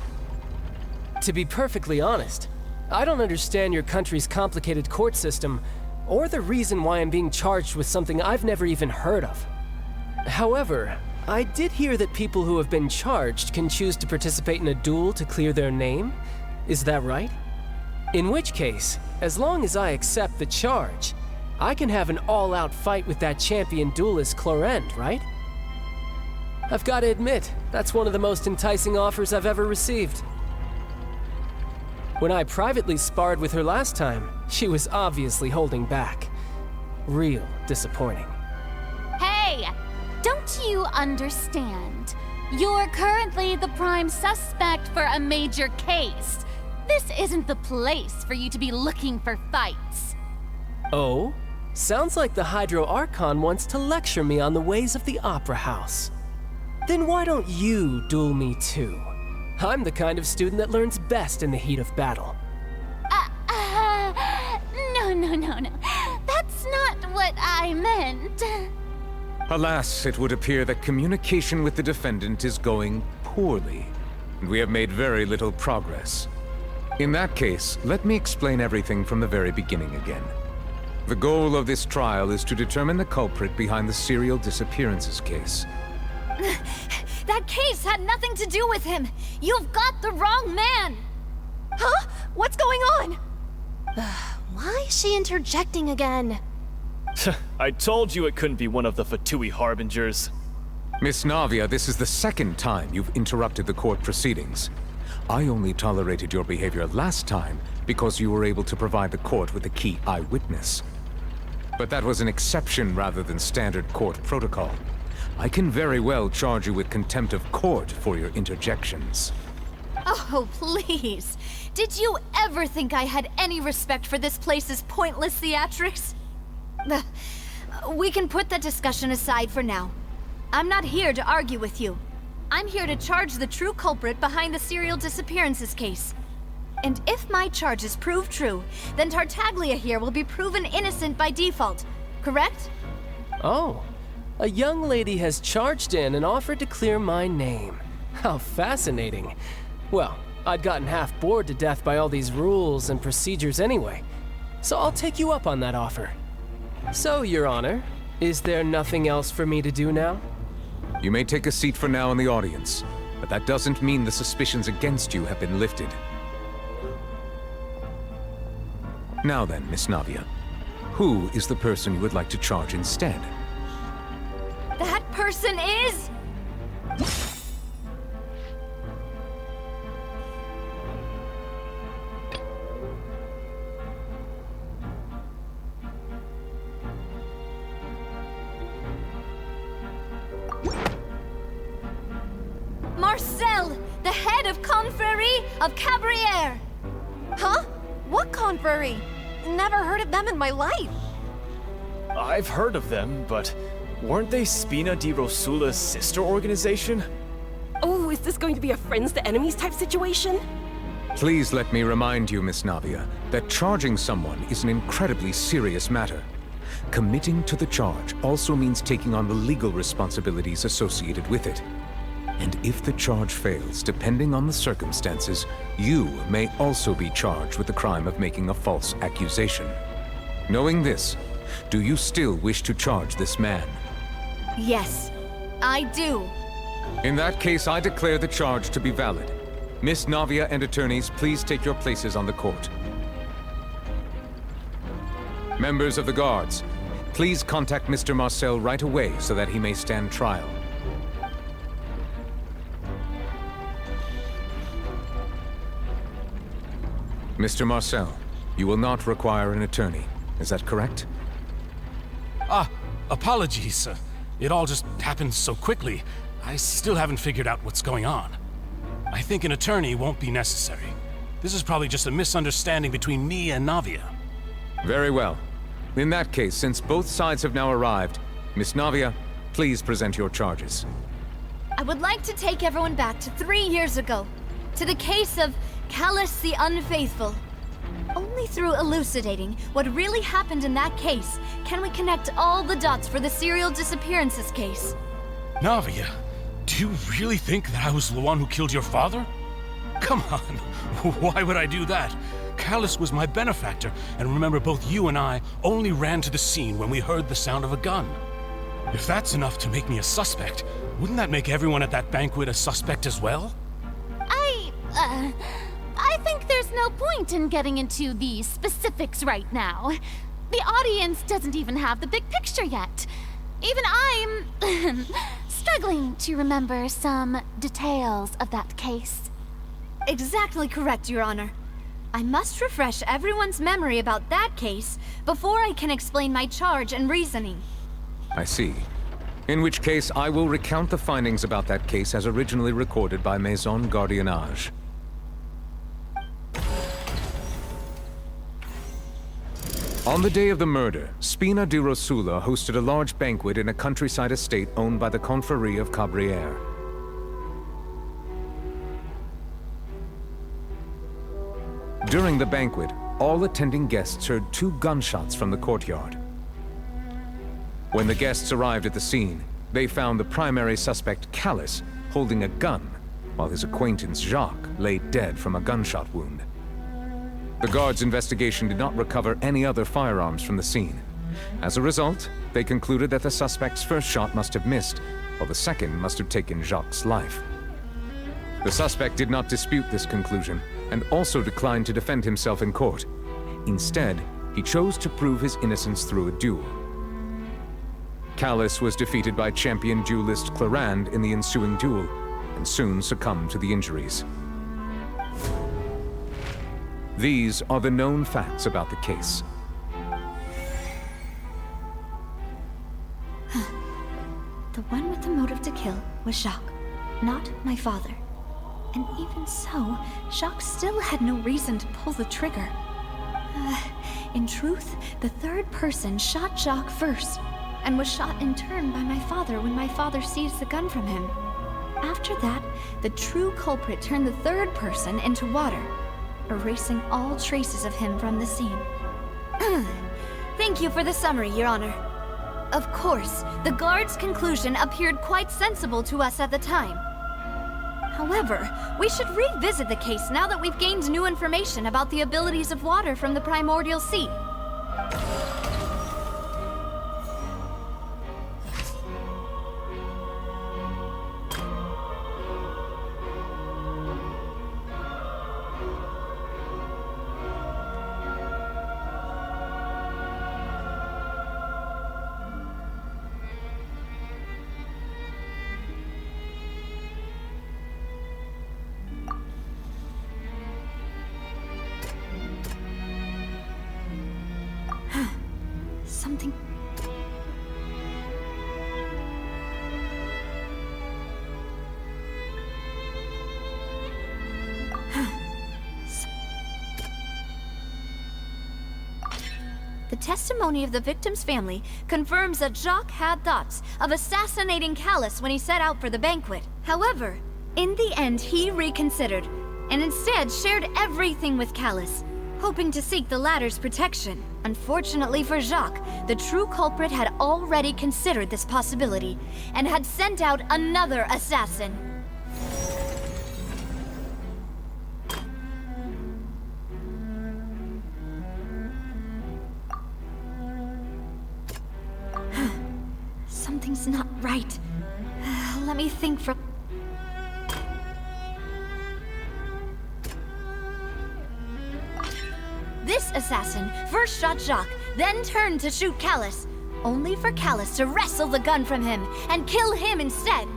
To be perfectly honest, I don't understand your country's complicated court system, or the reason why I'm being charged with something I've never even heard of. However, I did hear that people who have been charged can choose to participate in a duel to clear their name. Is that right? In which case, as long as I accept the charge, I can have an all-out fight with that champion duelist Clorend, right? I've got to admit, that's one of the most enticing offers I've ever received. When I privately sparred with her last time, she was obviously holding back. Real disappointing. Hey! Don't you understand? You're currently the prime suspect for a major case. This isn't the place for you to be looking for fights. Oh? Sounds like the Hydro Archon wants to lecture me on the ways of the Opera House. Then why don't you duel me too? I'm the kind of student that learns best in the heat of battle. No. That's not what I meant. Alas, it would appear that communication with the defendant is going poorly, and we have made very little progress. In that case, let me explain everything from the very beginning again. The goal of this trial is to determine the culprit behind the serial disappearances case. That case had nothing to do with him. You've got the wrong man. Huh? What's going on? Why is she interjecting again? I told you it couldn't be one of the Fatui Harbingers. Miss Navia, this is the second time you've interrupted the court proceedings. I only tolerated your behavior last time because you were able to provide the court with a key eyewitness. But that was an exception rather than standard court protocol. I can very well charge you with contempt of court for your interjections. Oh, please. Did you ever think I had any respect for this place's pointless theatrics? We can put that discussion aside for now. I'm not here to argue with you. I'm here to charge the true culprit behind the serial disappearances case. And if my charges prove true, then Tartaglia here will be proven innocent by default, correct? Oh, a young lady has charged in and offered to clear my name. How fascinating. Well, I'd gotten half bored to death by all these rules and procedures anyway, so I'll take you up on that offer. So, Your Honor, is there nothing else for me to do now? You may take a seat for now in the audience, but that doesn't mean the suspicions against you have been lifted. Now then, Miss Navia, who is the person you would like to charge instead? That person is... Marcel, the head of Confrérie of Cabrières. Huh? What confrérie? Never heard of them in my life. I've heard of them, but weren't they Spina di Rosula's sister organization? Oh, is this going to be a friends to enemies type situation? Please let me remind you, Miss Navia, that charging someone is an incredibly serious matter. Committing to the charge also means taking on the legal responsibilities associated with it. And if the charge fails, depending on the circumstances, you may also be charged with the crime of making a false accusation. Knowing this, do you still wish to charge this man? Yes, I do. In that case, I declare the charge to be valid. Miss Navia and attorneys, please take your places on the court. Members of the guards, please contact Mr. Marcel right away so that he may stand trial. Mr. Marcel, you will not require an attorney. Is that correct? Apologies. It all just happened so quickly. I still haven't figured out what's going on. I think an attorney won't be necessary. This is probably just a misunderstanding between me and Navia. Very well. In that case, since both sides have now arrived, Miss Navia, please present your charges. I would like to take everyone back to 3 years ago, to the case of Callus the Unfaithful. Only through elucidating what really happened in that case can we connect all the dots for the serial disappearances case. Navia, do you really think that I was the one who killed your father? Come on, why would I do that? Callus was my benefactor, and remember both you and I only ran to the scene when we heard the sound of a gun. If that's enough to make me a suspect, wouldn't that make everyone at that banquet a suspect as well? I think there's no point in getting into the specifics right now. The audience doesn't even have the big picture yet. Even I'm struggling to remember some details of that case. Exactly correct, Your Honor. I must refresh everyone's memory about that case before I can explain my charge and reasoning. I see. In which case, I will recount the findings about that case as originally recorded by Maison Gardiennage. On the day of the murder, Spina di Rosula hosted a large banquet in a countryside estate owned by the Confrérie of Cabrières. During the banquet, all attending guests heard 2 gunshots from the courtyard. When the guests arrived at the scene, they found the primary suspect, Callus, holding a gun, while his acquaintance, Jacques, lay dead from a gunshot wound. The guards' investigation did not recover any other firearms from the scene. As a result, they concluded that the suspect's first shot must have missed, while the second must have taken Jacques' life. The suspect did not dispute this conclusion, and also declined to defend himself in court. Instead, he chose to prove his innocence through a duel. Callus was defeated by champion duelist Clarand in the ensuing duel, and soon succumbed to the injuries. These are the known facts about the case. The one with the motive to kill was Jacques, not my father. And even so, Jacques still had no reason to pull the trigger. In truth, the third person shot Jacques first, and was shot in turn by my father when my father seized the gun from him. After that, the true culprit turned the third person into water, erasing all traces of him from the scene. Thank you for the summary, Your Honor. Of course, the guard's conclusion appeared quite sensible to us at the time. However, we should revisit the case now that we've gained new information about the abilities of water from the primordial sea. Something... The testimony of the victim's family confirms that Jacques had thoughts of assassinating Callus when he set out for the banquet. However, in the end he reconsidered, and instead shared everything with Callus, hoping to seek the latter's protection. Unfortunately for Jacques, the true culprit had already considered this possibility, and had sent out another assassin. Something's not right. Let me think for... This assassin first shot Jacques, then turned to shoot Callus, only for Callus to wrestle the gun from him and kill him instead.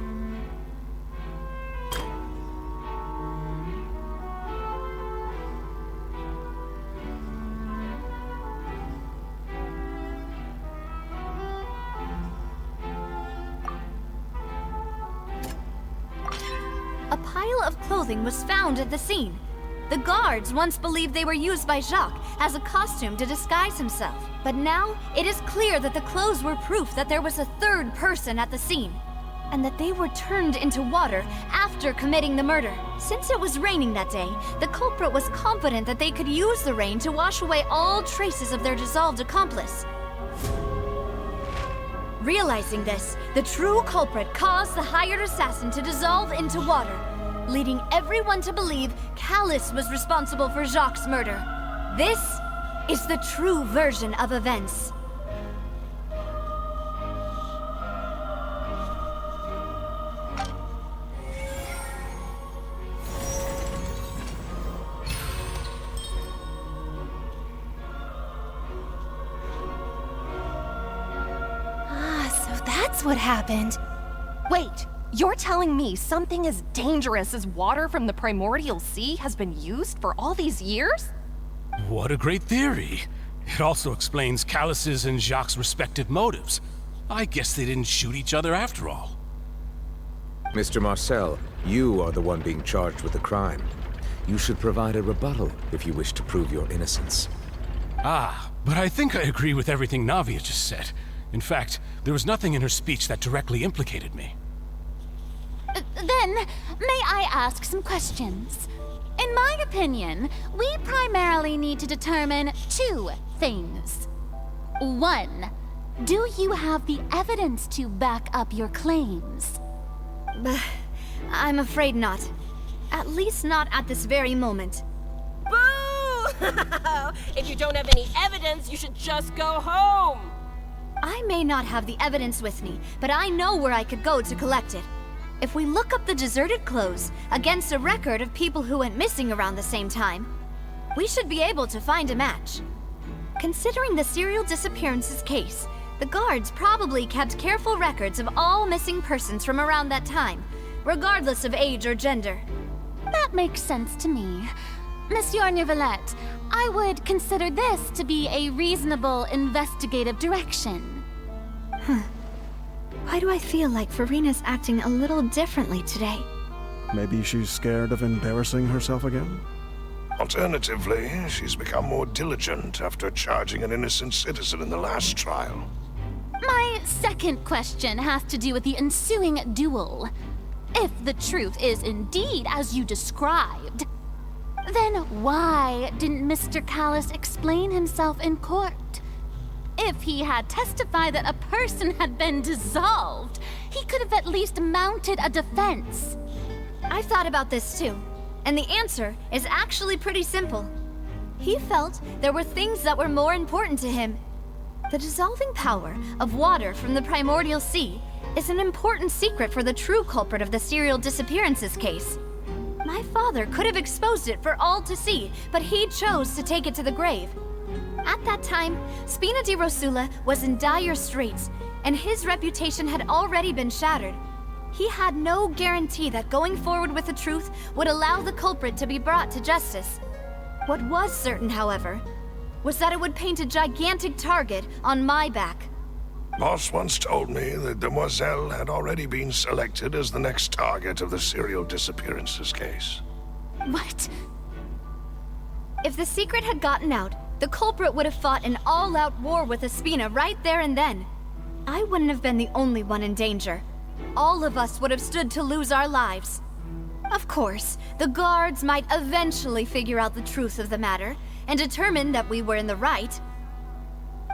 A pile of clothing was found at the scene. The guards once believed they were used by Jacques as a costume to disguise himself. But now, it is clear that the clothes were proof that there was a third person at the scene, and that they were turned into water after committing the murder. Since it was raining that day, the culprit was confident that they could use the rain to wash away all traces of their dissolved accomplice. Realizing this, the true culprit caused the hired assassin to dissolve into water, leading everyone to believe Callus was responsible for Jacques' murder. This is the true version of events. that's what happened. Wait, you're telling me something as dangerous as water from the primordial sea has been used for all these years? What a great theory. It also explains Callus's and Jacques' respective motives. I guess they didn't shoot each other after all. Mr. Marcel, you are the one being charged with the crime. You should provide a rebuttal if you wish to prove your innocence. Ah, but I think I agree with everything Navia just said. In fact, there was nothing in her speech that directly implicated me. Then, may I ask some questions? In my opinion, we primarily need to determine two things. One, do you have the evidence to back up your claims? I'm afraid not. At least not at this very moment. Boo! If you don't have any evidence, you should just go home! I may not have the evidence with me, but I know where I could go to collect it. If we look up the deserted clothes against a record of people who went missing around the same time, we should be able to find a match. Considering the serial disappearances case, the guards probably kept careful records of all missing persons from around that time, regardless of age or gender. That makes sense to me. Monsieur Neuvillette, I would consider this to be a reasonable investigative direction. Why do I feel like Farina's acting a little differently today? Maybe she's scared of embarrassing herself again? Alternatively, she's become more diligent after charging an innocent citizen in the last trial. My second question has to do with the ensuing duel. If the truth is indeed as you described, then why didn't Mr. Callus explain himself in court? If he had testified that a person had been dissolved, he could have at least mounted a defense. I've thought about this too, and the answer is actually pretty simple. He felt there were things that were more important to him. The dissolving power of water from the primordial sea is an important secret for the true culprit of the serial disappearances case. My father could have exposed it for all to see, but he chose to take it to the grave. At that time, Spina di Rosula was in dire straits, and his reputation had already been shattered. He had no guarantee that going forward with the truth would allow the culprit to be brought to justice. What was certain, however, was that it would paint a gigantic target on my back. Boss once told me that Demoiselle had already been selected as the next target of the serial disappearances case. What? If the secret had gotten out, the culprit would have fought an all-out war with Espina right there and then. I wouldn't have been the only one in danger. All of us would have stood to lose our lives. Of course, the guards might eventually figure out the truth of the matter and determine that we were in the right.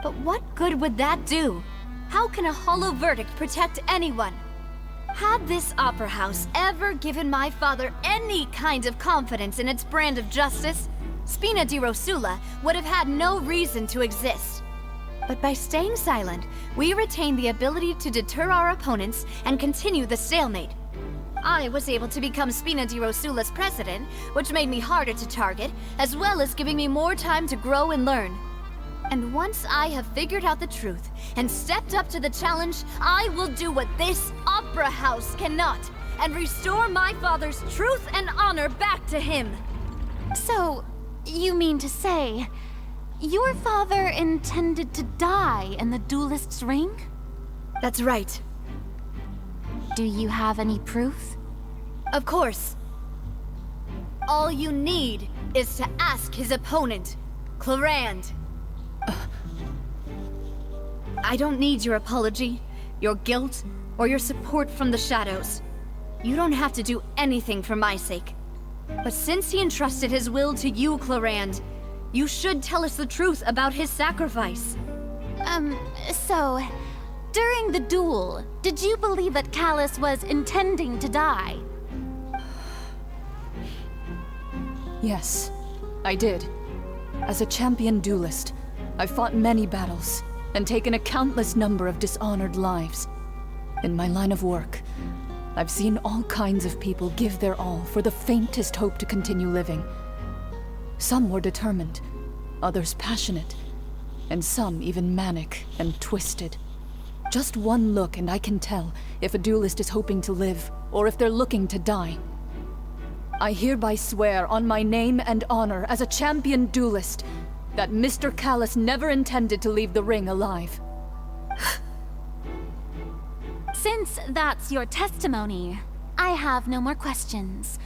But what good would that do? How can a hollow verdict protect anyone? Had this opera house ever given my father any kind of confidence in its brand of justice, Spina di Rosula would have had no reason to exist. But by staying silent, we retained the ability to deter our opponents and continue the stalemate. I was able to become Spina di Rosula's president, which made me harder to target, as well as giving me more time to grow and learn. And once I have figured out the truth and stepped up to the challenge, I will do what this opera house cannot, and restore my father's truth and honor back to him. So, you mean to say, your father intended to die in the duelist's ring? That's right. Do you have any proof? Of course. All you need is to ask his opponent, Clarand. I don't need your apology, your guilt, or your support from the shadows. You don't have to do anything for my sake. But since he entrusted his will to you, Clarand, you should tell us the truth about his sacrifice. So, during the duel, did you believe that Callus was intending to die? Yes, I did. As a champion duelist, I've fought many battles and taken a countless number of dishonored lives. In my line of work, I've seen all kinds of people give their all for the faintest hope to continue living. Some were determined, others passionate, and some even manic and twisted. Just one look and I can tell if a duelist is hoping to live, or if they're looking to die. I hereby swear on my name and honor as a champion duelist that Mr. Callus never intended to leave the ring alive. Since that's your testimony, I have no more questions.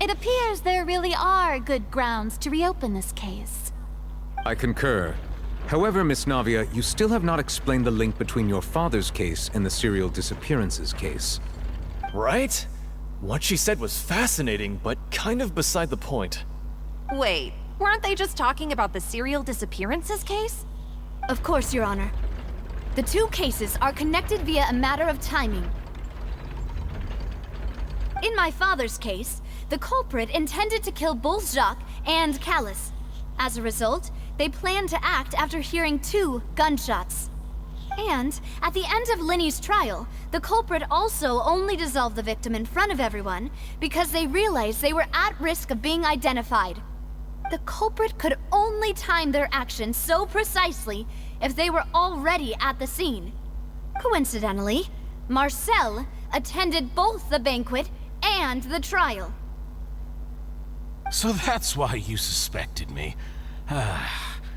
It appears there really are good grounds to reopen this case. I concur. However, Miss Navia, you still have not explained the link between your father's case and the serial disappearances case. Right? What she said was fascinating, but kind of beside the point. Wait, weren't they just talking about the serial disappearances case? Of course, Your Honor. The two cases are connected via a matter of timing. In my father's case, the culprit intended to kill both Jacques and Callus. As a result, they planned to act after hearing 2 gunshots. And at the end of Linny's trial, the culprit also only dissolved the victim in front of everyone because they realized they were at risk of being identified. The culprit could only time their actions so precisely if they were already at the scene. Coincidentally, Marcel attended both the banquet and the trial. So that's why you suspected me.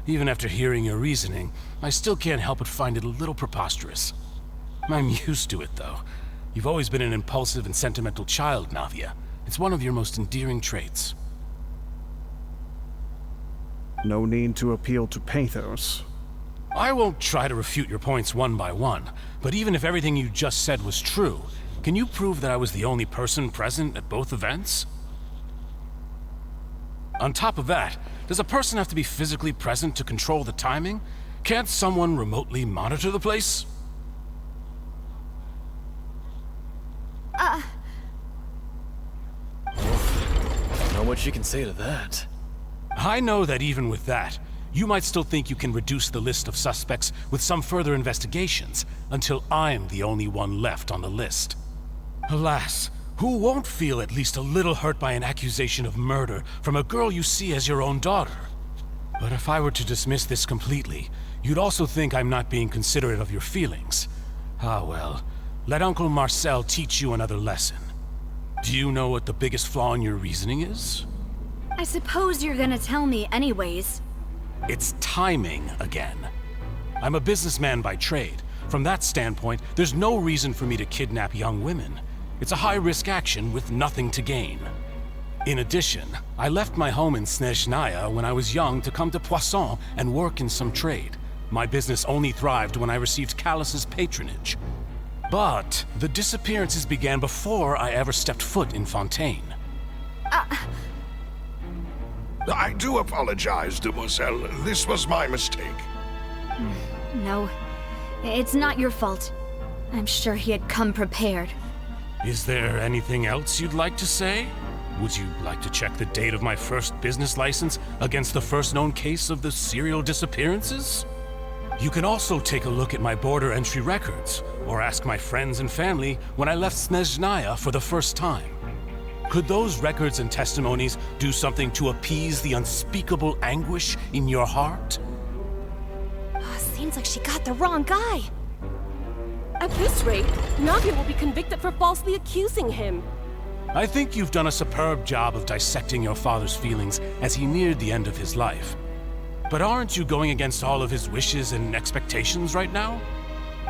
Even after hearing your reasoning, I still can't help but find it a little preposterous. I'm used to it, though. You've always been an impulsive and sentimental child, Navia. It's one of your most endearing traits. No need to appeal to pathos. I won't try to refute your points one by one, but even if everything you just said was true, can you prove that I was the only person present at both events? On top of that, does a person have to be physically present to control the timing? Can't someone remotely monitor the place? I don't know what she can say to that. I know that even with that, you might still think you can reduce the list of suspects with some further investigations, until I'm the only one left on the list. Alas, who won't feel at least a little hurt by an accusation of murder from a girl you see as your own daughter? But if I were to dismiss this completely, you'd also think I'm not being considerate of your feelings. Ah well, let Uncle Marcel teach you another lesson. Do you know what the biggest flaw in your reasoning is? I suppose you're gonna tell me anyways. It's timing again. I'm a businessman by trade. From that standpoint, there's no reason for me to kidnap young women. It's a high-risk action with nothing to gain. In addition, I left my home in Snezhnaya when I was young to come to Poisson and work in some trade. My business only thrived when I received Callus's patronage. But the disappearances began before I ever stepped foot in Fontaine. I do apologize, Demoiselle. This was my mistake. No, it's not your fault. I'm sure he had come prepared. Is there anything else you'd like to say? Would you like to check the date of my first business license against the first known case of the serial disappearances? You can also take a look at my border entry records, or ask my friends and family when I left Snezhnaya for the first time. Could those records and testimonies do something to appease the unspeakable anguish in your heart? Seems like she got the wrong guy. At this rate, Navia will be convicted for falsely accusing him. I think you've done a superb job of dissecting your father's feelings as he neared the end of his life. But aren't you going against all of his wishes and expectations right now?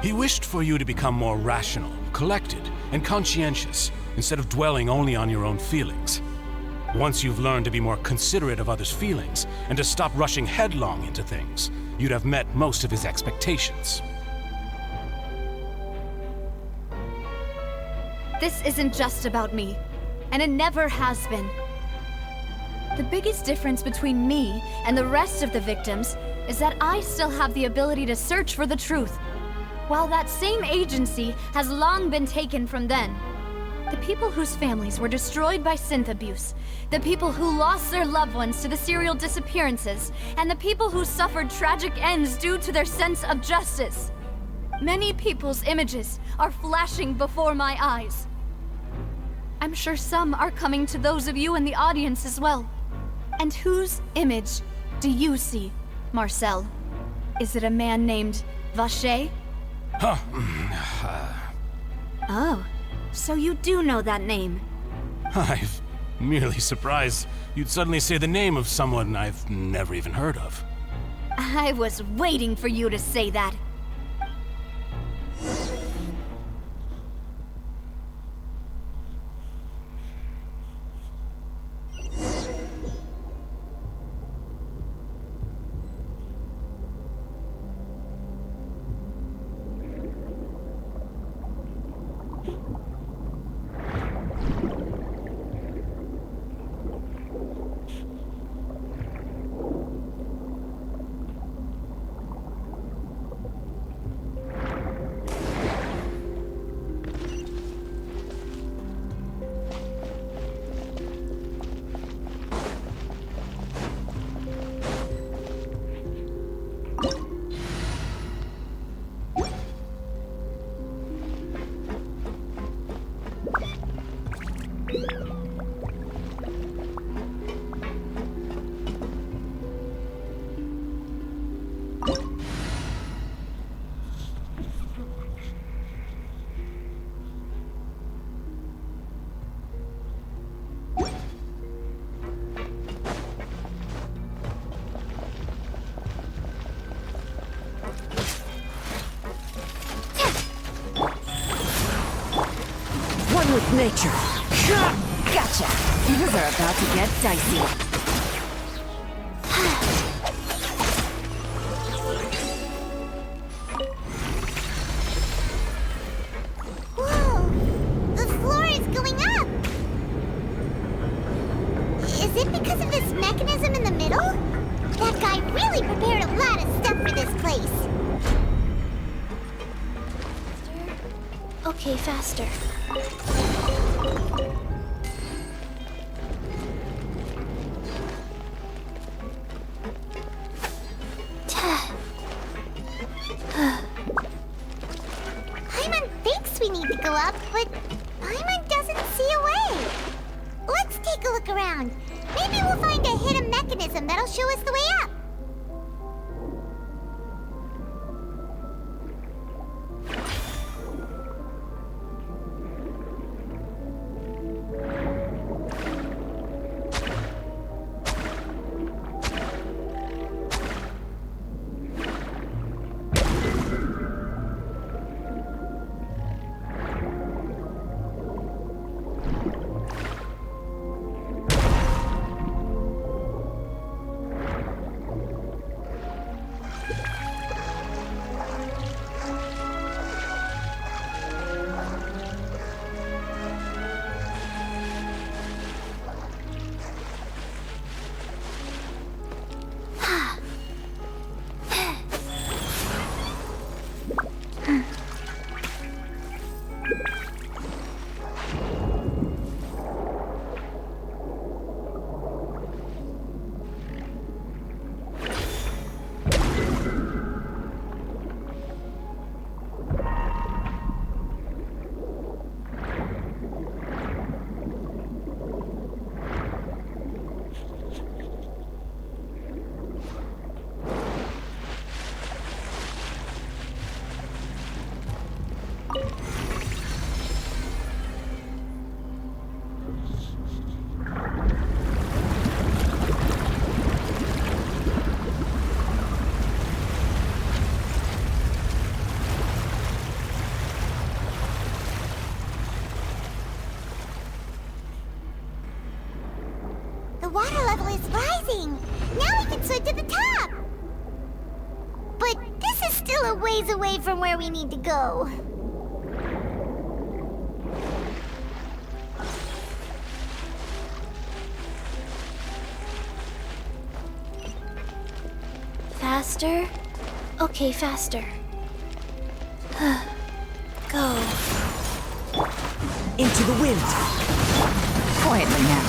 He wished for you to become more rational, collected, and conscientious, instead of dwelling only on your own feelings. Once you've learned to be more considerate of others' feelings, and to stop rushing headlong into things, you'd have met most of his expectations. This isn't just about me, and it never has been. The biggest difference between me and the rest of the victims is that I still have the ability to search for the truth, while that same agency has long been taken from them. The people whose families were destroyed by synth abuse, the people who lost their loved ones to the serial disappearances, and the people who suffered tragic ends due to their sense of justice. Many people's images are flashing before my eyes. I'm sure some are coming to those of you in the audience as well. And whose image do you see, Marcel? Is it a man named Vacher? Huh. Oh, so you do know that name. I'm merely surprised you'd suddenly say the name of someone I've never even heard of. I was waiting for you to say that. One with nature. Gotcha. Things are about to get dicey. Whoa! The floor is going up! Is it because of this mechanism in the middle? That guy really prepared a lot of stuff for this place. Okay, faster. Paimon thinks we need to go up, but Paimon doesn't see a way. Let's take a look around. Maybe we'll find a hidden mechanism that'll show us the way up. The water level is rising. Now we can swim to the top. But this is still a ways away from where we need to go. Faster? Okay, faster. Go. Into the wind. Quietly now.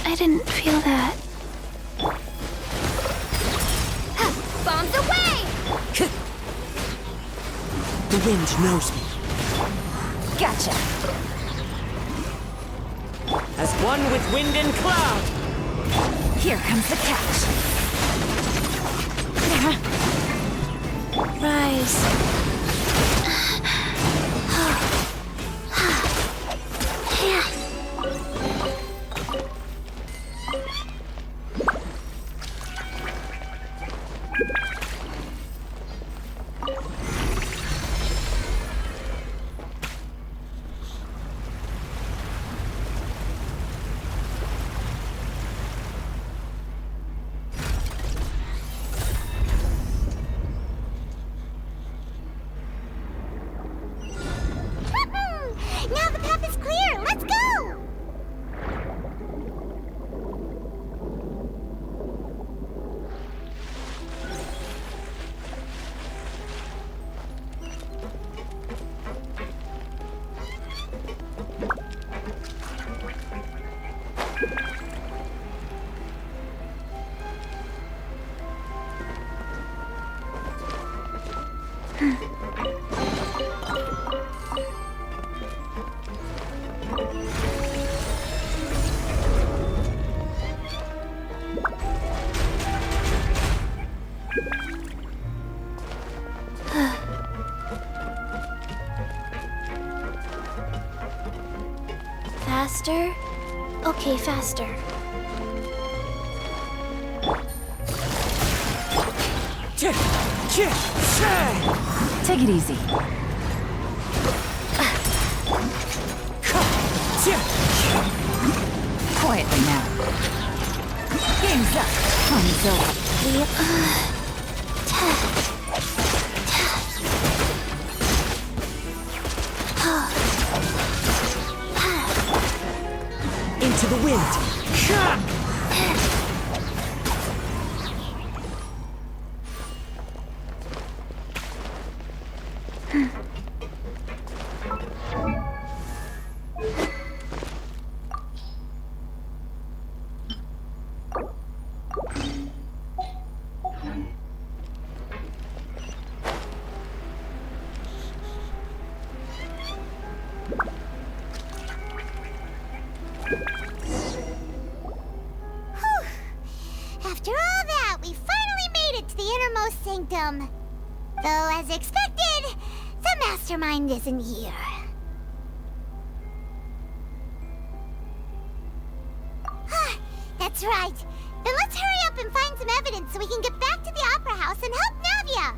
I didn't feel that. Bombs away! The wind knows me. Gotcha. As one with wind and cloud. Here comes the catch. Rise. Now the path is clear! Let's go! Faster? Okay, faster. Take it easy. Quietly now. Game's up. Fun's over. Into the wind. After all that, we finally made it to the innermost sanctum. Though, as expected, the mastermind isn't here. That's right. Then let's hurry up and find some evidence so we can get back to the Opera House and help Navia.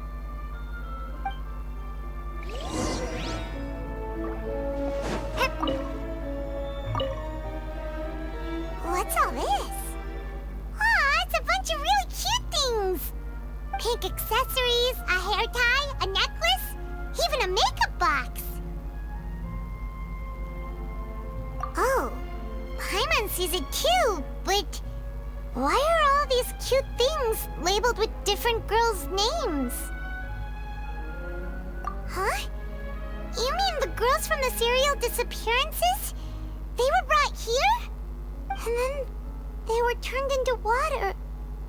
What's all this? Aw, it's a bunch of really cute things. Pink accessories, a hair tie, a necklace, even a makeup box. Oh, Paimon sees it too, but why are all these cute things labeled with different girls' names? Huh? You mean the girls from the serial disappearances? They were brought here? And then they were turned into water.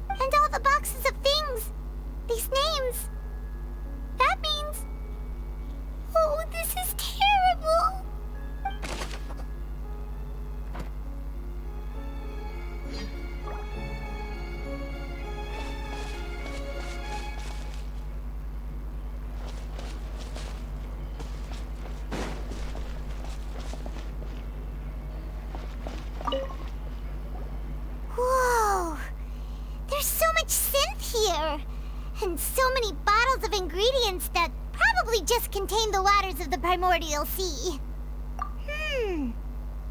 And all the boxes of things, these names. That means... Oh, this is terrible. Whoa! There's so much synth here! And so many bottles of ingredients that probably just contain the waters of the primordial sea.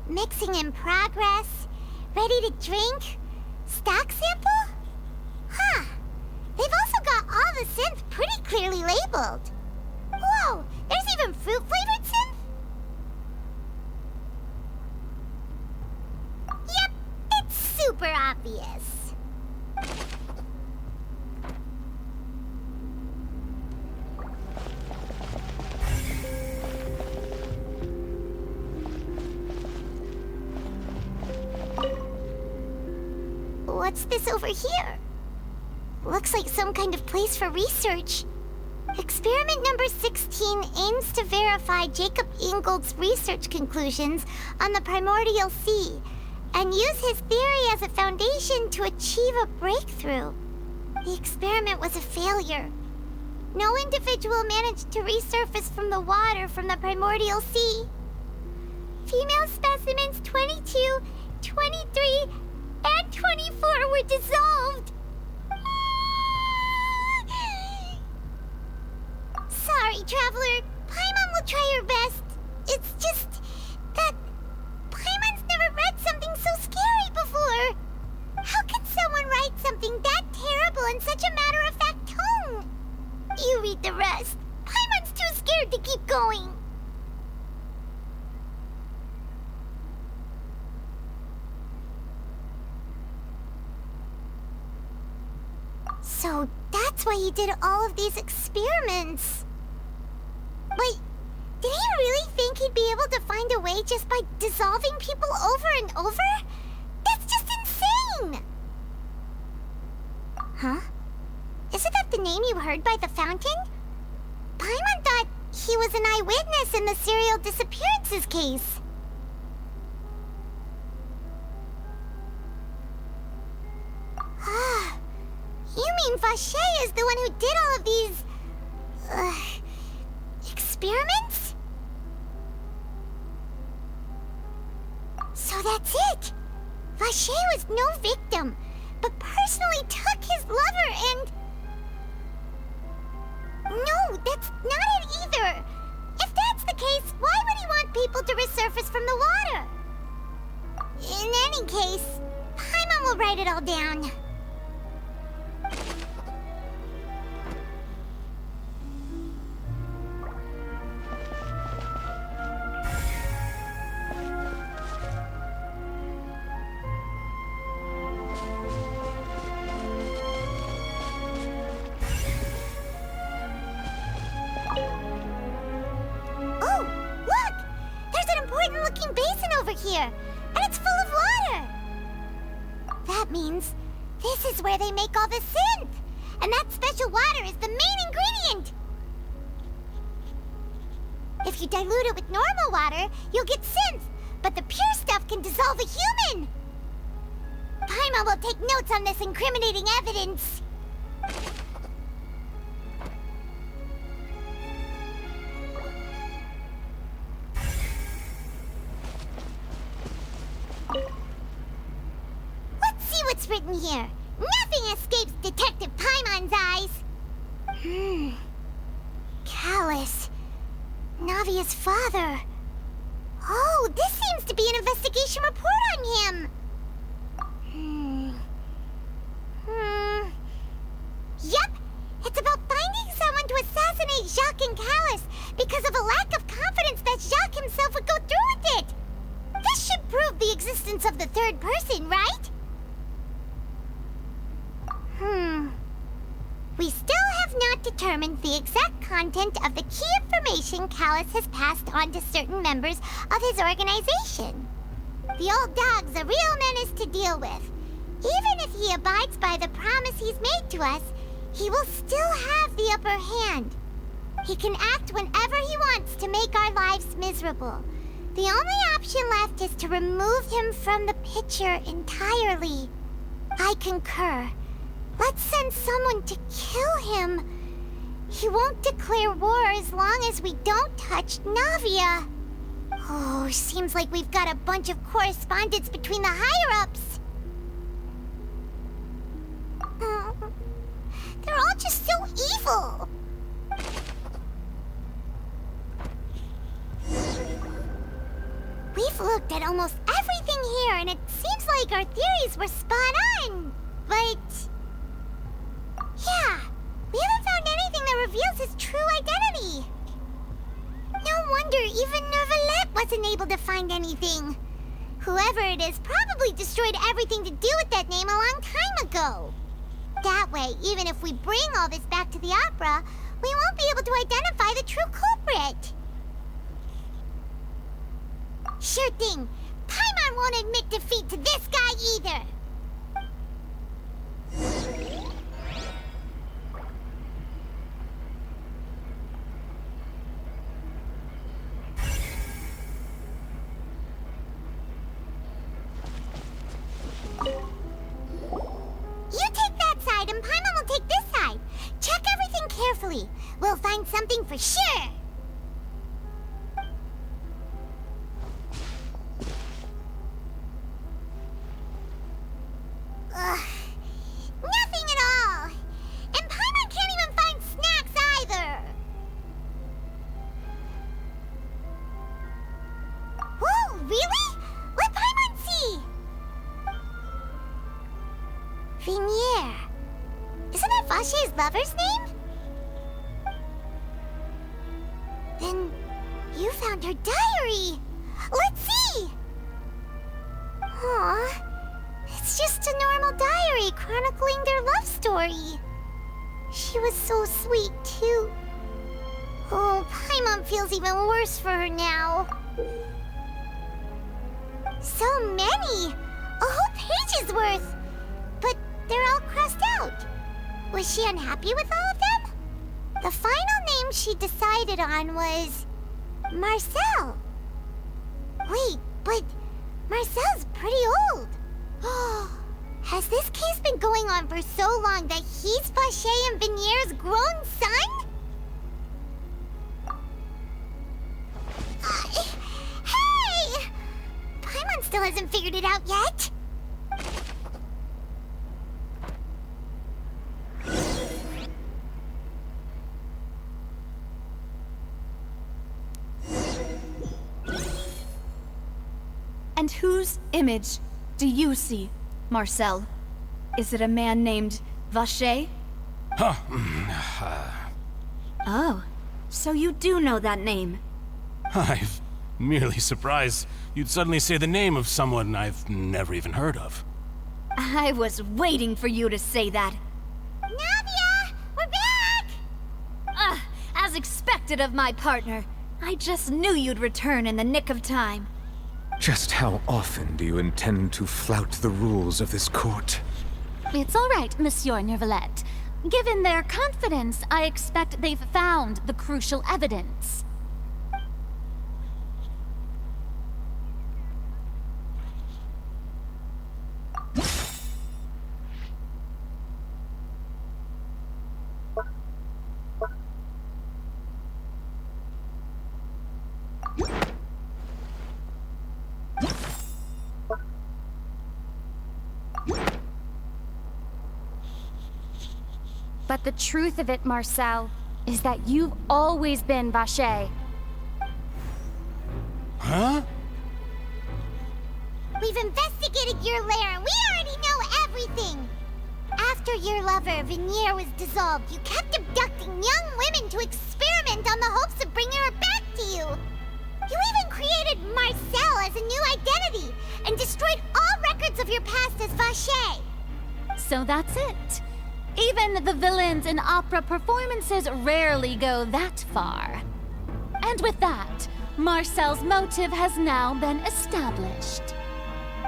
Mixing in progress, ready to drink, stock sample? Huh. They've also got all the synth pretty clearly labeled. Whoa, there's even fruit-flavored synth? Yep, it's super obvious. What's this over here? Looks like some kind of place for research. Experiment number 16 aims to verify Jacob Ingold's research conclusions on the primordial sea and use his theory as a foundation to achieve a breakthrough. The experiment was a failure. No individual managed to resurface from the water from the primordial sea. Female specimens 22, 23, and 24 were dissolved. Sorry, Traveler. Paimon will try her best. It's just that Paimon's never read something so scary before. How can someone write something that terrible in such a matter-of-fact tone? You read the rest. Paimon's too scared to keep going. So that's why he did all of these experiments. Wait, did he really think he'd be able to find a way just by dissolving people over and over? That's just insane! Huh? Isn't that the name you heard by the fountain? Paimon thought he was an eyewitness in the serial disappearances case. Ah, you mean Vache is the one who did all of these... experiments? So that's it! Vache was no victim, but personally took his lover and... No, that's not it either! If that's the case, why would he want people to resurface from the water? In any case, Paimon will write it all down. Here, and it's full of water. That means this is where they make all the synth, and that special water is the main ingredient. If you dilute it with normal water, you'll get synth, but the pure stuff can dissolve a human. Paimon will take notes on this incriminating evidence. What's written here? Nothing escapes Detective Paimon's eyes. Callus. Navia's father. Oh, this seems to be an investigation report on him. Yep, it's about finding someone to assassinate Jacques and Callus because of a lack of confidence that Jacques himself would go through with it. This should prove the existence of the third person, right? We still have not determined the exact content of the key information Callus has passed on to certain members of his organization. The old dog's a real menace to deal with. Even if he abides by the promise he's made to us, he will still have the upper hand. He can act whenever he wants to make our lives miserable. The only option left is to remove him from the picture entirely. I concur. Let's send someone to kill him. He won't declare war as long as we don't touch Navia. Oh, seems like we've got a bunch of correspondence between the higher-ups. They're all just so evil. We've looked at almost everything here, and it seems like our theories were spot on. But... yeah, we haven't found anything that reveals his true identity. No wonder even Nervalette wasn't able to find anything. Whoever it is probably destroyed everything to do with that name a long time ago. That way, even if we bring all this back to the opera, we won't be able to identify the true culprit. Sure thing. Paimon won't admit defeat to this guy either. we'll find something for sure. Ugh. Nothing at all. And Paimon can't even find snacks either. Whoa, really? Let Paimon see. Vinier. Isn't that Vache's lover's name? Then you found her diary. Let's see. Aw. It's just a normal diary chronicling their love story. She was so sweet, too. Oh, Paimon feels even worse for her now. So many! A whole page's worth! But they're all crossed out. Was she unhappy with all of them? The final name she decided on was... Marcel. Wait, but Marcel's pretty old. Has this case been going on for so long that he's Vache and Vinier's grown son? Hey! Paimon still hasn't figured it out yet. And whose image do you see, Marcel? Is it a man named Vache? Oh, so you do know that name. I'm merely surprised you'd suddenly say the name of someone I've never even heard of. I was waiting for you to say that. Navia! We're back! As expected of my partner. I just knew you'd return in the nick of time. Just how often do you intend to flout the rules of this court? It's all right, Monsieur Neuvillette. Given their confidence, I expect they've found the crucial evidence. But the truth of it, Marcel, is that you've always been Vache. Huh? We've investigated your lair and we already know everything! After your lover, Vinier, was dissolved, you kept abducting young women to experiment on the hopes of bringing her back to you! You even created Marcel as a new identity and destroyed all records of your past as Vache! So that's it. Even the villains in opera performances rarely go that far. And with that, Marcel's motive has now been established.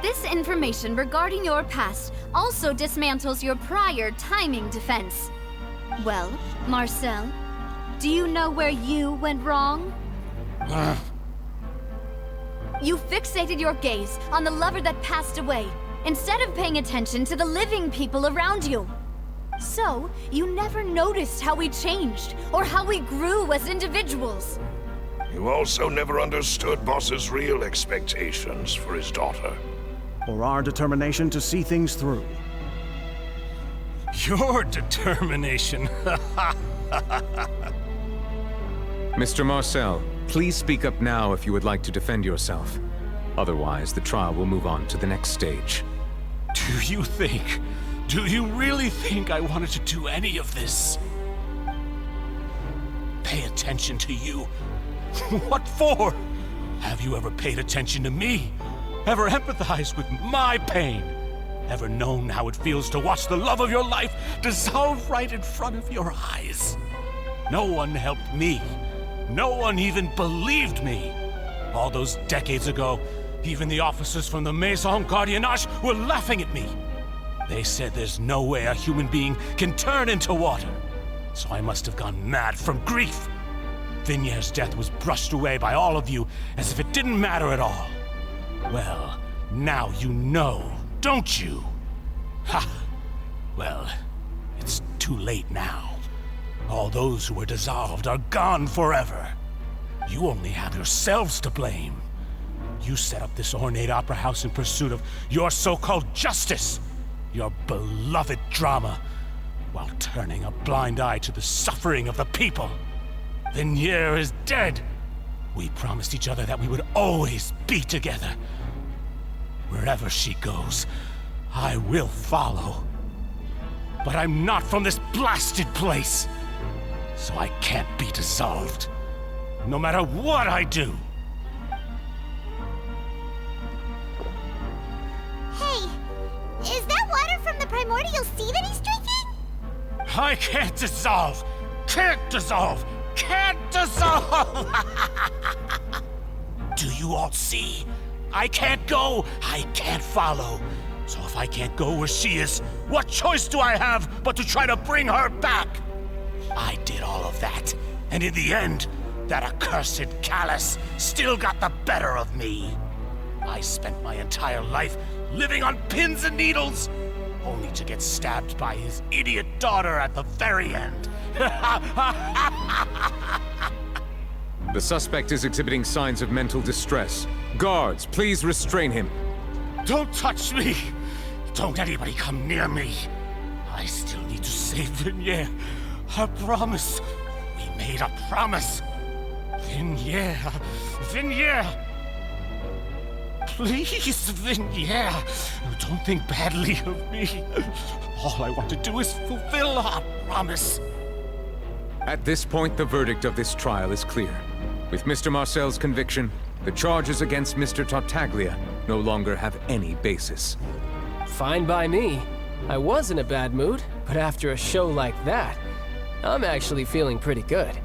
This information regarding your past also dismantles your prior timing defense. Well, Marcel, do you know where you went wrong? You fixated your gaze on the lover that passed away, instead of paying attention to the living people around you. So, you never noticed how we changed, or how we grew as individuals. You also never understood Boss's real expectations for his daughter. Or our determination to see things through. Your determination. Mr. Marcel, please speak up now if you would like to defend yourself. Otherwise, the trial will move on to the next stage. Do you really think I wanted to do any of this? Pay attention to you? What for? Have you ever paid attention to me? Ever empathized with my pain? Ever known how it feels to watch the love of your life dissolve right in front of your eyes? No one helped me. No one even believed me. All those decades ago, even the officers from the Maison Gardiennage were laughing at me. They said there's no way a human being can turn into water. So I must have gone mad from grief. Vinier's death was brushed away by all of you as if it didn't matter at all. Well, now you know, don't you? Ha! Well, it's too late now. All those who were dissolved are gone forever. You only have yourselves to blame. You set up this ornate opera house in pursuit of your so-called justice, your beloved drama, while turning a blind eye to the suffering of the people. Vignier is dead. We promised each other that we would always be together. Wherever she goes, I will follow. But I'm not from this blasted place, so I can't be dissolved, no matter what I do. Hey, is that water from the primordial sea that he's drinking? I can't dissolve! Can't dissolve! Can't dissolve! Do you all see? I can't go, I can't follow. So if I can't go where she is, what choice do I have but to try to bring her back? I did all of that, and in the end, that accursed Callus still got the better of me. I spent my entire life living on pins and needles, only to get stabbed by his idiot daughter at the very end. The suspect is exhibiting signs of mental distress. Guards, please restrain him. Don't touch me! Don't anybody come near me! I still need to save Vignier. A promise. We made a promise. Vignier. Vignier! Please, Vignier. Don't think badly of me. All I want to do is fulfill our promise. At this point, the verdict of this trial is clear. With Mr. Marcel's conviction, the charges against Mr. Tartaglia no longer have any basis. Fine by me. I was in a bad mood, but after a show like that, I'm actually feeling pretty good.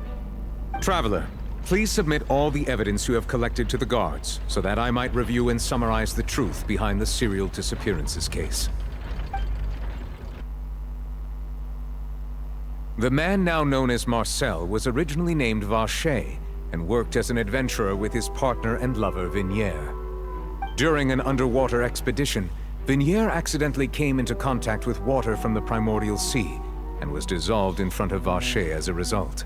Traveler, please submit all the evidence you have collected to the guards, so that I might review and summarize the truth behind the serial disappearances case. The man now known as Marcel was originally named Vacher and worked as an adventurer with his partner and lover Vignier. During an underwater expedition, Vignier accidentally came into contact with water from the primordial sea and was dissolved in front of Vacher as a result.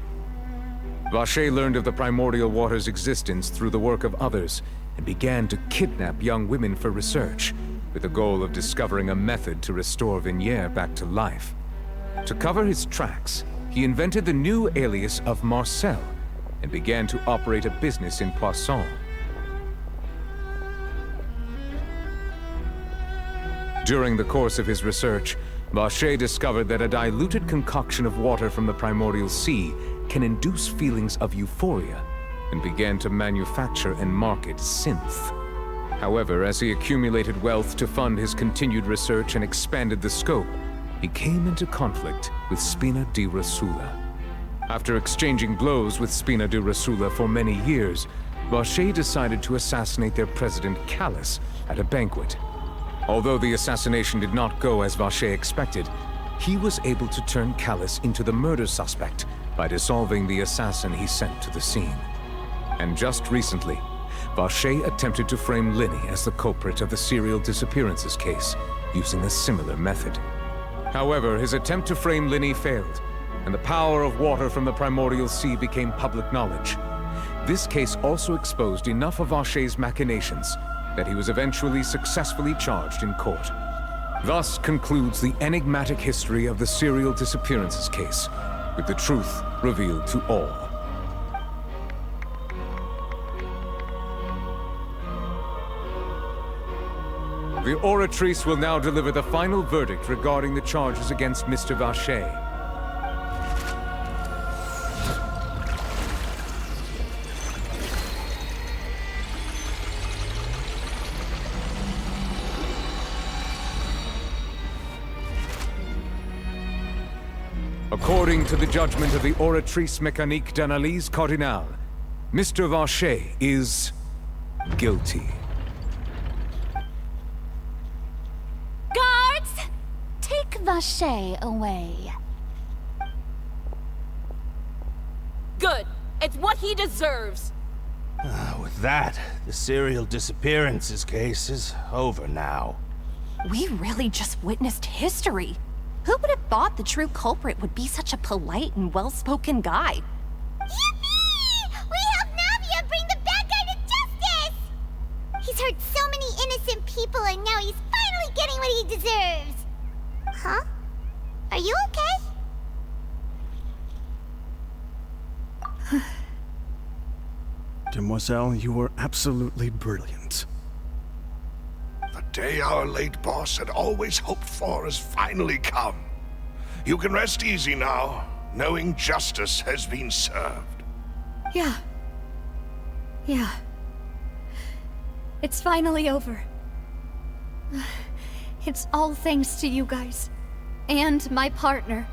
Vacher learned of the primordial water's existence through the work of others and began to kidnap young women for research, with the goal of discovering a method to restore Vignier back to life. To cover his tracks, he invented the new alias of Marcel and began to operate a business in Poisson. During the course of his research, Vacher discovered that a diluted concoction of water from the primordial sea can induce feelings of euphoria, and began to manufacture and market synth. However, as he accumulated wealth to fund his continued research and expanded the scope, he came into conflict with Spina di Rosula. After exchanging blows with Spina di Rosula for many years, Vacher decided to assassinate their president Callus at a banquet. Although the assassination did not go as Vacher expected, he was able to turn Callus into the murder suspect by dissolving the assassin he sent to the scene. And just recently, Vacher attempted to frame Linny as the culprit of the serial disappearances case, using a similar method. However, his attempt to frame Linny failed, and the power of water from the primordial sea became public knowledge. This case also exposed enough of Vacher's machinations that he was eventually successfully charged in court. Thus concludes the enigmatic history of the serial disappearances case, with the truth revealed to all. The Oratrice will now deliver the final verdict regarding the charges against Mr. Vacher. According to the judgment of the Oratrice Mécanique d'Analyse Cardinale, Mr. Vacher is guilty. Guards! Take Vacher away. Good. It's what he deserves. With that, the serial disappearances case is over now. We really just witnessed history. Who would have thought the true culprit would be such a polite and well-spoken guy? Yippee! We helped Navia bring the bad guy to justice! He's hurt so many innocent people and now he's finally getting what he deserves. Huh? Are you okay? Demoiselle, you were absolutely brilliant. The day our late boss had always hoped for has finally come. You can rest easy now, knowing justice has been served. Yeah. Yeah. It's finally over. It's all thanks to you guys. And my partner.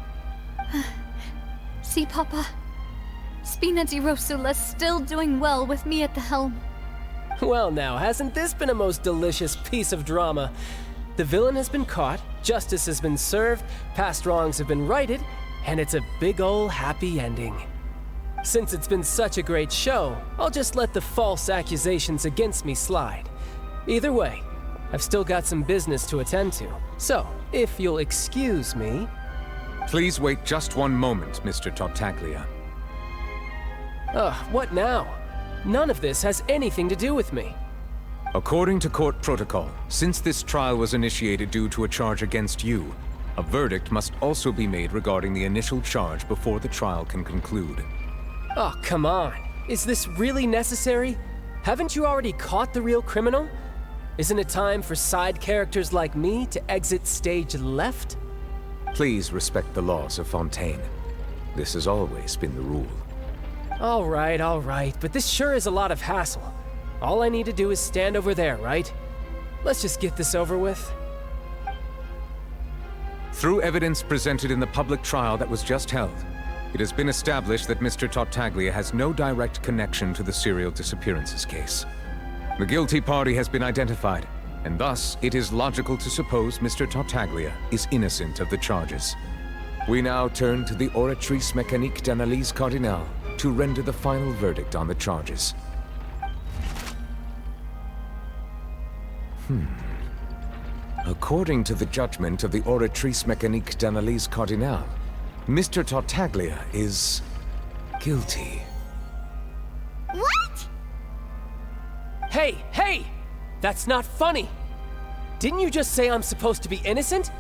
See, Papa? Spina di Rosula's still doing well with me at the helm. Well now, hasn't this been a most delicious piece of drama? The villain has been caught, justice has been served, past wrongs have been righted, and it's a big ol' happy ending. Since it's been such a great show, I'll just let the false accusations against me slide. Either way, I've still got some business to attend to. So, if you'll excuse me... Please wait just one moment, Mr. Tartaglia. What now? None of this has anything to do with me. According to court protocol, since this trial was initiated due to a charge against you, a verdict must also be made regarding the initial charge before the trial can conclude. Oh, come on. Is this really necessary? Haven't you already caught the real criminal? Isn't it time for side characters like me to exit stage left? Please respect the laws of Fontaine. This has always been the rule. All right, but this sure is a lot of hassle. All I need to do is stand over there, right? Let's just get this over with. Through evidence presented in the public trial that was just held, it has been established that Mr. Tartaglia has no direct connection to the serial disappearances case. The guilty party has been identified, and thus it is logical to suppose Mr. Tartaglia is innocent of the charges. We now turn to the Oratrice Mécanique d'Analyse Cardinale to render the final verdict on the charges. According to the judgment of the Oratrice Mécanique d'Analyse Cardinale, Mr. Tartaglia is guilty. What? Hey! That's not funny! Didn't you just say I'm supposed to be innocent?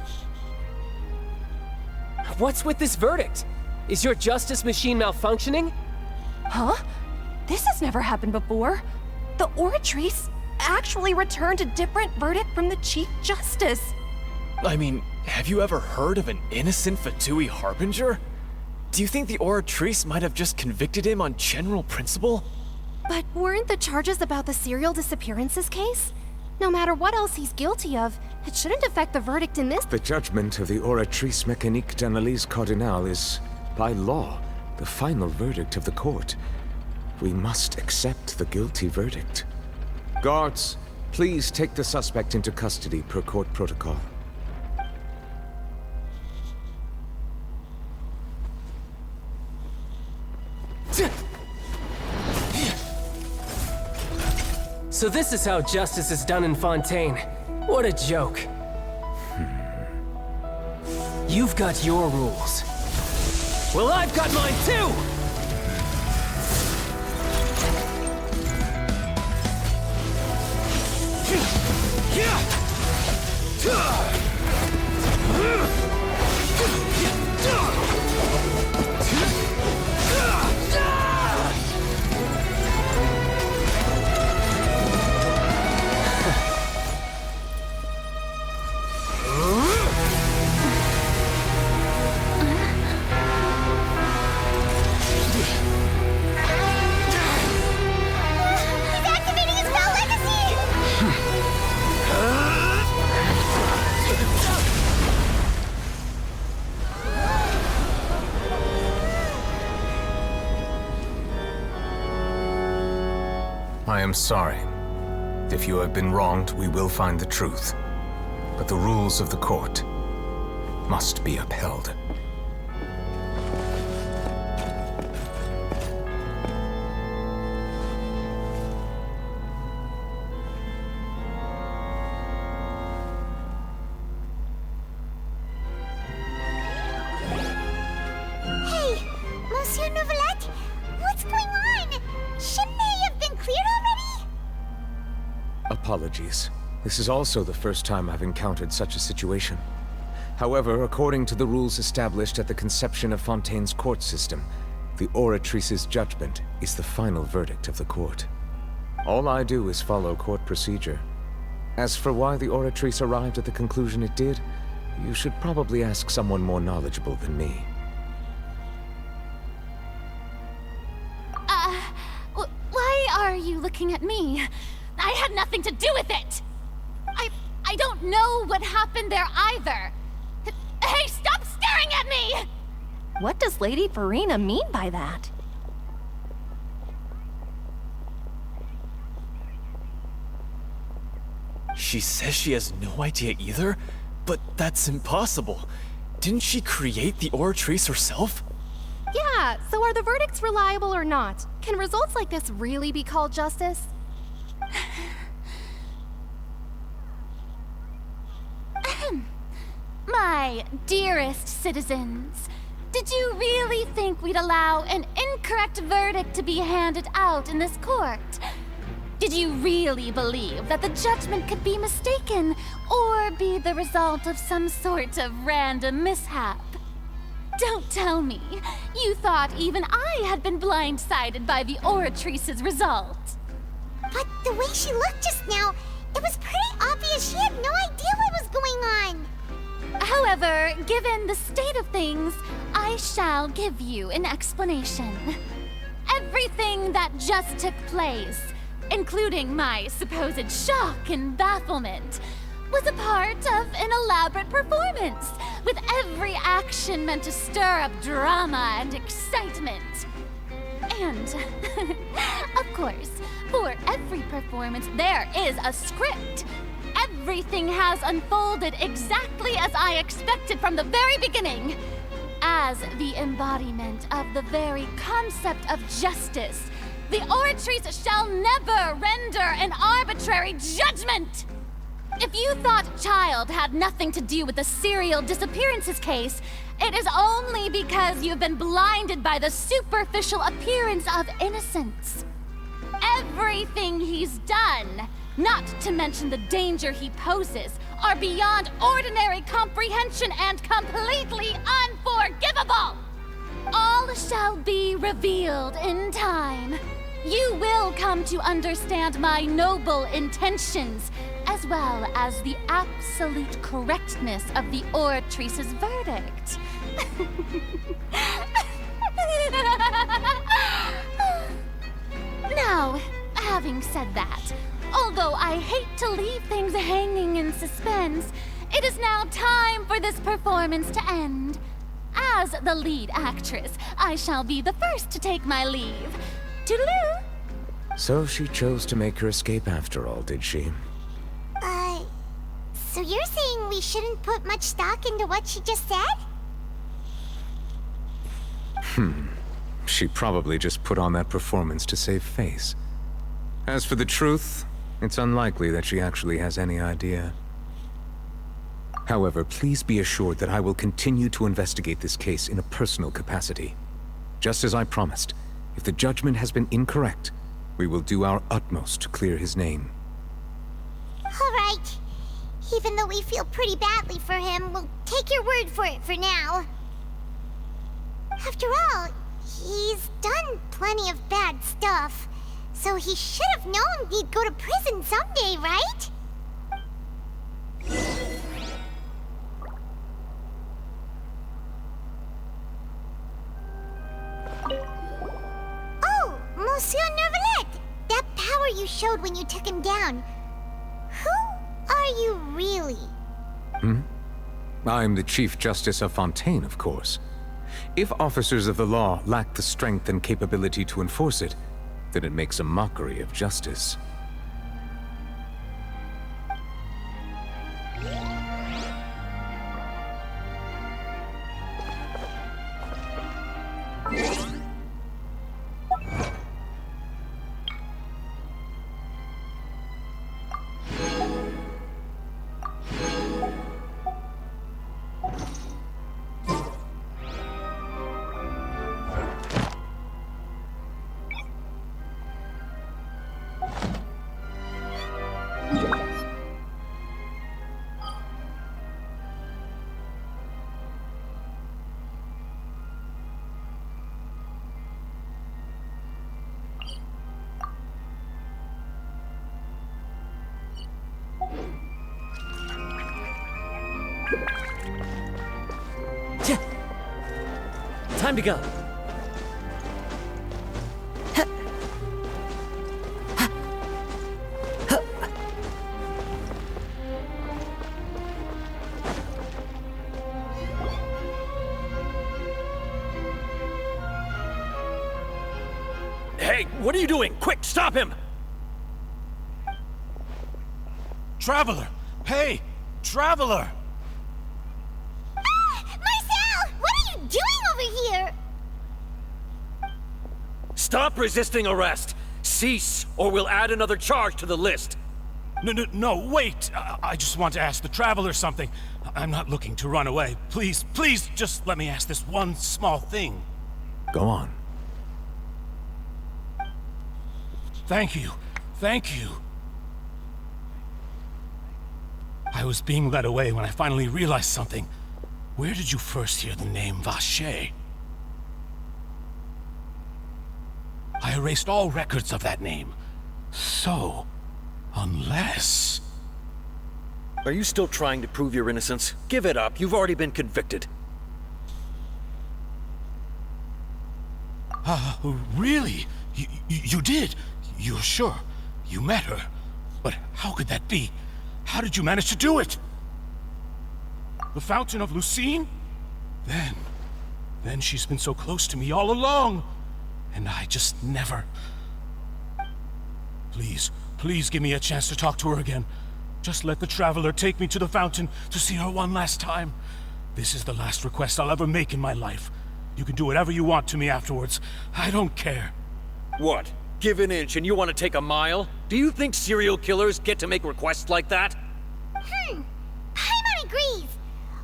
What's with this verdict? Is your justice machine malfunctioning? Huh? This has never happened before. The Oratrice actually returned a different verdict from the Chief Justice. I mean, have you ever heard of an innocent Fatui Harbinger? Do you think the Oratrice might have just convicted him on general principle? But weren't the charges about the serial disappearances case? No matter what else he's guilty of, it shouldn't affect the verdict in this. The judgment of the Oratrice Mécanique d'Analyse Cardinale is, by law, the final verdict of the court. We must accept the guilty verdict. Guards, please take the suspect into custody per court protocol. So this is how justice is done in Fontaine. What a joke. You've got your rules. Well, I've got mine too! I am sorry. If you have been wronged, we will find the truth. But the rules of the court must be upheld. apologies. This is also the first time I've encountered such a situation. However, according to the rules established at the conception of Fontaine's court system, the Oratrice's judgment is the final verdict of the court. All I do is follow court procedure. As for why the Oratrice arrived at the conclusion it did, you should probably ask someone more knowledgeable than me. Why are you looking at me? I had nothing to do with it! I don't know what happened there either! Hey, stop staring at me! What does Lady Farina mean by that? She says she has no idea either? But that's impossible. Didn't she create the Oratrice herself? Yeah, so are the verdicts reliable or not? Can results like this really be called justice? My dearest citizens, did you really think we'd allow an incorrect verdict to be handed out in this court? Did you really believe that the judgment could be mistaken or be the result of some sort of random mishap? Don't tell me you thought even I had been blindsided by the Oratrice's result. But the way she looked just now, it was pretty obvious she had no idea what was going on. However, given the state of things, I shall give you an explanation. Everything that just took place, including my supposed shock and bafflement, was a part of an elaborate performance, with every action meant to stir up drama and excitement. And, of course, for every performance there is a script. Everything has unfolded exactly as I expected from the very beginning. As the embodiment of the very concept of justice, the Oratrice shall never render an arbitrary judgment! If you thought Child had nothing to do with the serial disappearances case, it is only because you've been blinded by the superficial appearance of innocence. Everything he's done, not to mention the danger he poses, are beyond ordinary comprehension and completely unforgivable! All shall be revealed in time. You will come to understand my noble intentions, as well as the absolute correctness of the Oratrice's verdict. Now, having said that, although I hate to leave things hanging in suspense, it is now time for this performance to end. As the lead actress, I shall be the first to take my leave. Toodaloo! So she chose to make her escape after all, did she? So you're saying we shouldn't put much stock into what she just said? She probably just put on that performance to save face. As for the truth, it's unlikely that she actually has any idea. However, please be assured that I will continue to investigate this case in a personal capacity. Just as I promised, if the judgment has been incorrect, we will do our utmost to clear his name. All right. Even though we feel pretty badly for him, we'll take your word for it for now. After all, he's done plenty of bad stuff, so he should have known he'd go to prison someday, right? Oh, Monsieur Neuvillette! That power you showed when you took him down. Who are you really? I'm the Chief Justice of Fontaine, of course. If officers of the law lack the strength and capability to enforce it, then it makes a mockery of justice. Time to go. Hey, what are you doing? Quick, stop him! Traveler! Hey! Traveler! Marcel! What are you doing over here? Stop resisting arrest! Cease, or we'll add another charge to the list! No, wait! I just want to ask the Traveler something. I'm not looking to run away. Please, just let me ask this one small thing. Go on. Thank you. I was being led away when I finally realized something. Where did you first hear the name Vacher? I erased all records of that name. So, unless... Are you still trying to prove your innocence? Give it up. You've already been convicted. Really? You did? You're sure? You met her? But how could that be? How did you manage to do it? The Fountain of Lucine? Then she's been so close to me all along. And I just never... Please give me a chance to talk to her again. Just let the Traveler take me to the fountain to see her one last time. This is the last request I'll ever make in my life. You can do whatever you want to me afterwards. I don't care. What? Give an inch and you want to take a mile? Do you think serial killers get to make requests like that? Paimon agrees.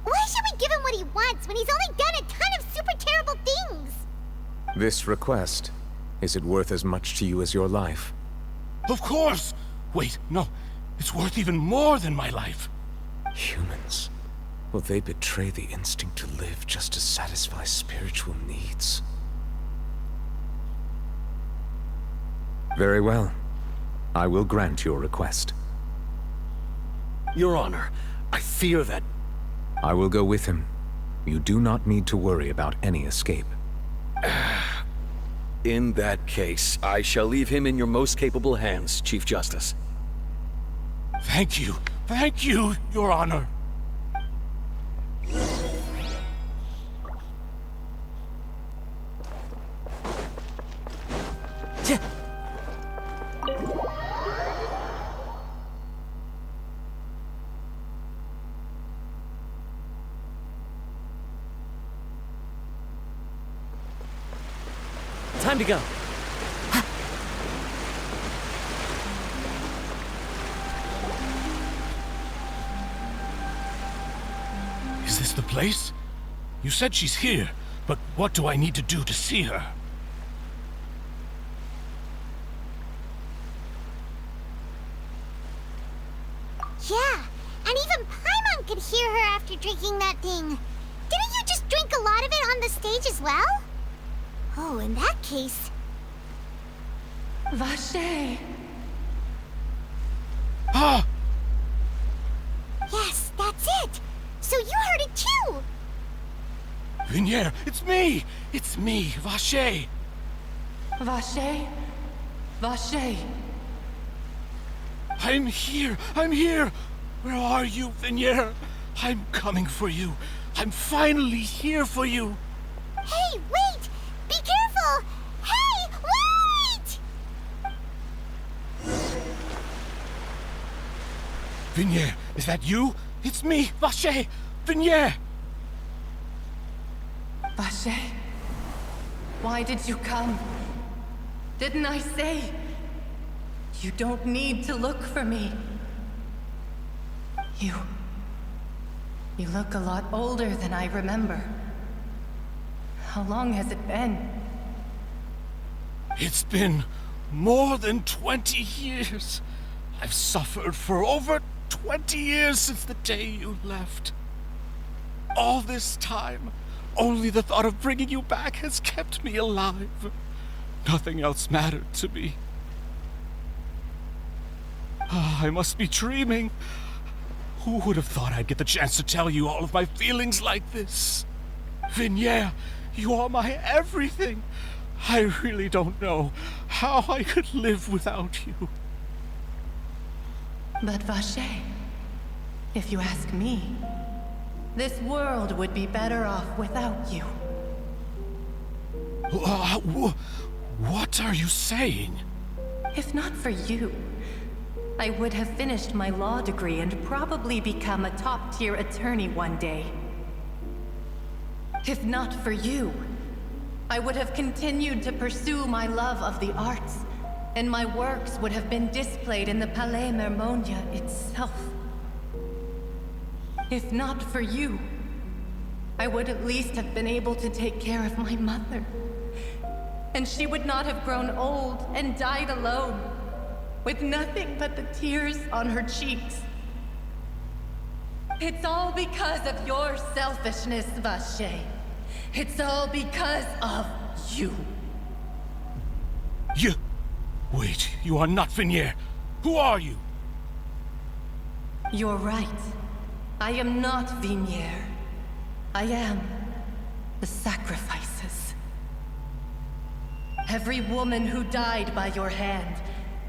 Why should we give him what he wants when he's only done a ton of super terrible things? This request, is it worth as much to you as your life? Of course! Wait, no. It's worth even more than my life. Humans. Will they betray the instinct to live just to satisfy spiritual needs? Very well. I will grant your request. Your Honor, I fear that... I will go with him. You do not need to worry about any escape. In that case, I shall leave him in your most capable hands, Chief Justice. Thank you, Your Honor. Time to go. Is this the place? You said she's here, but what do I need to do to see her? Yeah, and even Paimon could hear her after drinking that thing. Didn't you just drink a lot of it on the stage as well? Oh, in that case... Vacher! Ah! Yes, that's it! So you heard it too! Vignier, it's me! It's me, Vacher! Vacher? Vacher! I'm here! Where are you, Vignier? I'm coming for you. I'm finally here for you. Hey, wait! Be careful! Hey, wait! Vignier, is that you? It's me, Vacher! Vignier! Vacher? Why did you come? Didn't I say? You don't need to look for me. You look a lot older than I remember. How long has it been? It's been more than 20 years. I've suffered for over 20 years since the day you left. All this time, only the thought of bringing you back has kept me alive. Nothing else mattered to me. I must be dreaming. Who would have thought I'd get the chance to tell you all of my feelings like this? Vignier, you are my everything. I really don't know how I could live without you. But Vacher, if you ask me, this world would be better off without you. What are you saying? If not for you, I would have finished my law degree and probably become a top-tier attorney one day. If not for you, I would have continued to pursue my love of the arts, and my works would have been displayed in the Palais Mermonia itself. If not for you, I would at least have been able to take care of my mother. And she would not have grown old and died alone, with nothing but the tears on her cheeks. It's all because of your selfishness, Vacher. It's all because of you. You... Wait, you are not Vignier. Who are you? You're right. I am not Vignier. I am the sacrifices. Every woman who died by your hand,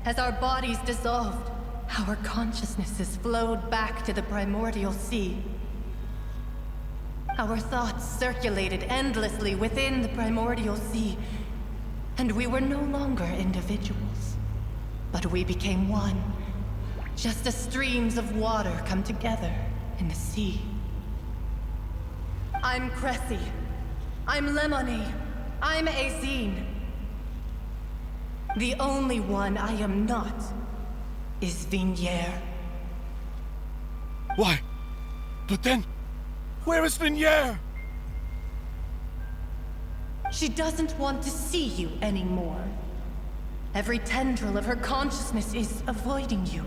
as our bodies dissolved, our consciousnesses flowed back to the primordial sea. Our thoughts circulated endlessly within the primordial sea, and we were no longer individuals, but we became one, just as streams of water come together in the sea. I'm Cressy. I'm Lemony. I'm Azine. The only one I am not is Vignier. Why? But then, where is Vignier? She doesn't want to see you anymore. Every tendril of her consciousness is avoiding you.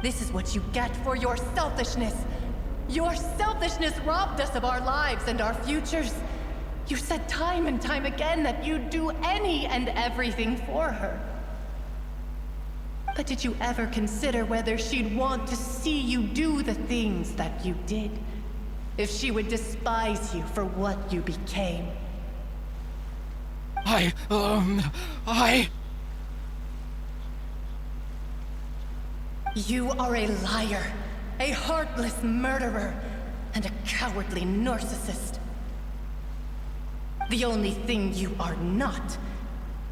This is what you get for your selfishness. Your selfishness robbed us of our lives and our futures. You said time and time again that you'd do any and everything for her. But did you ever consider whether she'd want to see you do the things that you did? If she would despise you for what you became? You are a liar, a heartless murderer, and a cowardly narcissist. The only thing you are not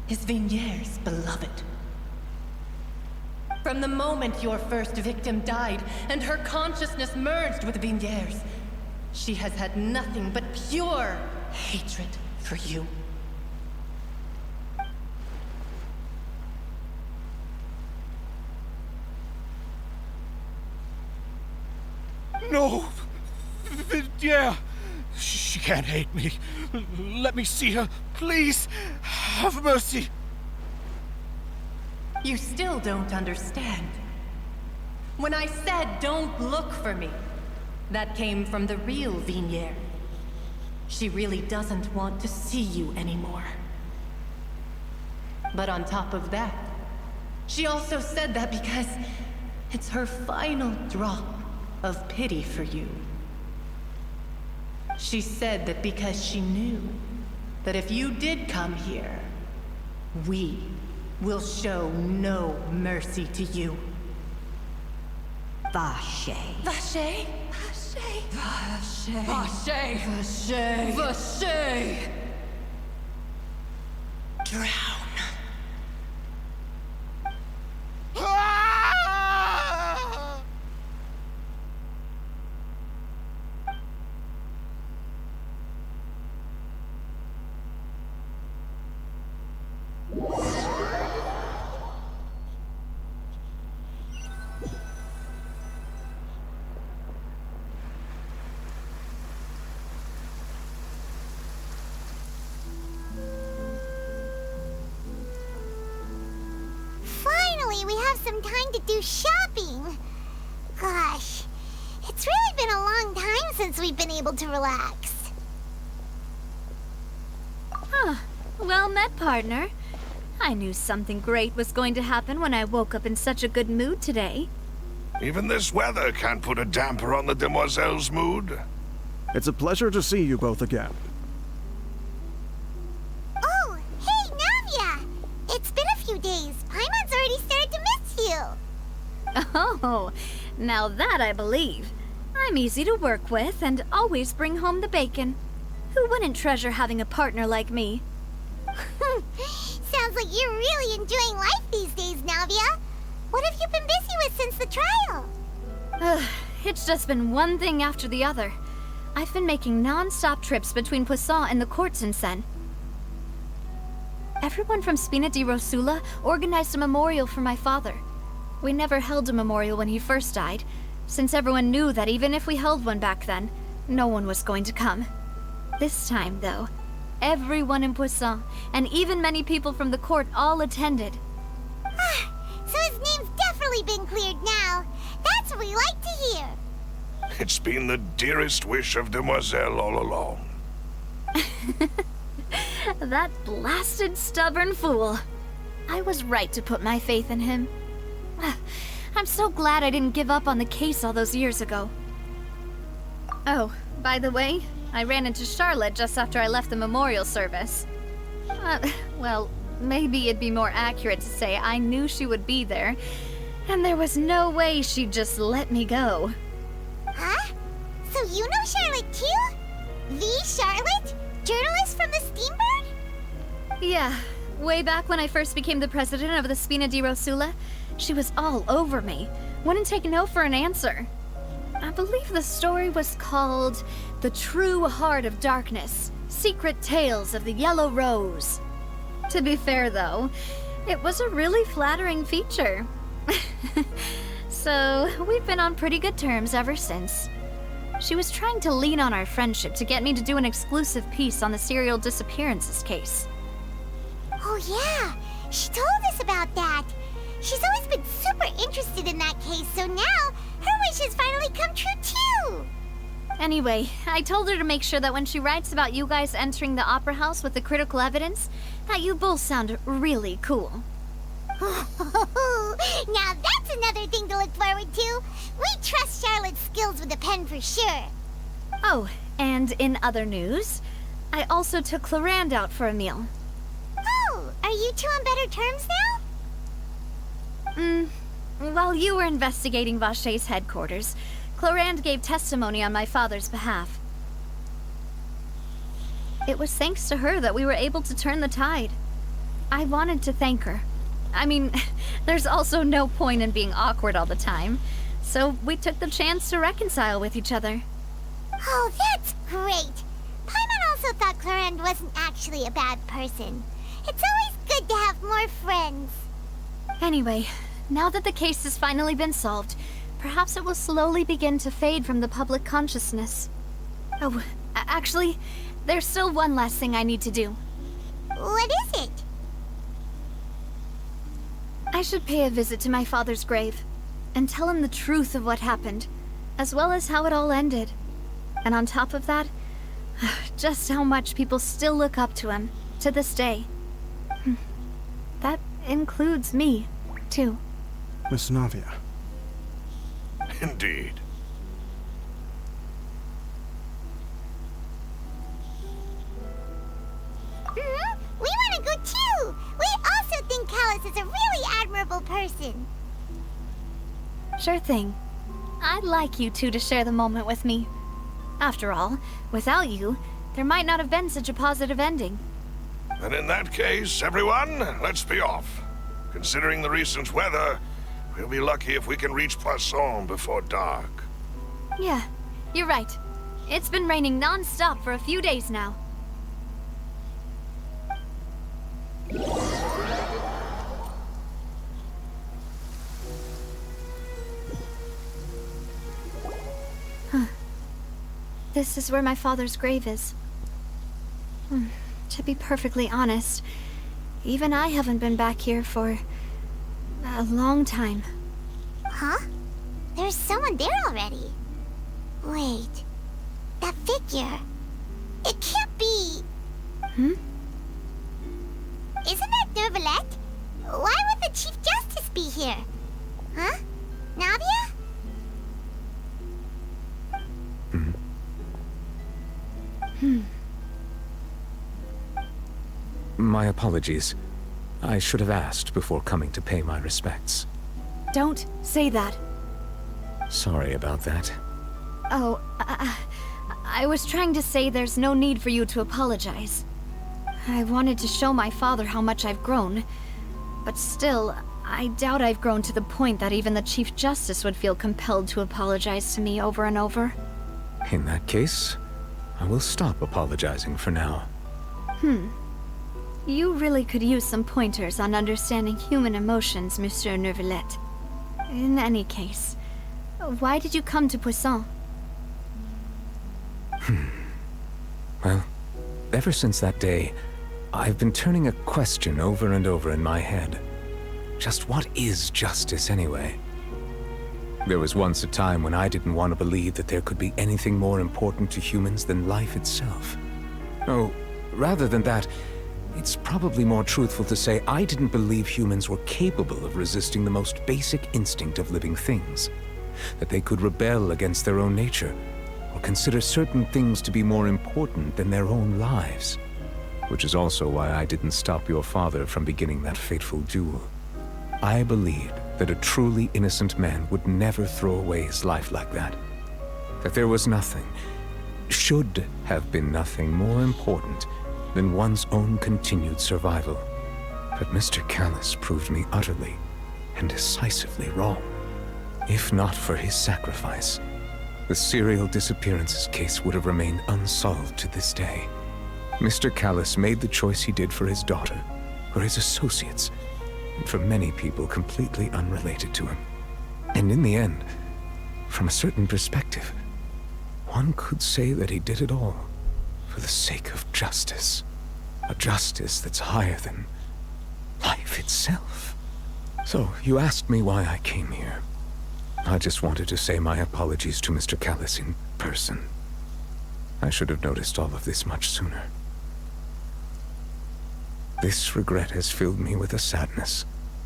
is Vignier's beloved. From the moment your first victim died and her consciousness merged with Vignier's, she has had nothing but pure hatred for you. No! Vignier! She can't hate me. Let me see her, please. Have mercy. You still don't understand. When I said don't look for me, that came from the real Vignier. She really doesn't want to see you anymore. But on top of that, she also said that because it's her final drop of pity for you. She said that because she knew that if you did come here, we will show no mercy to you. Vacher. Vacher? Vacher. Vacher. Vacher. Vacher. Drown. Finally, we have some time to do shopping. Gosh, it's really been a long time since we've been able to relax. Huh. Well met, partner. I knew something great was going to happen when I woke up in such a good mood today. Even this weather can't put a damper on the demoiselle's mood. It's a pleasure to see you both again. Oh, hey, Navia! It's been a few days. Paimon's already started to miss you. Oh, now that I believe. I'm easy to work with and always bring home the bacon. Who wouldn't treasure having a partner like me? Sounds like you're really enjoying life these days, Navia. What have you been busy with since the trial? It's just been one thing after the other. I've been making non-stop trips between Poisson and the courts in Sen. Everyone from Spina di Rosula organized a memorial for my father. We never held a memorial when he first died, since everyone knew that even if we held one back then, no one was going to come. This time, though, everyone in Poisson, and even many people from the court, all attended. So his name's definitely been cleared now. That's what we like to hear. It's been the dearest wish of Demoiselle all along. That blasted stubborn fool. I was right to put my faith in him. I'm so glad I didn't give up on the case all those years ago. Oh, by the way, I ran into Charlotte just after I left the memorial service. Well, maybe it'd be more accurate to say I knew she would be there, and there was no way she'd just let me go. Huh? So you know Charlotte too? The Charlotte? Journalist from the Steambird? Yeah, way back when I first became the president of the Spina di Rosula, she was all over me. Wouldn't take no for an answer. I believe the story was called The True Heart of Darkness, Secret Tales of the Yellow Rose. To be fair, though, it was a really flattering feature. So, we've been on pretty good terms ever since. She was trying to lean on our friendship to get me to do an exclusive piece on the serial disappearances case. Oh yeah, she told us about that. She's always been super interested in that case, so now her wish has finally come true too. Anyway, I told her to make sure that when she writes about you guys entering the opera house with the critical evidence, that you both sound really cool. Now that's another thing to look forward to. We trust Charlotte's skills with a pen for sure. Oh, and in other news, I also took Clarand out for a meal. Oh, are you two on better terms now? While you were investigating Vaché's headquarters, Clarand gave testimony on my father's behalf. It was thanks to her that we were able to turn the tide. I wanted to thank her. I mean, there's also no point in being awkward all the time, so we took the chance to reconcile with each other. Oh, that's great! Paimon also thought Clarand wasn't actually a bad person. It's always good to have more friends. Anyway, now that the case has finally been solved, perhaps it will slowly begin to fade from the public consciousness. Oh, actually, there's still one last thing I need to do. What is it? I should pay a visit to my father's grave, and tell him the truth of what happened, as well as how it all ended. And on top of that, just how much people still look up to him, to this day. That includes me, too. Miss Navia. Indeed. We want to go too! We also think Callus is a really admirable person. Sure thing. I'd like you two to share the moment with me. After all, without you, there might not have been such a positive ending. And in that case, everyone, let's be off. Considering the recent weather, we'll be lucky if we can reach Poisson before dark. Yeah, you're right. It's been raining non-stop for a few days now. Huh. This is where my father's grave is. To be perfectly honest, even I haven't been back here for a long time. Huh? There's someone there already. Wait. That figure. It can't be... Isn't that Dervalette? Why would the Chief Justice be here? Huh? Navia? My apologies. I should have asked before coming to pay my respects. Don't say that. Sorry about that. Oh, I was trying to say there's no need for you to apologize. I wanted to show my father how much I've grown, but still, I doubt I've grown to the point that even the Chief Justice would feel compelled to apologize to me over and over. In that case, I will stop apologizing for now. You really could use some pointers on understanding human emotions, Monsieur Neuvillette. In any case, why did you come to Poisson? Well, ever since that day, I've been turning a question over and over in my head. Just what is justice anyway? There was once a time when I didn't want to believe that there could be anything more important to humans than life itself. Oh, rather than that, it's probably more truthful to say I didn't believe humans were capable of resisting the most basic instinct of living things. That they could rebel against their own nature, or consider certain things to be more important than their own lives. Which is also why I didn't stop your father from beginning that fateful duel. I believed that a truly innocent man would never throw away his life like that. That there was nothing, should have been nothing more important than one's own continued survival. But Mr. Callus proved me utterly and decisively wrong. If not for his sacrifice, the serial disappearances case would have remained unsolved to this day. Mr. Callus made the choice he did for his daughter, for his associates, and for many people completely unrelated to him. And in the end, from a certain perspective, one could say that he did it all for the sake of justice. A justice that's higher than life itself. So, you asked me why I came here. I just wanted to say my apologies to Mr. Callus in person. I should have noticed all of this much sooner. This regret has filled me with a sadness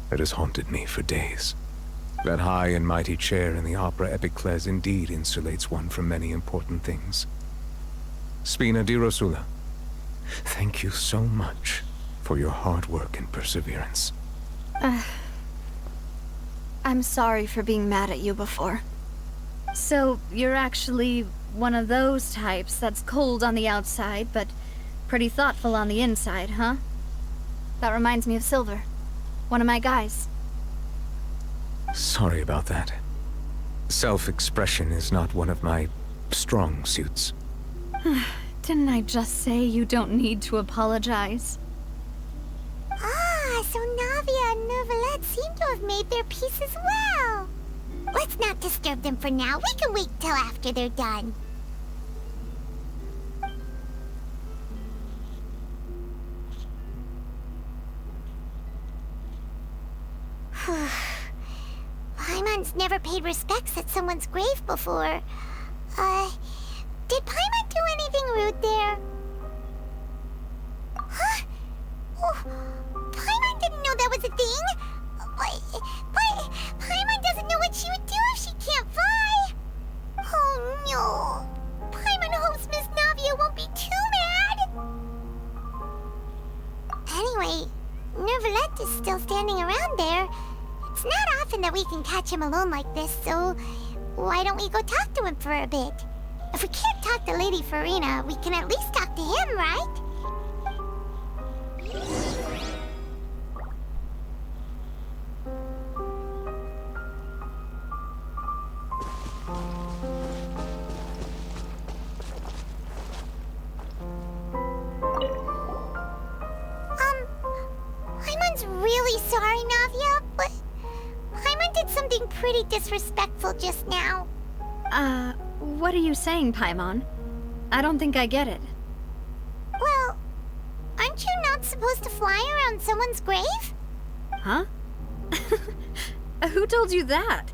that has haunted me for days. That high and mighty chair in the Opera Epiclese indeed insulates one from many important things. Spina di Rosula, thank you so much for your hard work and perseverance. I'm sorry for being mad at you before. So, you're actually one of those types that's cold on the outside, but pretty thoughtful on the inside, huh? That reminds me of Silver, one of my guys. Sorry about that. Self-expression is not one of my strong suits. Didn't I just say you don't need to apologize? Ah, so Navia and Neuvillette seem to have made their peace as well. Let's not disturb them for now. We can wait till after they're done. Paimon's never paid respects at someone's grave before. Did Paimon do anything rude there? Huh? Oh, Paimon didn't know that was a thing. But Paimon doesn't know what she would do if she can't fly. Oh no. Paimon hopes Miss Navia won't be too mad. Anyway, Neuvillette is still standing around there. It's not often that we can catch him alone like this, so why don't we go talk to him for a bit? If we can't talk to Lady Farina, we can at least talk to him, right? Paimon's really sorry, Navia, but Paimon did something pretty disrespectful just now. What are you saying, Paimon? I don't think I get it. Well, aren't you not supposed to fly around someone's grave? Huh? Who told you that?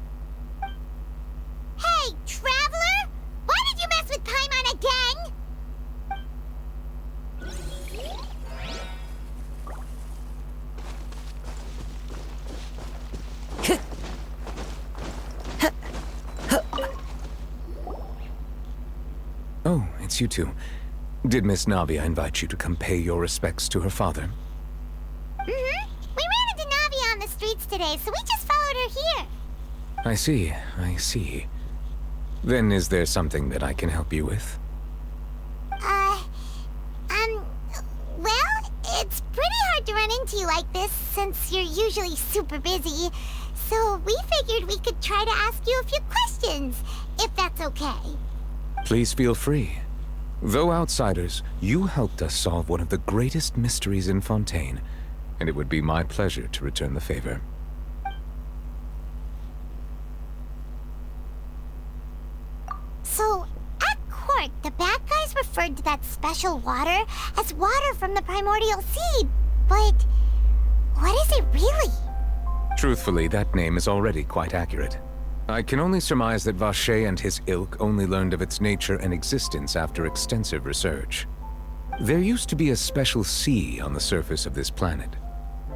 Hey, Traveler! Why did you mess with Paimon again? Oh, it's you two. Did Miss Navia invite you to come pay your respects to her father? Mm-hmm. We ran into Navi on the streets today, so we just followed her here. I see, I see. Then is there something that I can help you with? Well, it's pretty hard to run into you like this since you're usually super busy. So we figured we could try to ask you a few questions, if that's okay. Please feel free. Though outsiders, you helped us solve one of the greatest mysteries in Fontaine, and it would be my pleasure to return the favor. So, at court, the bad guys referred to that special water as water from the primordial sea, but what is it really? Truthfully, that name is already quite accurate. I can only surmise that Vacher and his ilk only learned of its nature and existence after extensive research. There used to be a special sea on the surface of this planet.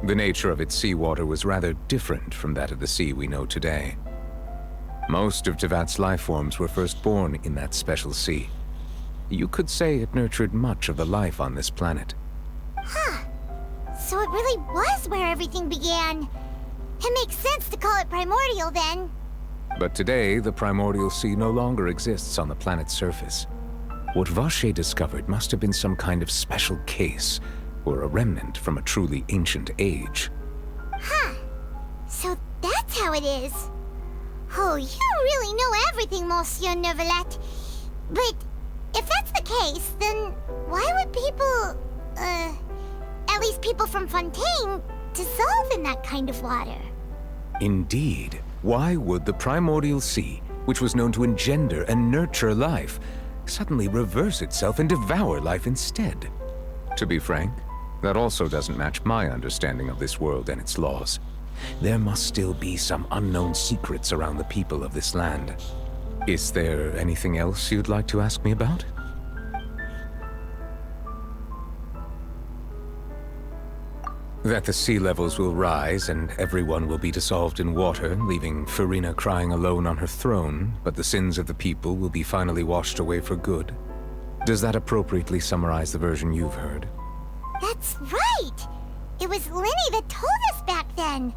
The nature of its seawater was rather different from that of the sea we know today. Most of Tevat's life forms were first born in that special sea. You could say it nurtured much of the life on this planet. Huh. So it really was where everything began. It makes sense to call it primordial then. But today, the primordial sea no longer exists on the planet's surface. What Vacher discovered must have been some kind of special case, or a remnant from a truly ancient age. Huh. So that's how it is. Oh, you really know everything, Monsieur Neuvillette. But if that's the case, then why would people, at least people from Fontaine, dissolve in that kind of water? Indeed. Why would the primordial sea, which was known to engender and nurture life, suddenly reverse itself and devour life instead? To be frank, that also doesn't match my understanding of this world and its laws. There must still be some unknown secrets around the people of this land. Is there anything else you'd like to ask me about? That the sea levels will rise and everyone will be dissolved in water, leaving Farina crying alone on her throne, but the sins of the people will be finally washed away for good. Does that appropriately summarize the version you've heard? That's right! It was Lenny that told us back then.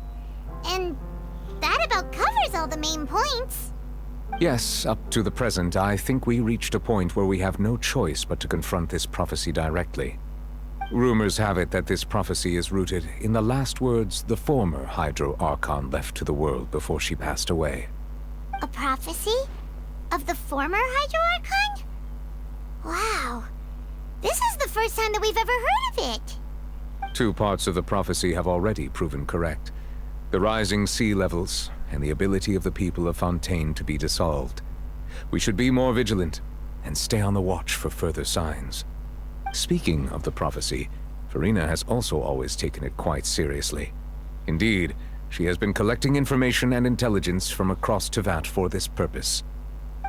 And that about covers all the main points. Yes, up to the present, I think we reached a point where we have no choice but to confront this prophecy directly. Rumors have it that this prophecy is rooted in the last words the former Hydro Archon left to the world before she passed away. A prophecy? Of the former Hydro Archon? Wow. This is the first time that we've ever heard of it. Two parts of the prophecy have already proven correct. The rising sea levels, and the ability of the people of Fontaine to be dissolved. We should be more vigilant, and stay on the watch for further signs. Speaking of the prophecy, Farina has also always taken it quite seriously. Indeed, she has been collecting information and intelligence from across Tevat for this purpose.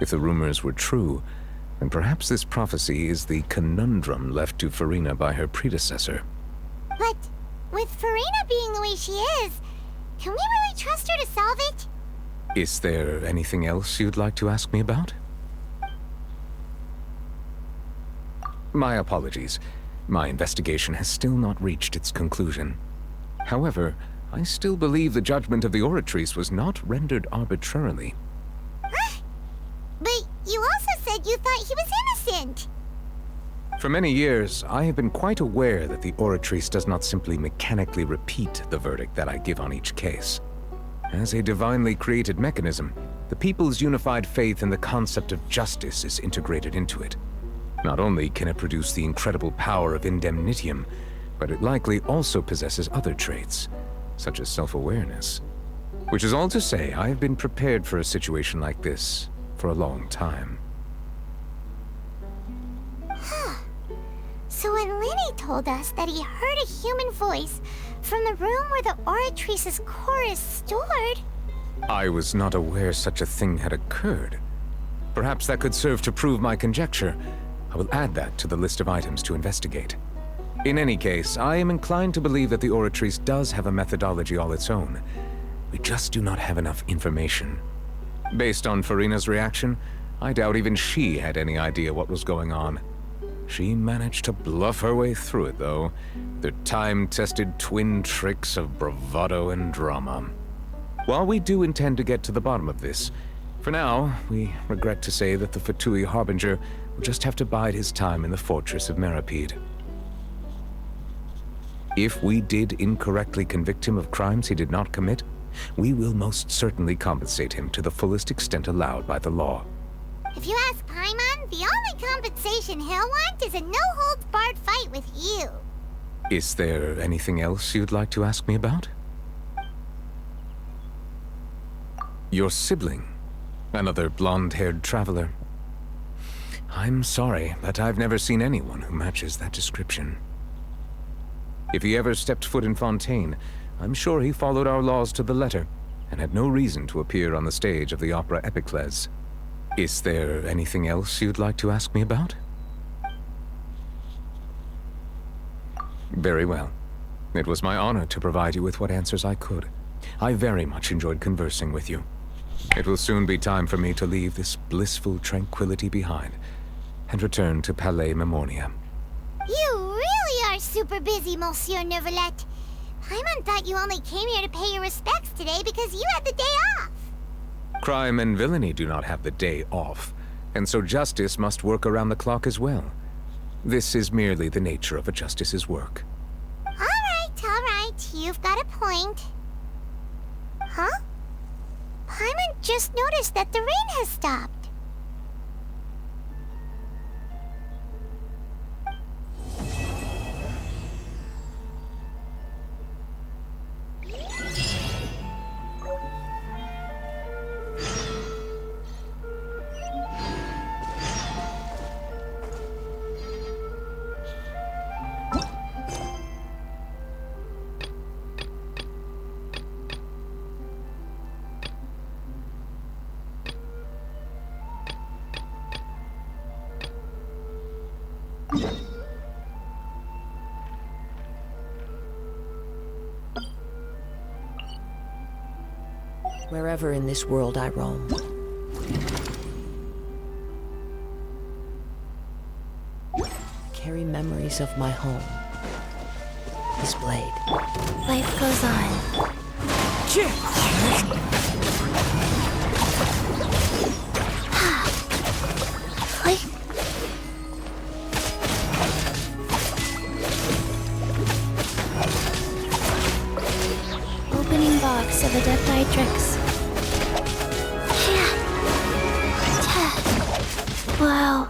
If the rumors were true, then perhaps this prophecy is the conundrum left to Farina by her predecessor. But with Farina being the way she is, can we really trust her to solve it? Is there anything else you'd like to ask me about? My apologies. My investigation has still not reached its conclusion. However, I still believe the judgment of the Oratrice was not rendered arbitrarily. But you also said you thought he was innocent. For many years, I have been quite aware that the Oratrice does not simply mechanically repeat the verdict that I give on each case. As a divinely created mechanism, the people's unified faith in the concept of justice is integrated into it. Not only can it produce the incredible power of indemnitium, but it likely also possesses other traits, such as self-awareness. Which is all to say, I have been prepared for a situation like this for a long time. So when Lenny told us that he heard a human voice from the room where the Oratrice's core is stored... I was not aware such a thing had occurred. Perhaps that could serve to prove my conjecture. I will add that to the list of items to investigate. In any case, I am inclined to believe that the Oratrice does have a methodology all its own. We just do not have enough information. Based on Farina's reaction, I doubt even she had any idea what was going on. She managed to bluff her way through it, though. The time-tested twin tricks of bravado and drama. While we do intend to get to the bottom of this, for now, we regret to say that the Fatui Harbinger will just have to bide his time in the fortress of Meripede. If we did incorrectly convict him of crimes he did not commit, we will most certainly compensate him to the fullest extent allowed by the law. If you ask Paimon, the only compensation he'll want is a no-holds-barred fight with you. Is there anything else you'd like to ask me about? Your sibling, another blonde-haired traveler. I'm sorry, but I've never seen anyone who matches that description. If he ever stepped foot in Fontaine, I'm sure he followed our laws to the letter, and had no reason to appear on the stage of the Opera Epiclese. Is there anything else you'd like to ask me about? Very well. It was my honor to provide you with what answers I could. I very much enjoyed conversing with you. It will soon be time for me to leave this blissful tranquility behind and return to Palais Memoria. You really are super busy, Monsieur Neuvillette. Paimon thought you only came here to pay your respects today because you had the day off. Crime and villainy do not have the day off, and so justice must work around the clock as well. This is merely the nature of a justice's work. All right. You've got a point. Huh? Paimon just noticed that the rain has stopped. Wherever in this world I roam. Carry memories of my home. This blade. Life goes on. Opening box of Adepti-Trix. Wow.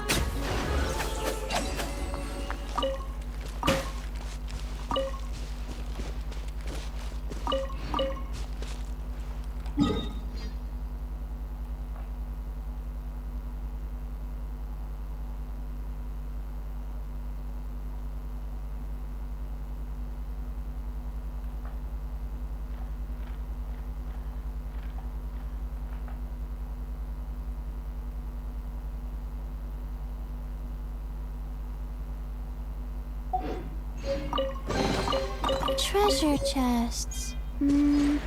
Treasure chests. Do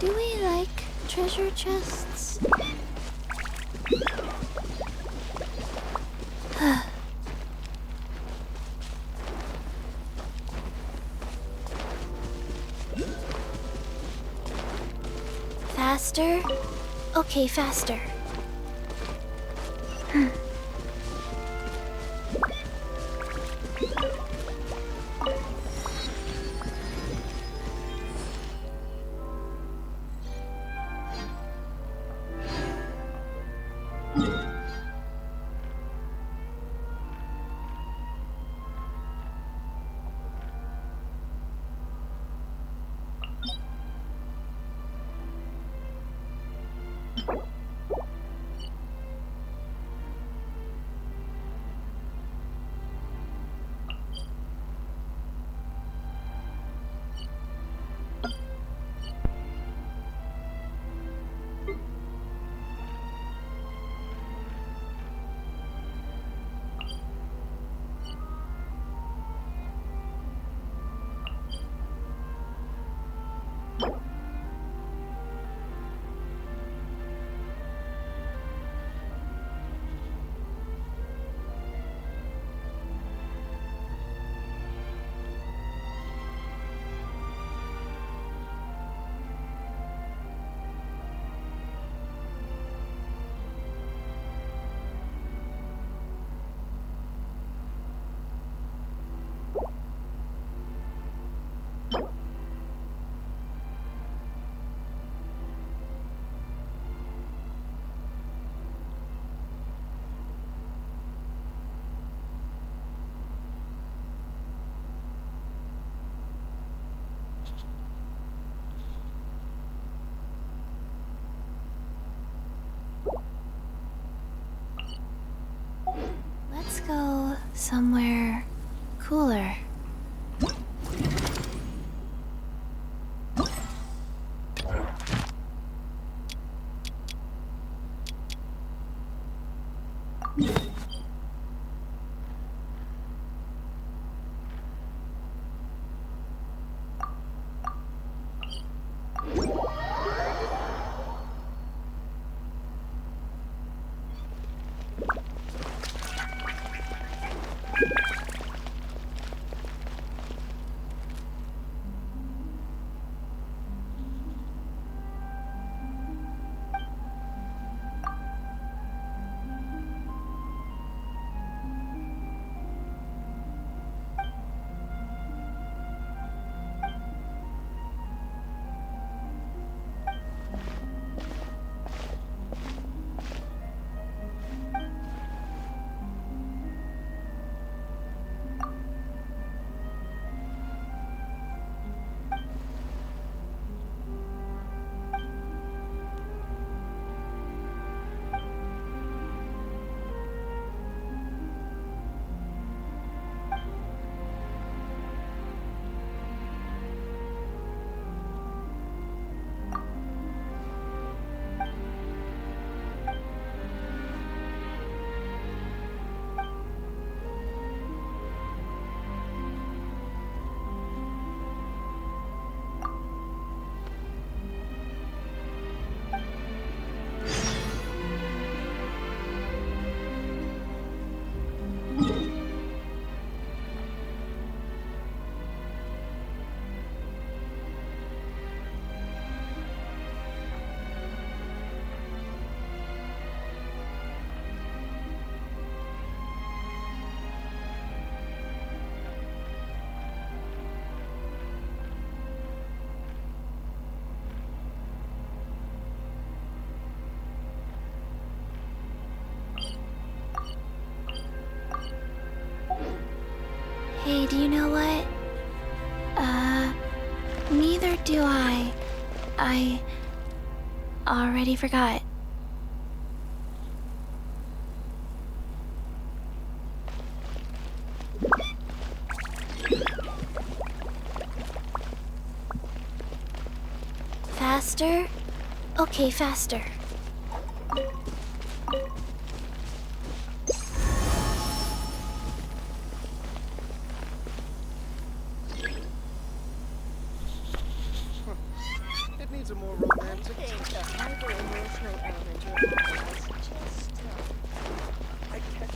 we like treasure chests? Faster? Okay, faster. somewhere cooler. Hey, do you know what? Neither do I. I already forgot. Faster? Okay, faster. It needs a more romantic touch. Hyper-emotional element to it is just I can't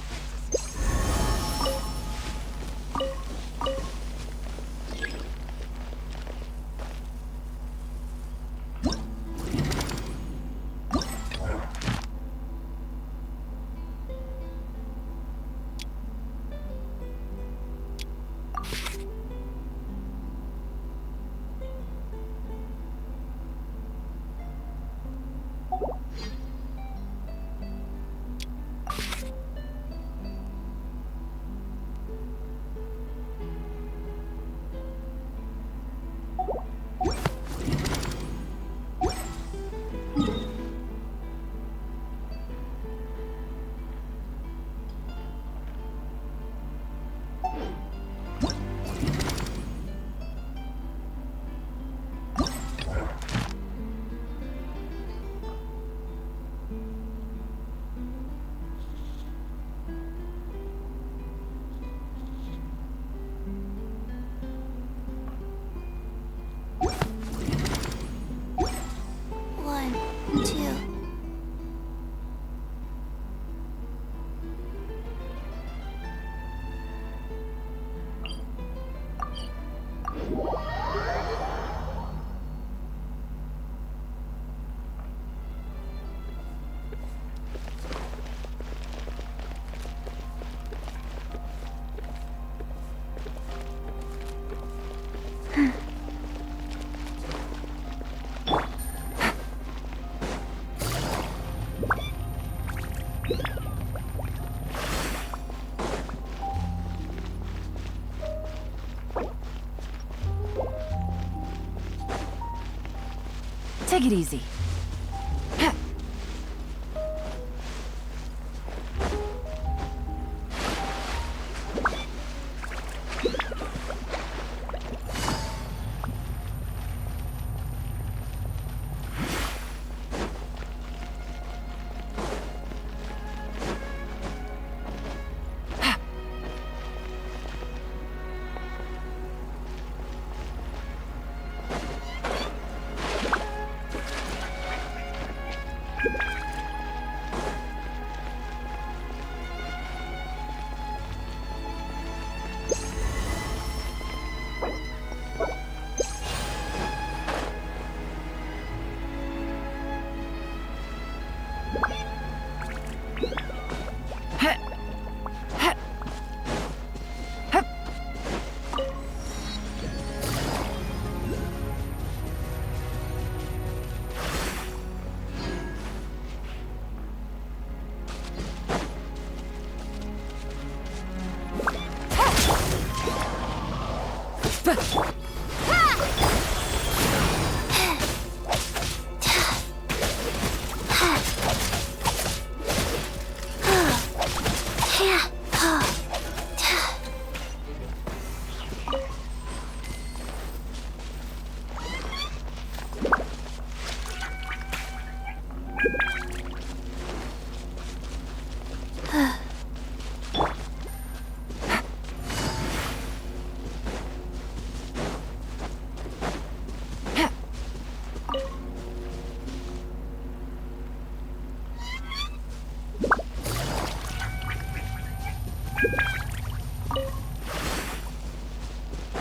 Take it easy.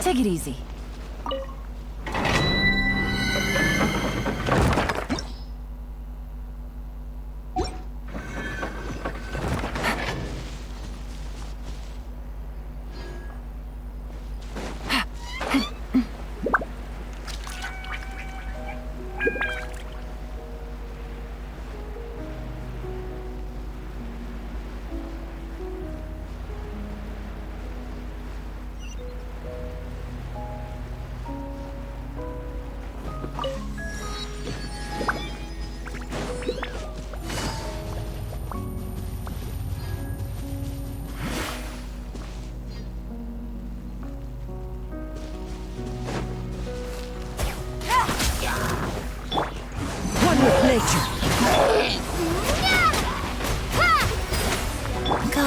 Take it easy. One with nature. Go.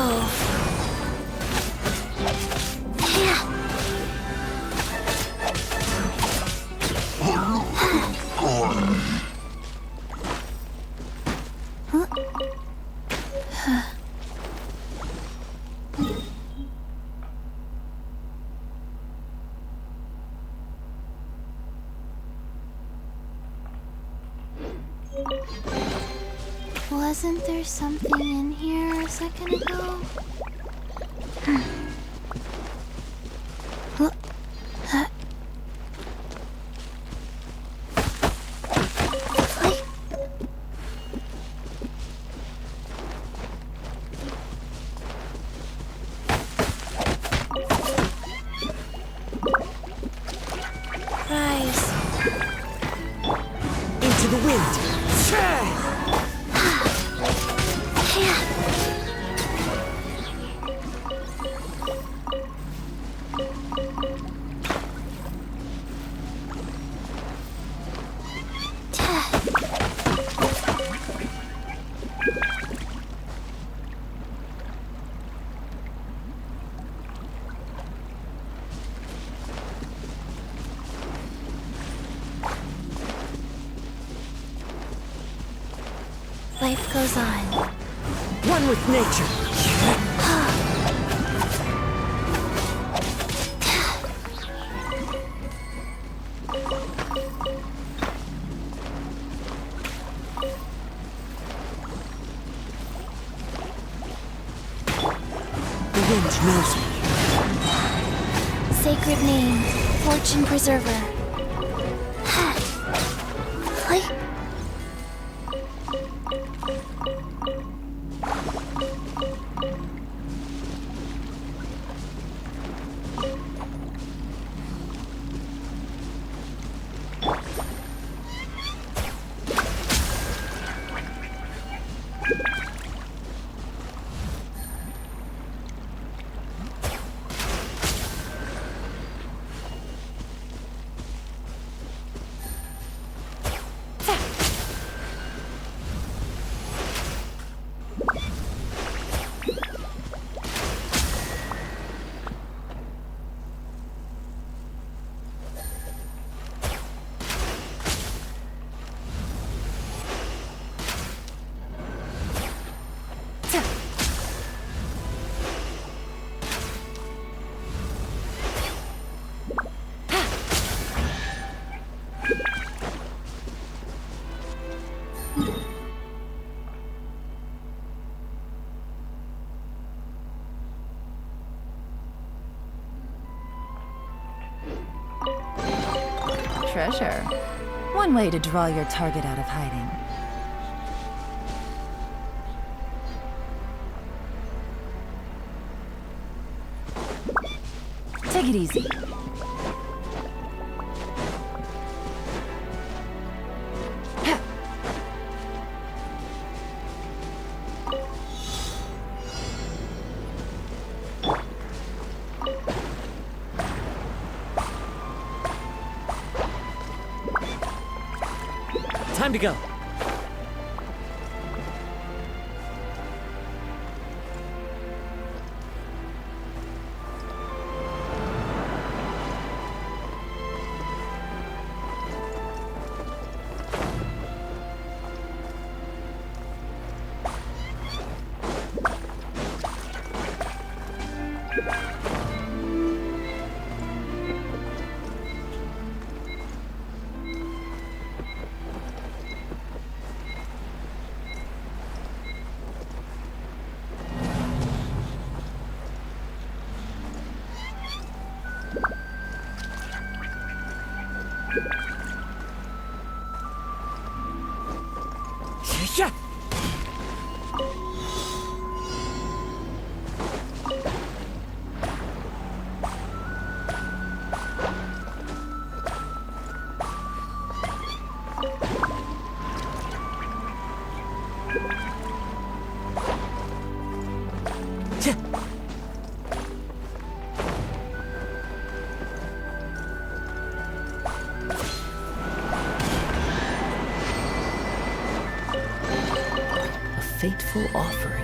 Wasn't there something in here a second ago? Rise. Into the wind. Life goes on. One with nature. The wind knows me. Sacred name, fortune preserver. Treasure. One way to draw your target out of hiding. Take it easy. Time to go. Yeah. Fateful offering.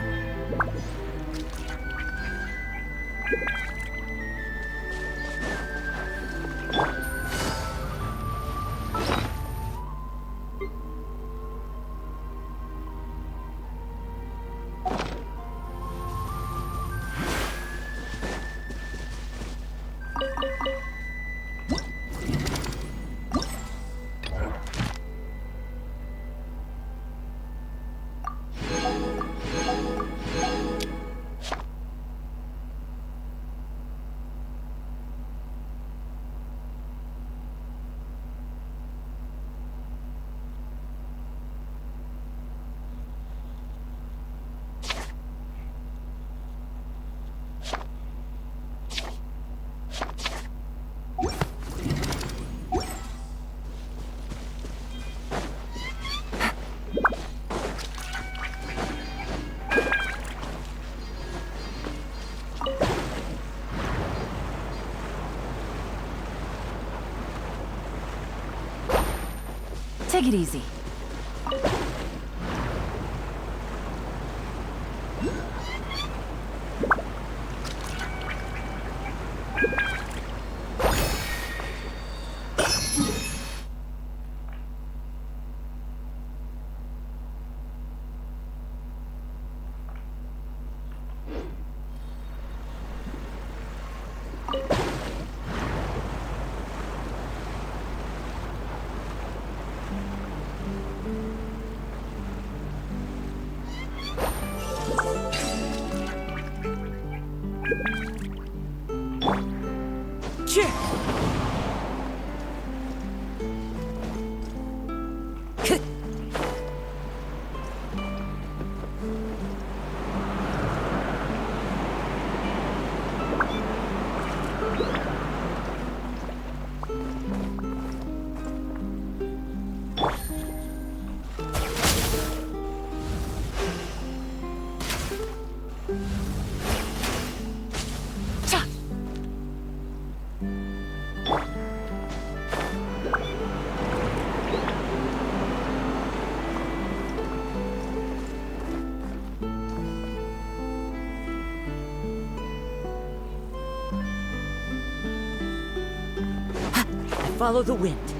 Take it easy. Follow the wind.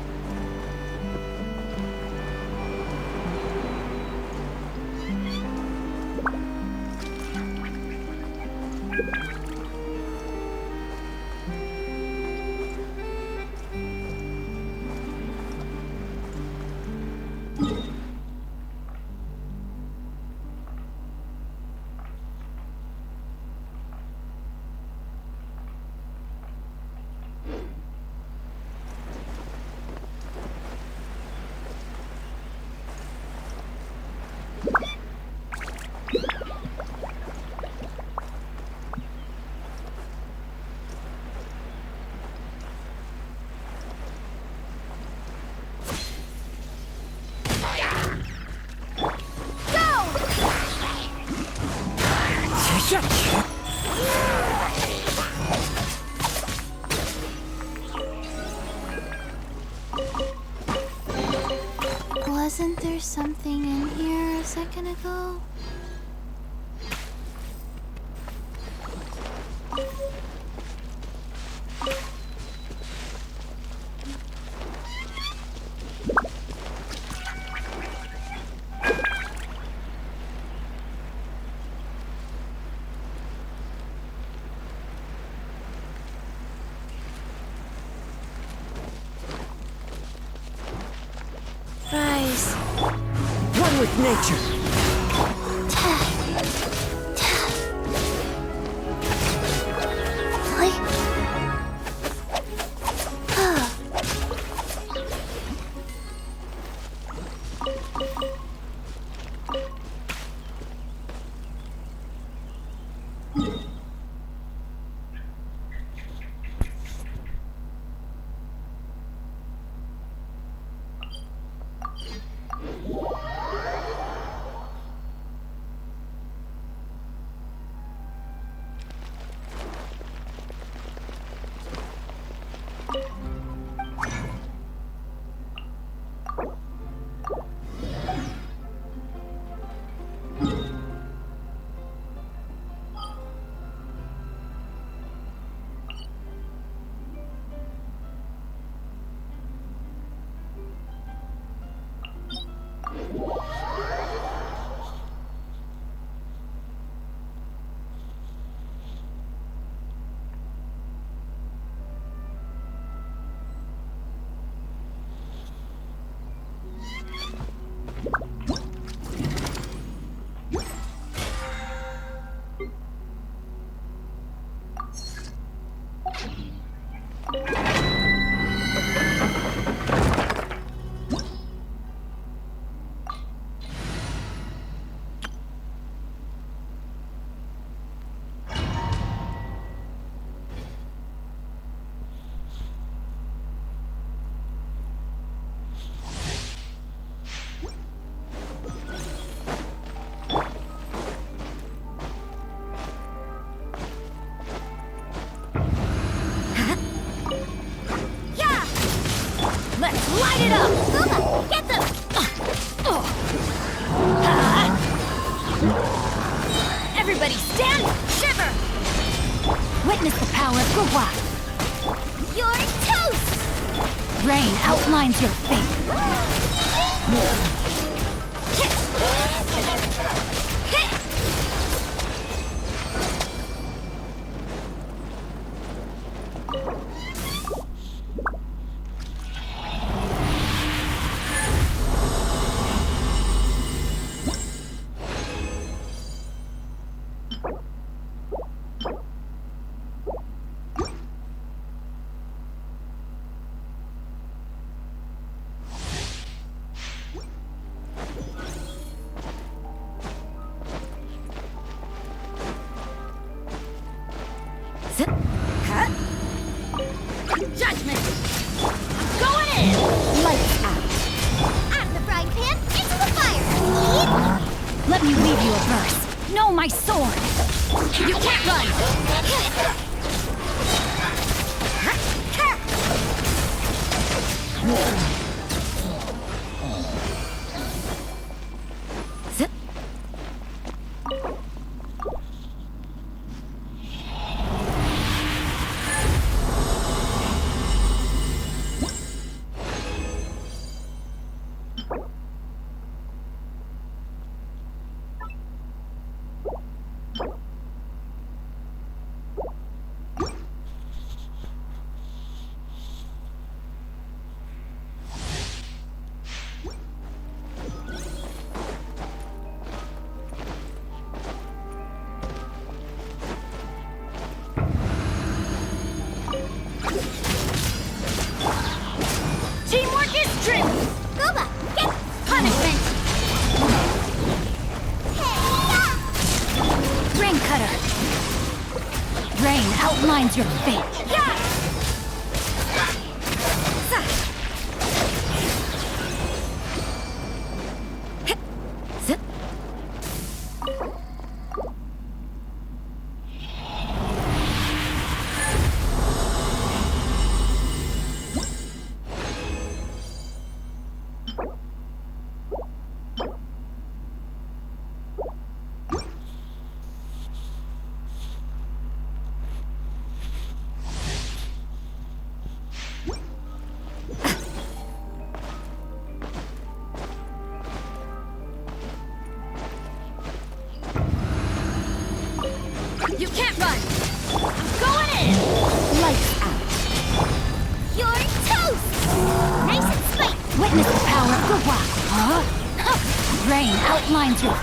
Wasn't there something in here a second ago? Rise. One with nature. Light it up! Uma, get them! Everybody stand! Shiver! Witness the power of Gugwa! You're toast! Rain outlines your fate. Judgment! Going in! Lights out! Out of the frying pan, into the fire! Let me leave you a verse. Know my sword! You can't run! Zip. Teamwork is true! Guba, get Punishment! Ring cutter! Rain outlines your fate! Zip. Rain outlines your...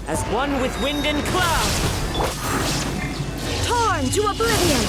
As one with wind and cloud. Torn to oblivion.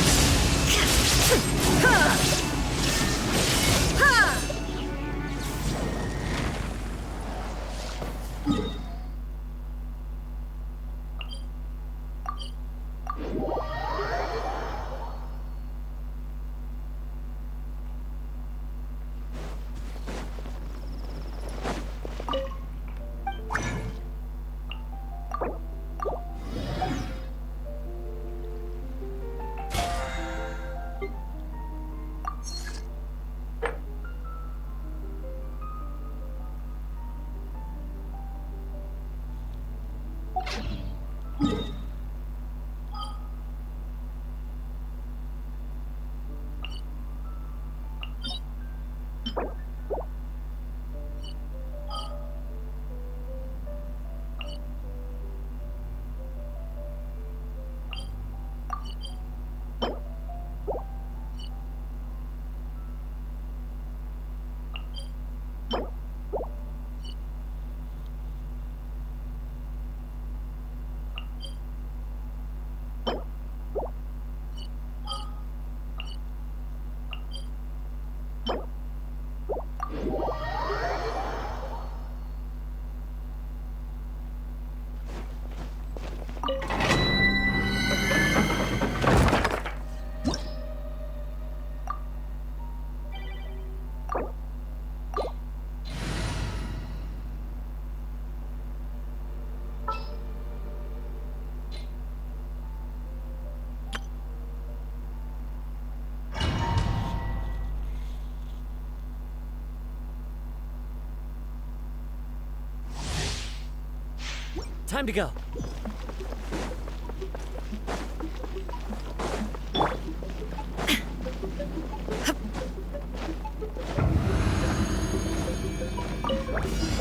Time to go.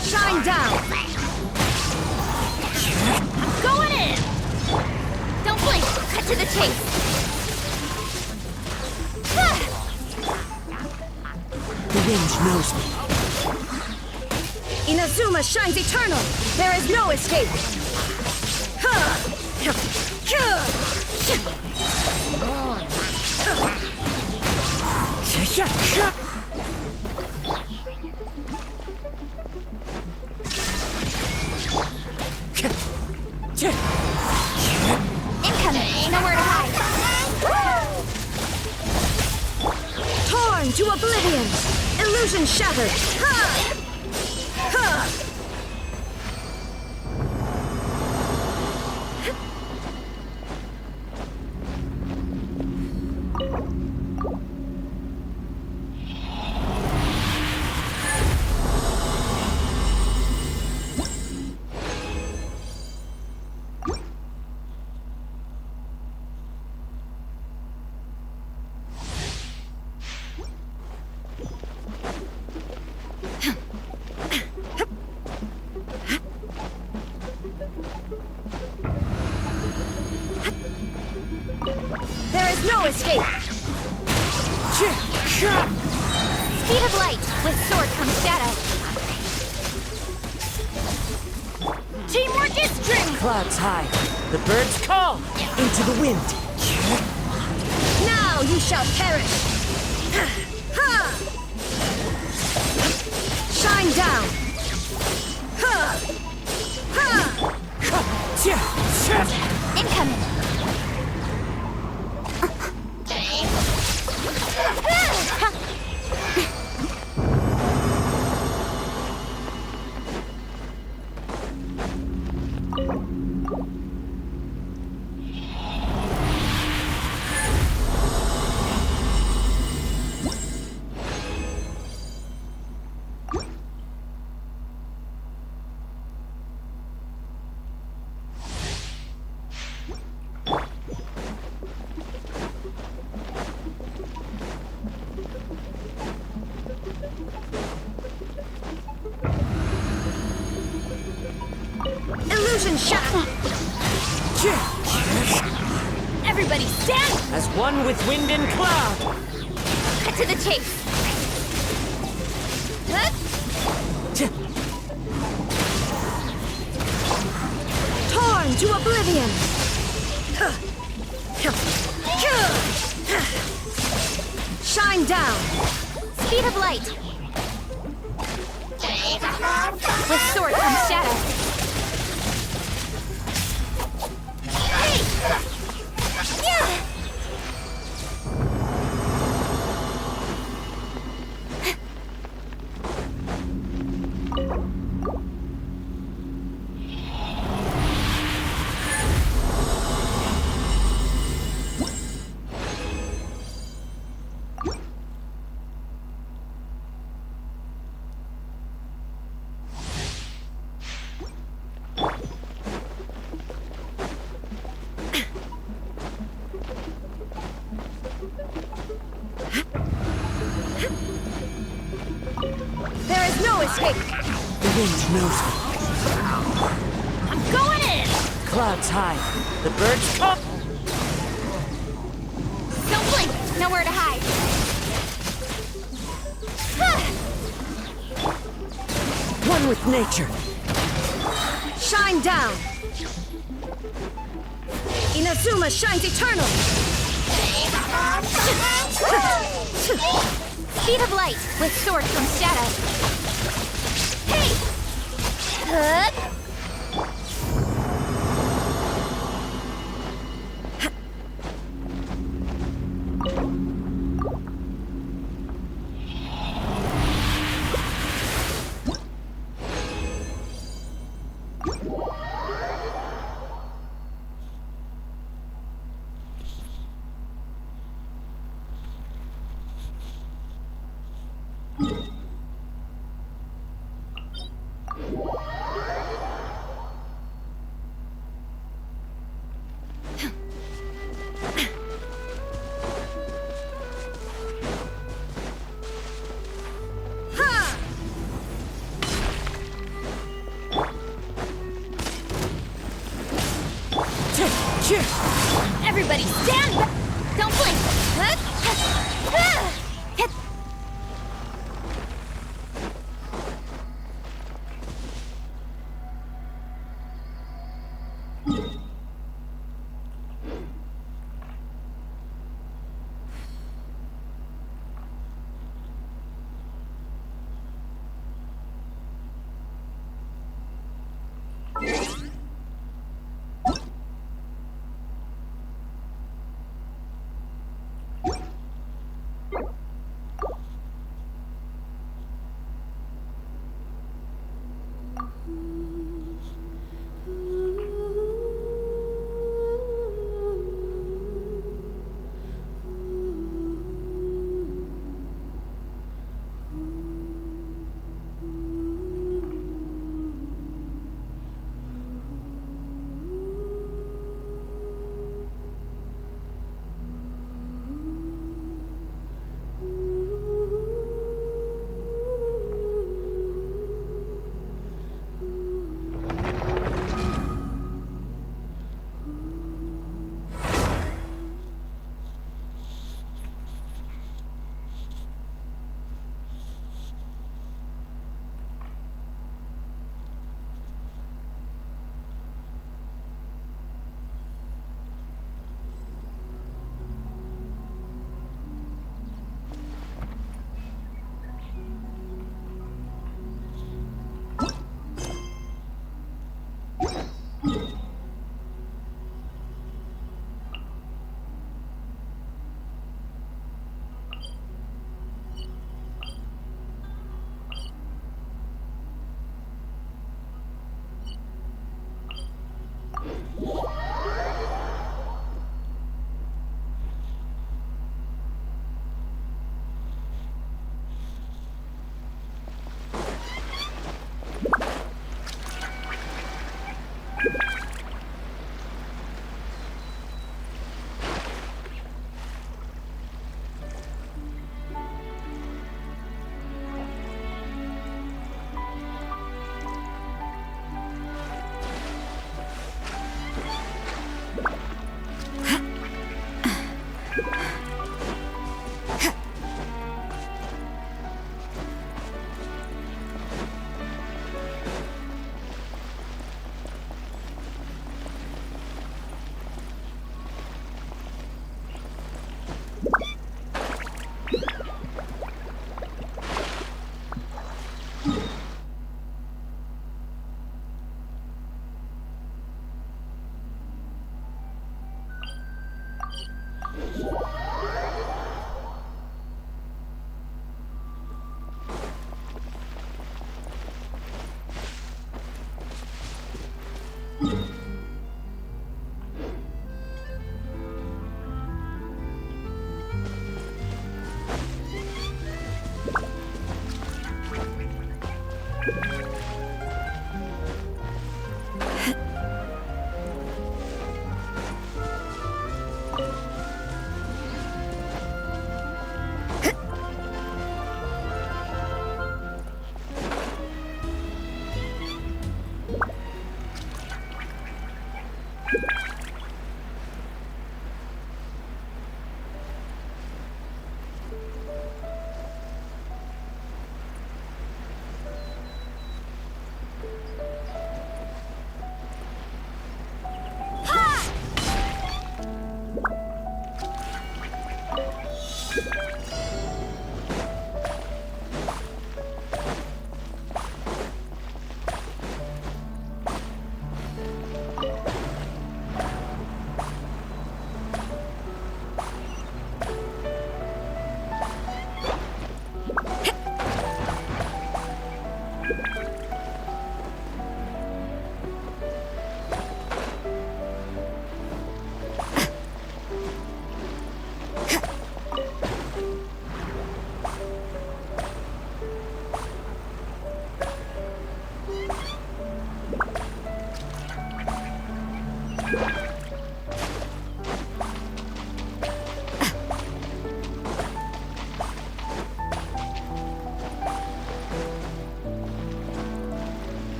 Shine down! Going in! Don't blink! Cut to the chase! The wind knows me. Inazuma shines eternal! There is no escape! Incoming! Nowhere to hide! Torn to oblivion! Illusion shattered! There is no escape! Speed of light! With sword comes shadow! Teamwork is strength! Clouds high. The birds call! Into the wind! Now you shall perish! Shine down! Incoming! Illusion shot! Everybody stand! As one with wind and cloud! Cut to the chase! Torn to oblivion! Shine down! Speed of light! With sword comes shadow. There is no escape! The wind knows me. I'm going in! Clouds high. The birds come. Don't blink! Nowhere to hide. One with nature. Shine down! Inazuma shines eternal! Speed of light! With sword comes shadow. Hey!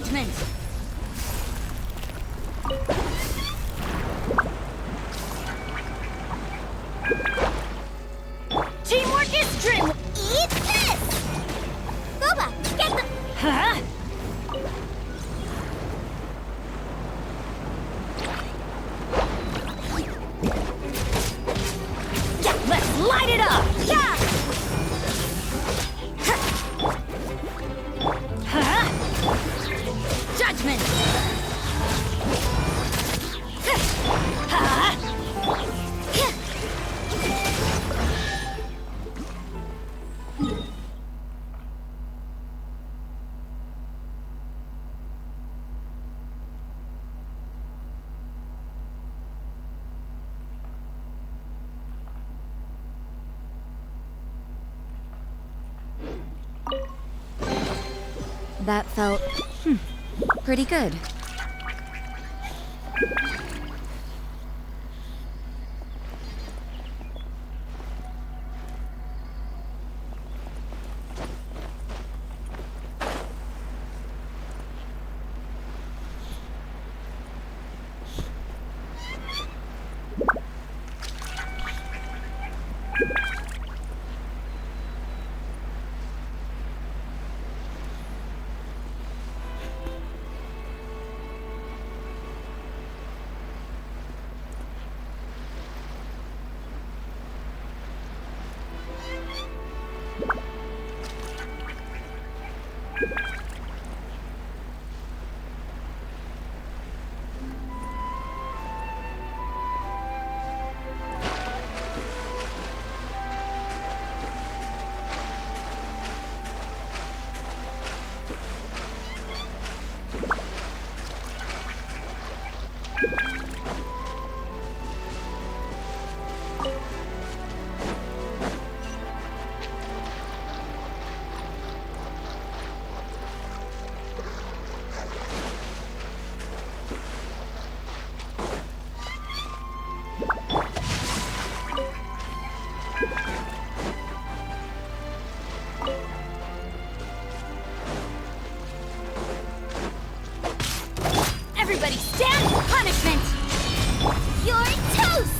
Judgment! Teamwork is dream. Eat this! Gooba, get the... Huh? Yeah, let's light it up! Yeah! Huh? Judgment! Huh? That felt pretty good. Everybody stand for punishment! You're toast!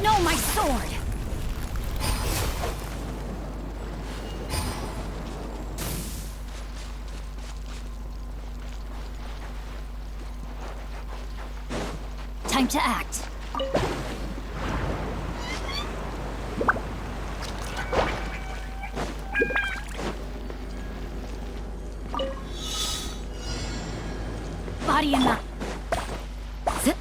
No, my sword! Time to act. Body and mind. Zip.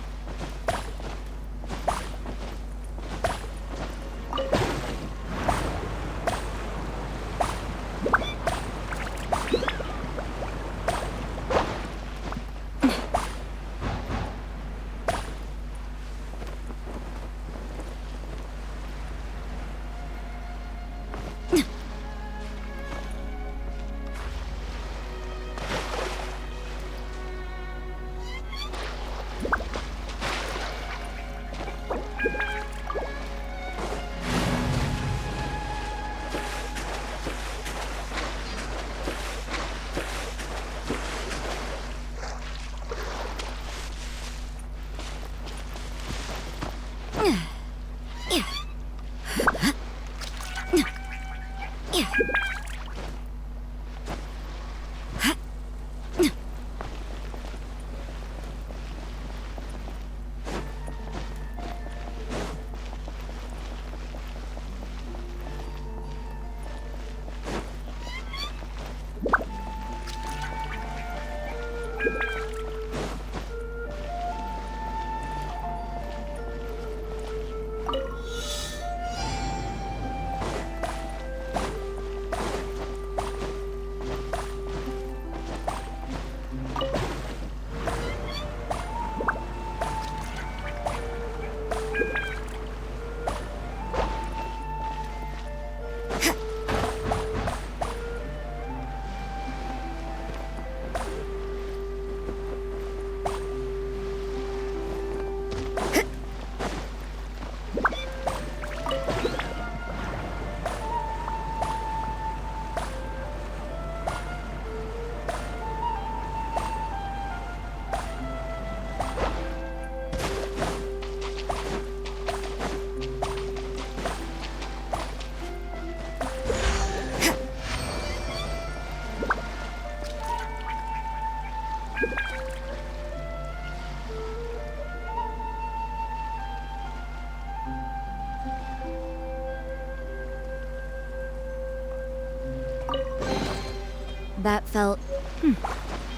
That felt,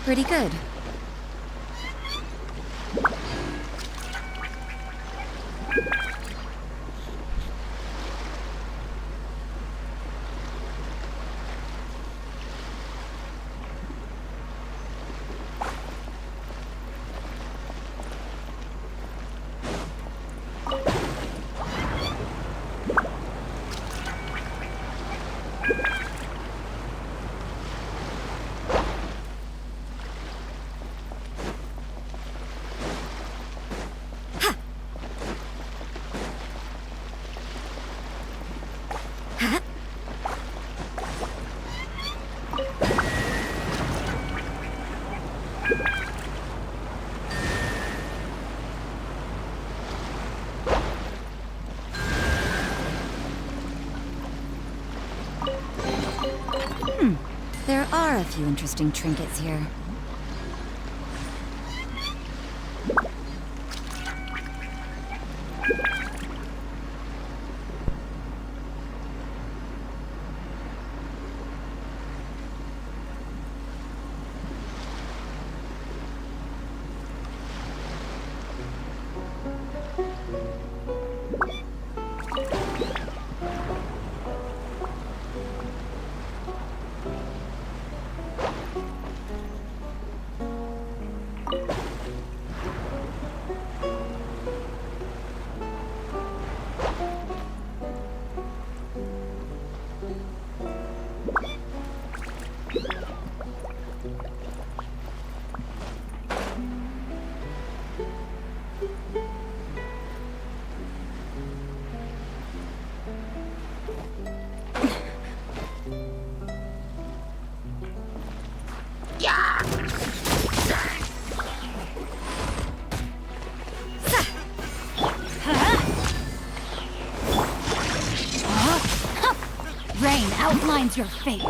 pretty good. There are a few interesting trinkets here. Rain outlines your fate.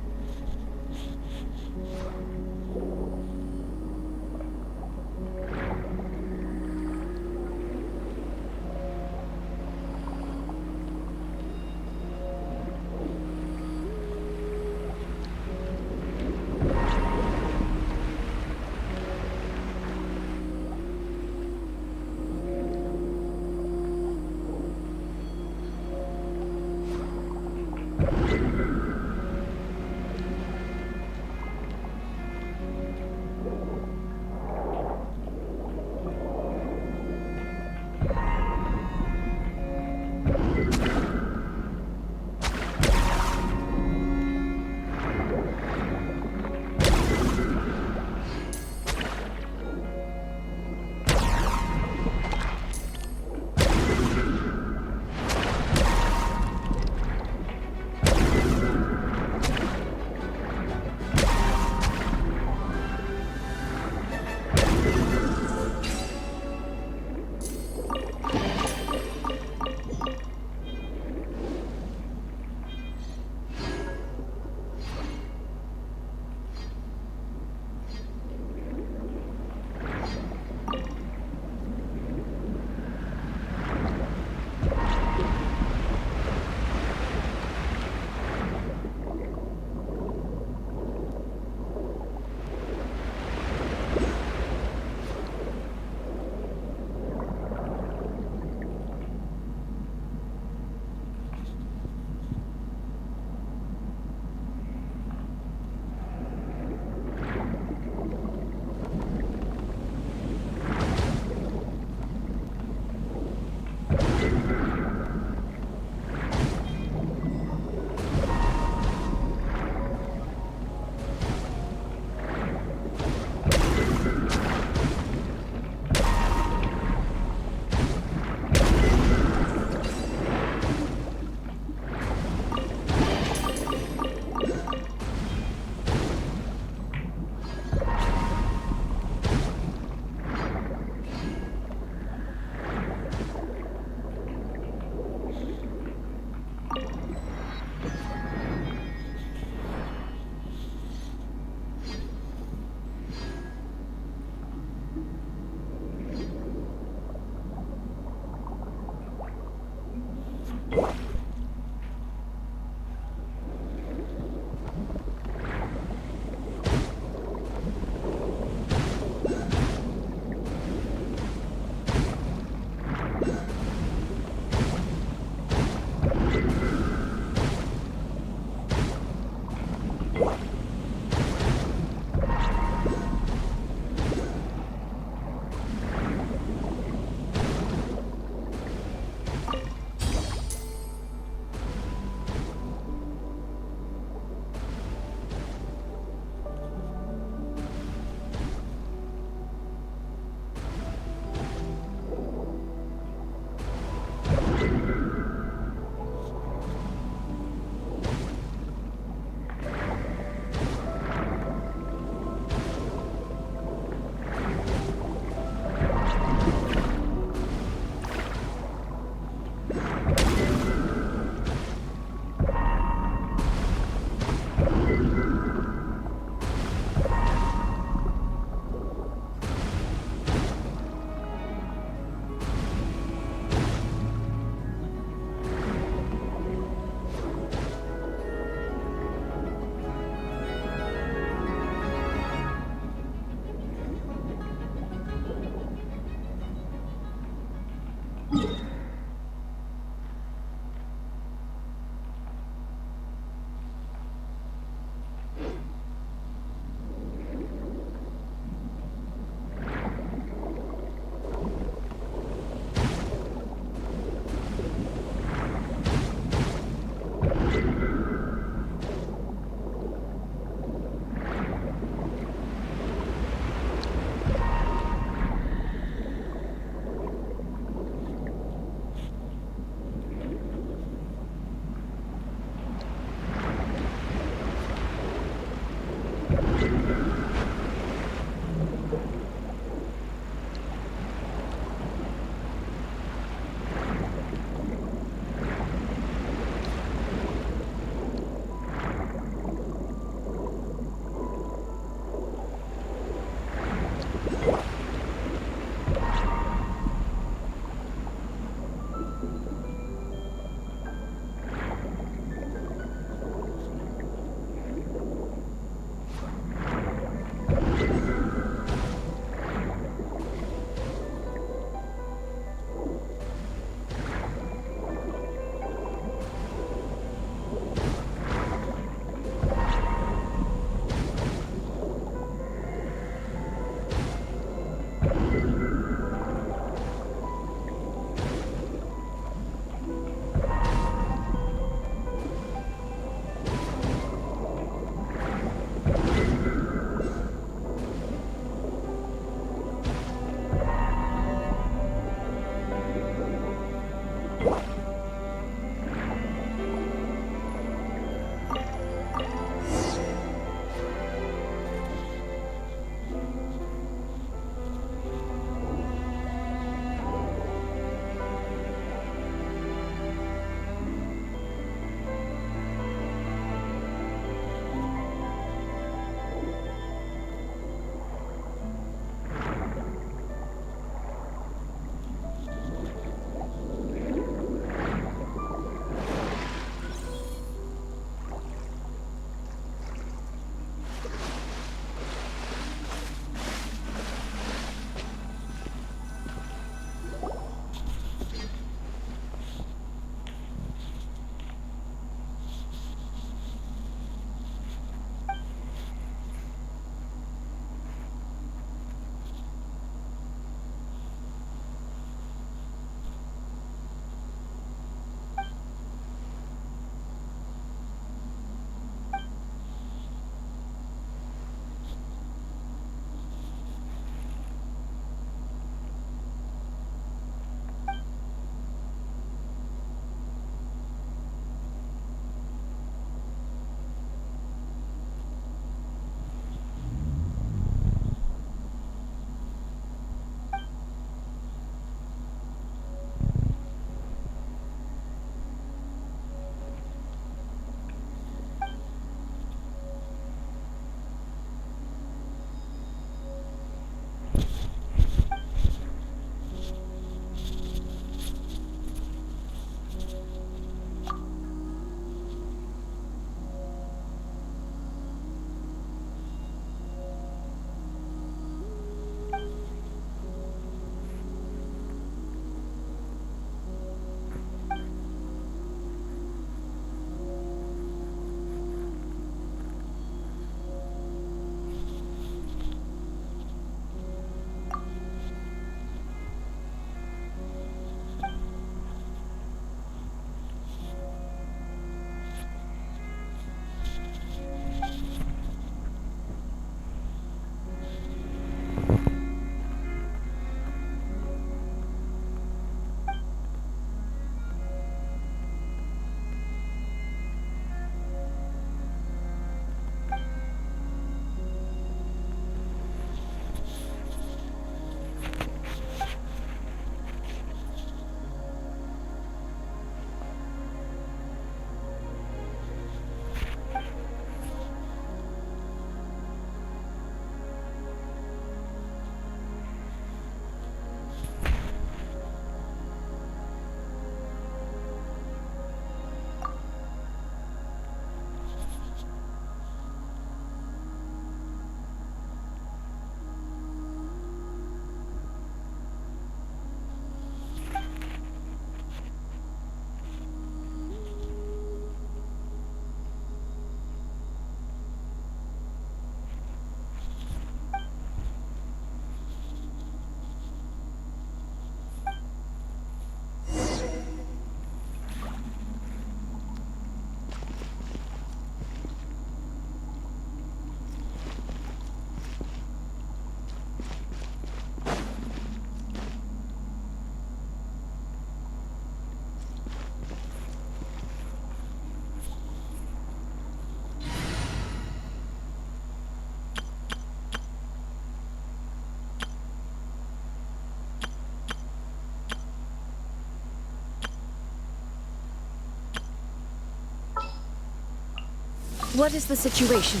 What is the situation?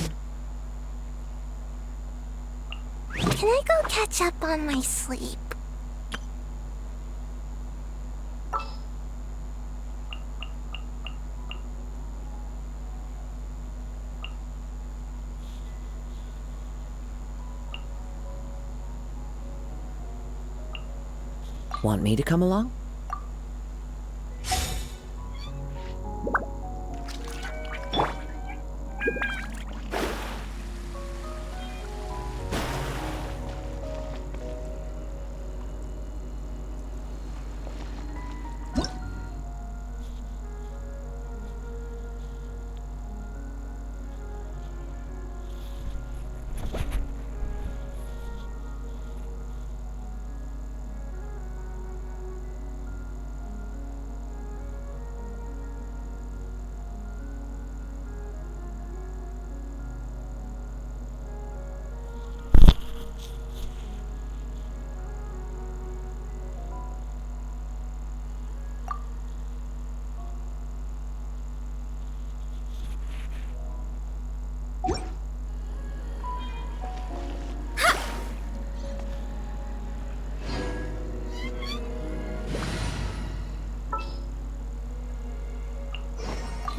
Can I go catch up on my sleep? Want me to come along?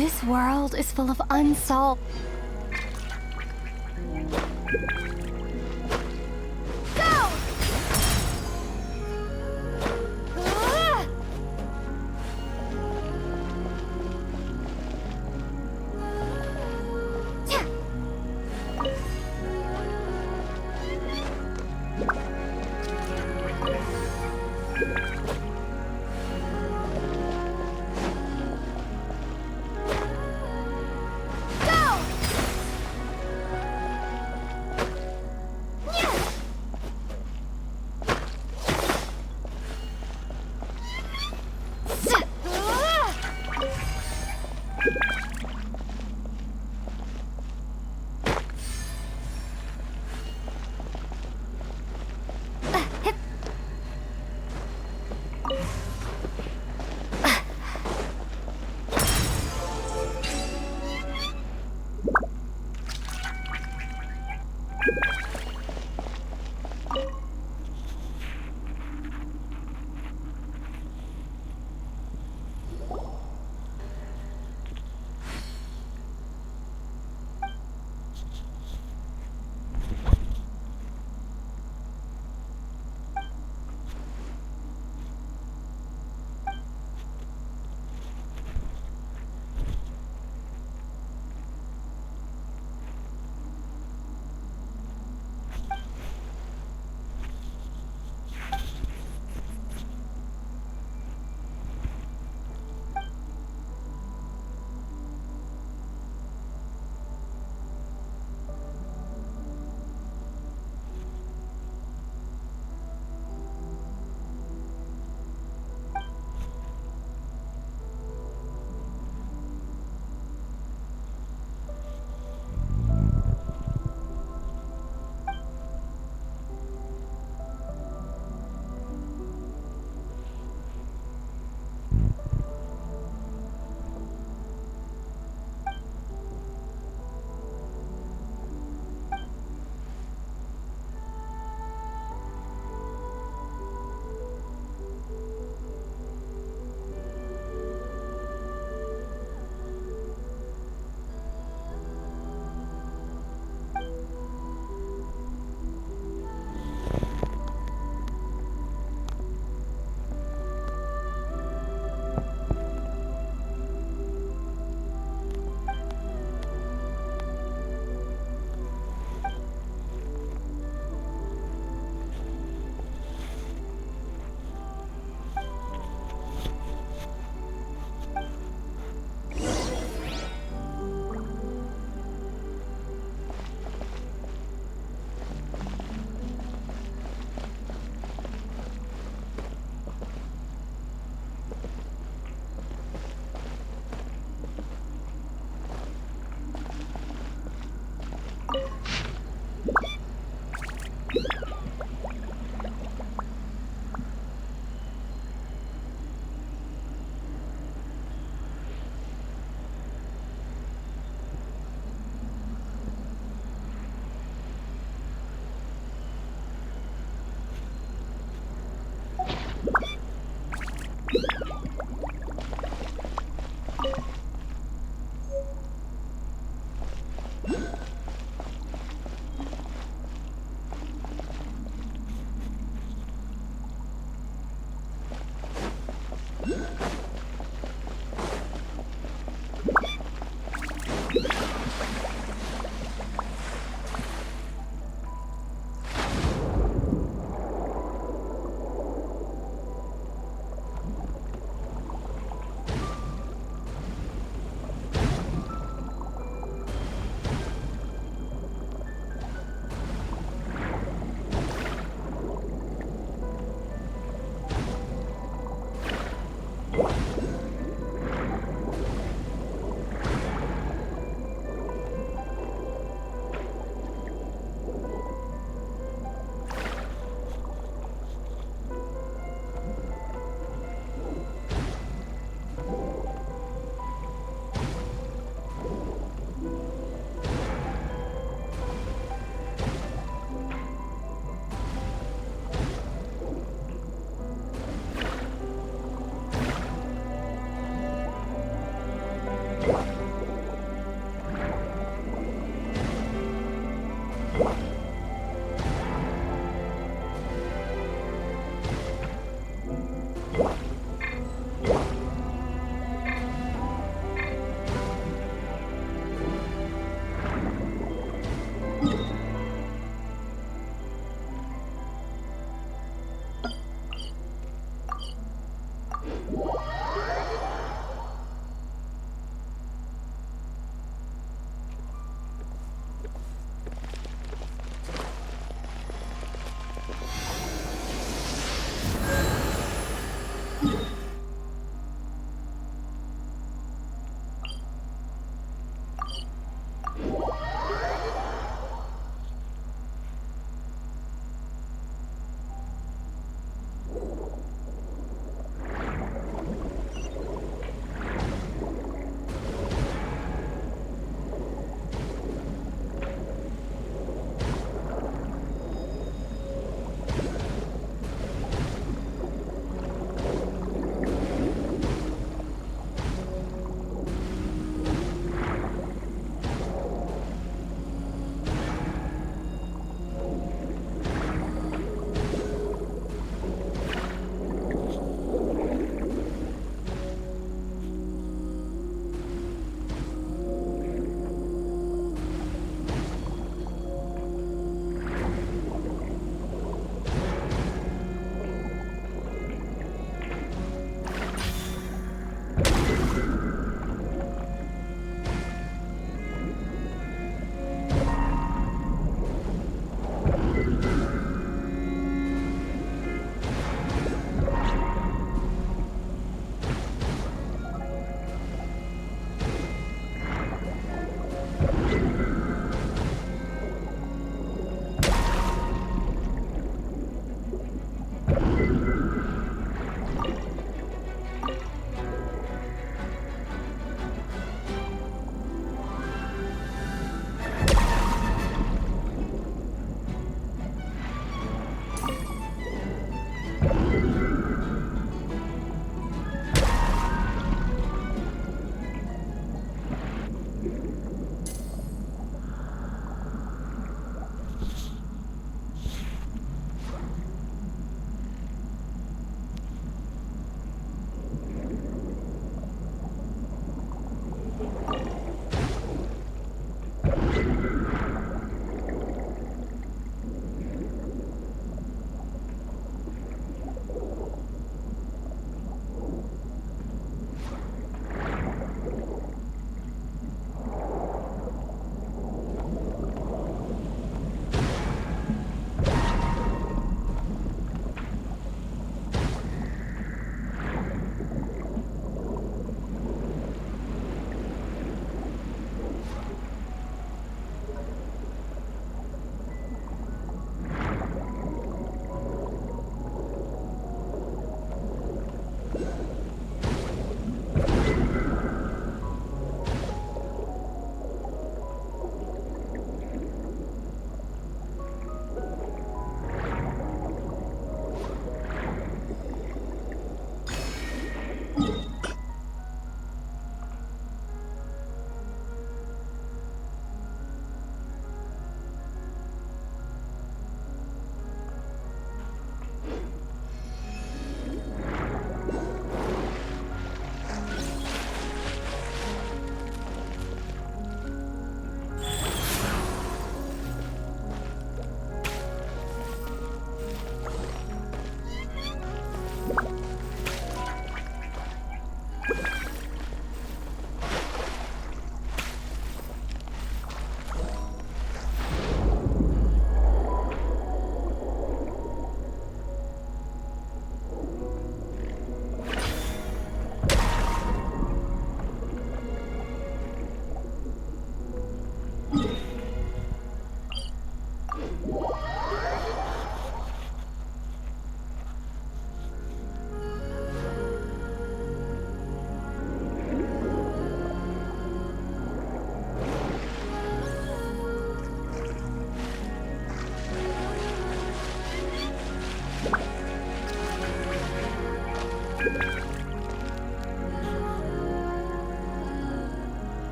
This world is full of unsolved...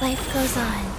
Life goes on.